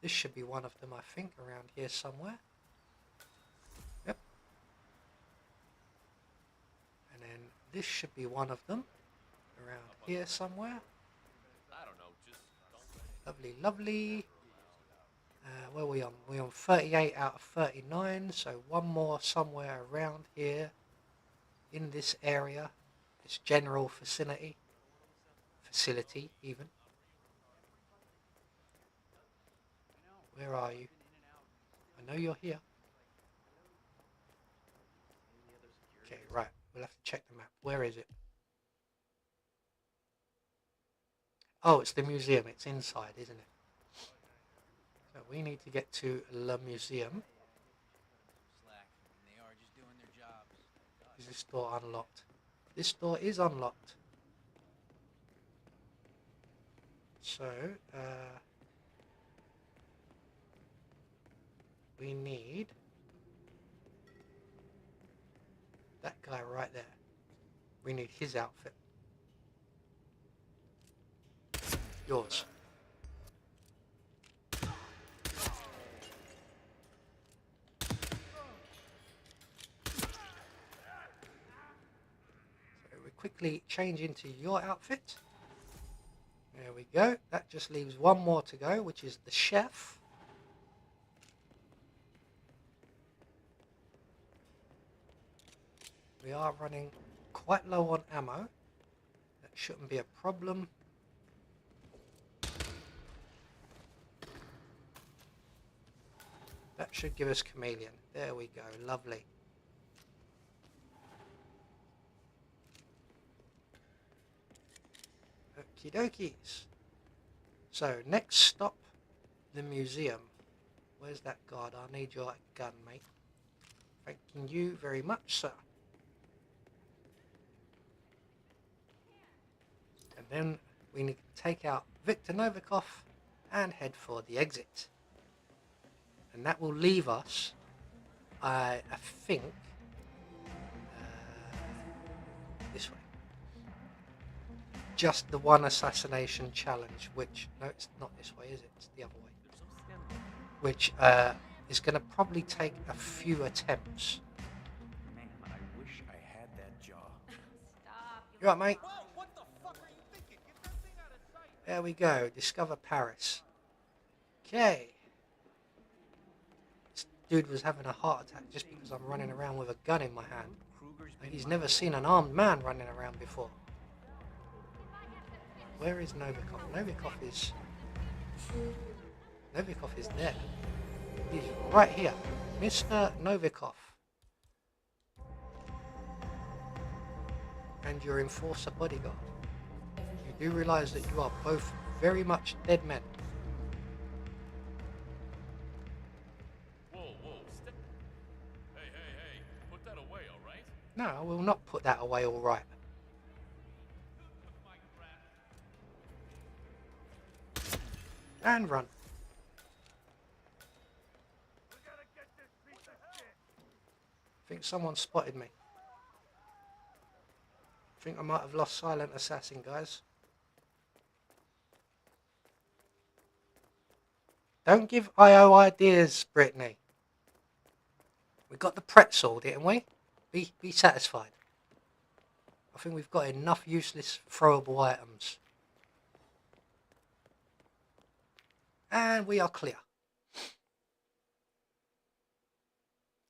This should be one of them, I think, around here somewhere. Yep. And then this should be one of them around here somewhere. I don't know, just Lovely, lovely. Where are we on? We're on 38 out of 39, so one more somewhere around here in this area, this general facility even. Where are you? I know you're here. Okay, right, we'll have to check the map. Where is it? Oh, it's the museum. It's inside, isn't it? So we need to get to the museum. Slack. They are just doing their jobs. Is this door unlocked? This door is unlocked. So, we need that guy right there. We need his outfit. Yours. Quickly change into your outfit. There we go. That just leaves one more to go, which is the chef. We are running quite low on ammo. That shouldn't be a problem. That should give us chameleon. There we go. Lovely. Okie dokies. So, next stop, the museum. Where's that guard? I need your gun, mate. Thanking you very much, sir. And then we need to take out Viktor Novikov and head for the exit. And that will leave us, I think, this way. Just the one assassination challenge, which, no, it's not this way, is it? It's the other way. Which is going to probably take a few attempts. Man, I wish I had that jaw. Stop. You right, mate? Whoa, what the fuck are you thinking? Get that thing out of sight. There we go. Discover Paris. Okay. This dude was having a heart attack just because I'm running around with a gun in my hand. He's never seen an armed man running around before. Where is Novikov? Novikov is there. He's right here. Mr. Novikov. And your enforcer bodyguard. You do realize that you are both very much dead men. Whoa, step. Hey, put that away, all right? No, I will not put that away all right. And run. think someone spotted me. I think I might have lost Silent Assassin, guys. Don't give IO ideas, Brittany. We got the pretzel, didn't we? Be satisfied. I think we've got enough useless throwable items. And we are clear.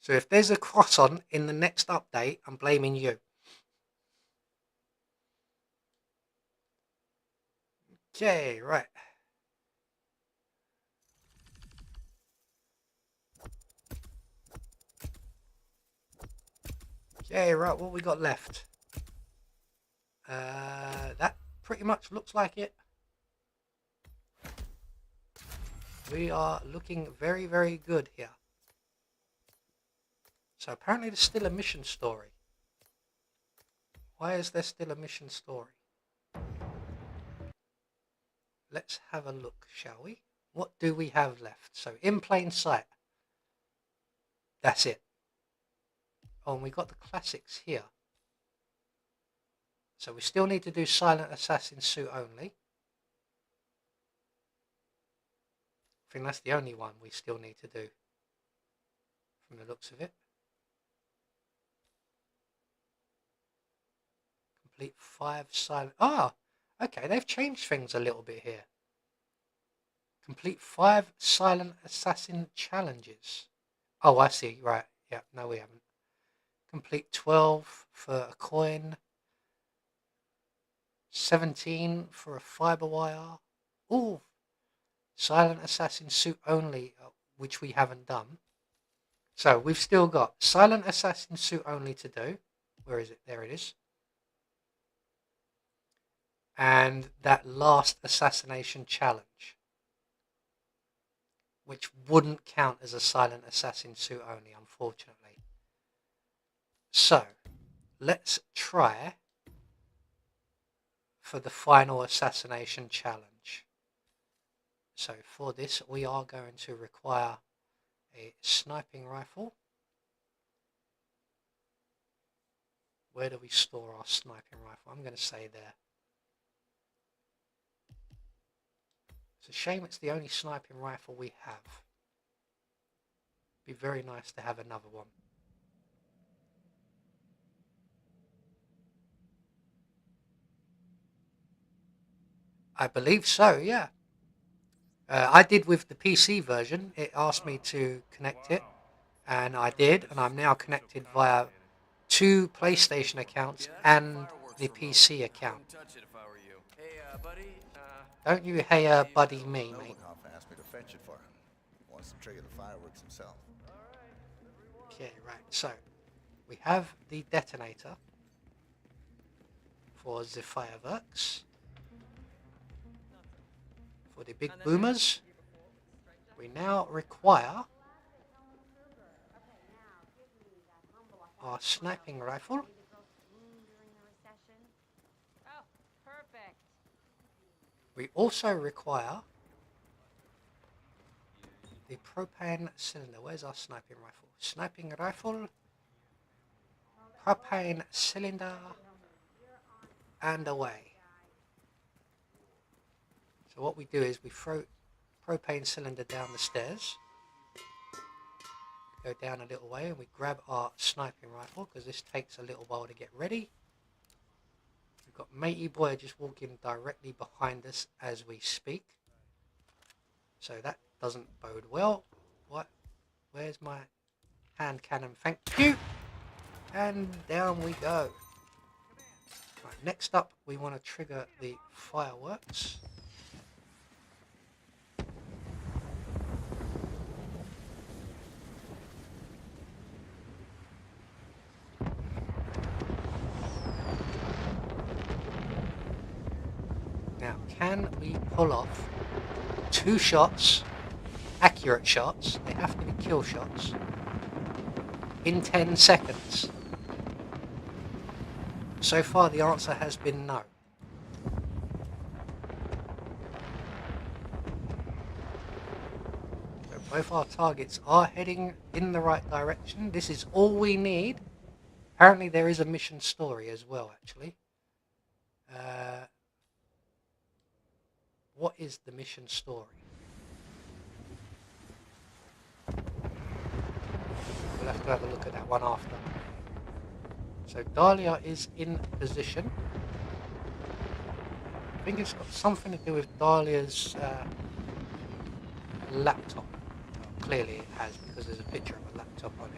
So if there's a cross on in the next update, I'm blaming you. Okay, right. Okay, right, what we got left? That pretty much looks like it. We are looking very, very good here. So apparently there's still a mission story. Why is there still a mission story? Let's have a look, shall we? What do we have left? So in plain sight. That's it. Oh, and we got the classics here. So we still need to do Silent Assassin suit only. I think that's the only one we still need to do from the looks of it. Complete 5 silent... Ah! Okay, they've changed things a little bit here. Complete 5 Silent Assassin challenges. Oh, I see. Right. Yeah, no we haven't. Complete 12 for a coin. 17 for a fiber wire. Ooh! Silent Assassin suit only, which we haven't done. So we've still got Silent Assassin suit only to do. Where is it? There it is. And that last assassination challenge, which wouldn't count as a Silent Assassin suit only, unfortunately. So let's try for the final assassination challenge. So for this we are going to require a sniping rifle. Where do we store our sniping rifle? I'm going to say there. It's a shame it's the only sniping rifle we have. Be very nice to have another one. I believe so, yeah. I did with the PC version. It asked me to connect it, and I did, and I'm now connected via 2 PlayStation accounts and the PC account. Don't you hey buddy me, mate. Novikov asked me to fetch it for him. Wants to trigger the fireworks himself. Okay, right, so we have the detonator for the fireworks. For the big boomers, we now require our sniping rifle. Oh, perfect. We also require the propane cylinder. Where's our sniping rifle? Sniping rifle, propane cylinder, and away. So what we do is we throw propane cylinder down the stairs, go down a little way, and we grab our sniping rifle because this takes a little while to get ready. We've got matey boy just walking directly behind us as we speak, so that doesn't bode well. What? Where's my hand cannon? Thank you. And down we go. Right, next up we want to trigger the fireworks. Now, can we pull off 2 shots, accurate shots, they have to be kill shots, in 10 seconds? So far the answer has been no. So Both our targets are heading in the right direction. This is all we need. Apparently there is a mission story as well, actually. What is the mission story? We'll have to have a look at that one after. So Dahlia is in position. I think it's got something to do with Dahlia's laptop. Well, clearly it has, because there's a picture of a laptop on it.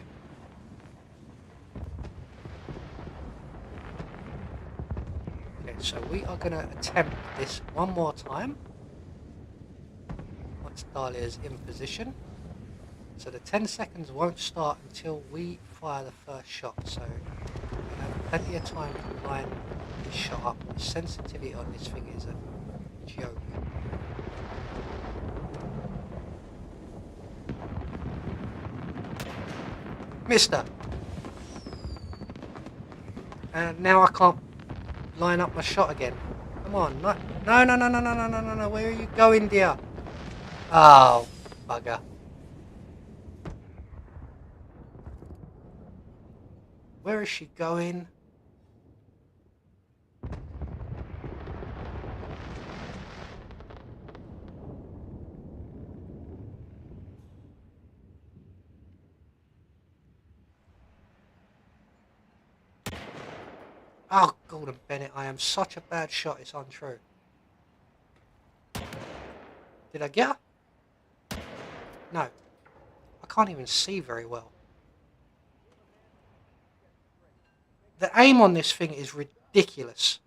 Okay, so we are going to attempt this one more time. Once Dahlia's in position. So the 10 seconds won't start until we fire the first shot. So we have plenty of time to line this shot up. The sensitivity on this thing is a joke. Mister! And now I can't line up my shot again. Come on, no, where are you going, dear? Oh, bugger. Where is she going? Oh, Gordon Bennett, I am such a bad shot, it's untrue. Did I get her? No. I can't even see very well. The aim on this thing is ridiculous.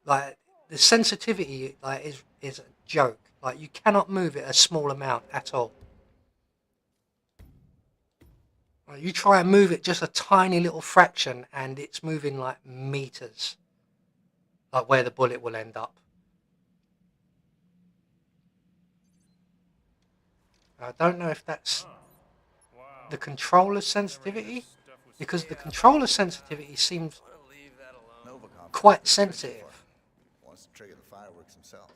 Like, the sensitivity is a joke. Like, you cannot move it a small amount at all. Like, you try and move it just a tiny little fraction and it's moving like meters. Like where the bullet will end up. I don't know if that's the controller sensitivity, because the controller sensitivity seems quite sensitive. Wants to trigger the fireworks himself.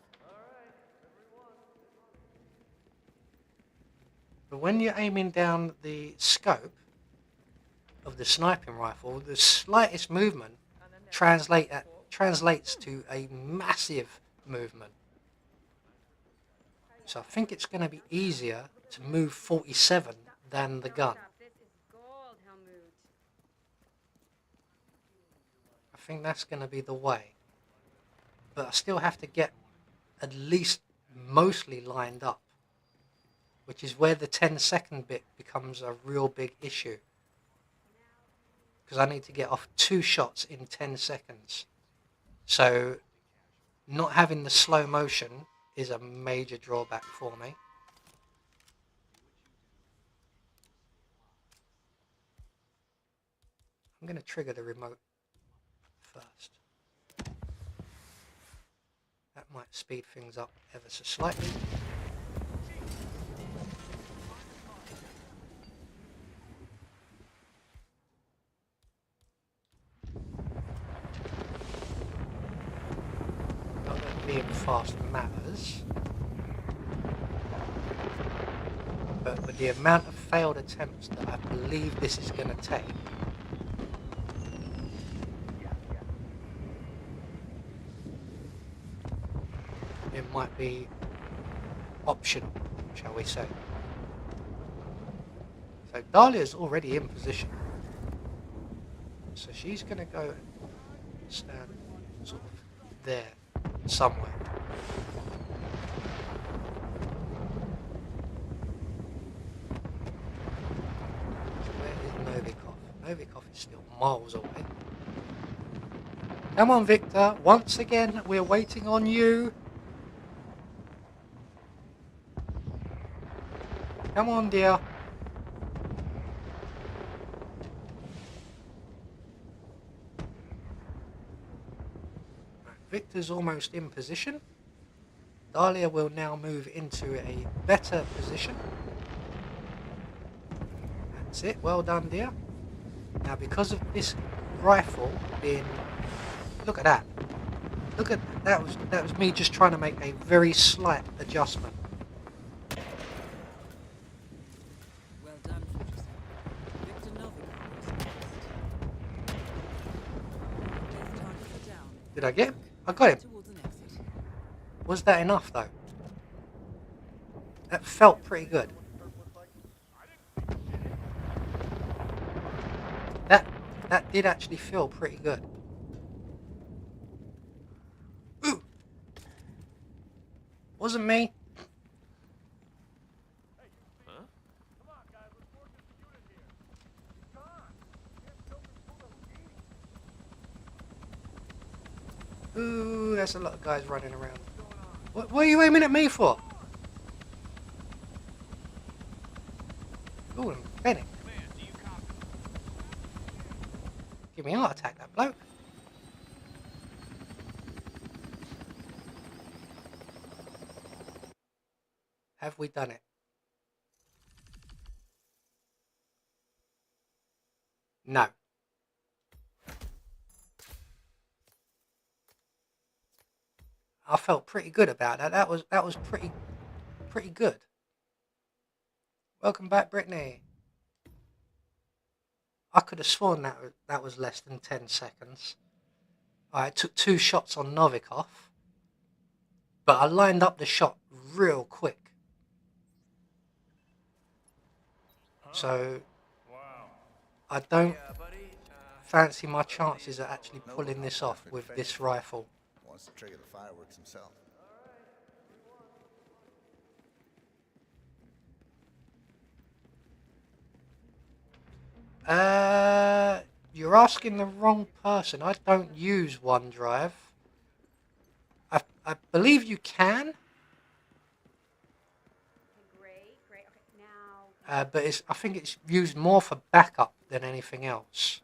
But when you're aiming down the scope of the sniping rifle, the slightest movement translates to a massive movement. So I think it's going to be easier to move 47 than the gun. I think that's going to be the way. But I still have to get at least mostly lined up, which is where the 10-second bit becomes a real big issue. Because I need to get off 2 shots in 10 seconds. So not having the slow motion is a major drawback for me. I'm going to trigger the remote first. That might speed things up ever so slightly. Not that being fast matters, but with the amount of failed attempts that I believe this is going to take, it might be optional, shall we say. So Dahlia's already in position. So she's going to go and stand sort of there somewhere. So where is Novikov? Novikov is still miles away. Come on, Victor. Once again, we're waiting on you. Come on, dear. Victor's almost in position. Dahlia will now move into a better position. That's it. Well done, dear. Now, because of this rifle being... Look at that. Look at that. That was me just trying to make a very slight adjustment. Did I get him? I got him. Towards an exit. Was that enough though? That felt pretty good. That did actually feel pretty good. Ooh! Wasn't me. Huh? Ooh, there's a lot of guys running around. What are you aiming at me for? Ooh, I'm Bennett. Give me a heart attack, that bloke. Have we done it? No. I felt pretty good about that. That was pretty good. Welcome back, Brittany. I could have sworn that was less than 10 seconds. I took 2 shots on Novikov, but I lined up the shot real quick. So I don't fancy my chances of actually pulling this off with this rifle. Wants to trigger the fireworks himself. You're asking the wrong person. I don't use OneDrive. I believe you can. Okay, great. Okay, now. But I think it's used more for backup than anything else.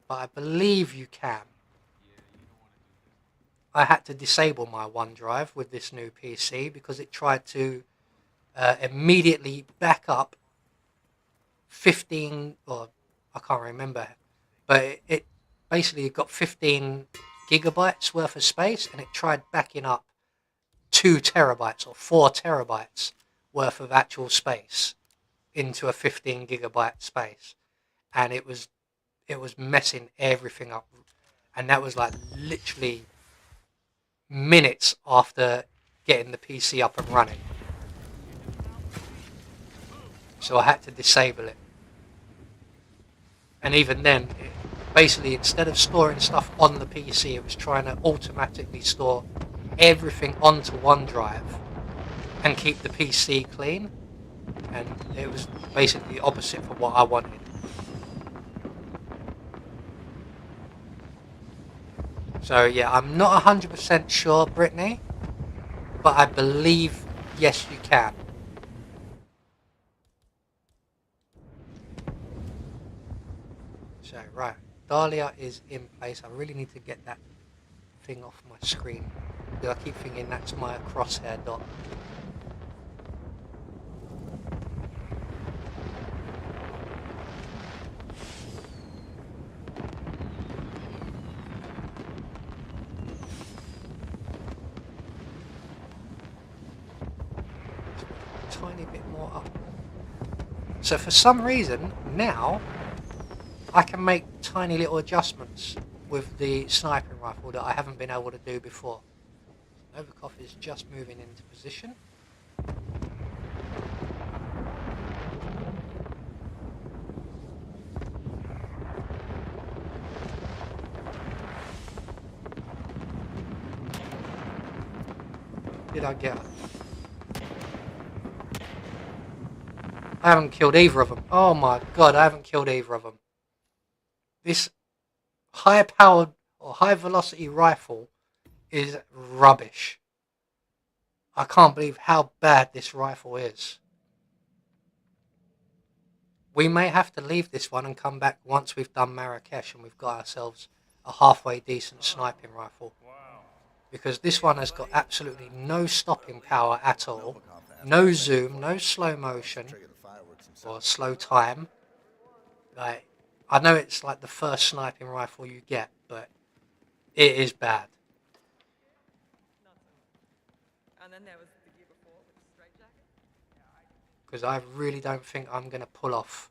But I believe you can. I had to disable my OneDrive with this new PC because it tried to immediately back up 15, or I can't remember, but it basically got 15 gigabytes worth of space, and it tried backing up 2 terabytes or 4 terabytes worth of actual space into a 15 gigabyte space, and it was messing everything up, and that was like literally minutes after getting the PC up and running. So I had to disable it. And even then, basically, instead of storing stuff on the PC, it was trying to automatically store everything onto OneDrive and keep the PC clean. And it was basically the opposite for what I wanted. So yeah, I'm not 100% sure, Brittany, but I believe, yes, you can. So, right, Dahlia is in place. I really need to get that thing off my screen. I keep thinking that's my crosshair dot. Tiny bit more up. So for some reason, now I can make tiny little adjustments with the sniping rifle that I haven't been able to do before. Novikov is just moving into position. Did I get her? I haven't killed either of them. Oh my god, I haven't killed either of them. This high-powered or high-velocity rifle is rubbish. I can't believe how bad this rifle is. We may have to leave this one and come back once we've done Marrakesh and we've got ourselves a halfway decent sniping rifle. Because this one has got absolutely no stopping power at all. No zoom, no slow motion, or slow time. Like, I know it's like the first sniping rifle you get, but it is bad. And then there was the year before with the straight jacket. Because I really don't think I'm going to pull off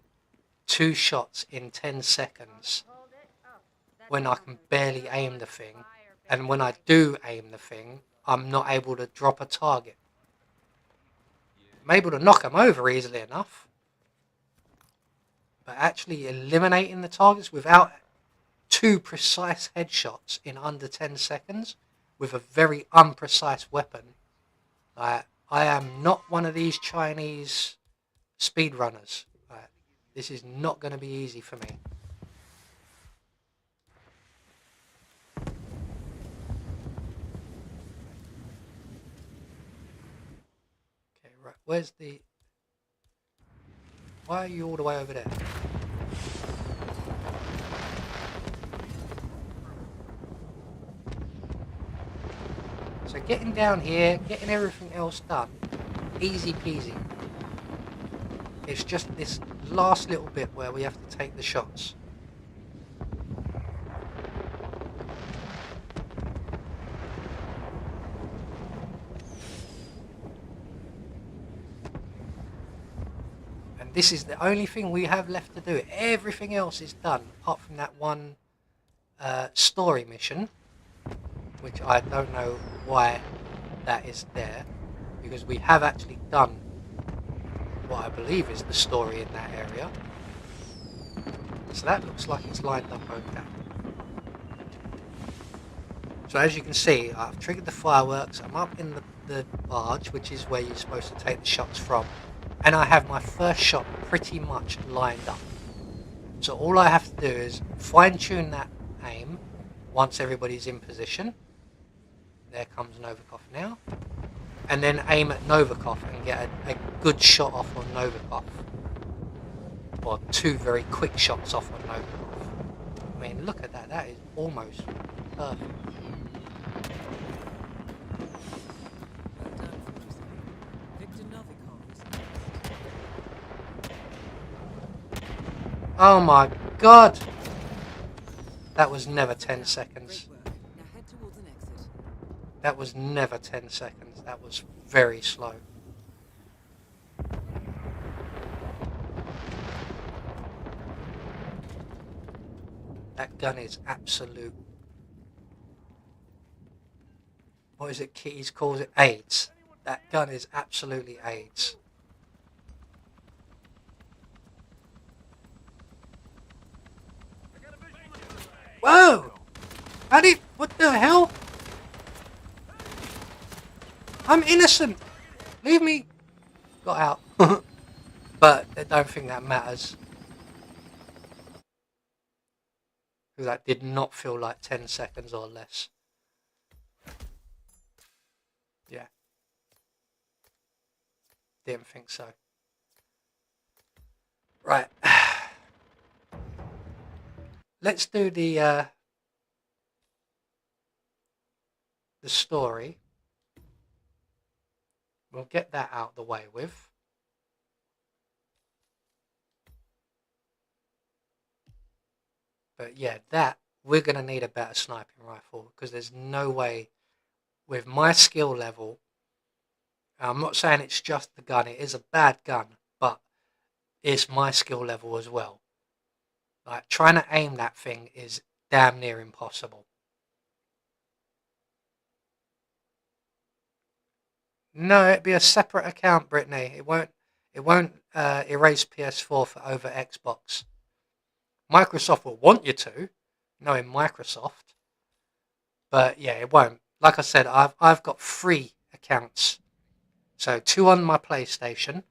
2 shots in 10 seconds when I can barely aim the thing And when I do aim the thing, I'm not able to drop a target. I'm able to knock them over easily enough. But actually eliminating the targets without 2 precise headshots in under 10 seconds with a very unprecise weapon. I am not one of these Chinese speedrunners. This is not going to be easy for me. Okay, right. Where's the... Why are you all the way over there? So getting down here, getting everything else done, easy peasy. It's just this last little bit where we have to take the shots. And this is the only thing we have left to do. Everything else is done, apart from that one story mission, which I don't know why that is there, because we have actually done what I believe is the story in that area. So that looks like it's lined up okay. So as you can see, I've triggered the fireworks, I'm up in the barge, which is where you're supposed to take the shots from, and I have my first shot pretty much lined up. So all I have to do is fine-tune that aim once everybody's in position. There comes Novikov now. And then aim at Novikov and get a good shot off on Novikov. Or 2 very quick shots off on Novikov. I mean, look at that. That is almost perfect. Oh my god! That was never 10 seconds. That was never 10 seconds. That was very slow. That gun is absolute... What is it Kitties calls it? AIDS. That gun is absolutely AIDS. Whoa! How did... What the hell? I'm innocent! Leave me... Got out. But I don't think that matters. Because that did not feel like 10 seconds or less. Yeah. Didn't think so. Right. Let's do the story. We'll get that out the way with. But yeah, that, we're going to need a better sniping rifle, because there's no way, with my skill level, I'm not saying it's just the gun, it is a bad gun, but it's my skill level as well. Like, trying to aim that thing is damn near impossible. No, it'd be a separate account, Brittany. It won't erase PS4 for over Xbox. Microsoft will want you to, knowing Microsoft. But yeah, it won't. Like I said, I've got 3 accounts. So 2 on my PlayStation,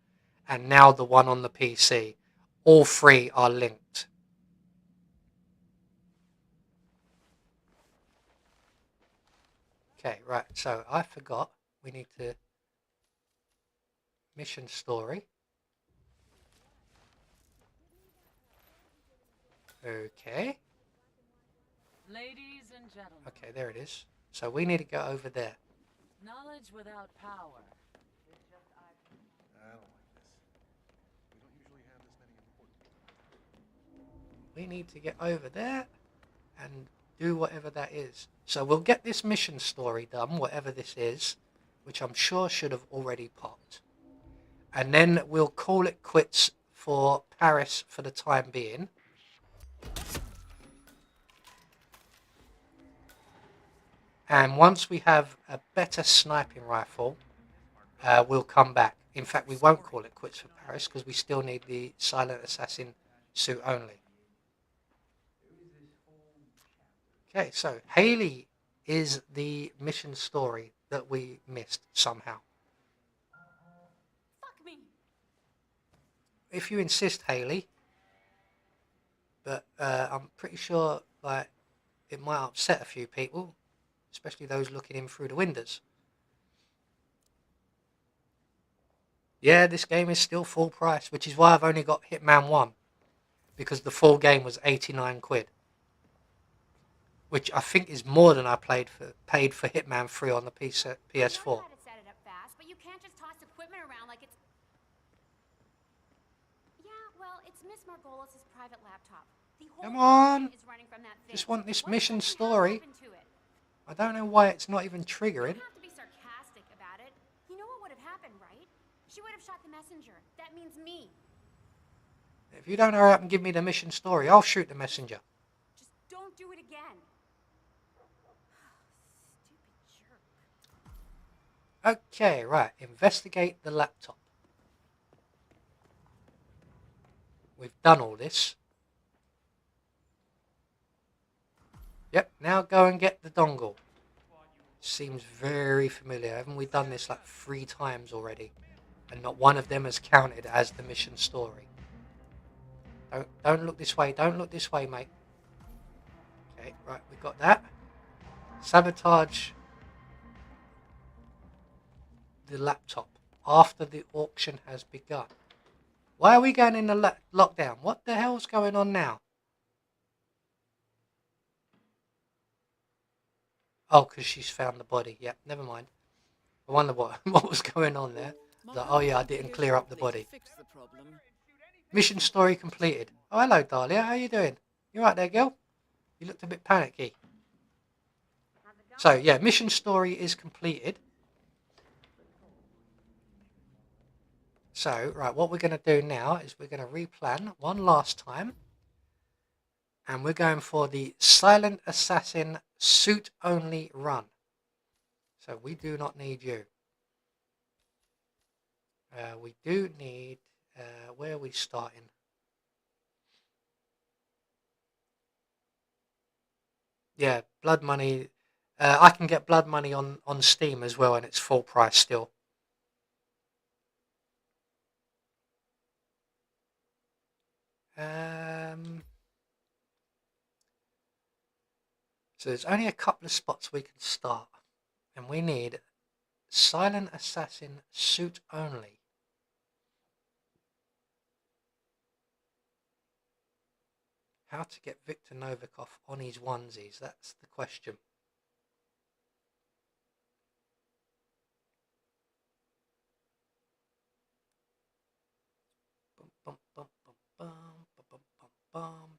and now the one on the PC. All 3 are linked. Okay, right. So I forgot. We need to... Mission story. Okay. Ladies and gentlemen. Okay, there it is. So we need to go over there. Knowledge without power is just ivory. I don't like this. We don't usually have this many important... We need to get over there and do whatever that is. So we'll get this mission story done, whatever this is, which I'm sure should have already popped. And then we'll call it quits for Paris for the time being. And once we have a better sniping rifle, we'll come back. In fact, we won't call it quits for Paris because we still need the silent assassin suit only. Okay, so Haley is the mission story that we missed somehow. Fuck me. If you insist, Haley, but I'm pretty sure like it might upset a few people, especially those looking in through the windows. Yeah, this game is still full price, which is why I've only got Hitman 1, because the full game was 89 quid, which I think is more than I paid for Hitman 3 on the PS4. I know how to set it up fast, but you can't just toss equipment around like it's... Yeah, well, it's Miss Margolis' private laptop. The whole Come on! thing is running from that thing. Just want this What mission the hell story. happened to it? I don't know why it's not even You triggering. don't have to be sarcastic about it. You know what would have happened, right? She would have shot the messenger. That means me. If you don't hurry up and give me the mission story, I'll shoot the messenger. Just don't do it again. Stupid jerk. Okay, right. Investigate the laptop. We've done all this. Yep, now go and get the dongle. Seems very familiar. Haven't we done this like 3 times already? And not one of them has counted as the mission story. Don't look this way. Don't look this way, mate. Okay, right, we got that. Sabotage the laptop after the auction has begun. Why are we going in the lockdown? What the hell's going on now? Oh, because she's found the body. Yep, never mind. I wonder what was going on there. Like, oh yeah, I didn't clear up the body. Mission story completed. Oh, hello, Dahlia. How you doing? You right there, girl? You looked a bit panicky. So, yeah, mission story is completed. So, right, what we're going to do now is we're going to replan one last time. And we're going for the Silent Assassin suit-only run. So, we do not need you. We do need... where are we starting? Yeah, Blood Money. I can get Blood Money on Steam as well, and it's full price still. So there's only a couple of spots we can start, and we need Silent Assassin suit only. How to get Viktor Novikov on his onesies? That's the question.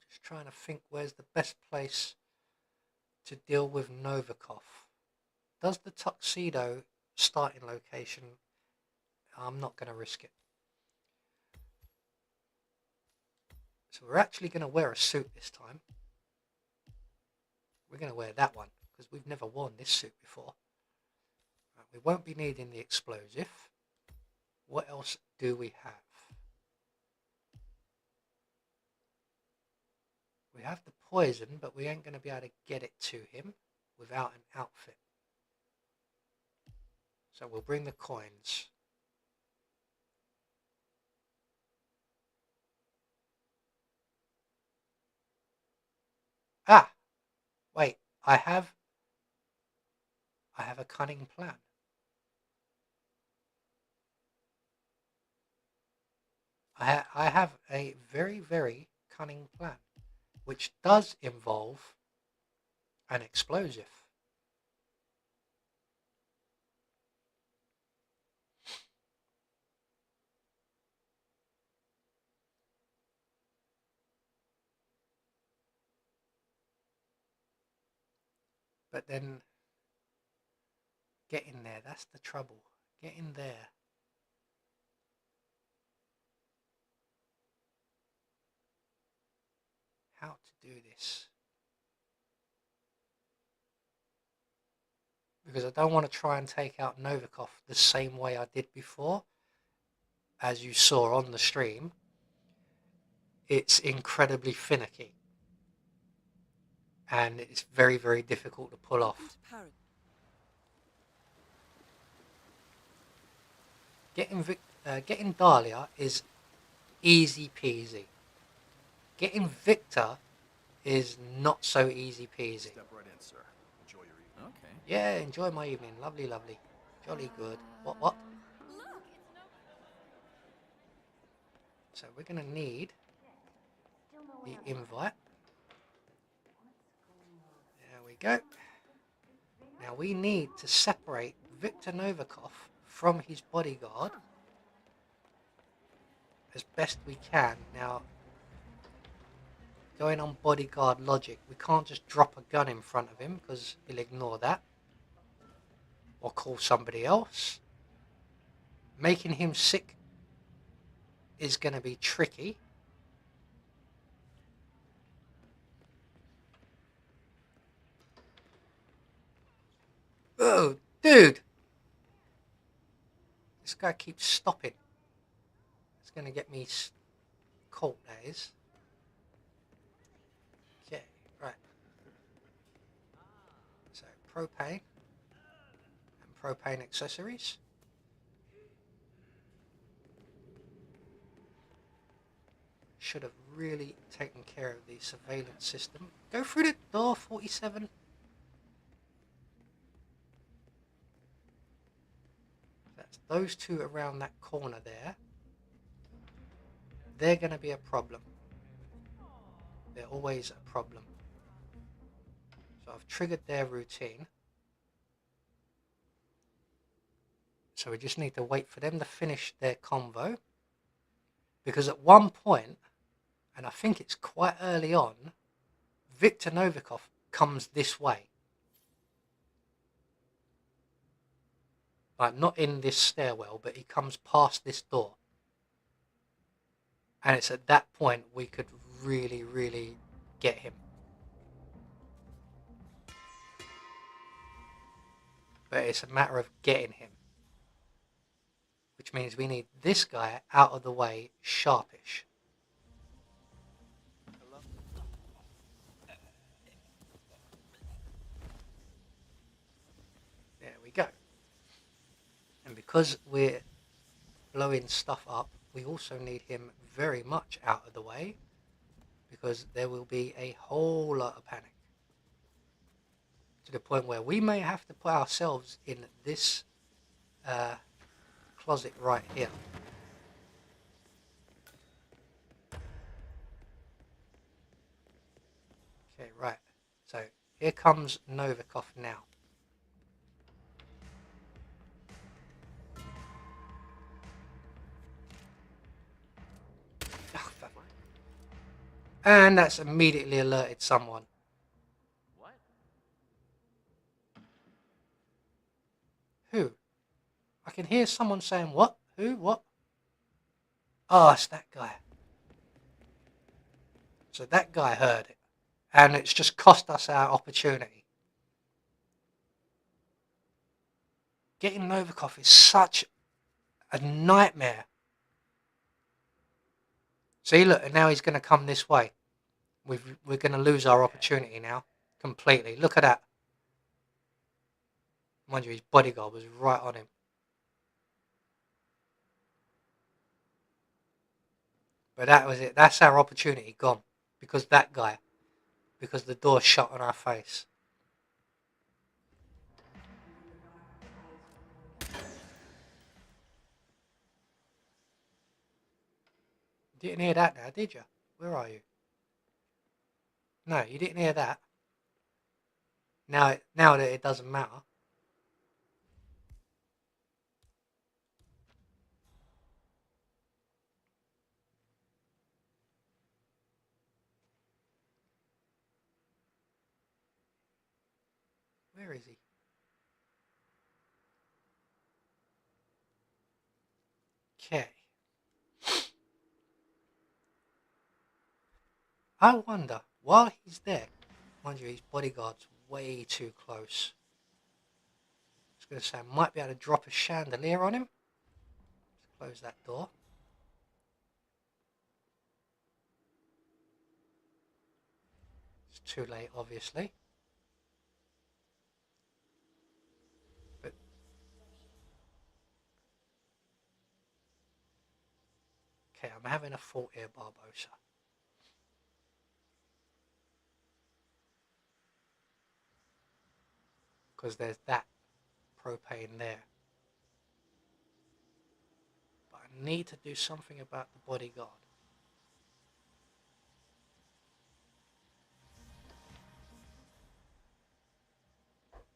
Just trying to think where's the best place to deal with Novikov. Does the tuxedo starting location? I'm not going to risk it. So we're actually going to wear a suit this time. We're going to wear that one because we've never worn this suit before. We won't be needing the explosive. What else do we have? We have the poison, but we ain't going to be able to get it to him without an outfit. So we'll bring the coins. Ah! Wait, I have a cunning plan. I have a very, very cunning plan, which does involve an explosive. But then, get in there, that's the trouble. Get in there. How to do this? because I don't want to try and take out Novikov the same way I did before. As you saw on the stream, it's incredibly finicky. And it's very, very difficult to pull off. Getting Dahlia is easy peasy. Getting Victor is not so easy peasy. Step right in, sir. Enjoy your evening. Okay. Yeah, enjoy my evening. Lovely, lovely. Jolly good. What? So we're going to need the invite. There we go. Now we need to separate Victor Novikov from his bodyguard as best we can. Now, going on bodyguard logic, we can't just drop a gun in front of him because he'll ignore that or call somebody else. Making him sick is going to be tricky. Oh, dude! This guy keeps stopping. It's going to get me caught, that is. Okay, right. So, propane and propane accessories. Should have really taken care of the surveillance system. Go through the door, 47. That's those two around that corner there. They're going to be a problem. They're always a problem. So I've triggered their routine. So we just need to wait for them to finish their convo. Because at one point, and I think it's quite early on, Victor Novikov comes this way. Like, not in this stairwell, but he comes past this door. And it's at that point we could really, really get him. But it's a matter of getting him. Which means we need this guy out of the way sharpish. There we go. And because we're blowing stuff up, we also need him very much out of the way, because there will be a whole lot of panic. To the point where we may have to put ourselves in this closet right here. Okay, right. So here comes Novikov now. And that's immediately alerted someone. What? Who? I can hear someone saying, what? Who? What? Oh, it's that guy. So that guy heard it. And it's just cost us our opportunity. Getting Novikov is such a nightmare. See, look, and now he's going to come this way. We're going to lose our opportunity now. Completely. Look at that. Mind you, his bodyguard was right on him. But that was it. That's our opportunity gone. Because that guy. Because the door shut on our face. Didn't hear that now, did you? Where are you? No, you didn't hear that. Now that it doesn't matter. Where is he? Okay. I wonder, while he's there, mind you, his bodyguard's way too close. going to say I might be able to drop a chandelier on him. Let's close that door. It's too late, obviously. But okay, I'm having a thought here, Barbosa. Because there's that propane there. But I need to do something about the bodyguard.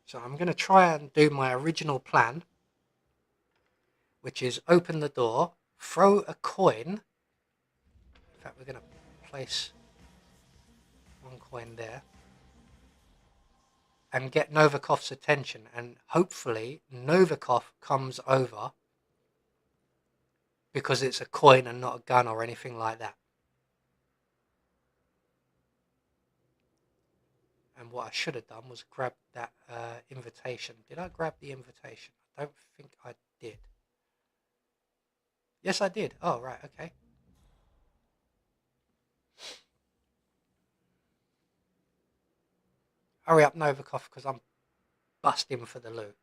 So I'm going to try and do my original plan, which is open the door, throw a coin. In fact, we're going to place one coin there and get Novikov's attention, and hopefully Novikov comes over because it's a coin and not a gun or anything like that. And what I should have done was grab that invitation. Did I grab the invitation? I don't think I did. Yes, I did. Oh, right, okay. Hurry up, Novikov, because I'm busting for the loot.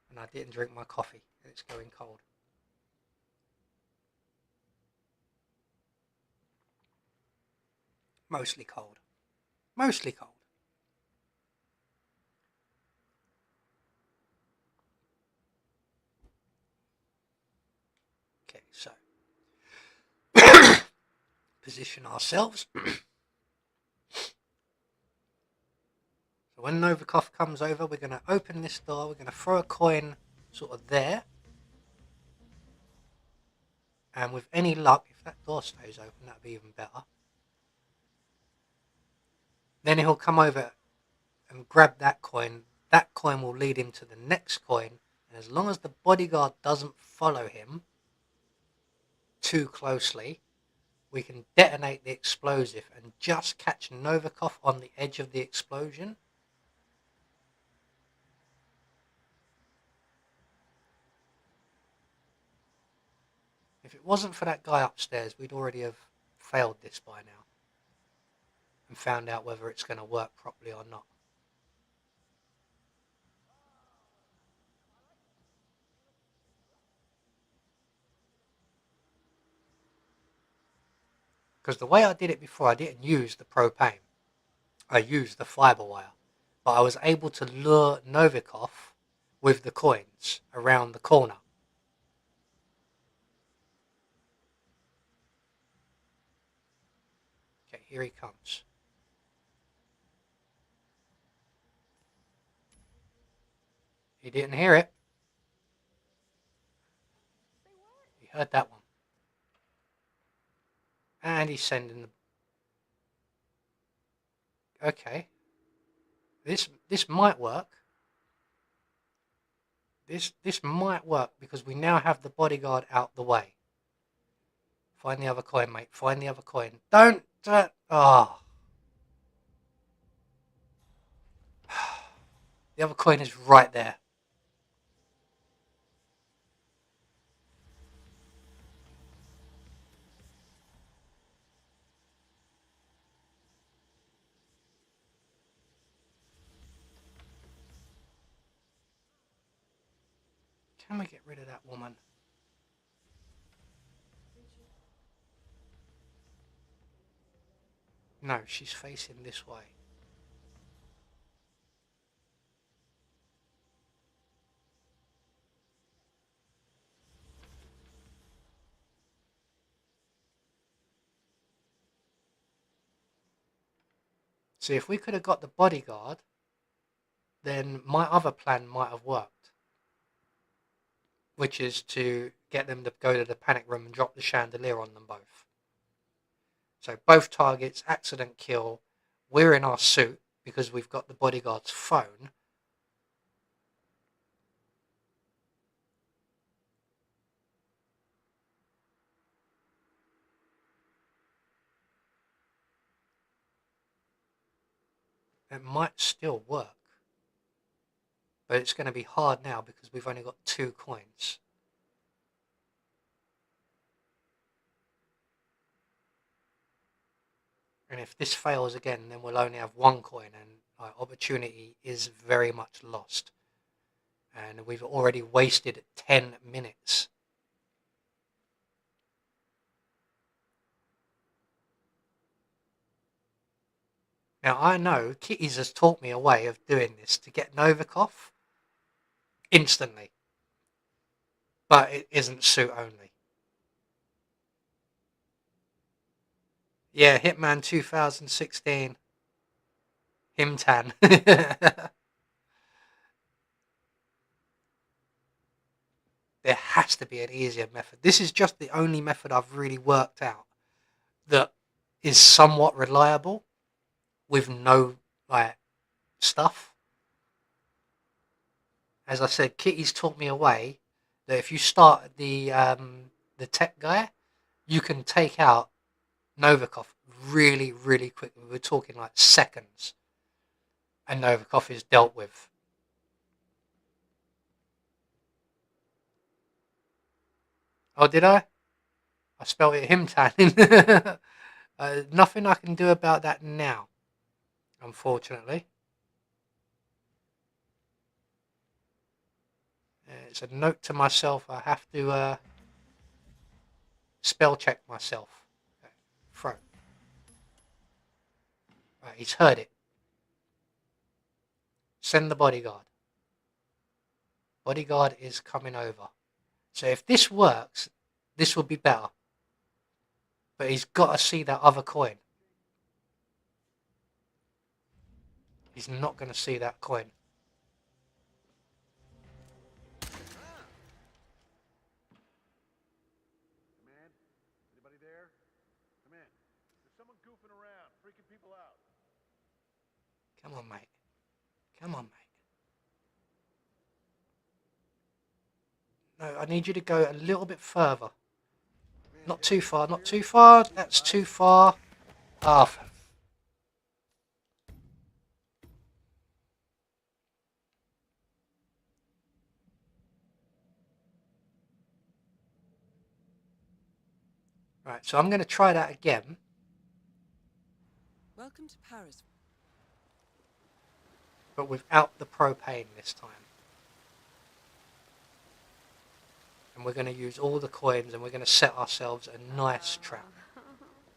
And I didn't drink my coffee. It's going cold. Mostly cold. Mostly cold. Okay, so position ourselves. So when Novikov comes over, we're going to open this door. We're going to throw a coin sort of there. And with any luck, if that door stays open, that'd be even better. Then he'll come over and grab that coin. That coin will lead him to the next coin. And as long as the bodyguard doesn't follow him too closely, we can detonate the explosive and just catch Novikov on the edge of the explosion. If it wasn't for that guy upstairs, we'd already have failed this by now and found out whether it's going to work properly or not. Because the way I did it before, I didn't use the propane. I used the fiber wire. But I was able to lure Novikov with the coins around the corner. Okay, here he comes. He didn't hear it. He heard that one. And he's sending the... Okay. This might work. This might work because we now have the bodyguard out the way. Find the other coin, mate. Find the other coin. Don't... Oh. The other coin is right there. Can we get rid of that woman? No, she's facing this way. See, if we could have got the bodyguard, then my other plan might have worked. Which is to get them to go to the panic room and drop the chandelier on them both. So both targets, accident kill. We're in our suit because we've got the bodyguard's phone. It might still work. But it's going to be hard now because we've only got 2 coins. And if this fails again, then we'll only have 1 coin, and our opportunity is very much lost. And we've already wasted 10 minutes. Now, I know Kitty's has taught me a way of doing this to get Novikov instantly. But it isn't suit only. Yeah, Hitman 2016. Himtan. There has to be an easier method. This is just the only method I've really worked out that is somewhat reliable with no stuff. As I said, Kitty's taught me a way that if you start the tech guy, you can take out Novikov really, really quickly. We're talking like seconds, and Novikov is dealt with. Oh, did I? I spelled it Himtan. Nothing I can do about that now, unfortunately. It's a note to myself. I have to spell check myself. Okay. Throw. Right, he's heard it. Send the bodyguard. Bodyguard is coming over. So if this works, this will be better. But he's got to see that other coin. He's not going to see that coin. Command? Anybody there? Command. There's someone goofing around, freaking people out. Come on, mate. Come on, mate. No, I need you to go a little bit further. Not too far, not too far. That's too far. Ah. Right, so I'm going to try that again. Welcome to Paris. But without the propane this time. And we're going to use all the coins, and we're going to set ourselves a nice trap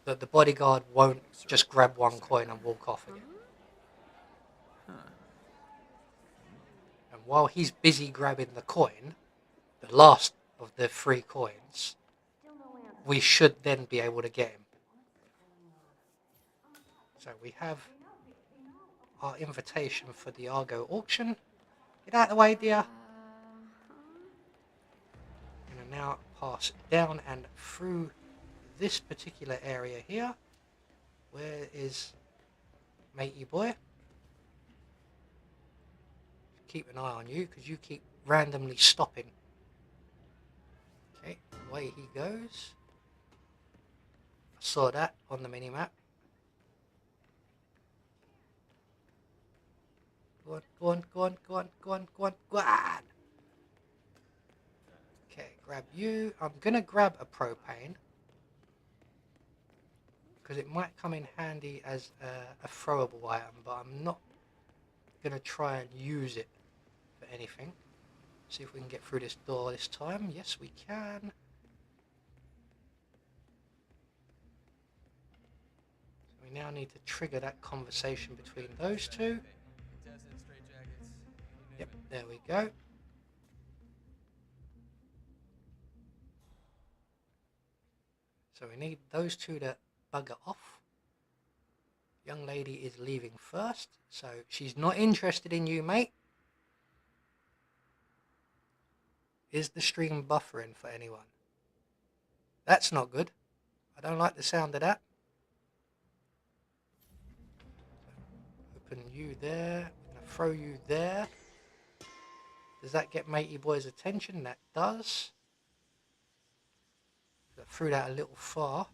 that the bodyguard won't just grab 1 coin and walk off again. And while he's busy grabbing the coin, the last of the 3 coins, we should then be able to get him. So we have our invitation for the Argo auction. Get out of the way, dear. I'm going to now pass down and through this particular area here. Where is matey boy? Keep an eye on you because you keep randomly stopping. Okay, away he goes. I saw that on the mini-map. Go on, go on, go on, go on, go on, go on, go on. Okay, grab you. I'm going to grab a propane because it might come in handy as a throwable item, but I'm not going to try and use it for anything. See if we can get through this door this time. Yes, we can. So we now need to trigger that conversation between those two. Yep, there we go. So we need those two to bugger off. Young lady is leaving first, so she's not interested in you, mate. Is the stream buffering for anyone? That's not good. I don't like the sound of that. Open you there. I'm going to throw you there. Does that get matey boy's attention? That does. I threw that a little far.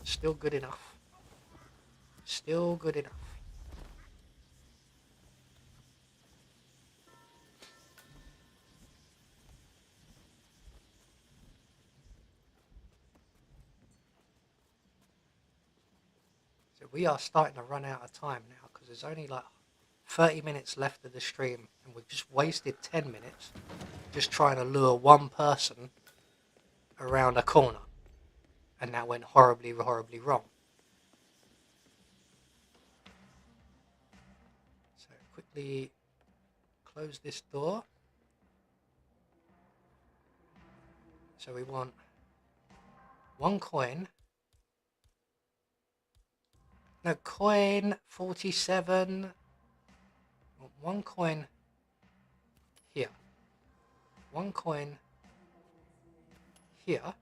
Still good enough. Still good enough. we are starting to run out of time now because there's only like 30 minutes left of the stream and we've just wasted 10 minutes just trying to lure one person around a corner, and that went horribly, horribly wrong. So quickly close this door. So we want 1 coin. No, coin 47. 1 coin here. 1 coin here.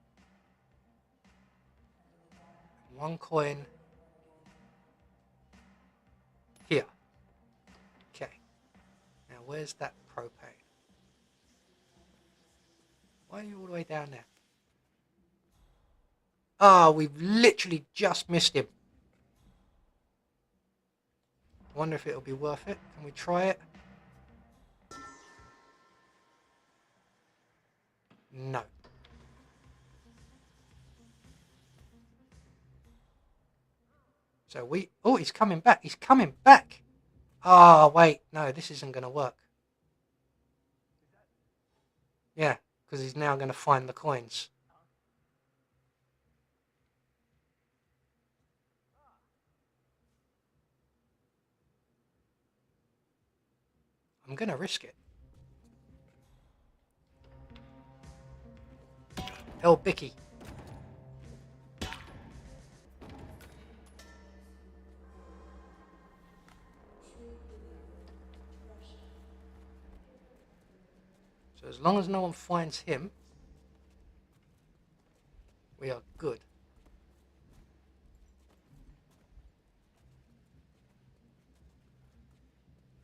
1 coin here. Okay. Now where's that propane? Why are you all the way down there? Ah, we've literally just missed him. I wonder if it'll be worth it. Can we try it? No. So we... Oh, he's coming back. He's coming back. Ah, wait. No, this isn't going to work. Yeah, because he's now going to find the coins. I'm going to risk it. El Bicky. So as long as no one finds him, we are good.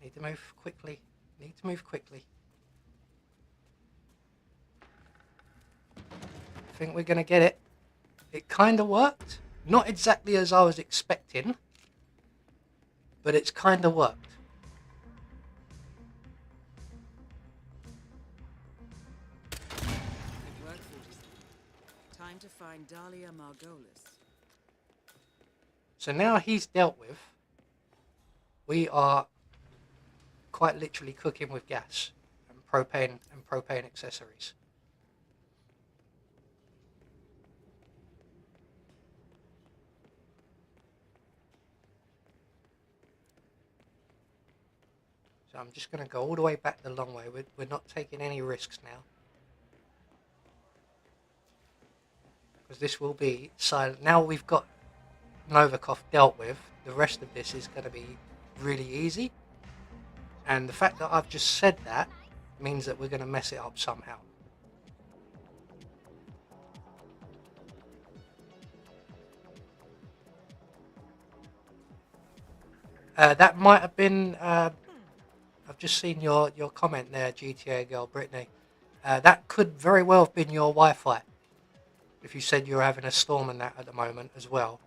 Need to move quickly. Need to move quickly. I think we're going to get it. It kind of worked. Not exactly as I was expecting, but it's kind of worked. Good work, 47. Time to find Dahlia Margolis. So now he's dealt with, we are quite literally cooking with gas and propane accessories. So I'm just going to go all the way back the long way. We're not taking any risks now. Because this will be silent. Now we've got Novikov dealt with, the rest of this is going to be really easy. And the fact that I've just said that means that we're going to mess it up somehow. That might have been... I've just seen your comment there, GTA girl Brittany. That could very well have been your Wi-Fi. If you said you're having a storm and that at the moment as well.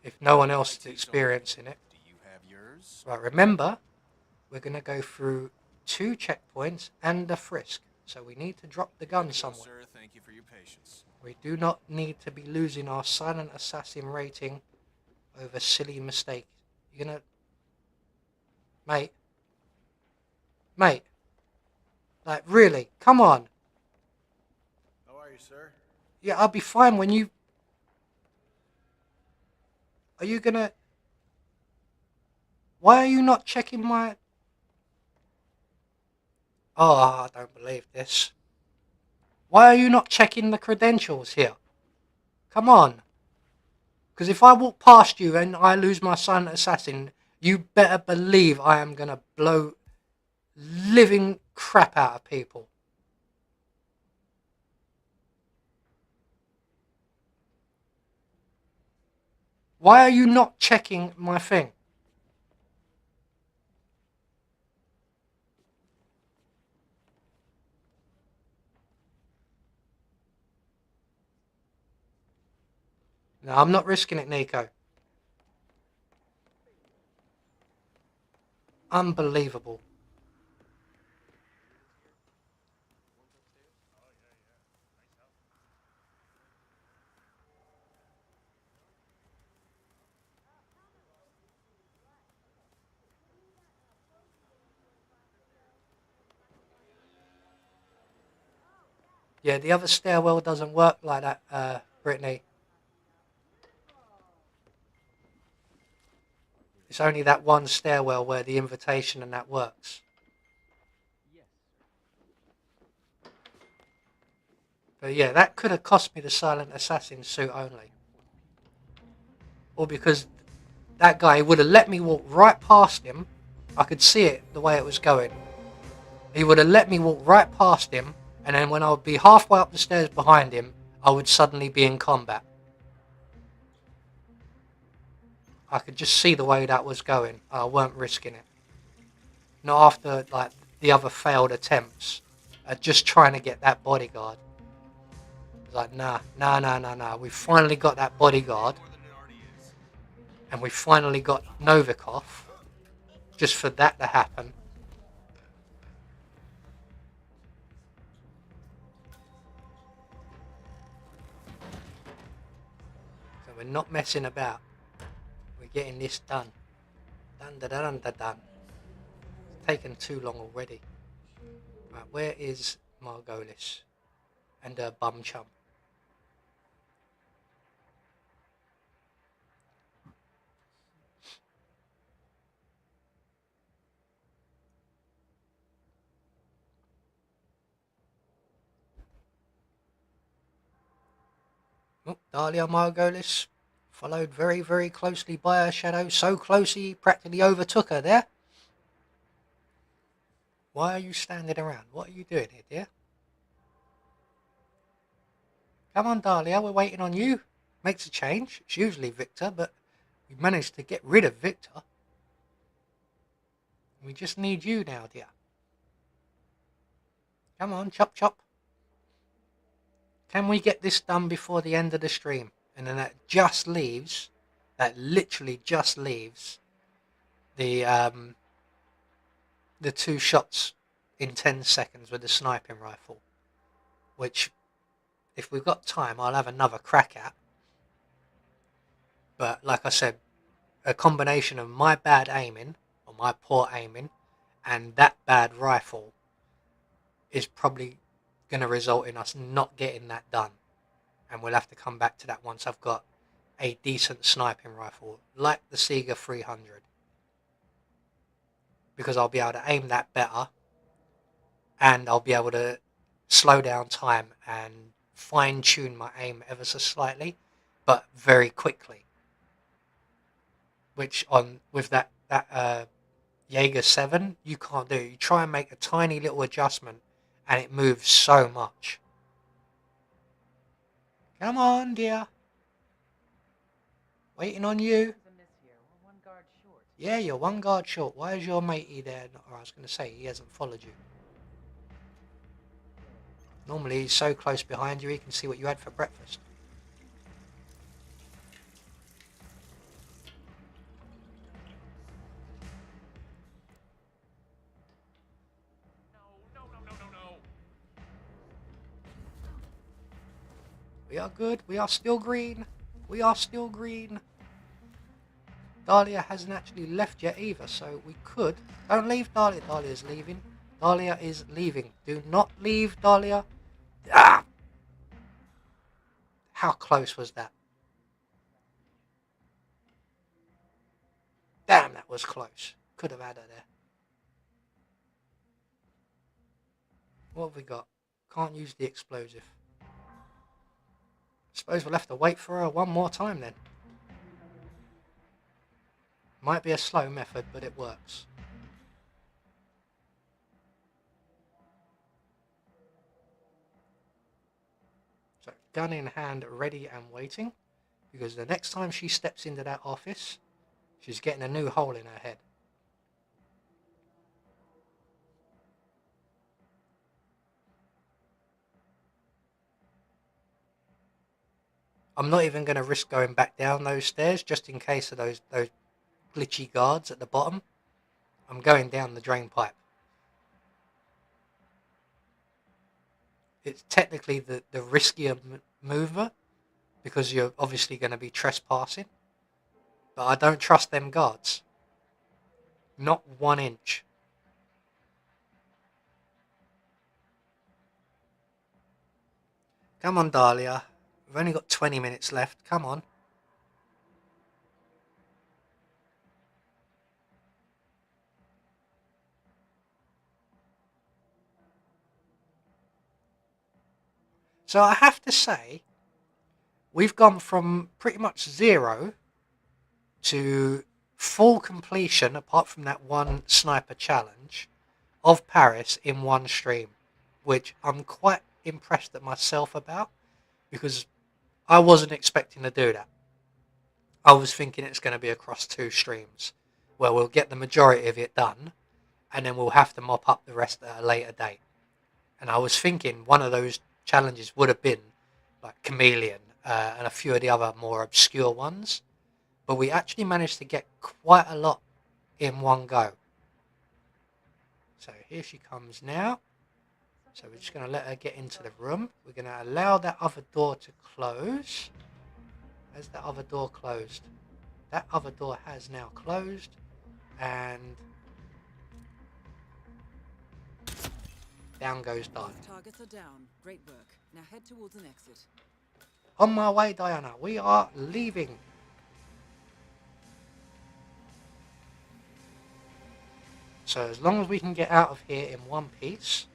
If no one else is experiencing it. Do you have yours? Right, remember, we're going to go through 2 checkpoints and a frisk. So we need to drop the gun somewhere. Sir, thank you for your patience. We do not need to be losing our silent assassin rating over silly mistakes. You're going to... Mate. Like, really? Come on. How are you, sir? Yeah, I'll be fine when you... Are you gonna... Why are you not checking my... Oh, I don't believe this. Why are you not checking the credentials here? Come on. Because if I walk past you and I lose my silent assassin, you better believe I am going to blow living crap out of people. Why are you not checking my thing? No, I'm not risking it, Nico. Unbelievable. Yeah, the other stairwell doesn't work like that, Brittany. It's only that one stairwell where the invitation and that works. But yeah, that could have cost me the silent assassin suit only. Or because that guy would have let me walk right past him. I could see it the way it was going. He would have let me walk right past him, and then when I would be halfway up the stairs behind him, I would suddenly be in combat. I could just see the way that was going. I weren't risking it. Not after like the other failed attempts at just trying to get that bodyguard. It's like, nah. We finally got that bodyguard, and we finally got Novikov. Just for that to happen. So we're not messing about. We're getting this done. Done. It's taken too long already. Right, where is Margolis and her bum chum? Oh, Dahlia Margolis, followed very, very closely by her shadow, so close he practically overtook her there. Why are you standing around? What are you doing here, dear? Come on, Dahlia, we're waiting on you. Makes a change. It's usually Victor, but we managed to get rid of Victor. We just need you now, dear. Come on, chop chop. Can we get this done before the end of the stream? And then that literally just leaves the 2 shots in 10 seconds with the sniping rifle, which if we've got time I'll have another crack at. But like I said, a combination of my bad aiming or my poor aiming and that bad rifle is probably going to result in us not getting that done, and we'll have to come back to that once I've got a decent sniping rifle like the Sega 300, because I'll be able to aim that better and I'll be able to slow down time and fine tune my aim ever so slightly but very quickly, which on with that Jaeger 7 you can't do. You try and make a tiny little adjustment and it moves so much. Come on, dear. Waiting on you. Yeah, you're 1 guard short. Why is your matey there? Or I was going to say, he hasn't followed you. Normally he's so close behind you he can see what you had for breakfast. We are good. We are still green. We are still green. Dahlia hasn't actually left yet either, so we could... Don't leave, Dahlia. Dahlia's leaving. Dahlia is leaving. Do not leave, Dahlia. Ah! How close was that? Damn, that was close. Could have had her there. What have we got? Can't use the explosive. Suppose we'll have to wait for her one more time then. Might be a slow method, but it works. So, gun in hand, ready and waiting. Because the next time she steps into that office, she's getting a new hole in her head. I'm not even going to risk going back down those stairs just in case of those glitchy guards at the bottom. I'm going down the drain pipe. It's technically the riskier mover because you're obviously going to be trespassing. But I don't trust them guards. Not 1 inch. Come on, Dahlia. We've only got 20 minutes left. Come on. So I have to say, we've gone from pretty much 0 to full completion, apart from that one sniper challenge, of Paris in one stream, which I'm quite impressed at myself about, because I wasn't expecting to do that. I was thinking it's going to be across 2 streams, where we'll get the majority of it done, and then we'll have to mop up the rest at a later date. And I was thinking one of those challenges would have been like Chameleon and a few of the other more obscure ones, but we actually managed to get quite a lot in one go. So here she comes now. So we're just going to let her get into the room. We're going to allow that other door to close. Has that other door closed? That other door has now closed. And down goes Diana. Both targets are down. Great work. Now head towards an exit. On my way, Diana. We are leaving. So as long as we can get out of here in one piece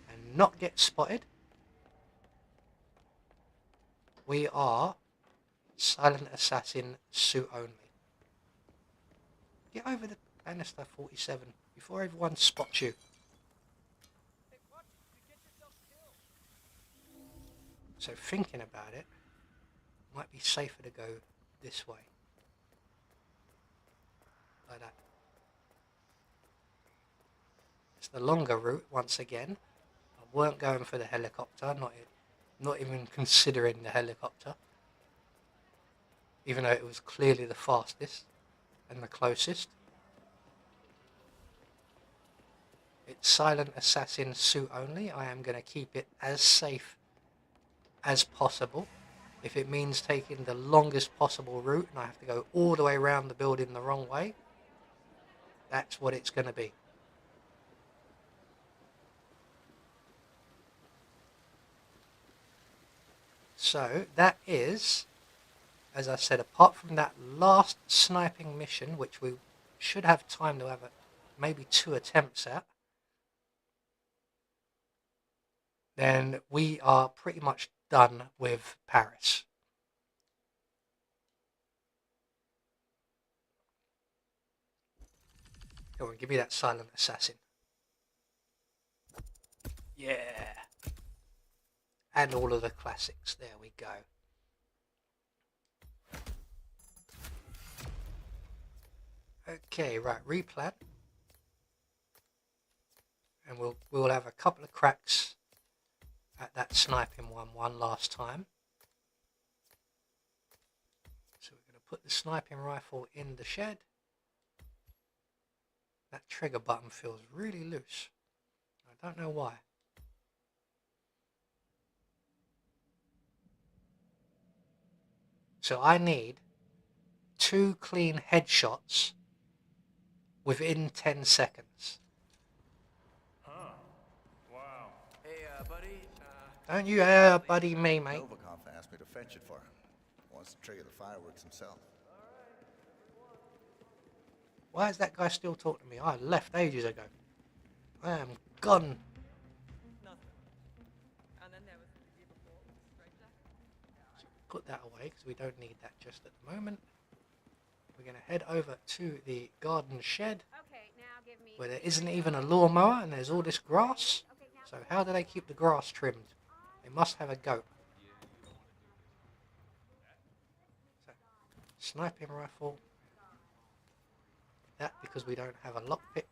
and not get spotted, we are silent assassin suit only. Get over the banister, 47, before everyone spots you. So thinking about it, might be safer to go this way. Like that. It's the longer route once again. I weren't going for the helicopter, not even considering the helicopter. Even though it was clearly the fastest and the closest. It's silent assassin suit only. I am going to keep it as safe as possible. If it means taking the longest possible route and I have to go all the way around the building the wrong way, that's what it's going to be. So that is, as I said, apart from that last sniping mission, which we should have time to have maybe 2 attempts at, then we are pretty much done with Paris. Come on, give me that silent assassin. Yeah. And all of the classics. There we go. Okay, right, replan. And we'll have a couple of cracks at that sniping one last time. So we're going to put the sniping rifle in the shed. That trigger button feels really loose. I don't know why. So I need 2 clean headshots within 10 seconds. Huh. Wow. Hey, buddy. Don't you buddy me, mate. Novikov asked me to fetch it for him. Wants to trigger the fireworks himself. Why is that guy still talking to me? I left ages ago. I am gone. Put that away because we don't need that just at the moment. We're going to head over to the garden shed where there isn't even a lawnmower and there's all this grass. So how do they keep the grass trimmed? They must have a goat. So, sniping rifle. That because we don't have a lockpick.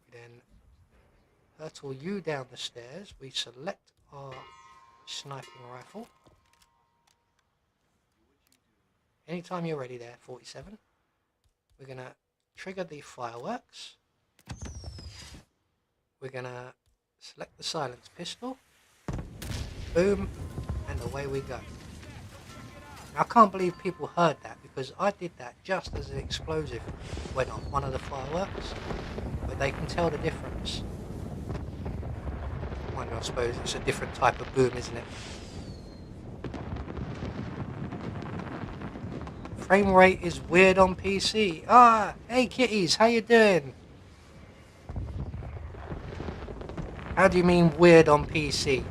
We then hurtle you down the stairs. We select our sniping rifle. Anytime you're ready there, 47. We're going to trigger the fireworks. We're going to select the silence pistol. Boom. And away we go. Now, I can't believe people heard that because I did that just as an explosive went off one of the fireworks. But they can tell the difference. Mind I suppose it's a different type of boom, isn't it? Frame rate is weird on PC. Ah, hey kitties, how you doing? How do you mean weird on PC?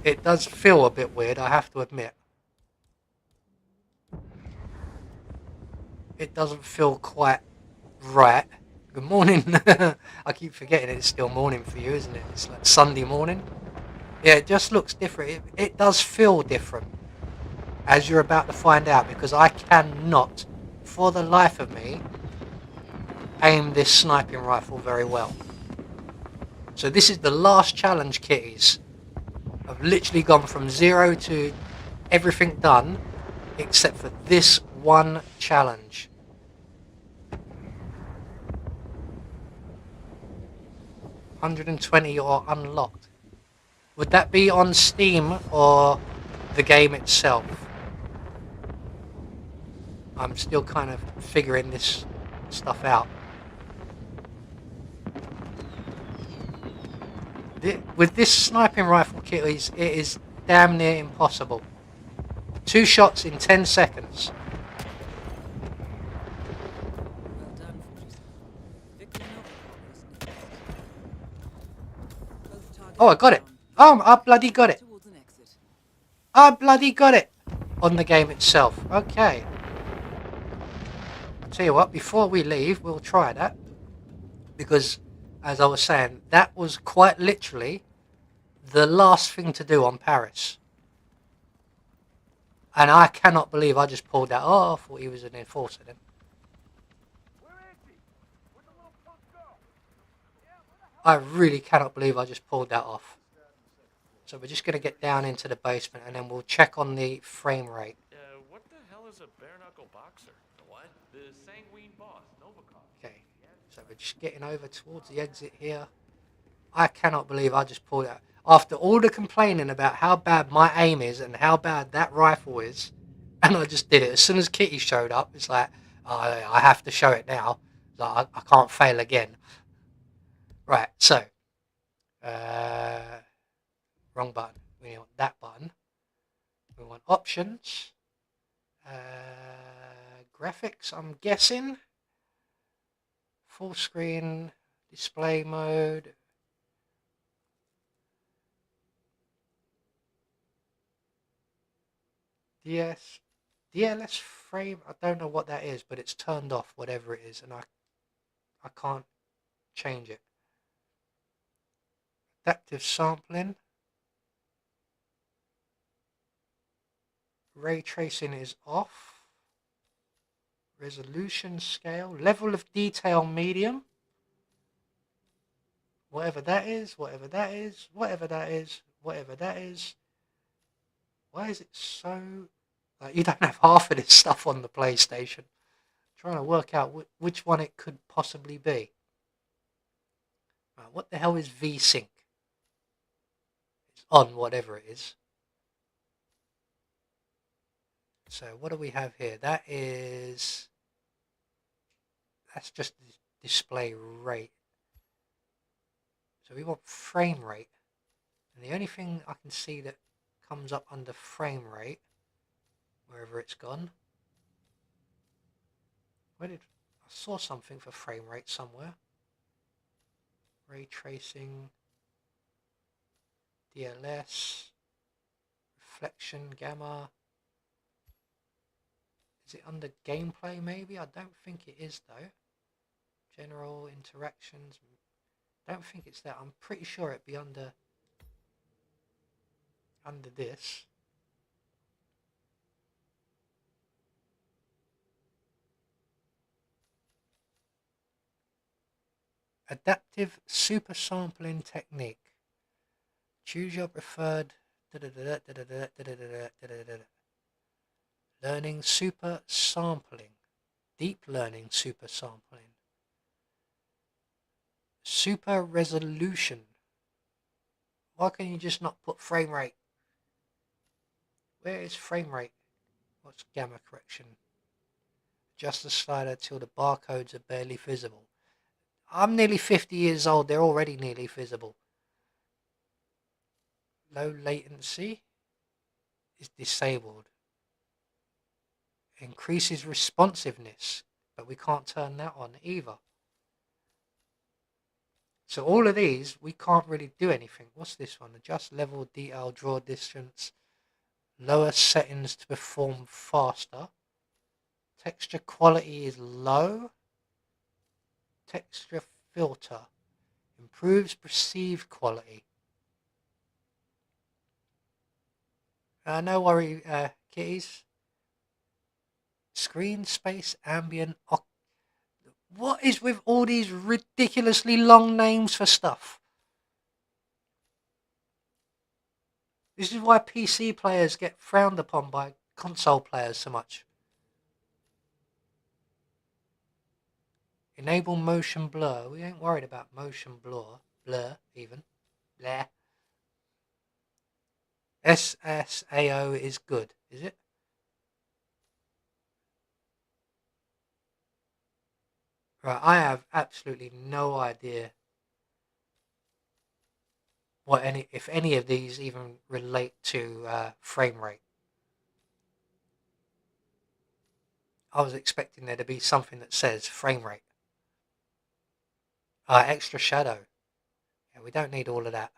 It does feel a bit weird, I have to admit. It doesn't feel quite right. Good morning. I keep forgetting it's still morning for you, isn't it? It's like Sunday morning. Yeah, it just looks different. It does feel different, as you're about to find out, because I cannot, for the life of me, aim this sniping rifle very well. So this is the last challenge, kitties. I've literally gone from 0 to everything done, except for this one challenge. $120 or unlocked. Would that be on Steam or the game itself? I'm still kind of figuring this stuff out. With this sniping rifle kit, it is damn near impossible. 2 shots in 10 seconds. Well done, Victor Novikov. Both targets Oh, I got it. Oh, I bloody got it. towards an exit. I bloody got it. On the game itself. Okay. I'll tell you what, before we leave, we'll try that. Because, as I was saying, that was quite literally the last thing to do on Paris. And I cannot believe I just pulled that off. I thought he was an enforcer then. I really cannot believe I just pulled that off. So we're just going to get down into the basement and then we'll check on the frame rate. What the hell is a bare-knuckle boxer? The what? The sanguine boss, Novikov. Okay, so we're just getting over towards the exit here. I cannot believe I just pulled that. After all the complaining about how bad my aim is and how bad that rifle is, and I just did it. As soon as Kitty showed up, it's like, oh, I have to show it now. Like, I can't fail again. Right, so, wrong button. We want that button. We want options. Graphics, I'm guessing. Full screen, display mode. DLS frame, I don't know what that is, but it's turned off, whatever it is, and I can't change it. Adaptive sampling. Ray tracing is off. Resolution scale. Level of detail medium. Whatever that is, whatever that is, whatever that is, whatever that is. Why is it so... Like, you don't have half of this stuff on the PlayStation. I'm trying to work out which one it could possibly be. Right, what the hell is VSync? It's on, whatever it is. So what do we have here? That's just the display rate. So we want frame rate. And the only thing I can see that comes up under frame rate, wherever it's gone. I saw something for frame rate somewhere. Ray tracing, DLS, reflection, gamma. Is it under gameplay maybe? I don't think it is though. General interactions. Don't think it's that. I'm pretty sure it'd be under this. Adaptive super sampling technique. Choose your preferred learning super sampling. Deep learning super sampling. Super resolution. Why can you just not put frame rate? Where is frame rate? What's gamma correction? Adjust the slider till the barcodes are barely visible. I'm nearly 50 years old, they're already nearly visible. low latency is disabled. Increases responsiveness, but we can't turn that on either. So all of these, we can't really do anything. What's this one? Adjust level, detail, draw distance, lower settings to perform faster. Texture quality is low. Texture filter improves perceived quality. No worry, kitties. Screen space ambient. What is with all these ridiculously long names for stuff? This is why PC players get frowned upon by console players so much. Enable motion blur. We ain't worried about motion blur. Blur, even. Bleh. SSAO is good, is it? Right, I have absolutely no idea if any of these even relate to frame rate. I was expecting there to be something that says frame rate. Extra shadow. Yeah, we don't need all of that.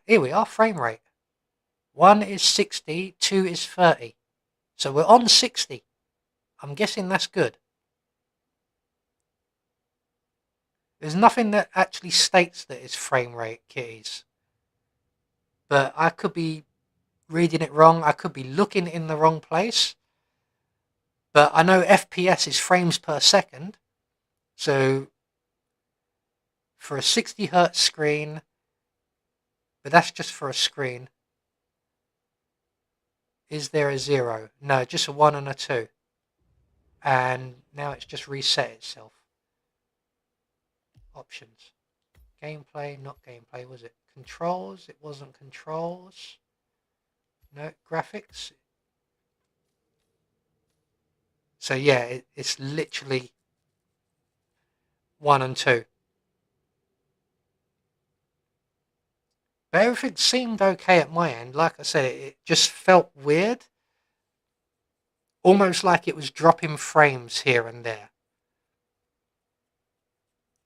Here we are, frame rate. 1 is 60, 2 is 30. So we're on 60. I'm guessing that's good. There's nothing that actually states that it's frame rate, kitties. But I could be reading it wrong. I could be looking in the wrong place. But I know FPS is frames per second. So for a 60 hertz screen, but that's just for a screen. Is there a 0? No, just a 1 and a 2. And now it's just reset itself. Options. Gameplay, not gameplay, was it? Controls, it wasn't controls. No, graphics. So yeah, it's literally 1 and 2. But everything seemed okay at my end. Like I said, it just felt weird. Almost like it was dropping frames here and there.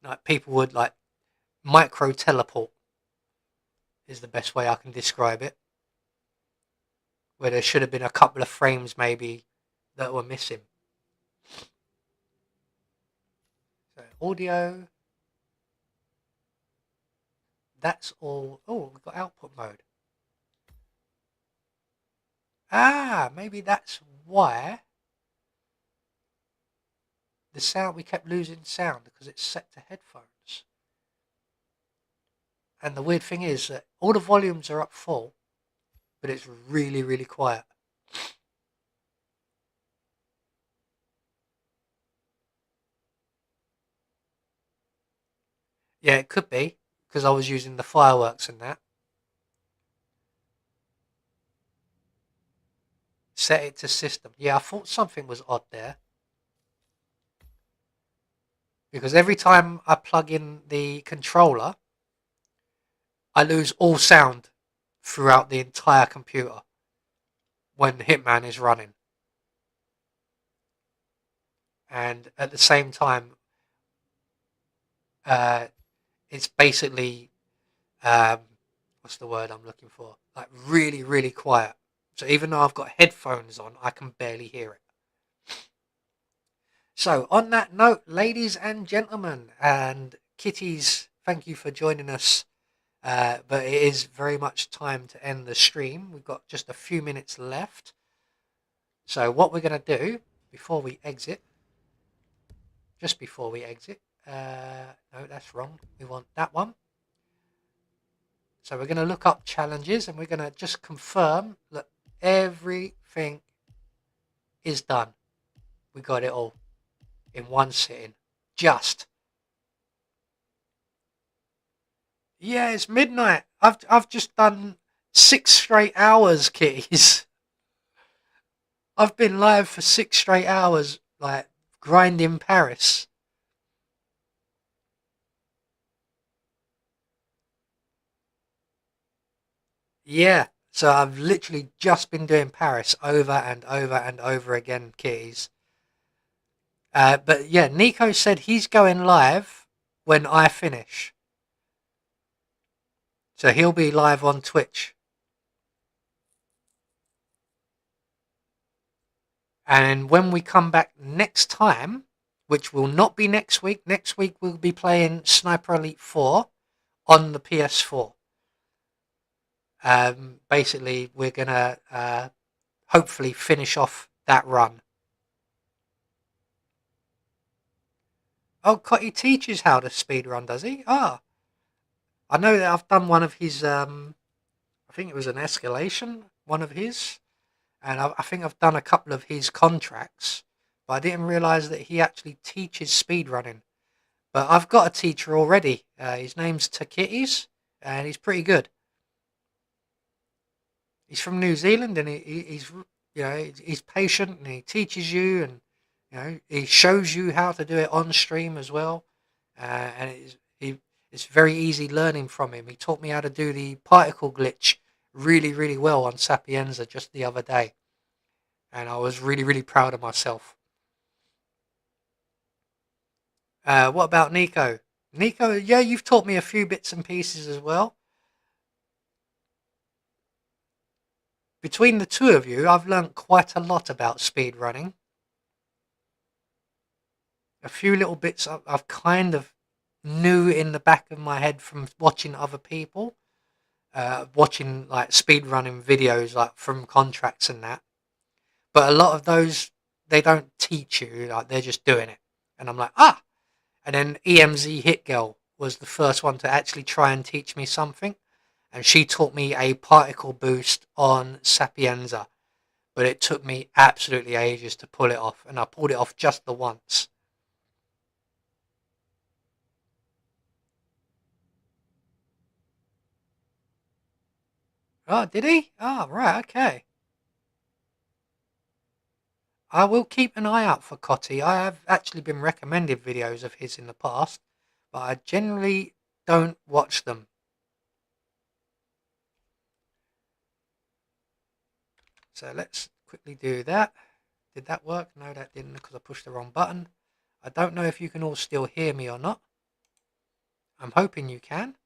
Like people would like micro teleport is the best way I can describe it. Where there should have been a couple of frames maybe that were missing. So audio. That's all. Oh, we've got output mode. Maybe that's why the sound, we kept losing sound because it's set to headphones. And the weird thing is that all the volumes are up full, but it's really, really quiet. Yeah, it could be because I was using the fireworks and that. Set it to system. Yeah, I thought something was odd there. Because every time I plug in the controller, I lose all sound throughout the entire computer when Hitman is running. And at the same time, it's basically, what's the word I'm looking for? Like really, really quiet. So even though I've got headphones on, I can barely hear it. So on that note, ladies and gentlemen, and kitties, thank you for joining us. But it is very much time to end the stream. We've got just a few minutes left. So what we're going to do before we exit, just before we exit, no, that's wrong. We want that one. So we're going to look up challenges and we're going to just confirm that everything is done. We got it all in one sitting. Just. Yeah, it's midnight. I've just done 6 straight hours, kitties. I've been live for 6 straight hours, like grinding Paris. Yeah. So I've literally just been doing Paris over and over and over again, kitties. But yeah, Nico said he's going live when I finish. So he'll be live on Twitch. And when we come back next time, which will not be next week we'll be playing Sniper Elite 4 on the PS4. Basically, we're going to hopefully finish off that run. Oh, Cotty teaches how to speedrun, does he? Ah, I know that I've done one of his, I think it was an escalation, one of his. And I think I've done a couple of his contracts, but I didn't realise that he actually teaches speedrunning. But I've got a teacher already. His name's Takitis, and he's pretty good. He's from New Zealand, and he's patient, and he teaches you, and he shows you how to do it on stream as well. And it's very easy learning from him. He taught me how to do the particle glitch really, really well on Sapienza just the other day, and I was really, really proud of myself. What about Nico? Nico, yeah, you've taught me a few bits and pieces as well. Between the two of you, I've learnt quite a lot about speedrunning. A few little bits I've kind of knew in the back of my head from watching other people, watching like speedrunning videos like from contracts and that. But a lot of those, they don't teach you, like they're just doing it. And I'm like, ah! And then EMZ Hit Girl was the first one to actually try and teach me something. And she taught me a particle boost on Sapienza. But it took me absolutely ages to pull it off. And I pulled it off just the once. Oh, did he? Oh, right, okay. I will keep an eye out for Cotty. I have actually been recommended videos of his in the past, but I generally don't watch them. So let's quickly do that. Did that work? No, that didn't because I pushed the wrong button. I don't know if you can all still hear me or not. I'm hoping you can.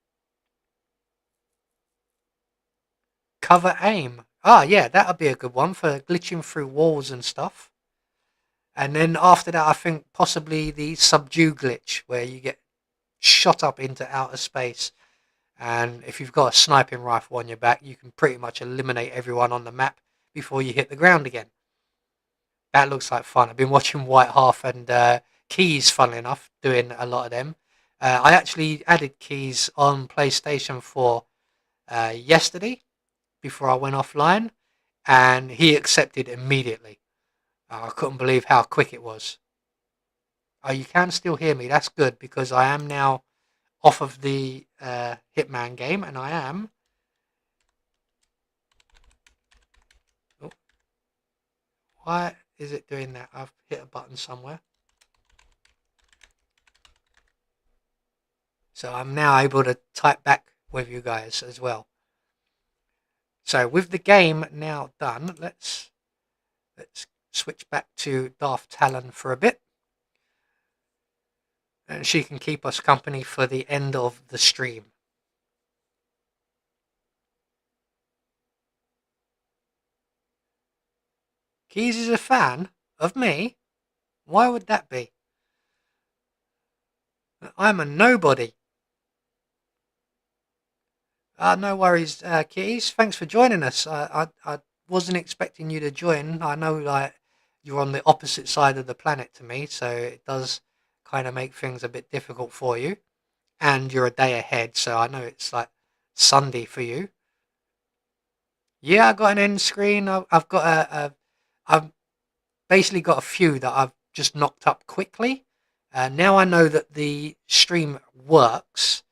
Cover aim. Ah, yeah, that would be a good one for glitching through walls and stuff. And then after that, I think possibly the subdue glitch, where you get shot up into outer space. And if you've got a sniping rifle on your back, you can pretty much eliminate everyone on the map before you hit the ground again. That looks like fun. I've been watching White Half and Keys, funnily enough, doing a lot of them. I actually added Keys on PlayStation 4 yesterday before I went offline, and he accepted immediately. I couldn't believe how quick it was. Oh, you can still hear me. That's good because I am now off of the Hitman game, and I am. Oh, why is it doing that? I've hit a button somewhere. So I'm now able to type back with you guys as well. So with the game now done, let's switch back to Darth Talon for a bit. And she can keep us company for the end of the stream. Keys is a fan of me? Why would that be? I'm a nobody. No worries, Keys. Thanks for joining us. I wasn't expecting you to join. I know like you're on the opposite side of the planet to me, so it does kind of make things a bit difficult for you. And you're a day ahead, so I know it's like Sunday for you. Yeah, I got an end screen. I've got I've basically got a few that I've just knocked up quickly. Now I know that the stream works.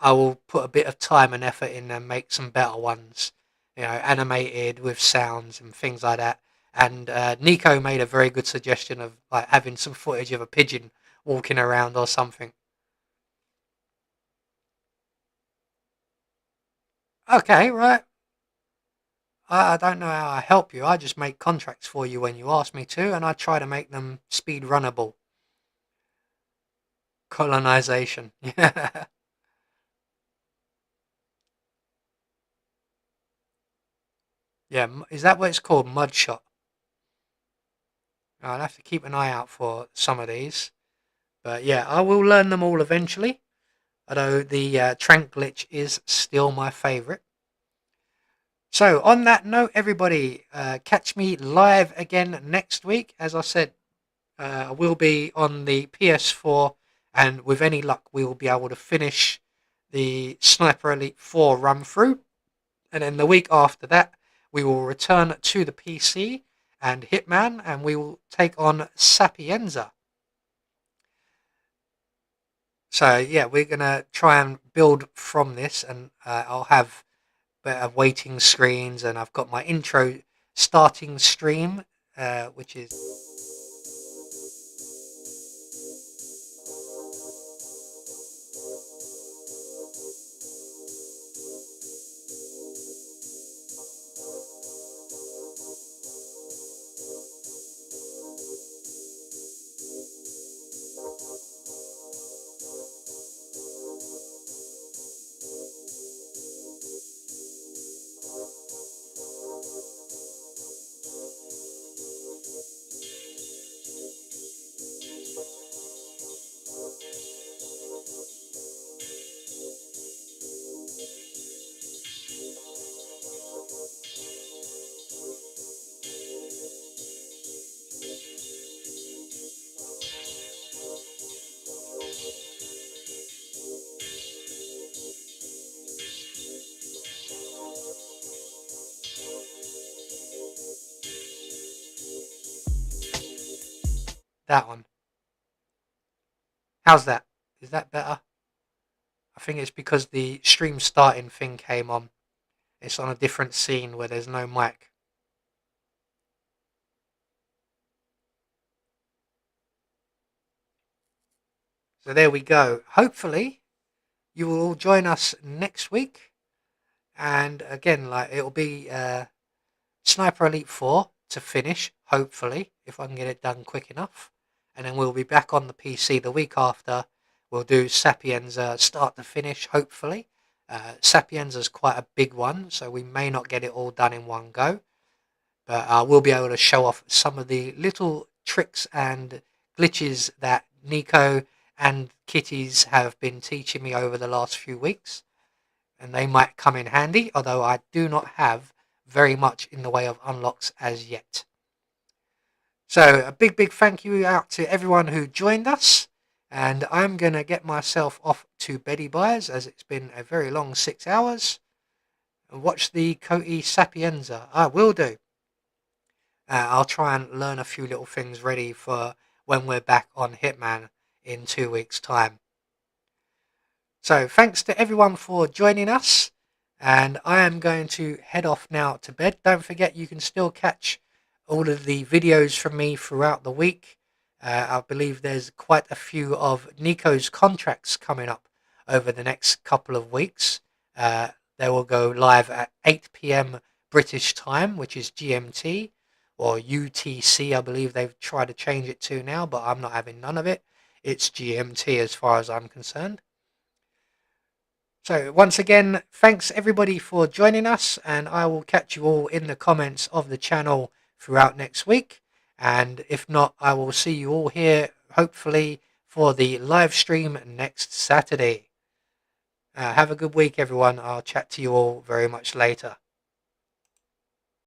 I will put a bit of time and effort in and make some better ones, animated with sounds and things like that. And Nico made a very good suggestion of like having some footage of a pigeon walking around or something. Okay, right. I don't know how I help you. I just make contracts for you when you ask me to, and I try to make them speed runnable. Colonization. Yeah. Yeah, is that what it's called? Mudshot. I'll have to keep an eye out for some of these. But yeah, I will learn them all eventually. Although the Trank glitch is still my favourite. So on that note, everybody, catch me live again next week. As I said, we'll be on the PS4, and with any luck, we will be able to finish the Sniper Elite 4 run through. And then the week after that, we will return to the PC and Hitman, and we will take on Sapienza. So yeah, we're gonna try and build from this, and I'll have better waiting screens, and I've got my intro starting stream, which is. That one. How's that? Is that better? I think it's because the stream starting thing came on. It's on a different scene where there's no mic. So there we go. Hopefully, you will all join us next week. And again, like it'll be Sniper Elite 4 to finish, hopefully, if I can get it done quick enough. And then we'll be back on the PC the week after. We'll do Sapienza start to finish, hopefully. Sapienza's quite a big one, so we may not get it all done in one go. But we'll be able to show off some of the little tricks and glitches that Nico and Kitties have been teaching me over the last few weeks. And they might come in handy, although I do not have very much in the way of unlocks as yet. So a big thank you out to everyone who joined us, and I'm going to get myself off to beddy buys as it's been a very long 6 hours, and watch the Coty Sapienza. I will do. I'll try and learn a few little things ready for when we're back on Hitman in 2 weeks' time. So thanks to everyone for joining us, and I am going to head off now to bed. Don't forget you can still catch all of the videos from me throughout the week. I believe there's quite a few of Nico's contracts coming up over the next couple of weeks. They will go live at 8 p.m. British time, which is GMT, or UTC, I believe they've tried to change it to now, but I'm not having none of it. It's GMT as far as I'm concerned. So once again, thanks everybody for joining us, and I will catch you all in the comments of the channel throughout next week. And if not, I will see you all here, hopefully, for the live stream next Saturday. Have a good week, everyone. I'll chat to you all very much later.